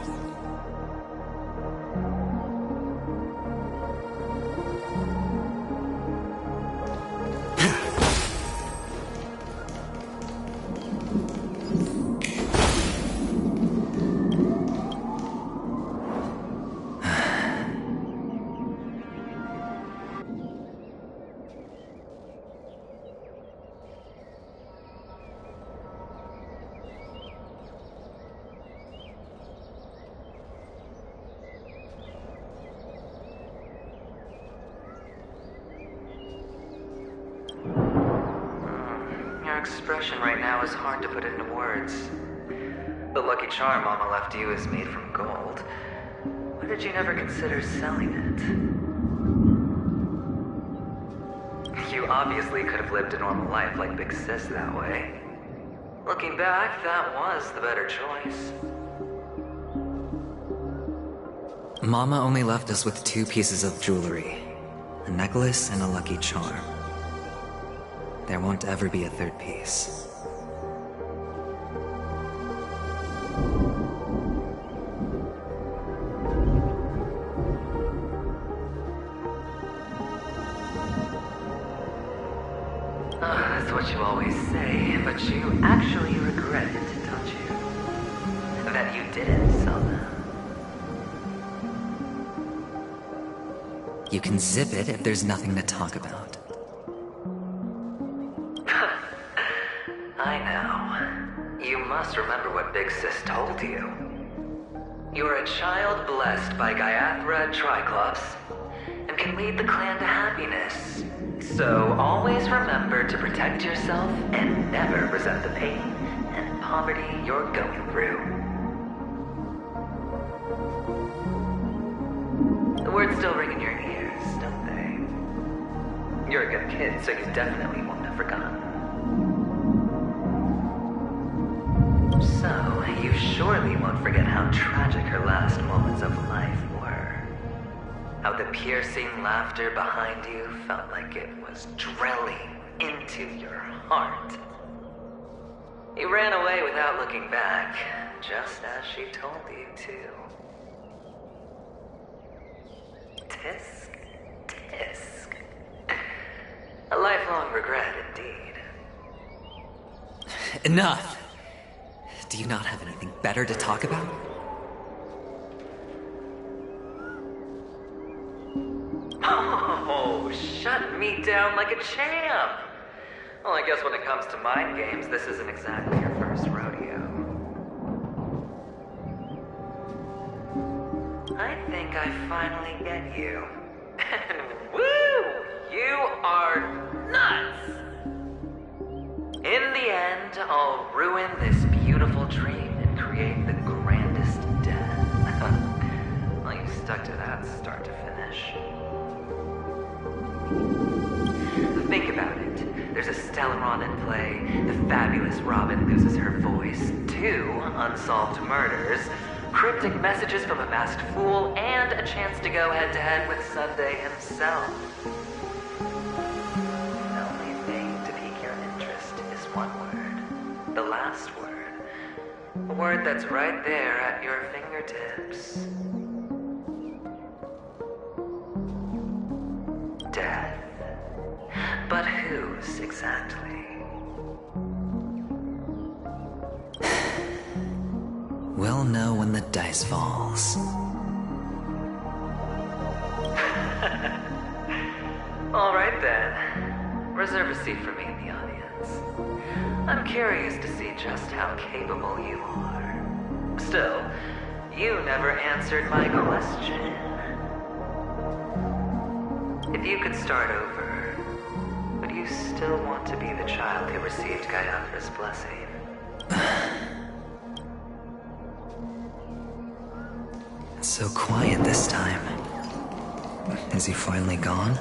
Your expression right now is hard to put into words. The lucky charm Mama left you is made from gold. Why did you never consider selling it? You obviously could have lived a normal life like Big Sis that way. Looking back, that was the better choice. Mama only left us with 2 pieces of jewelry. A necklace and a lucky charm. There won't ever be a 3rd piece. That's what you always say, but you actually regret it, don't you? That you didn't sell them. You can zip it if there's nothing to talk about. I know. You must remember what Big Sis told you. You're a child blessed by Gaiathra Triclops, and can lead the clan to happiness. So always remember to protect yourself and never resent the pain and poverty you're going through. The words still ring in your ears, don't they? You're a good kid, so you definitely won't have forgotten. So, you surely won't forget how tragic her last moments of life were. How the piercing laughter behind you felt like it was drilling into your heart. You ran away without looking back, just as she told you to. Tisk, tisk. A lifelong regret indeed. Enough! Do you not have anything better to talk about? Oh, shut me down like a champ! Well, I guess when it comes to mind games, this isn't exactly your first rodeo. I think I finally get you. And woo! You are nuts! In the end, I'll ruin this beautiful dream and create the grandest death. Well, you stuck to that start to finish. Think about it. There's a stellar Robin play, the fabulous Robin loses her voice, 2 unsolved murders, cryptic messages from a masked fool, and a chance to go head-to-head with Sunday himself. The only thing to pique your interest is one word. The last word. A word that's right there at your fingertips. Death. But whose exactly? We'll know when the dice falls. All right then. Reserve a seat for me in the audience. I'm curious to see just how capable you are. Still, you never answered my question. If you could start over, would you still want to be the child who received Gaiathra's blessing? It's so quiet this time. Is he finally gone?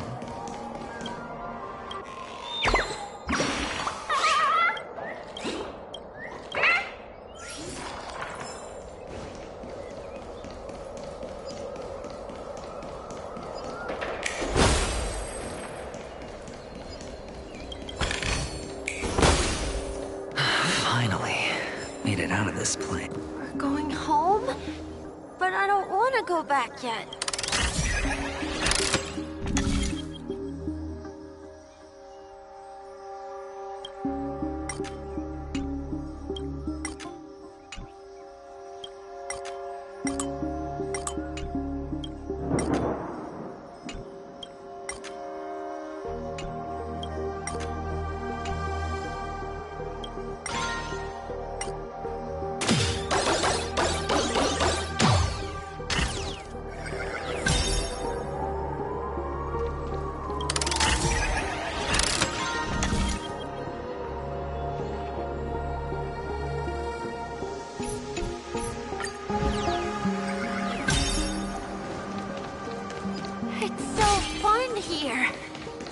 Finally, made it out of this place. We're going home? But I don't want to go back yet. Here.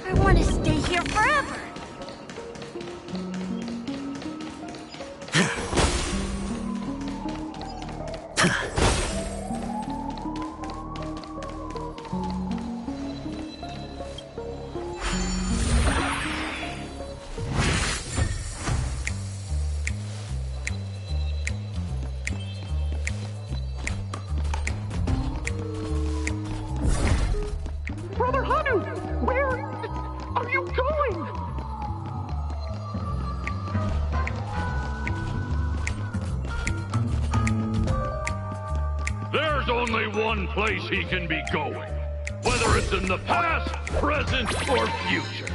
I want to stay here forever. Brother Hanu, where are you going? There's only one place he can be going, whether it's in the past, present, or future.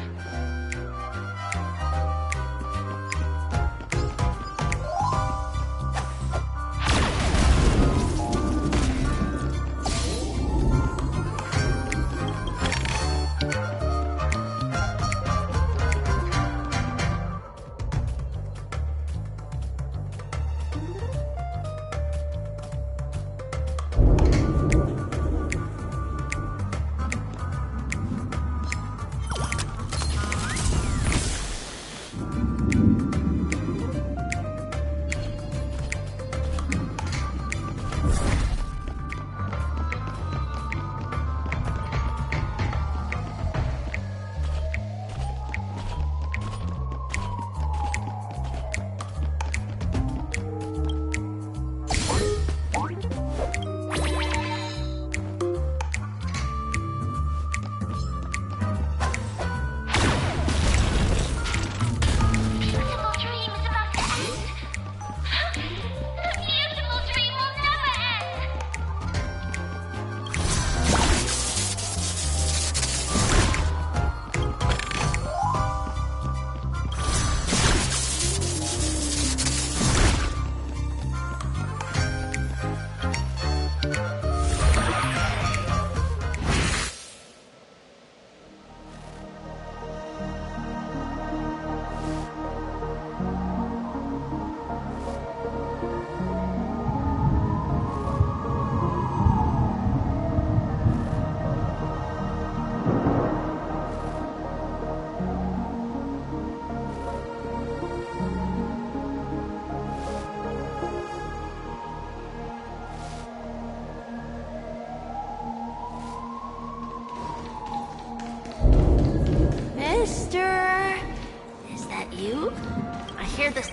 hear this.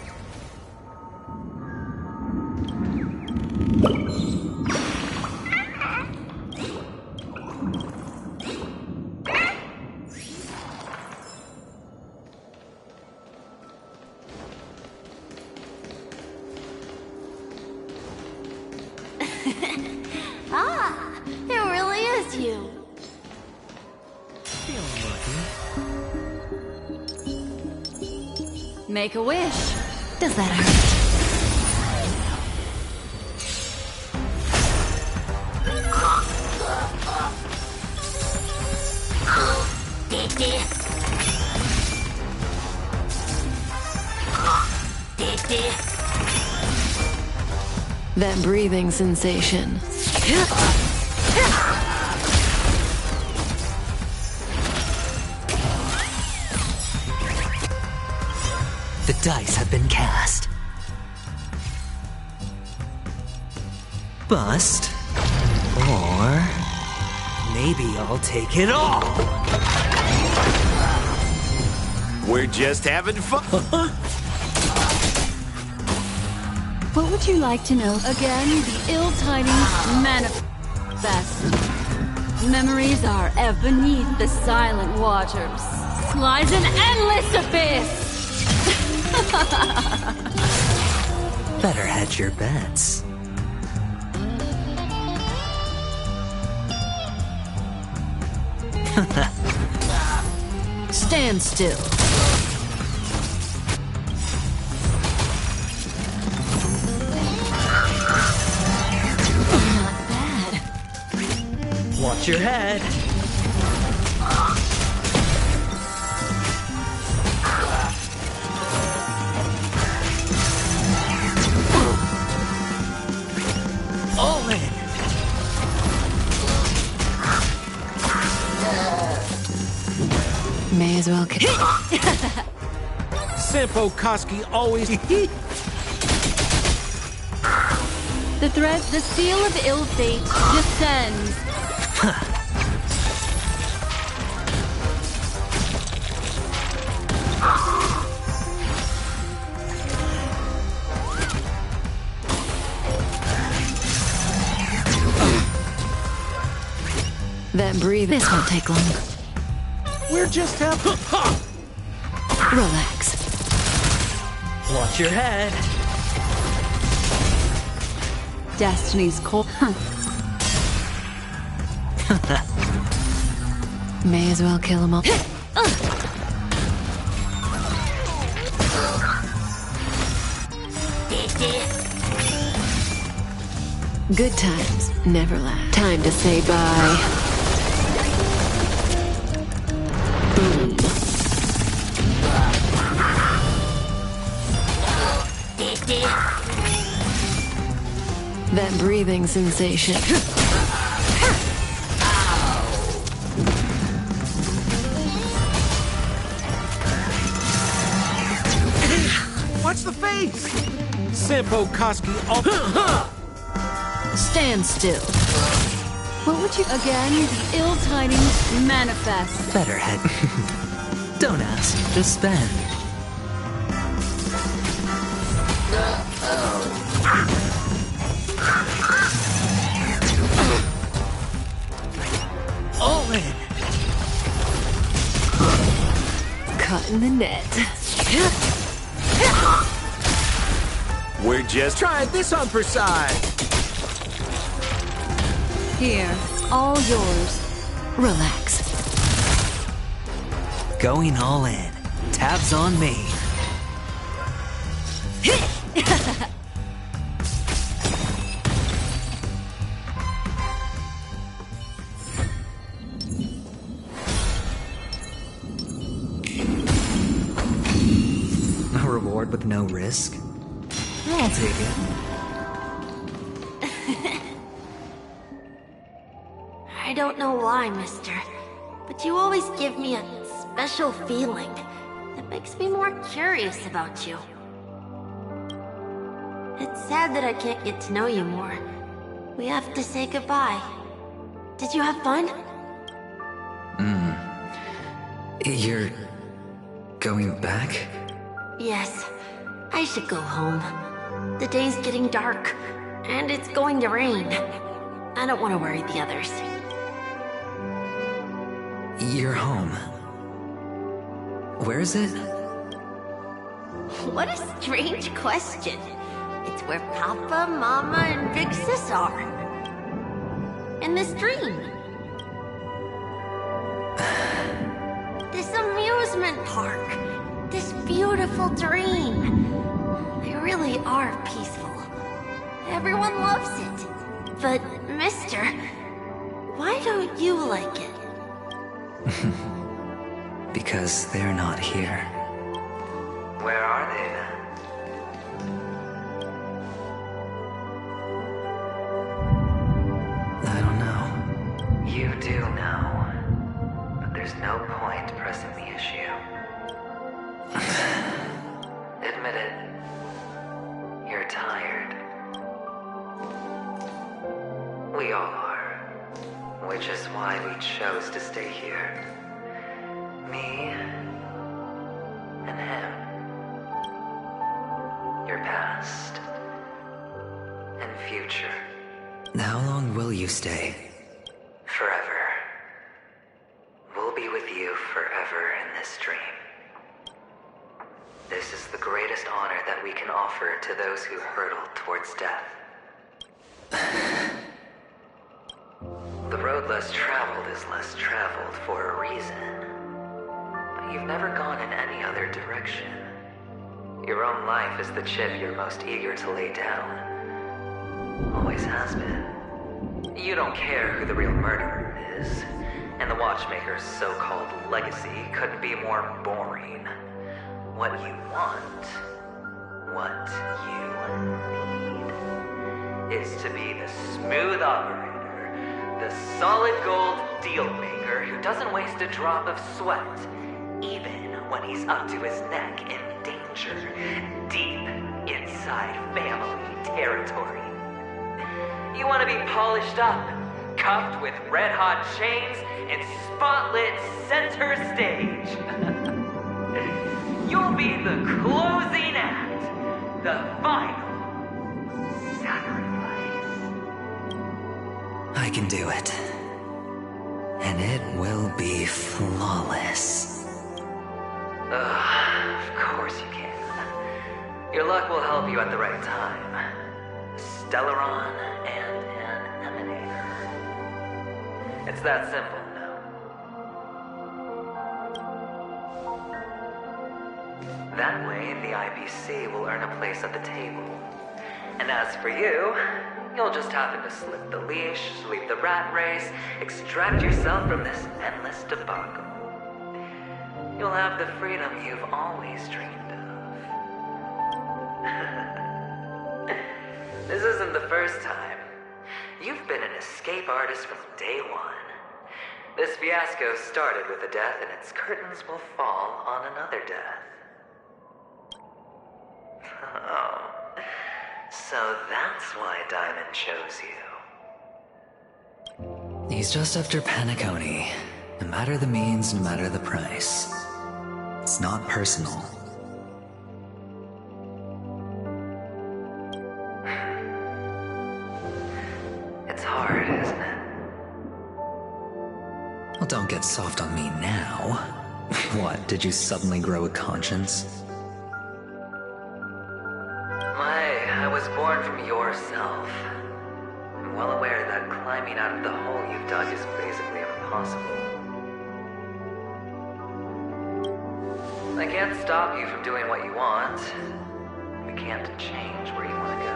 Ah, it really is you. Make a wish. Does that hurt? That breathing sensation. The dice have been cast. Bust. Or maybe I'll take it all. We're just having fun. What would you like to know? Again, the ill-tidings manifest. Memories are ever beneath the silent waters. Lies an endless abyss! Better hedge your bets. Stand still. Not bad. Watch your head. All in. May as well kill. Sampo Koski always. The thread, the seal of ill fate descends. That breathe. This won't take long. We're just having. Relax. Watch your head. Destiny's cold. May as well kill them all. Good times never last. Time to say bye. Boom. That breathing sensation. Watch the face. Sampo Koski. Stand still. What would you... Again, the ill tidings manifest. Better head. Don't ask, just spend. All in. Caught in the net. We're just trying this on for size. Here, all yours. Relax. Going all in. Tabs on me. A reward with no risk? I'll take it. I don't know why, mister, but you always give me a special feeling that makes me more curious about you. It's sad that I can't get to know you more. We have to say goodbye. Did you have fun? You're going back? Yes. I should go home. The day's getting dark, and it's going to rain. I don't want to worry the others. You're home. Where is it? What a strange question. It's where Papa, Mama, and Big Sis are. In this dream. This amusement park. This beautiful dream. They really are peaceful. Everyone loves it. But, mister, why don't you like it? Because they're not here. Where are they then? I don't know. You do know. But there's no point pressing the issue. Admit it. You're tired. We all are. Which is why we chose to stay here. Me and him. Your past and future. How long will you stay? Forever. We'll be with you forever in this dream. This is the greatest honor that we can offer to those who hurtle towards death. The road less traveled is less traveled for a reason. But you've never gone in any other direction. Your own life is the chip you're most eager to lay down. Always has been. You don't care who the real murderer is, and the Watchmaker's so-called legacy couldn't be more boring. What you want, what you need, is to be the smooth operator, the solid gold deal maker who doesn't waste a drop of sweat, even when he's up to his neck in danger, deep inside family territory. You want to be polished up, cuffed with red-hot chains, and spotlit center stage. You'll be the closing act, the final sacrifice. I can do it. And it will be flawless. Of course you can. Your luck will help you at the right time. Stellaron and an emanator. It's that simple, no? That way, the IPC will earn a place at the table. And as for you, you'll just happen to slip the leash, sweep the rat race, extract yourself from this endless debacle. You'll have the freedom you've always dreamed of. This isn't the first time. You've been an escape artist from day one. This fiasco started with a death, and its curtains will fall on another death. Oh, so that's why Diamond chose you. He's just after Peacony. No matter the means, no matter the price. It's not personal. It's hard, isn't it? Well, don't get soft on me now. What, did you suddenly grow a conscience? I was born from yourself. I'm well aware that climbing out of the hole you've dug is basically impossible. I can't stop you from doing what you want. We can't change where you want to go.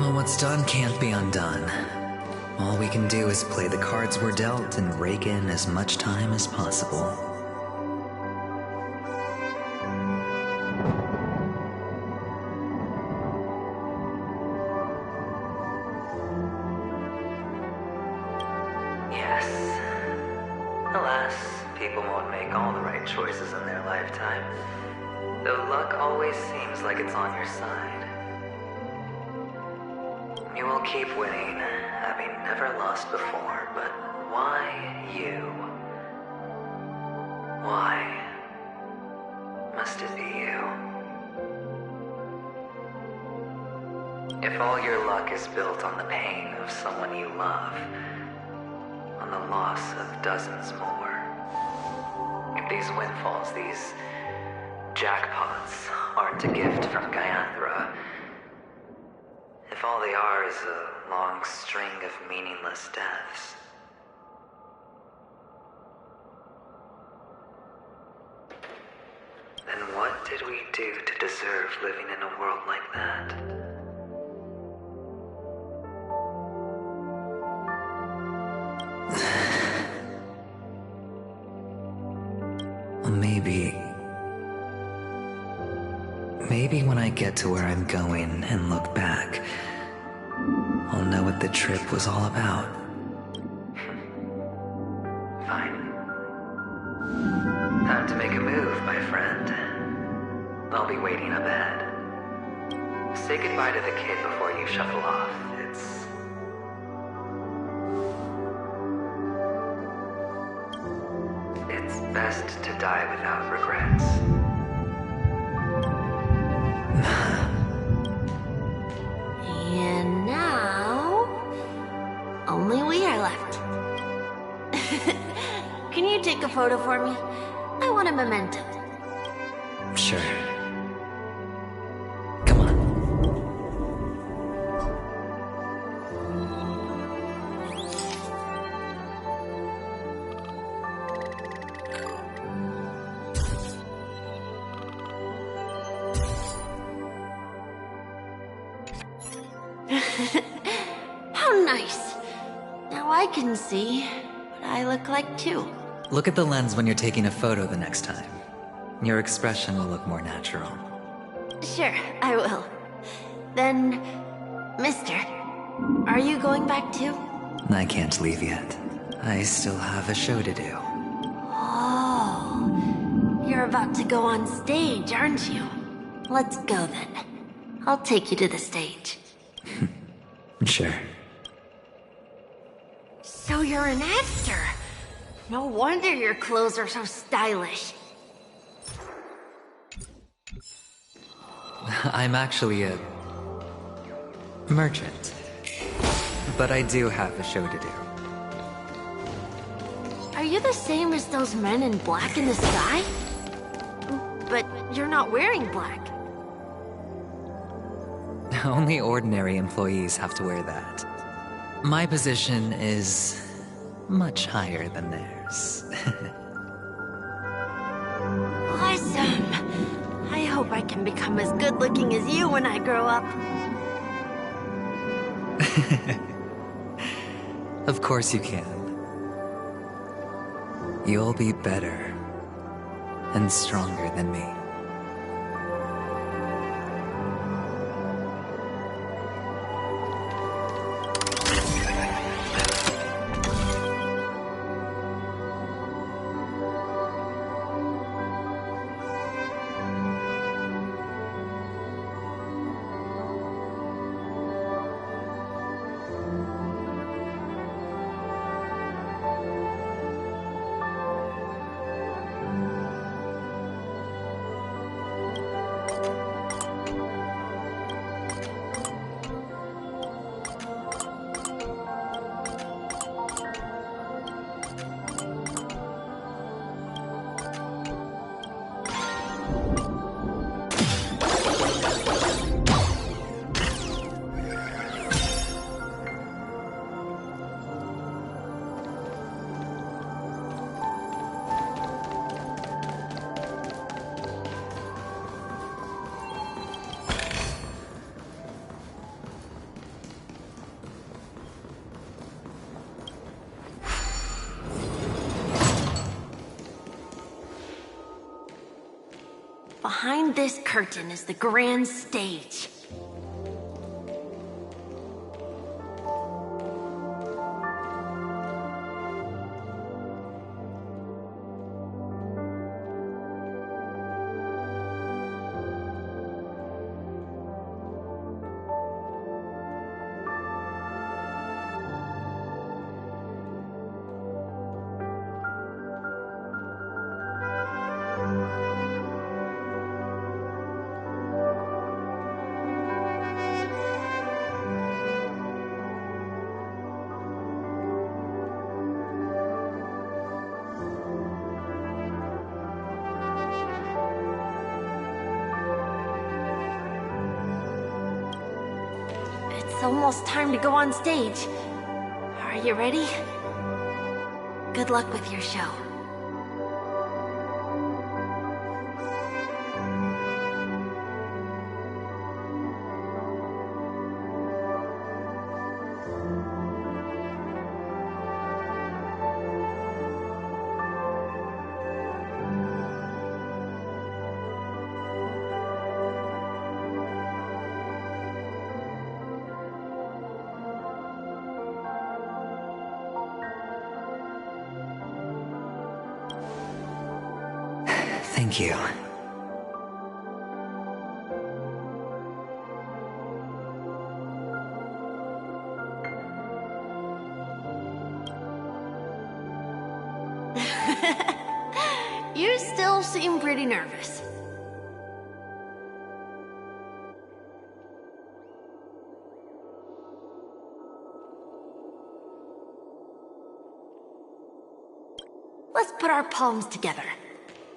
Well, what's done can't be undone. All we can do is play the cards we're dealt and rake in as much time as possible. Yes. Alas, people won't make all the right choices in their lifetime. Though luck always seems like it's on your side. You will keep winning, having never lost before, but why you? If all your luck is built on the pain of someone you love, on the loss of dozens more, if these windfalls, these jackpots, aren't a gift from Gayandra, if all they are is a long string of meaningless deaths, then what did we do to deserve living in a world like that? Maybe when I get to where I'm going and look back, I'll know what the trip was all about. Fine. Time to make a move, my friend. I'll be waiting up ahead. Say goodbye to the kid before you shuffle off. It's best to die without regrets. And now, only we are left. Can you take a photo for me? I want a memento. Sure. How nice. Now I can see what I look like too. Look at the lens when you're taking a photo the next time. Your expression will look more natural. Sure, I will. Then, mister, are you going back too? I can't leave yet. I still have a show to do. Oh, you're about to go on stage, aren't you? Let's go then. I'll take you to the stage. Sure. So you're an actor. No wonder your clothes are so stylish. I'm actually a merchant. But I do have a show to do. Are you the same as those men in black in the sky? But you're not wearing black. Only ordinary employees have to wear that. My position is much higher than theirs. Awesome! I hope I can become as good looking as you when I grow up. Of course you can. You'll be better and stronger than me. Behind this curtain is the grand stage. It's almost time to go on stage. Are you ready? Good luck with your show. Thank you. You still seem pretty nervous. Let's put our palms together.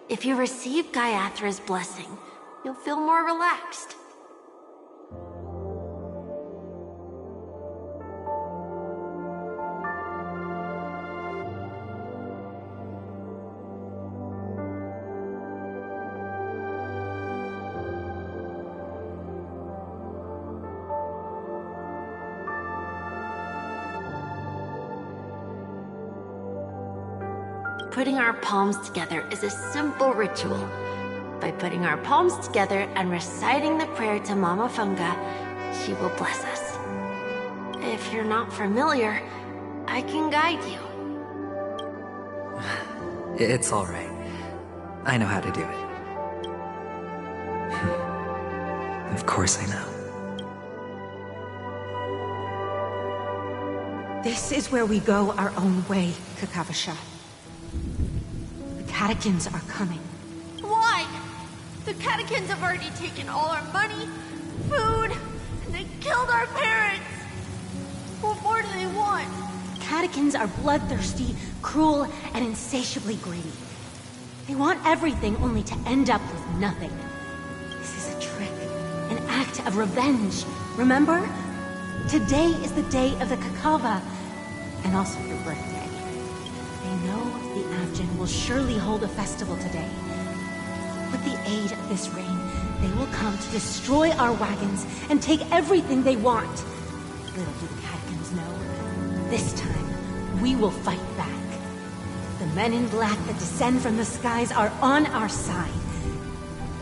If you receive Gayathra's blessing, you'll feel more relaxed. Putting our palms together is a simple ritual. By putting our palms together and reciting the prayer to Mama Funga, she will bless us. If you're not familiar, I can guide you. It's all right. I know how to do it. Of course I know. This is where we go our own way, Kakavasha. The catechins are coming. Why? The catechins have already taken all our money, food, and they killed our parents. What more do they want? Catechins are bloodthirsty, cruel, and insatiably greedy. They want everything only to end up with nothing. This is a trick, an act of revenge. Remember? Today is the day of the Kakava, and also your birthday. They know the Avgin will surely hold a festival today. With the aid of this rain, they will come to destroy our wagons and take everything they want. Little do the catechins know, this time we will fight back. The men in black that descend from the skies are on our side.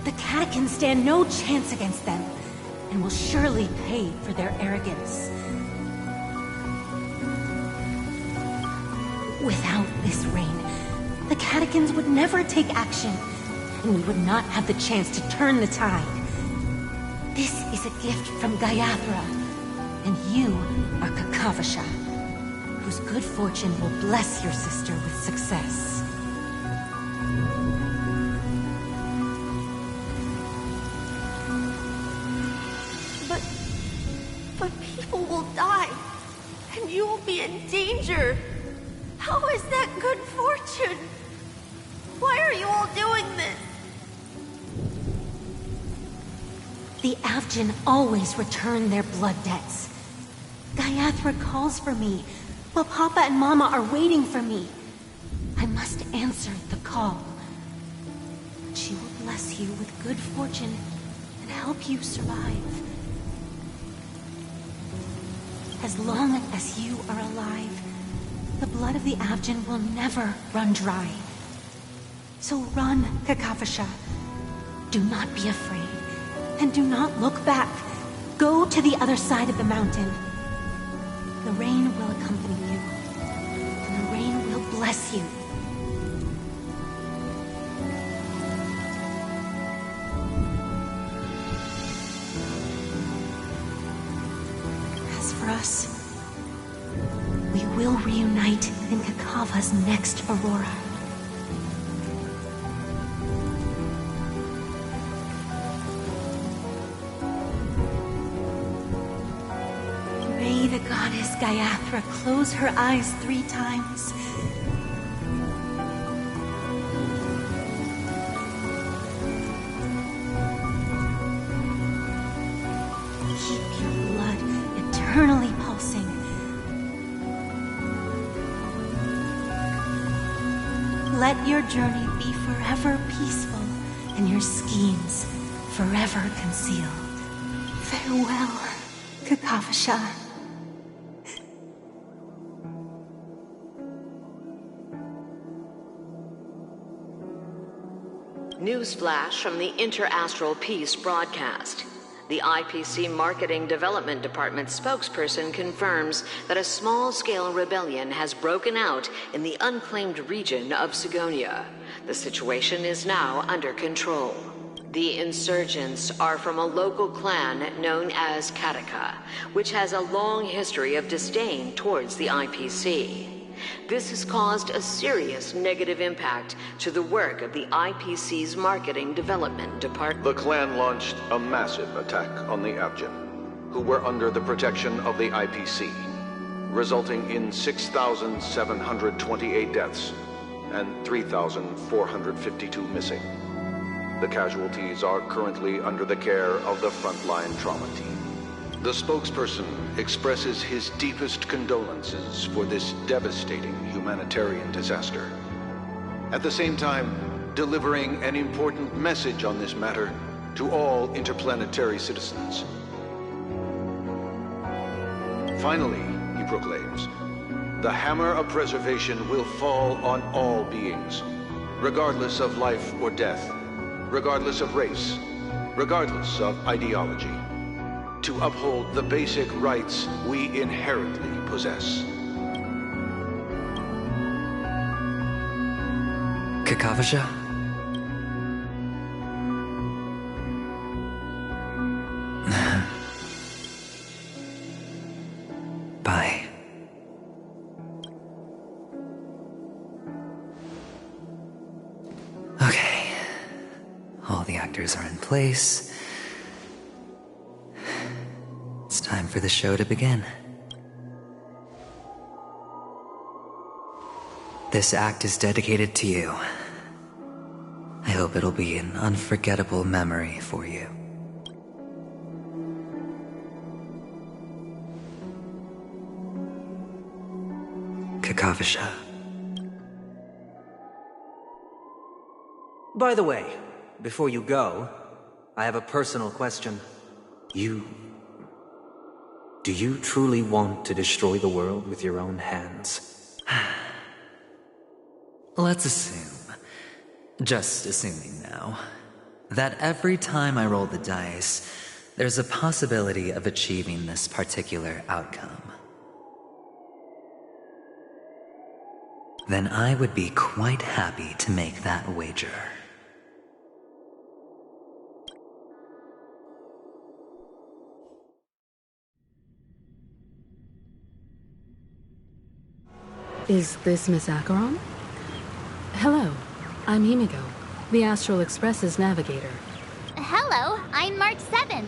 The catechins stand no chance against them, and will surely pay for their arrogance. Without this rain, the catechins would never take action, and we would not have the chance to turn the tide. This is a gift from Gayathra, and you are Kakavasha, whose good fortune will bless your sister with success. But people will die, and you will be in danger. How is that good fortune? Why are you all doing this? The Avgin always return their blood debts. Gayathra calls for me, while Papa and Mama are waiting for me. I must answer the call. She will bless you with good fortune and help you survive. As long as you are alive, the blood of the Avgin will never run dry. So run, Kakavasha. Do not be afraid, and do not look back. Go to the other side of the mountain. The rain will accompany you, and the rain will bless you. As for us, we will reunite in Kakava's next aurora. May the goddess Gayathra close her eyes 3 times. Keep your blood eternally eternally pulsing. Let your journey be forever peaceful and your schemes forever concealed. Farewell, Kakavasha. Newsflash from the Interastral Peace broadcast. The IPC Marketing Development Department spokesperson confirms that a small-scale rebellion has broken out in the unclaimed region of Sigonia. The situation is now under control. The insurgents are from a local clan known as Kataka, which has a long history of disdain towards the IPC. This has caused a serious negative impact to the work of the IPC's Marketing Development Department. The clan launched a massive attack on the Abjin, who were under the protection of the IPC, resulting in 6,728 deaths and 3,452 missing. The casualties are currently under the care of the frontline trauma team. The spokesperson expresses his deepest condolences for this devastating humanitarian disaster. At the same time, delivering an important message on this matter to all interplanetary citizens. Finally, he proclaims, the hammer of preservation will fall on all beings, regardless of life or death, regardless of race, regardless of ideology, to uphold the basic rights we inherently possess. Kakavasha? Bye. Okay. All the actors are in place. It's time for the show to begin. This act is dedicated to you. I hope it'll be an unforgettable memory for you. Kakavasha. By the way, before you go, I have a personal question. Do you truly want to destroy the world with your own hands? Let's assume, just assuming now, that every time I roll the dice, there's a possibility of achieving this particular outcome. Then I would be quite happy to make that wager. Is this Miss Acheron? Hello, I'm Himiko, the Astral Express's navigator. Hello, I'm Mark 7.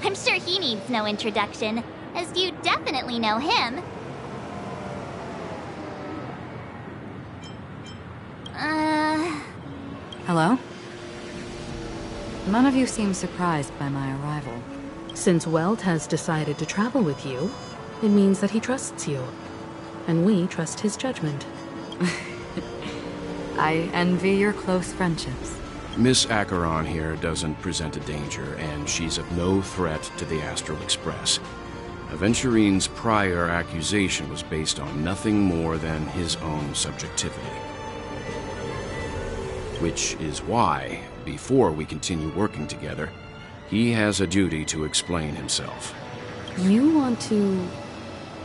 I'm sure he needs no introduction, as you definitely know him. Hello? None of you seem surprised by my arrival. Since Welt has decided to travel with you, it means that he trusts you. And we trust his judgment. I envy your close friendships. Miss Acheron here doesn't present a danger, and she's of no threat to the Astral Express. Aventurine's prior accusation was based on nothing more than his own subjectivity. Which is why, before we continue working together, he has a duty to explain himself. You want to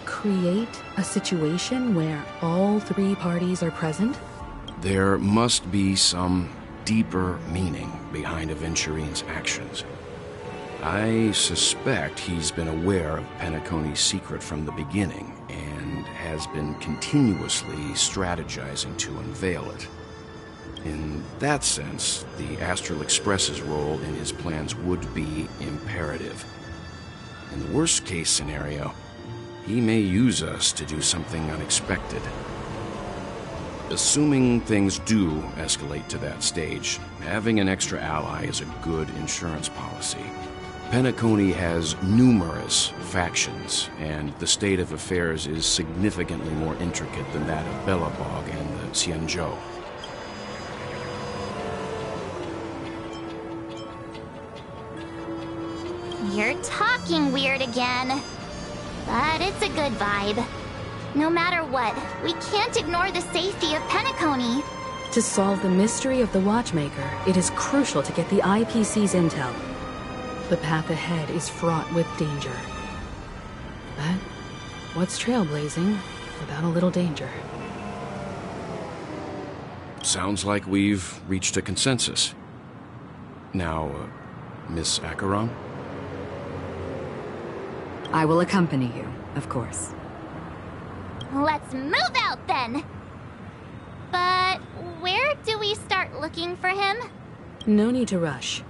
create a situation where all three parties are present? There must be some deeper meaning behind Aventurine's actions. I suspect he's been aware of Peacony's secret from the beginning and has been continuously strategizing to unveil it. In that sense, the Astral Express's role in his plans would be imperative. In the worst-case scenario, he may use us to do something unexpected. Assuming things do escalate to that stage, having an extra ally is a good insurance policy. Peacony has numerous factions, and the state of affairs is significantly more intricate than that of Bellabog and the Xianzhou. You're talking weird again. But it's a good vibe. No matter what, we can't ignore the safety of Peacony. To solve the mystery of the Watchmaker, it is crucial to get the IPC's intel. The path ahead is fraught with danger. But what's trailblazing without a little danger? Sounds like we've reached a consensus. Now, Miss Acheron? I will accompany you, of course. Let's move out then! But where do we start looking for him? No need to rush.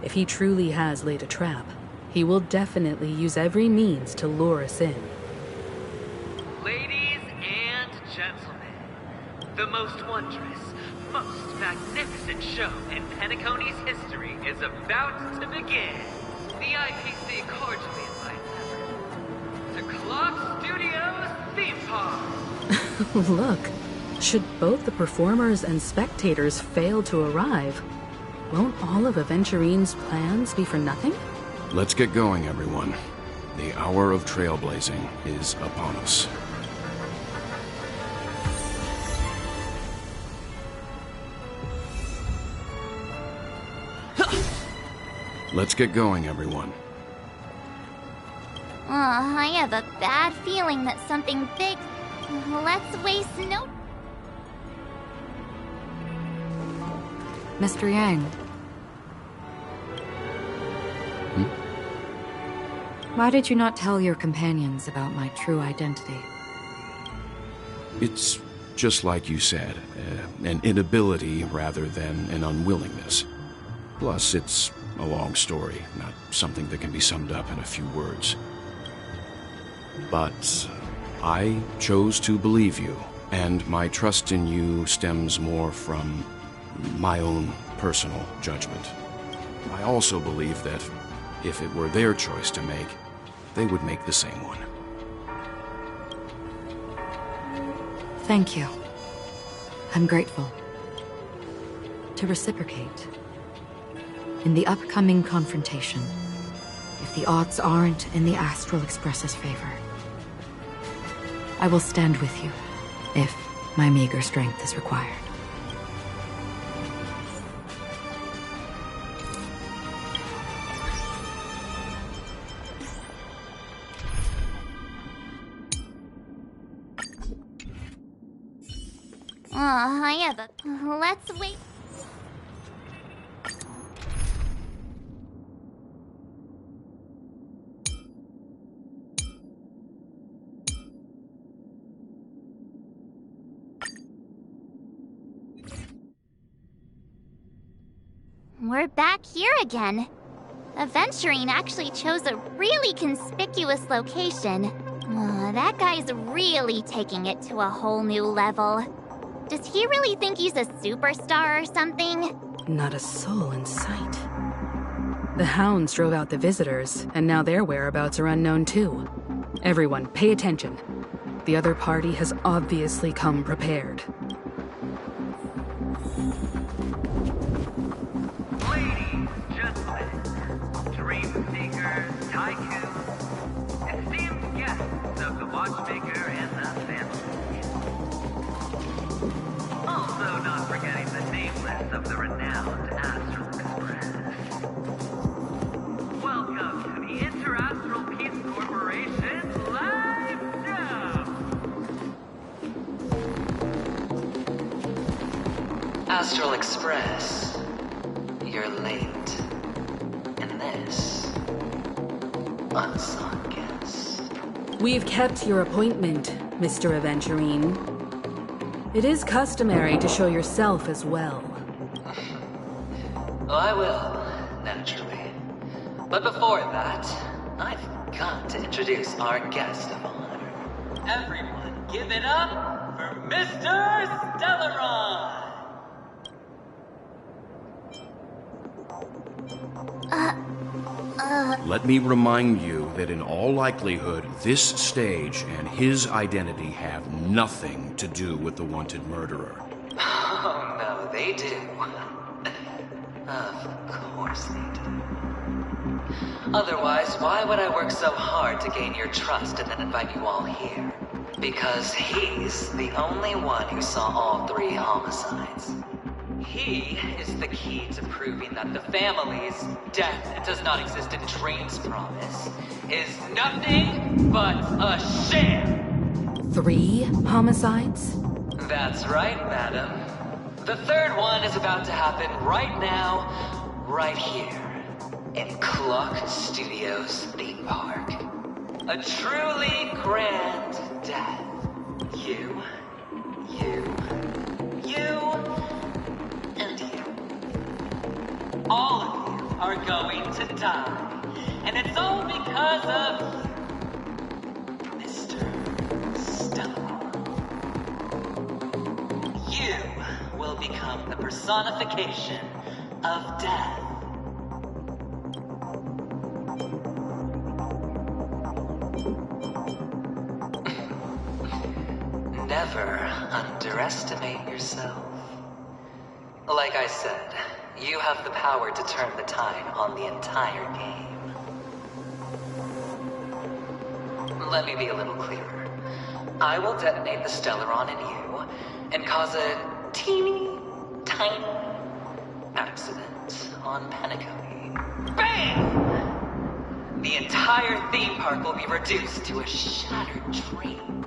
If he truly has laid a trap, he will definitely use every means to lure us in. Ladies and gentlemen, the most wondrous, most magnificent show in Peacony's history is about to begin. The IPC cordially invites everyone to Clock Studios Theme Park. Look, should both the performers and spectators fail to arrive, won't all of Aventurine's plans be for nothing? Let's get going, everyone. The hour of trailblazing is upon us. Let's get going, everyone. I have a bad feeling that something big... Let's waste no... Mr. Yang. Why did you not tell your companions about my true identity? It's just like you said, an inability rather than an unwillingness. Plus, it's a long story, not something that can be summed up in a few words. But I chose to believe you, and my trust in you stems more from my own personal judgment. I also believe that if it were their choice to make, they would make the same one. Thank you. I'm grateful. To reciprocate, in the upcoming confrontation, if the odds aren't in the Astral Express's favor, I will stand with you, if my meager strength is required. I have a... Let's wait... We're back here again. Aventurine actually chose a really conspicuous location. That guy's really taking it to a whole new level. Does he really think he's a superstar or something? Not a soul in sight. The hounds drove out the visitors, and now their whereabouts are unknown too. Everyone, pay attention. The other party has obviously come prepared. Ladies, gentlemen, dream seekers, tycoons, esteemed guests of the Watchmaker and the family. Also not forgetting the nameless of the renowned Astral Express. Welcome to the Interastral Peace Corporation live show! Astral Express, you're late. And this, unsung guest. We've kept your appointment, Mr. Aventurine. It is customary to show yourself as well. Well, I will, naturally. But before that, I've got to introduce our guest of honor. Everyone, give it up for Mr. Stellaron! Let me remind you that in all likelihood, this stage and his identity have nothing to do with the wanted murderer. Oh, no, they do. Of course they do. Otherwise, why would I work so hard to gain your trust and then invite you all here? Because he's the only one who saw all 3 homicides. He is the key to proving that the family's death does not exist in Dream's promise is nothing but a sham! 3 homicides? That's right, madam. The 3rd one is about to happen right now, right here, in Clock Studios theme park. A truly grand death. You, and you. All of you are going to die. And it's all because of Mr. Stone. You will become the personification of death. Never underestimate yourself. Like I said, you have the power to turn the tide on the entire game. Let me be a little clearer. I will detonate the Stellaron in you and cause a teeny, tiny accident on Peacony. Bam! The entire theme park will be reduced to a shattered dream.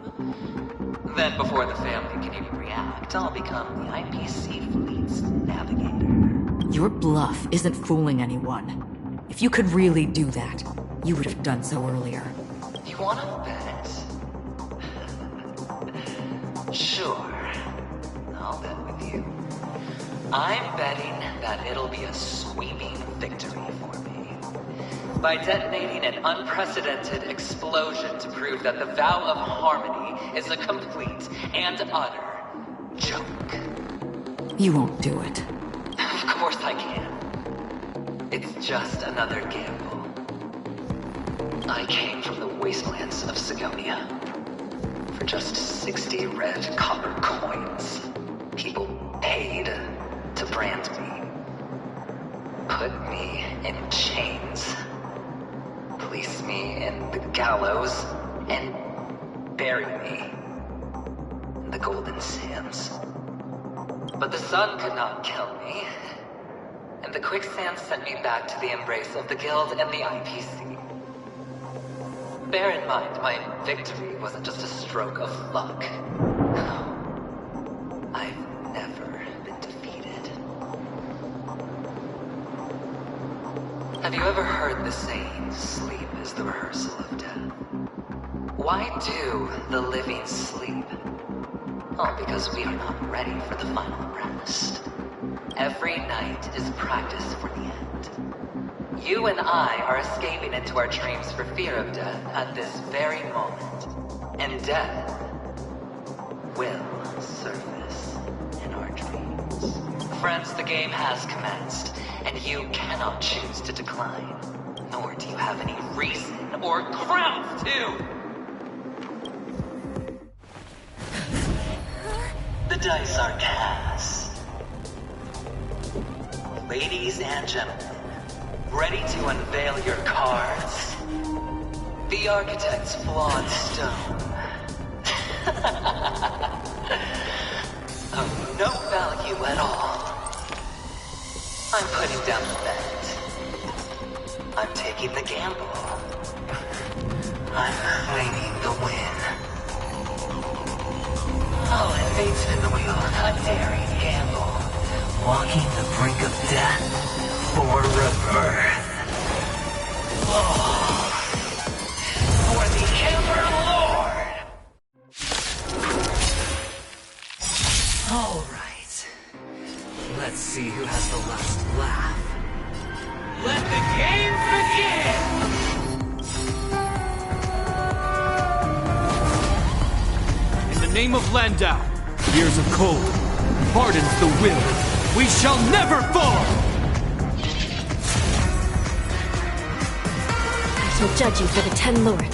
Then, before the family can even react, I'll become the IPC fleet's navigator. Your bluff isn't fooling anyone. If you could really do that, you would have done so earlier. You wanna bet? Sure. I'll bet with you. I'm betting that it'll be a sweeping victory for me. By detonating an unprecedented explosion to prove that the vow of harmony is a complete and utter joke. You won't do it. Of course I can. It's just another gamble. I came from the wastelands of Sigonia. For just 60 red copper coins, people paid to brand me. Put me in chains. Place me in the gallows and bury me in the golden sands. But the sun could not kill me, and the quicksand sent me back to the embrace of the guild and the IPC. Bear in mind, my victory wasn't just a stroke of luck. I've never been defeated. Have you ever heard the saying, sleep is the rehearsal of death? Why do the living sleep? Oh, because we are not ready for the final rest. Every night is practice for the end. You and I are escaping into our dreams for fear of death at this very moment. And death will surface in our dreams. Friends, the game has commenced, and you cannot choose to decline. Nor do you have any reason or grounds to! The dice are cast. Ladies and gentlemen, ready to unveil your cards? The architect's flawed stone. Of no value at all. I'm putting down the bet. I'm taking the gamble. I'm claiming the win. I'll invade spin the wheel, a daring gamble. Walking the brink of death for rebirth. Oh, for the Ember Lord! Alright. Let's see who has the last laugh. Let the game begin! In the name of Landau, years of cold, pardons the will. We shall never fall! shall judge you for the 10 lords.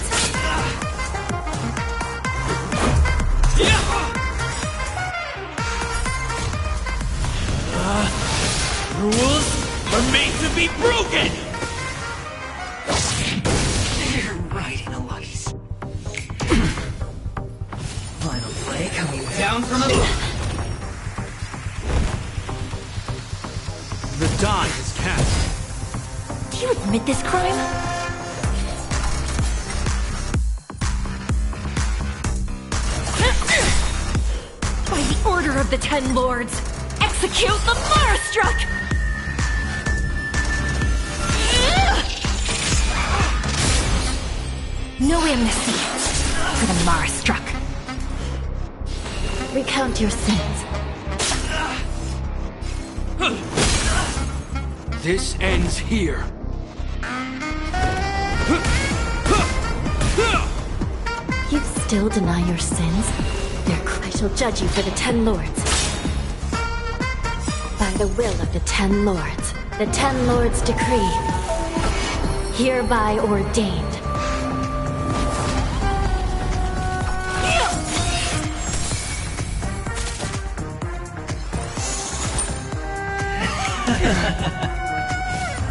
Rules are made to be broken! Right, Inuagis. Final play coming down from above. The die is cast. Do you admit this crime? By the order of the 10 lords, execute the Marastruck! No amnesty for the Marastruck. Recount your sins. This ends here. You still deny your sins? I shall judge you for the 10 lords. By the will of the 10 lords, the 10 lords decree, hereby ordained.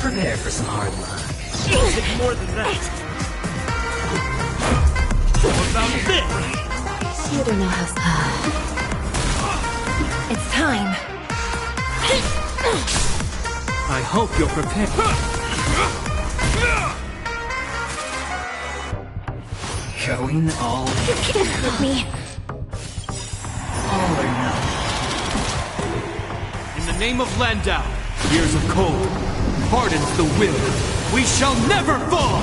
Prepare for some hard luck. It's more than that. What about this? You don't know how... It's time. I hope you're prepared. Going all You can't hurt me. all or nothing. In the name of Landau, years of cold, hardens the will. We shall never fall!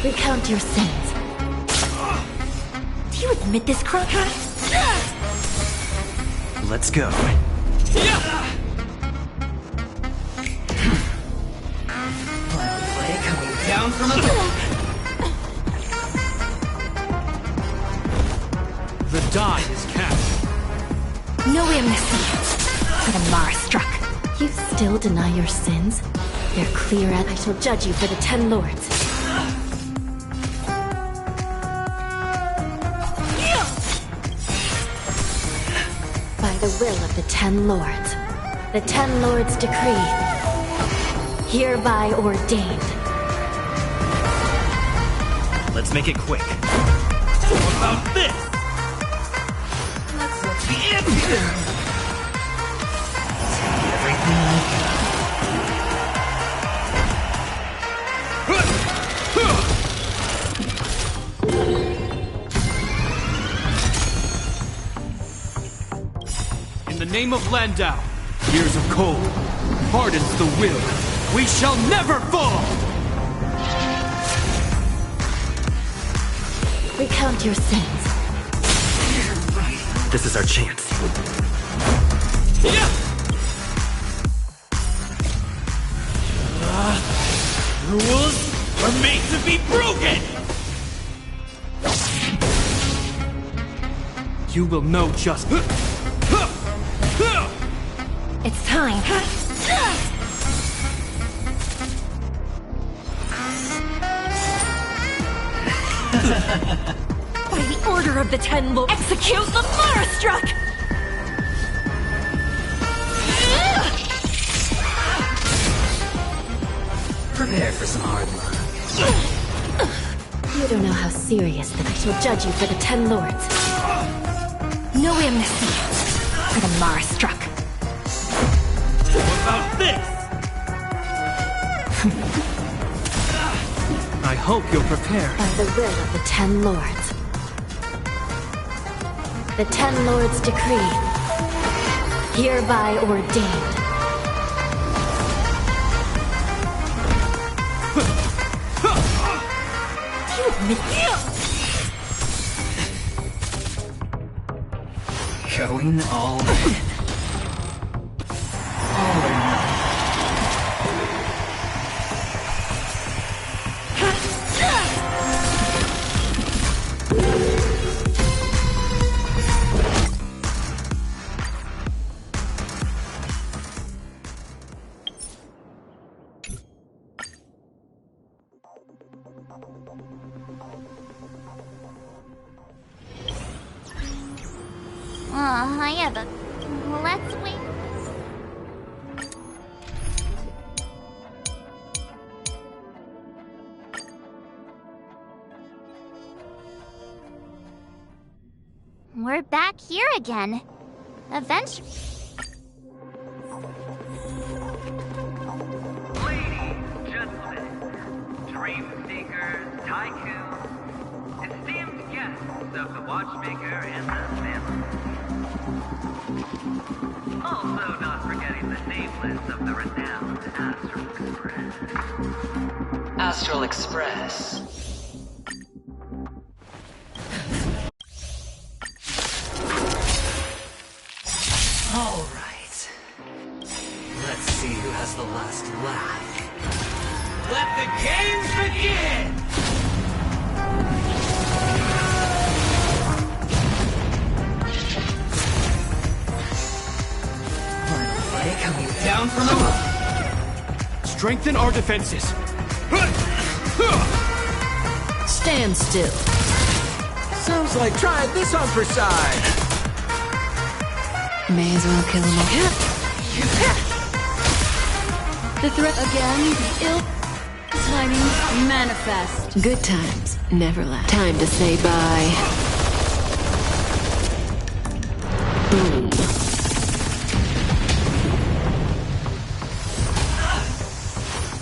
Recount your sins. Do you admit this crime? Let's go. Final play coming down from above. The die is cast. No amnesty for the Marastruck. You still deny your sins? They're clear as I shall judge you for the 10 lords. By the will of the 10 lords, the 10 lords decree, hereby ordained. Let's make it quick. What about this? Let's look the end here. Take everything I got. In the name of Landau, years of cold, hardens the will. We shall never fall! Recount your sins. This is our chance. Rules are made to be broken! You will know just... It's time. By the order of the 10 lords, execute the Marastruck! Prepare for some hard luck. You don't know how serious that I shall judge you for the 10 lords. No amnesty for the Marastruck. What about this? I hope you're prepared. By the will of the 10 lords. The 10 lords decree, hereby ordained. Do you admit Going all in. All or nothing. I have a... Let's wait. We're back here again. Eventually... Ladies, gentlemen, dream seekers, tycoons, esteemed guests of the Watchmaker and the family. Also not forgetting the nameless of the renowned Astral Express. Astral Express. All right. Let's see who has the last laugh. Let the games begin! Finally, coming down from above. Strengthen our defenses. Stand still. Sounds like trying this on for size. May as well kill them all. The threat again, the ill timing manifest. Good times never last. Time to say bye. Boom.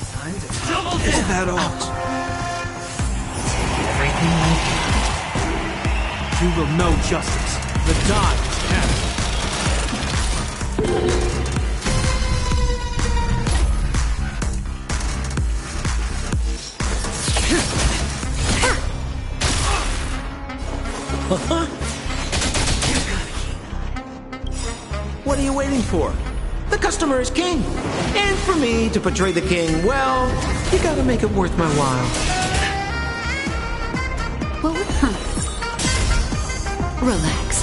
Time to double down. Is that all? Take everything I You will know justice. The dawn is coming. What are you waiting for? The customer is king. And for me to portray the king, well, you gotta make it worth my while. Well, relax.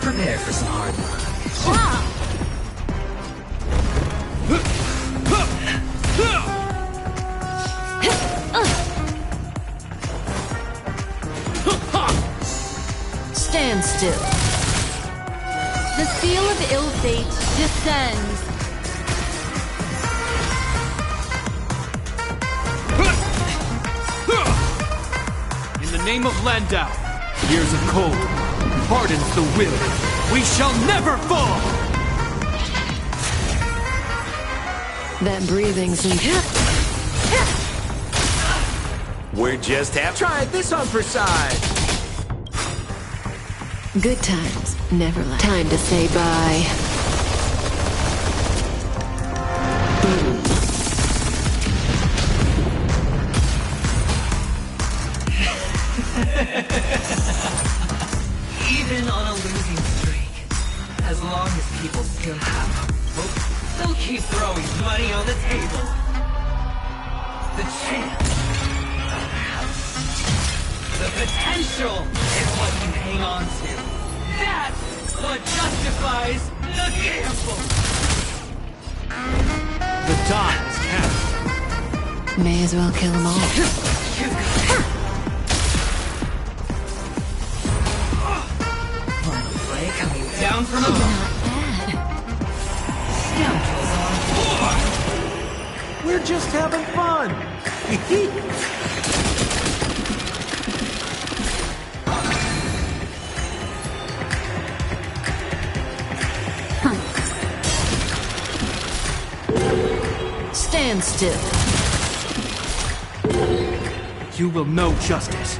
Prepare for some hard Stand still. The seal of ill fate descends. In the name of Landau, years of cold hardens the will. We shall never fall! That breathing's in... We're just try this on for size. Good times never last. Time to say bye. Boom. Even on a losing streak, as long as people still have hope, they'll keep throwing money on the table. The chance, the potential is what you hang on to. That's what justifies the gamble. The die is cast. May as well kill them all. Final play coming down from above. Scoundrels on board. We're just having fun. Stand still. You will know justice.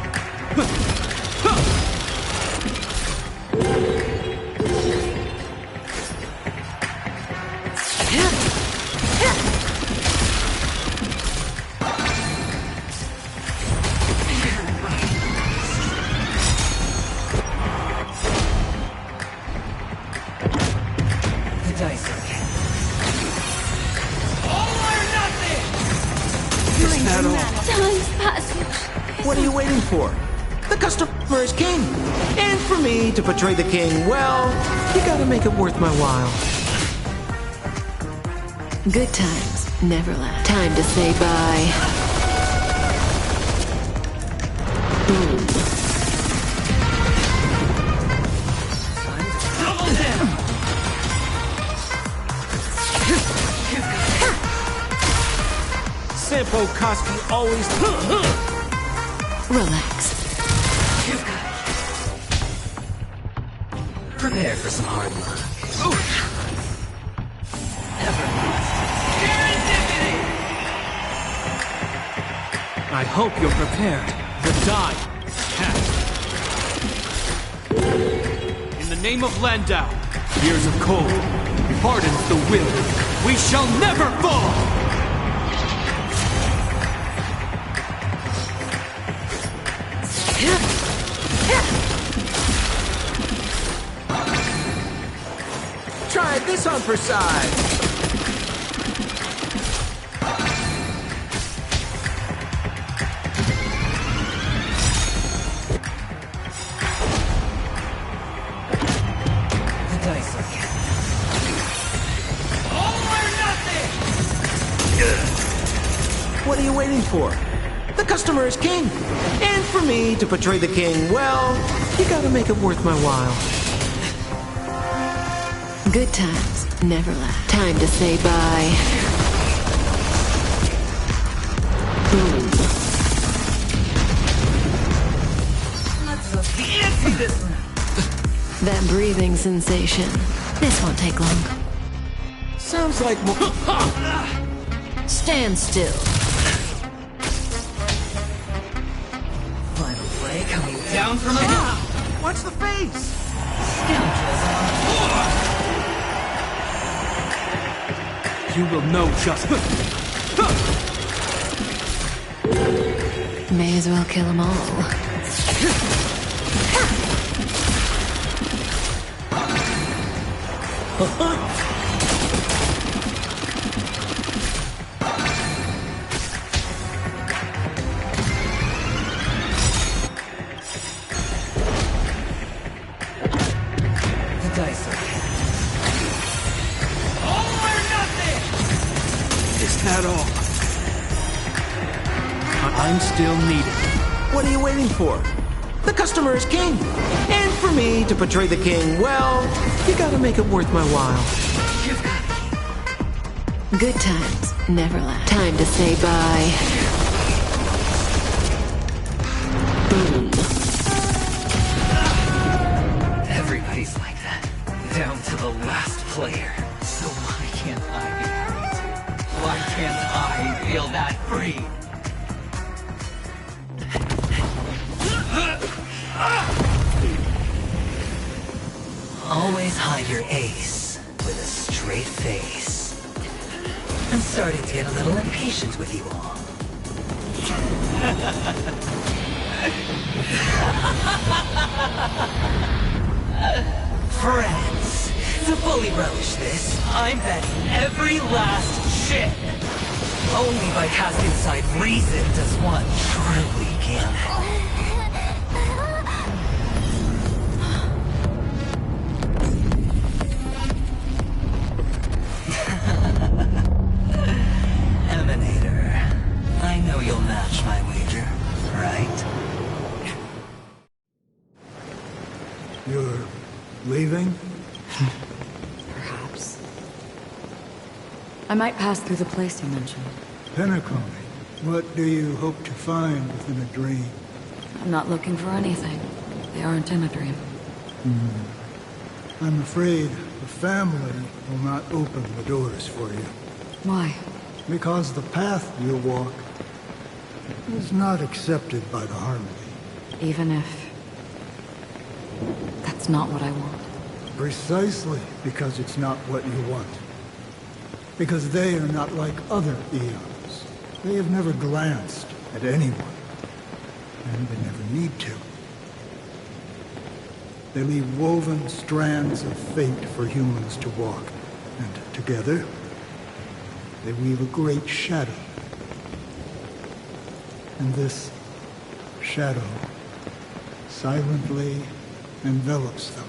The dice are all or nothing! Is that all? Time's passage. What are you waiting for? The customer is king. And for me to portray the king, well, you gotta make it worth my while. Good times never last. Time to say bye. know Koski always... Relax. Prepare for some hard luck. I hope you're prepared. The die cast. In the name of Landau, years of cold, hardens the will. We shall never fall! Try this on for size. What are you waiting for? The customer is king. And for me to portray the king, well, you gotta make it worth my while. Good times never last. Time to say bye. Boom. Let's up the ante this round. That breathing sensation. This won't take long. Sounds like Stand still. Final play coming down from above. Watch the face! Scoundrels You will know just... May as well kill them all. The dice are Is that all? I'm still needed. What are you waiting for? The customer is king. And for me to portray the king, well, you gotta make it worth my while. Good times never last. Time to say bye. Boom. Everybody's like that, down to the last player. So why can't I be happy too? Why can't I feel that free? Always hide your ace with a straight face. I'm starting to get a little impatient with you all. Friends, to fully relish this, I'm betting every last chip. Only by casting aside reason does one truly gamble. Emanator, I know you'll match my wager, right? You're leaving? Perhaps. I might pass through the place you mentioned. Peacony, what do you hope to find within a dream? I'm not looking for anything. They aren't in a dream. I'm afraid the family will not open the doors for you. Why? Because the path you walk is not accepted by the Harmony. Even if... that's not what I want. Precisely because it's not what you want. Because they are not like other eons. They have never glanced at anyone. And they never need to. They leave woven strands of fate for humans to walk. And together, they weave a great shadow. And this shadow silently envelops them.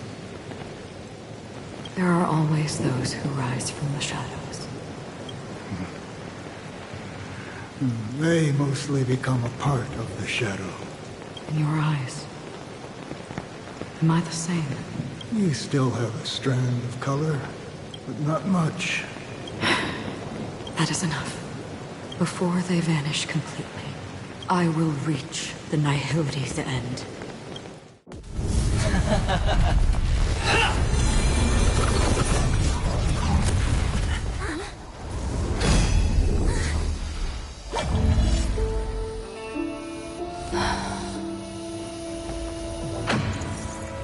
There are always those who rise from the shadows. They mostly become a part of the shadow. In your eyes, am I the same? You still have a strand of color, but not much. That is enough. before they vanish completely, I will reach the Nihility's end.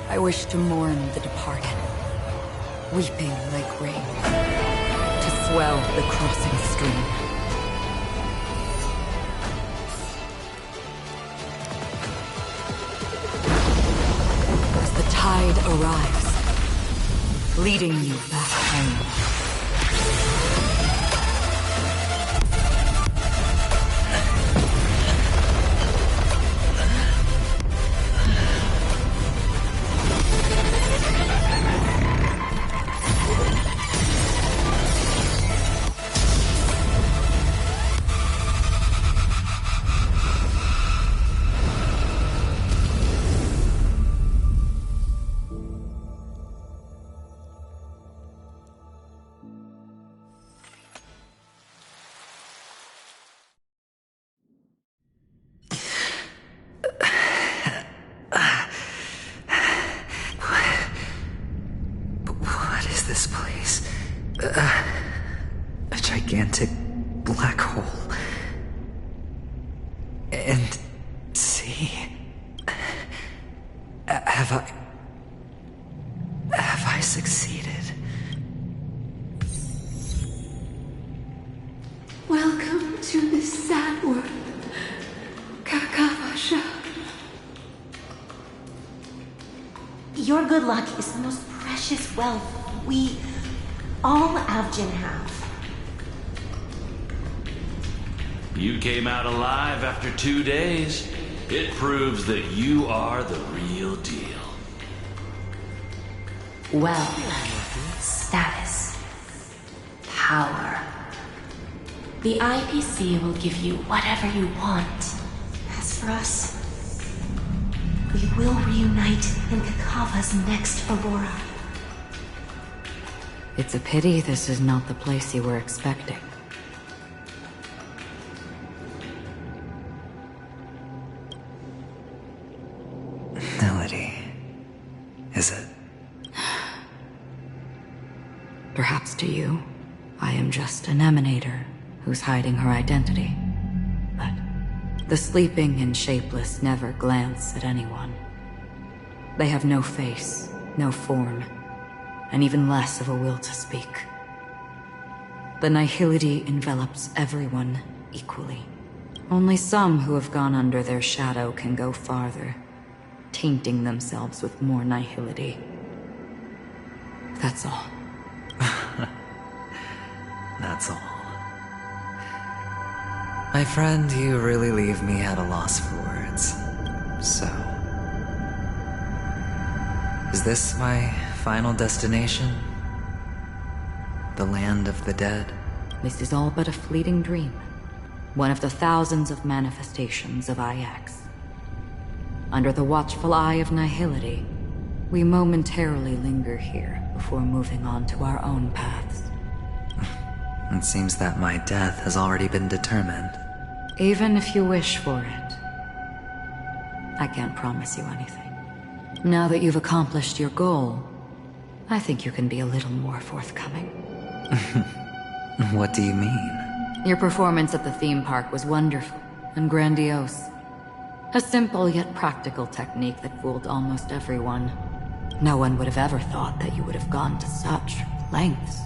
I wish to mourn the departed, weeping like rain, to swell the crossing stream. As the tide arrives, leading you back home. This place. A gigantic black hole. And see... Have I succeeded? Welcome to this sad world, Kakavasha. Your good luck is the most precious wealth we, all Avgin, have. You came out alive after 2 days. It proves that you are the real deal. Wealth, status, power. The IPC will give you whatever you want. As for us, we will reunite in Kakava's next Aurora. It's a pity this is not the place you were expecting. Melody. Is it? Perhaps to you, I am just an emanator who's hiding her identity. But the sleeping and shapeless never glance at anyone. They have no face, no form, and even less of a will to speak. The nihility envelops everyone equally. Only some who have gone under their shadow can go farther, tainting themselves with more nihility. That's all. That's all. My friend, you really leave me at a loss for words. So... is this my final destination? The land of the dead? This is all but a fleeting dream. One of the thousands of manifestations of IX. Under the watchful eye of nihility, we momentarily linger here before moving on to our own paths. It seems that my death has already been determined. Even if you wish for it, I can't promise you anything. Now that you've accomplished your goal, I think you can be a little more forthcoming. What do you mean? Your performance at the theme park was wonderful and grandiose. A simple yet practical technique that fooled almost everyone. No one would have ever thought that you would have gone to such lengths,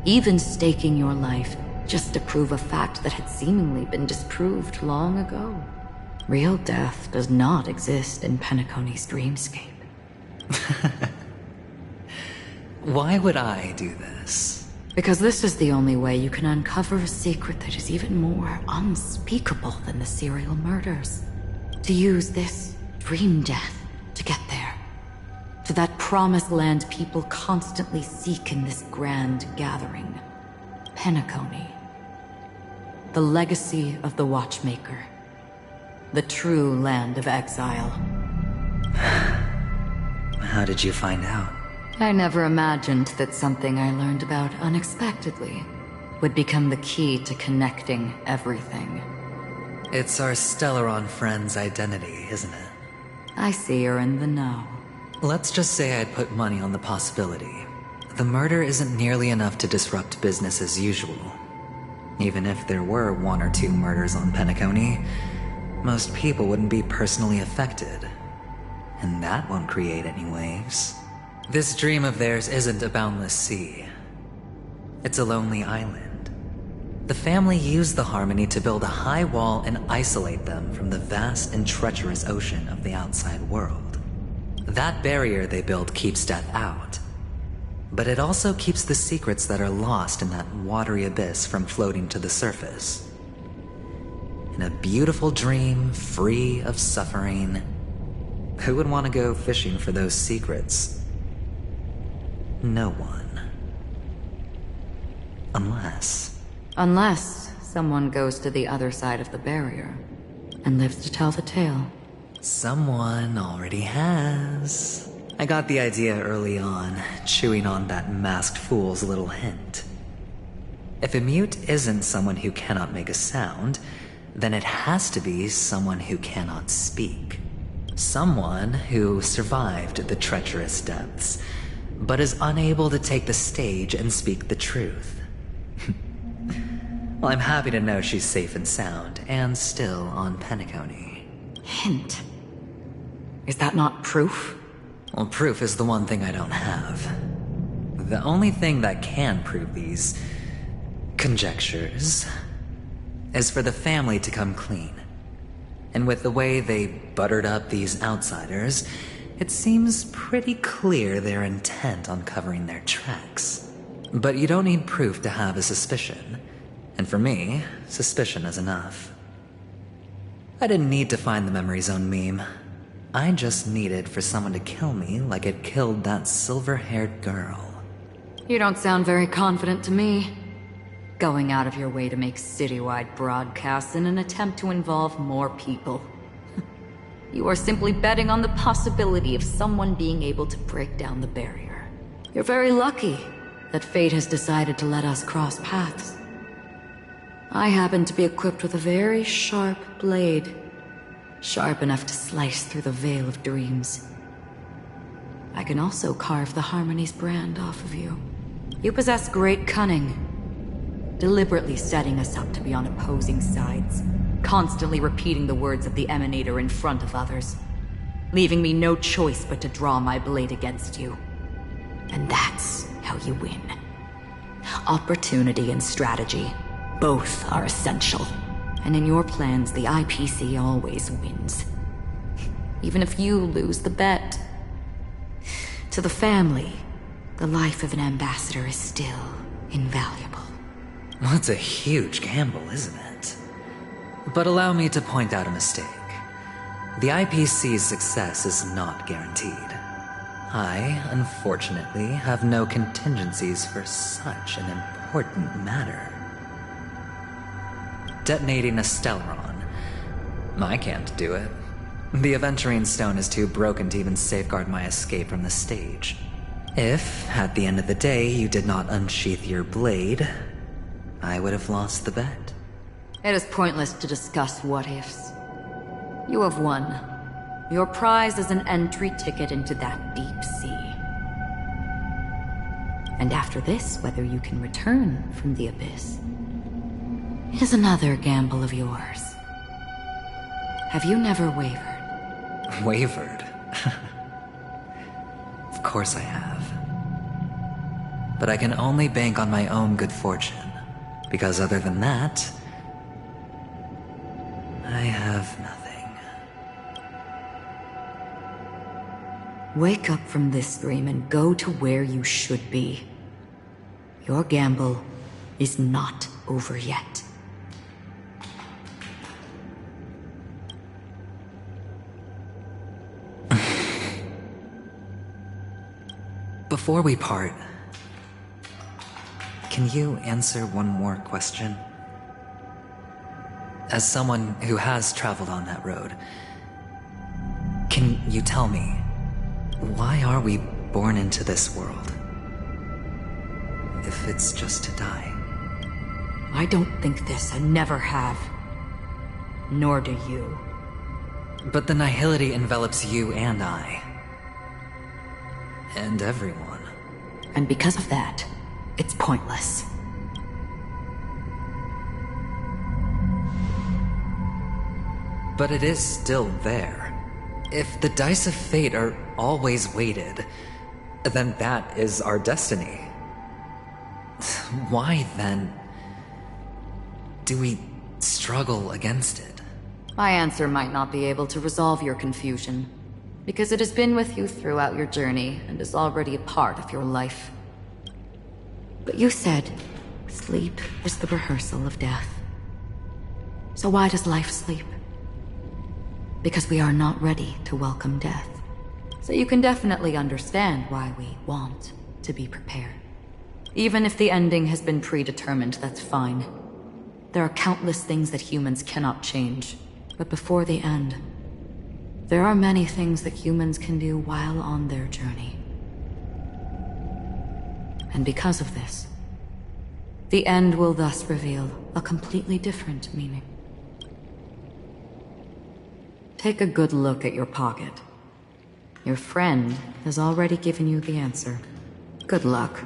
even staking your life just to prove a fact that had seemingly been disproved long ago. Real death does not exist in Peacony's dreamscape. Why would I do this? Because this is the only way you can uncover a secret that is even more unspeakable than the serial murders. To use this dream death to get there. To that promised land people constantly seek in this grand gathering. Peacony. The legacy of the Watchmaker. The true land of exile. How did you find out? I never imagined that something I learned about unexpectedly would become the key to connecting everything. It's our Stellaron friend's identity, isn't it? I see you're in the know. Let's just say I'd put money on the possibility. The murder isn't nearly enough to disrupt business as usual. Even if there were 1 or 2 murders on Peacony, most people wouldn't be personally affected. And that won't create any waves. This dream of theirs isn't a boundless sea. It's a lonely island. The family used the Harmony to build a high wall and isolate them from the vast and treacherous ocean of the outside world. That barrier they built keeps death out. But it also keeps the secrets that are lost in that watery abyss from floating to the surface. In a beautiful dream, free of suffering, who would want to go fishing for those secrets? No one. Unless someone goes to the other side of the barrier and lives to tell the tale. Someone already has. I got the idea early on, chewing on that masked fool's little hint. If a mute isn't someone who cannot make a sound, then it has to be someone who cannot speak. Someone who survived the treacherous depths, but is unable to take the stage and speak the truth. Well, I'm happy to know she's safe and sound, and still on Peacony. Hint? Is that not proof? Well, proof is the one thing I don't have. The only thing that can prove these conjectures is for the family to come clean. And with the way they buttered up these outsiders, it seems pretty clear they're intent on covering their tracks. But you don't need proof to have a suspicion. And for me, suspicion is enough. I didn't need to find the memory zone meme. I just needed for someone to kill me like it killed that silver-haired girl. You don't sound very confident to me. Going out of your way to make citywide broadcasts in an attempt to involve more people. You are simply betting on the possibility of someone being able to break down the barrier. You're very lucky that fate has decided to let us cross paths. I happen to be equipped with a very sharp blade. Sharp enough to slice through the veil of dreams. I can also carve the Harmony's brand off of you. You possess great cunning, deliberately setting us up to be on opposing sides, constantly repeating the words of the Emanator in front of others, leaving me no choice but to draw my blade against you. And that's how you win. Opportunity and strategy, both are essential. And in your plans, the IPC always wins. Even if you lose the bet. To the family, the life of an ambassador is still invaluable. Well, it's a huge gamble, isn't it? But allow me to point out a mistake. The IPC's success is not guaranteed. I, unfortunately, have no contingencies for such an important matter. Detonating a Stellaron. I can't do it. The Aventurine Stone is too broken to even safeguard my escape from the stage. If, at the end of the day, you did not unsheath your blade, I would have lost the bet. It is pointless to discuss what-ifs. You have won. Your prize is an entry ticket into that deep sea. And after this, whether you can return from the abyss is another gamble of yours. Have you never wavered? Wavered? Of course I have. But I can only bank on my own good fortune, because other than that, I have nothing. Wake up from this dream and go to where you should be. Your gamble is not over yet. Before we part, can you answer one more question? As someone who has traveled on that road, can you tell me, why are we born into this world? If it's just to die. I don't think this and never have. Nor do you. But the nihility envelops you and I. And everyone. And because of that, it's pointless. But it is still there. If the dice of fate are always weighted, then that is our destiny. Why, then, do we struggle against it? My answer might not be able to resolve your confusion, because it has been with you throughout your journey and is already a part of your life. But you said, sleep is the rehearsal of death. So why does life sleep? Because we are not ready to welcome death. So you can definitely understand why we want to be prepared. Even if the ending has been predetermined, that's fine. There are countless things that humans cannot change. But before the end, there are many things that humans can do while on their journey. And because of this, the end will thus reveal a completely different meaning. Take a good look at your pocket. Your friend has already given you the answer. Good luck.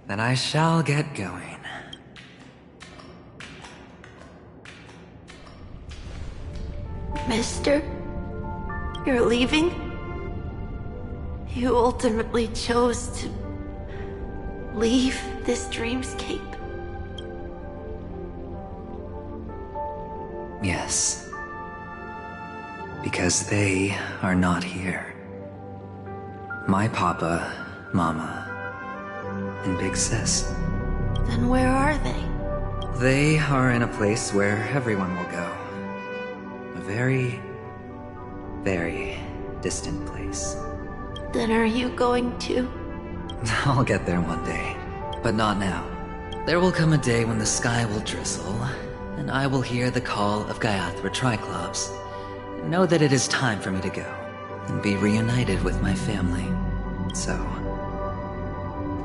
Then I shall get going. Mister? You're leaving? You ultimately chose to leave this dreamscape? Yes. Because they are not here. My papa, mama, and big sis. Then where are they? They are in a place where everyone will go. A very, very distant place. Then are you going to? I'll get there one day, but not now. There will come a day when the sky will drizzle, and I will hear the call of Gaiathra Triclops, and know that it is time for me to go, and be reunited with my family. So,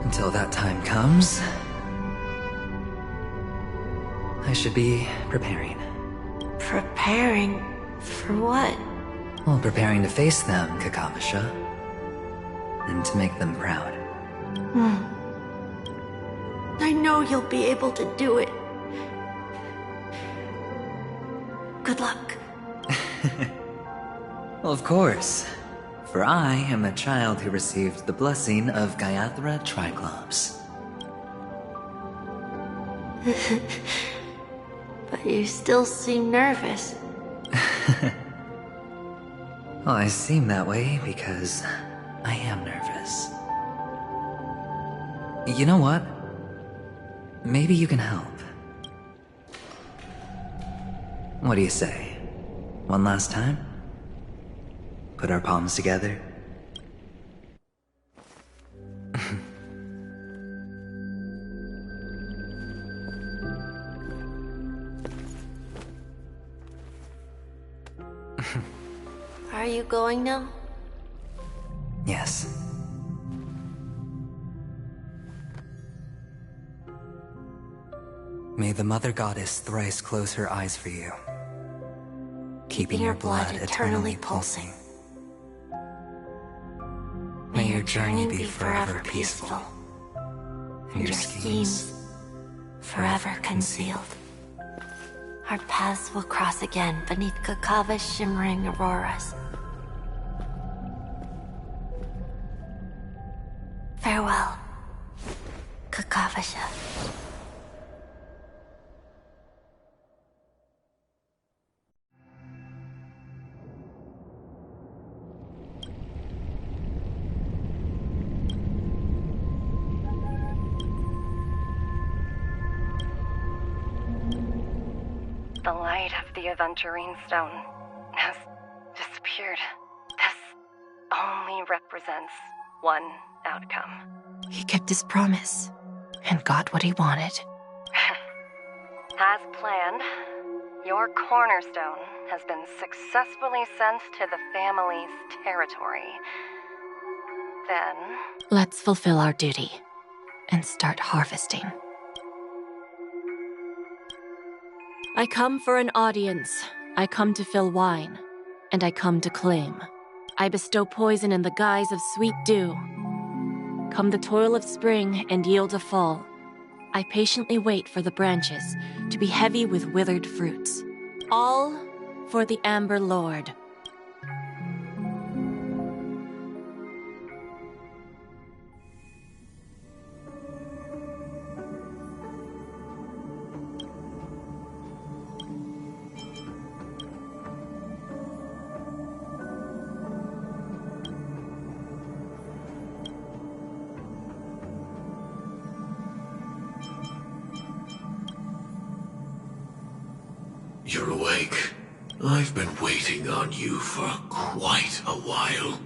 until that time comes, I should be preparing. Preparing? For what? Well, preparing to face them, Kakavasha. And to make them proud. I know you'll be able to do it. Good luck. Well, of course. For I am a child who received the blessing of Gaiathra Triclops. But you still seem nervous. Well, I seem that way because I am nervous. You know what? Maybe you can help. What do you say? One last time? Put our palms together? Are you going now? Yes. May the Mother Goddess thrice close her eyes for you, keeping your blood eternally pulsing. May your journey be forever peaceful, and your schemes forever concealed. Our paths will cross again beneath Kakava's shimmering auroras. Farewell, Kakavasha. The light of the Aventurine Stone has disappeared. represents one outcome. He kept his promise and got what he wanted. As planned, your cornerstone has been successfully sent to the family's territory. Then... Let's fulfill our duty and start harvesting. I come for an audience. I come to fill wine, and I come to claim. I bestow poison in the guise of sweet dew. Come the toil of spring and yield a fall. I patiently wait for the branches to be heavy with withered fruits. All for the Amber Lord. You're awake. I've been waiting on you for quite a while.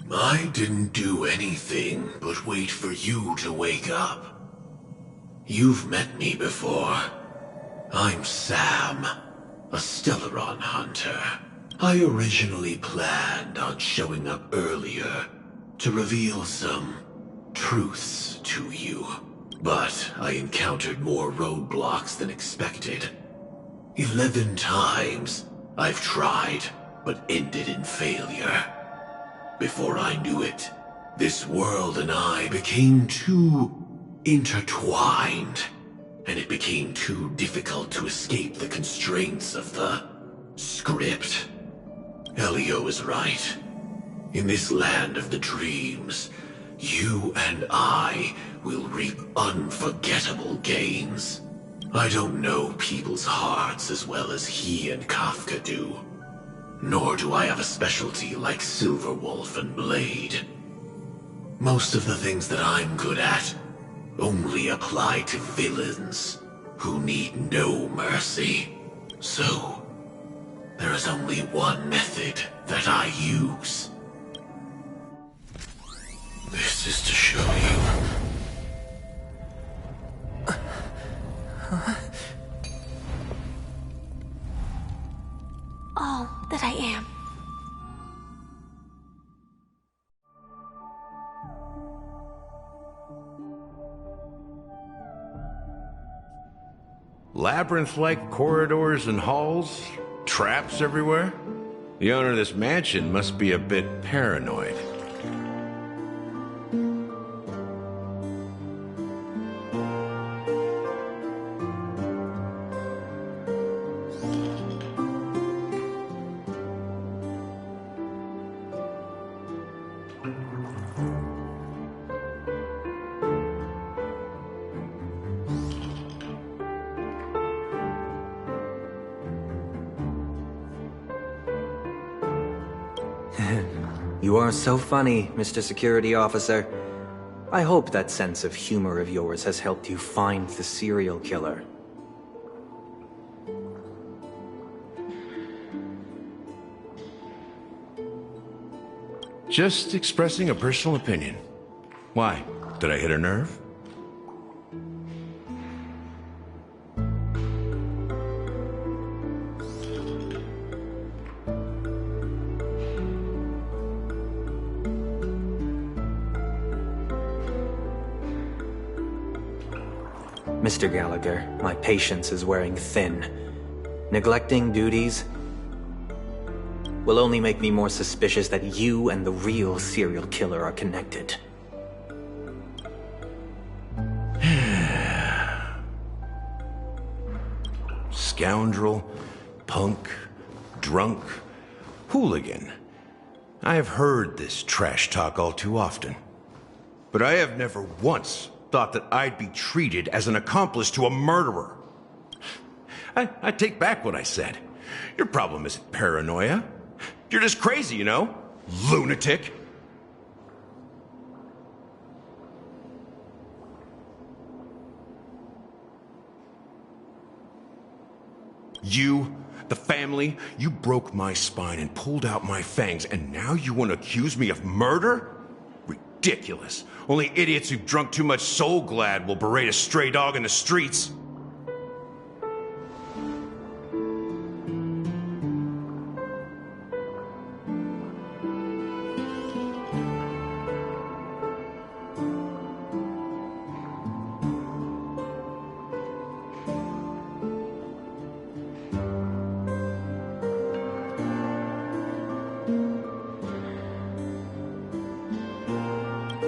I didn't do anything but wait for you to wake up. You've met me before. I'm Sam, a Stellaron hunter. I originally planned on showing up earlier to reveal some truths to you. But I encountered more roadblocks than expected. 11 times I've tried, but ended in failure. Before I knew it, this world and I became too intertwined, and it became too difficult to escape the constraints of the script. Elio is right. In this land of the dreams, you and I will reap unforgettable gains. I don't know people's hearts as well as he and Kafka do. Nor do I have a specialty like Silverwolf and Blade. Most of the things that I'm good at only apply to villains who need no mercy. So, there is only one method that I use. This is to show you. All that I am. Labyrinth-like corridors and halls? Traps everywhere? The owner of this mansion must be a bit paranoid. You are so funny, Mr. Security Officer. I hope that sense of humor of yours has helped you find the serial killer. Just expressing a personal opinion. Why? Did I hit a nerve? Mr. Gallagher, my patience is wearing thin. Neglecting duties will only make me more suspicious that you and the real serial killer are connected. Scoundrel, punk, drunk, hooligan. I have heard this trash talk all too often. But I have never once thought that I'd be treated as an accomplice to a murderer. I take back what I said. Your problem isn't paranoia. You're just crazy, you know? Lunatic. You The family, you broke my spine and pulled out my fangs, and now you want to accuse me of murder? Ridiculous. Only idiots who've drunk too much Soul Glad will berate a stray dog in the streets.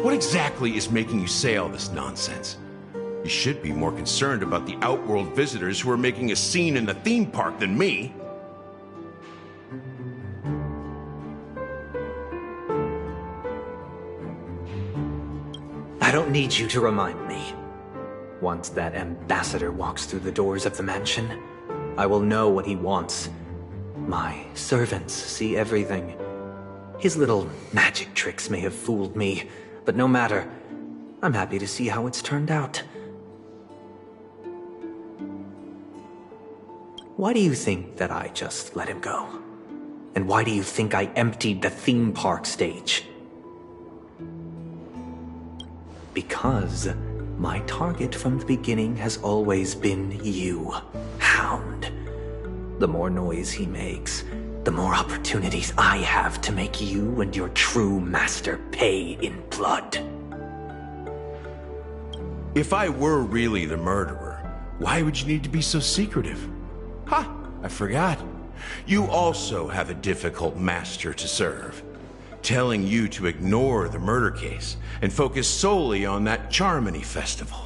What exactly is making you say all this nonsense? You should be more concerned about the Outworld visitors who are making a scene in the theme park than me. I don't need you to remind me. Once that ambassador walks through the doors of the mansion, I will know what he wants. My servants see everything. His little magic tricks may have fooled me, but no matter. I'm happy to see how it's turned out. Why do you think that I just let him go? And why do you think I emptied the theme park stage? Because my target from the beginning has always been you, Hound. The more noise he makes, the more opportunities I have to make you and your true master pay in blood. If I were really the murderer, why would you need to be so secretive? Ha! I forgot. You also have a difficult master to serve, telling you to ignore the murder case and focus solely on that Charmony festival.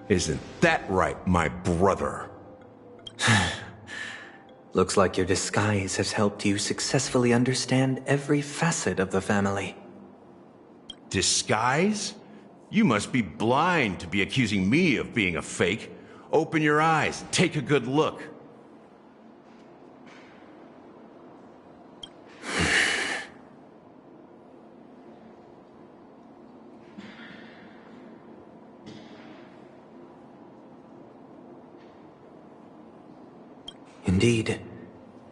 Isn't that right, my brother? Looks like your disguise has helped you successfully understand every facet of the family. Disguise? You must be blind to be accusing me of being a fake. Open your eyes and take a good look. Indeed,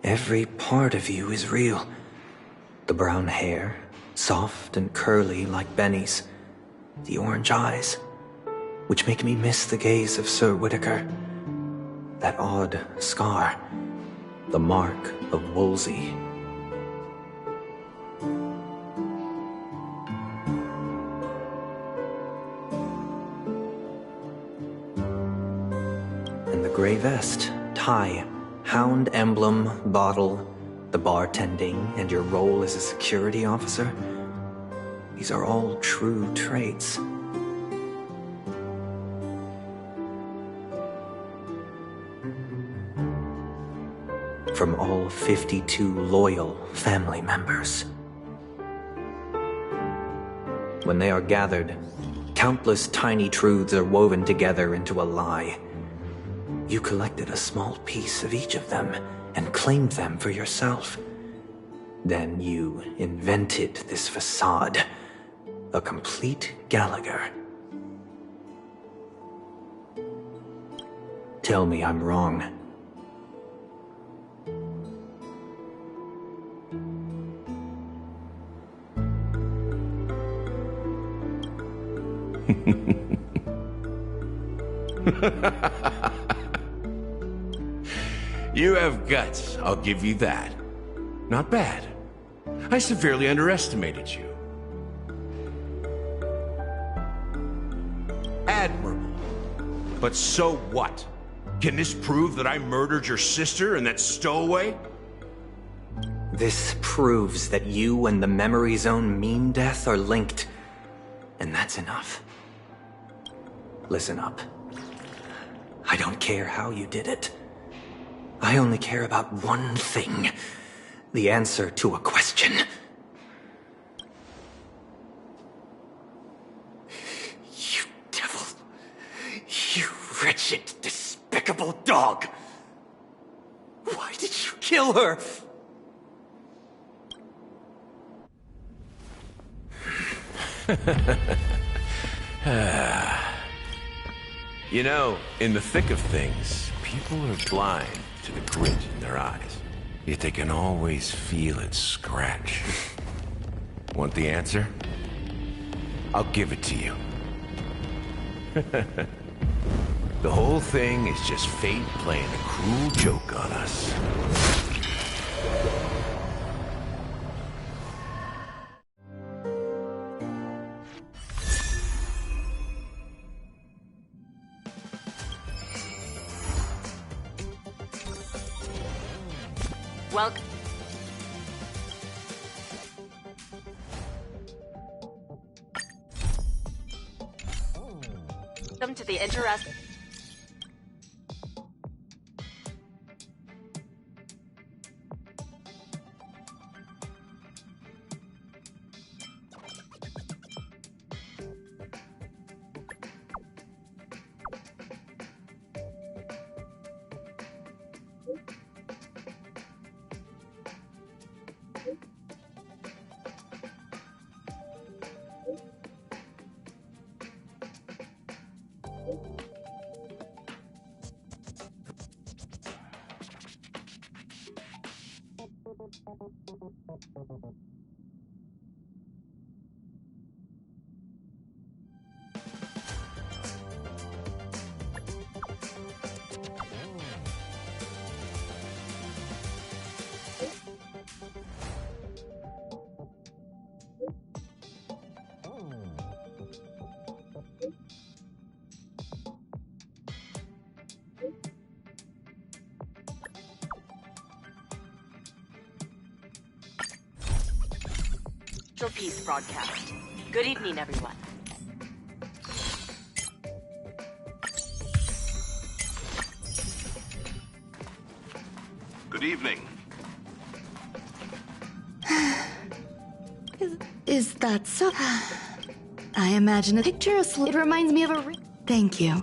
every part of you is real. The brown hair, soft and curly like Benny's. The orange eyes, which make me miss the gaze of Sir Whitaker. That odd scar, the mark of Wolsey. And the gray vest, tie, Hound emblem, bottle, the bartending, and your role as a security officer. These are all true traits. From all 52 loyal family members. When they are gathered, countless tiny truths are woven together into a lie. You collected a small piece of each of them and claimed them for yourself. Then you invented this facade. A complete Gallagher. Tell me I'm wrong. You have guts, I'll give you that. Not bad. I severely underestimated you. Admirable. But so what? Can this prove that I murdered your sister and that stowaway? This proves that you and the Memory Zone Meme Death are linked. And that's enough. Listen up. I don't care how you did it. I only care about one thing. The answer to a question. You devil. You wretched, despicable dog. Why did you kill her? You know, in the thick of things, people are blind to the grit in their eyes. Yet they can always feel it scratch. Want the answer? I'll give it to you. The whole thing is just fate playing a cruel joke on us. Welcome to the interesting. Peace broadcast. Good evening, everyone. Good evening. Is that so? I imagine a picture of it reminds me of a Thank you.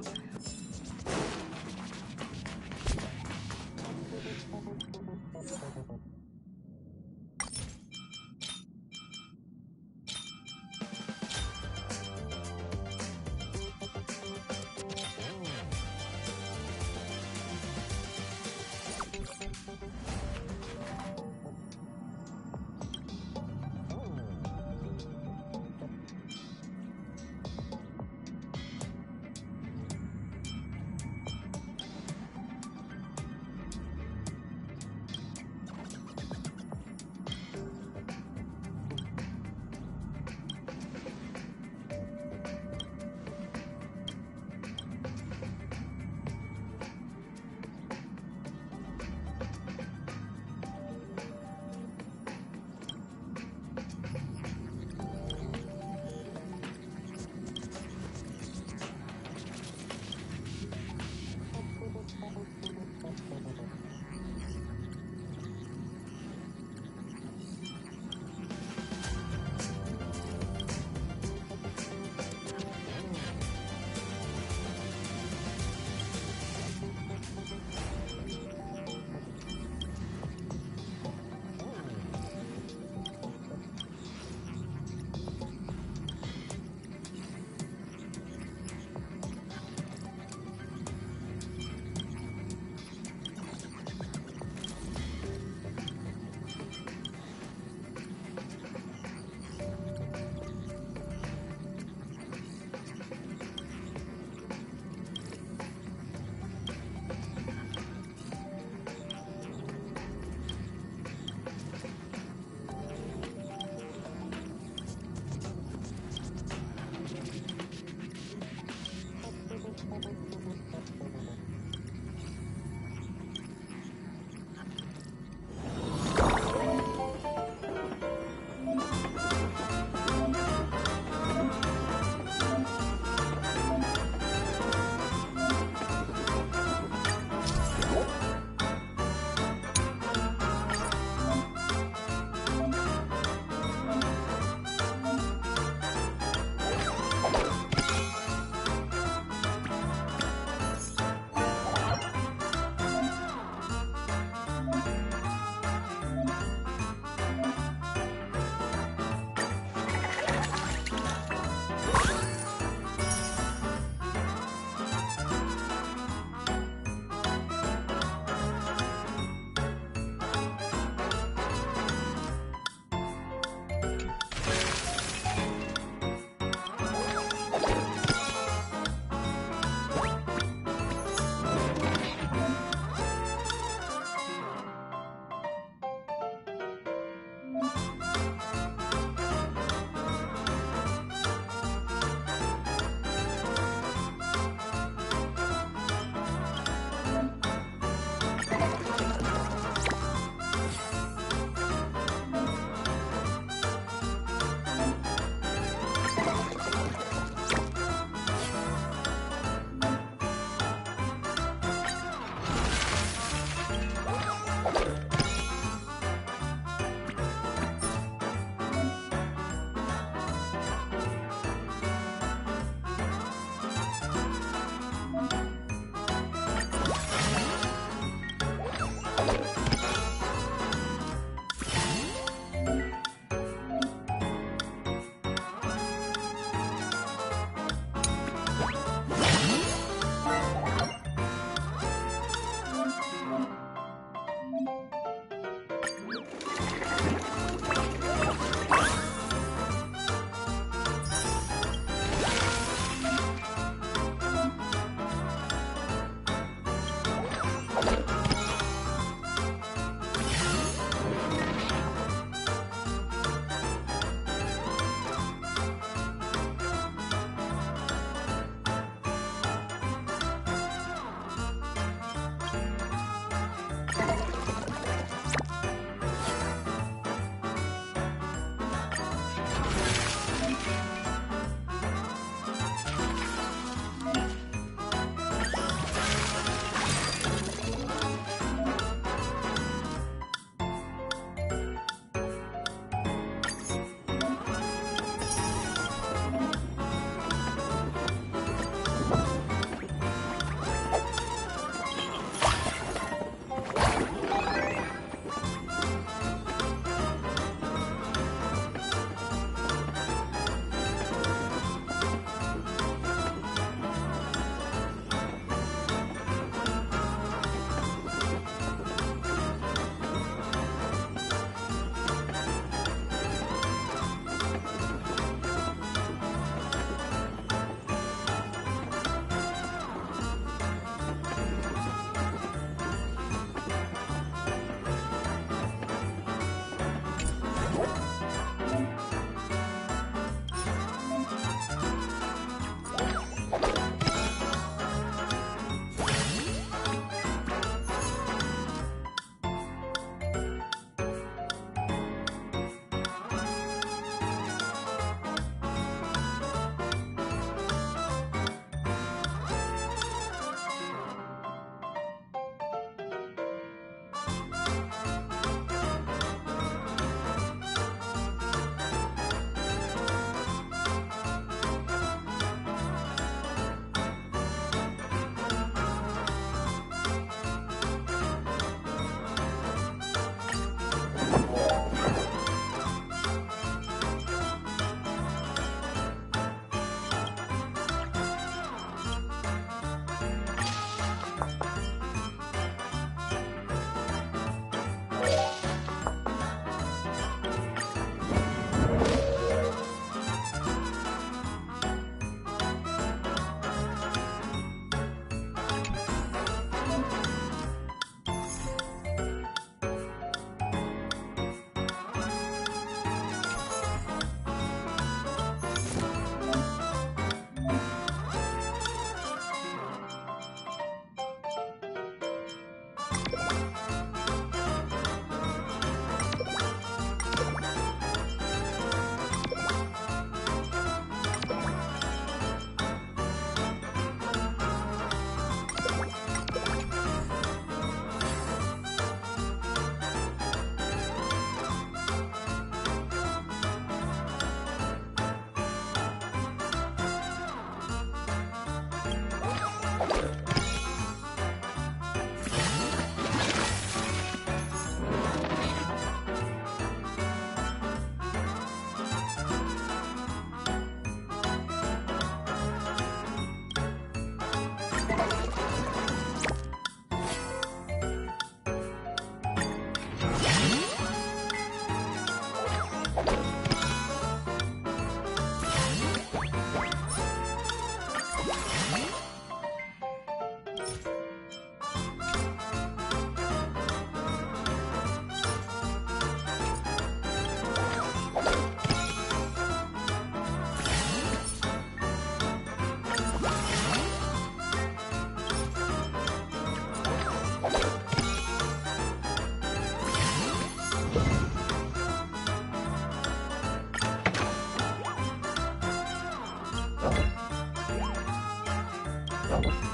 you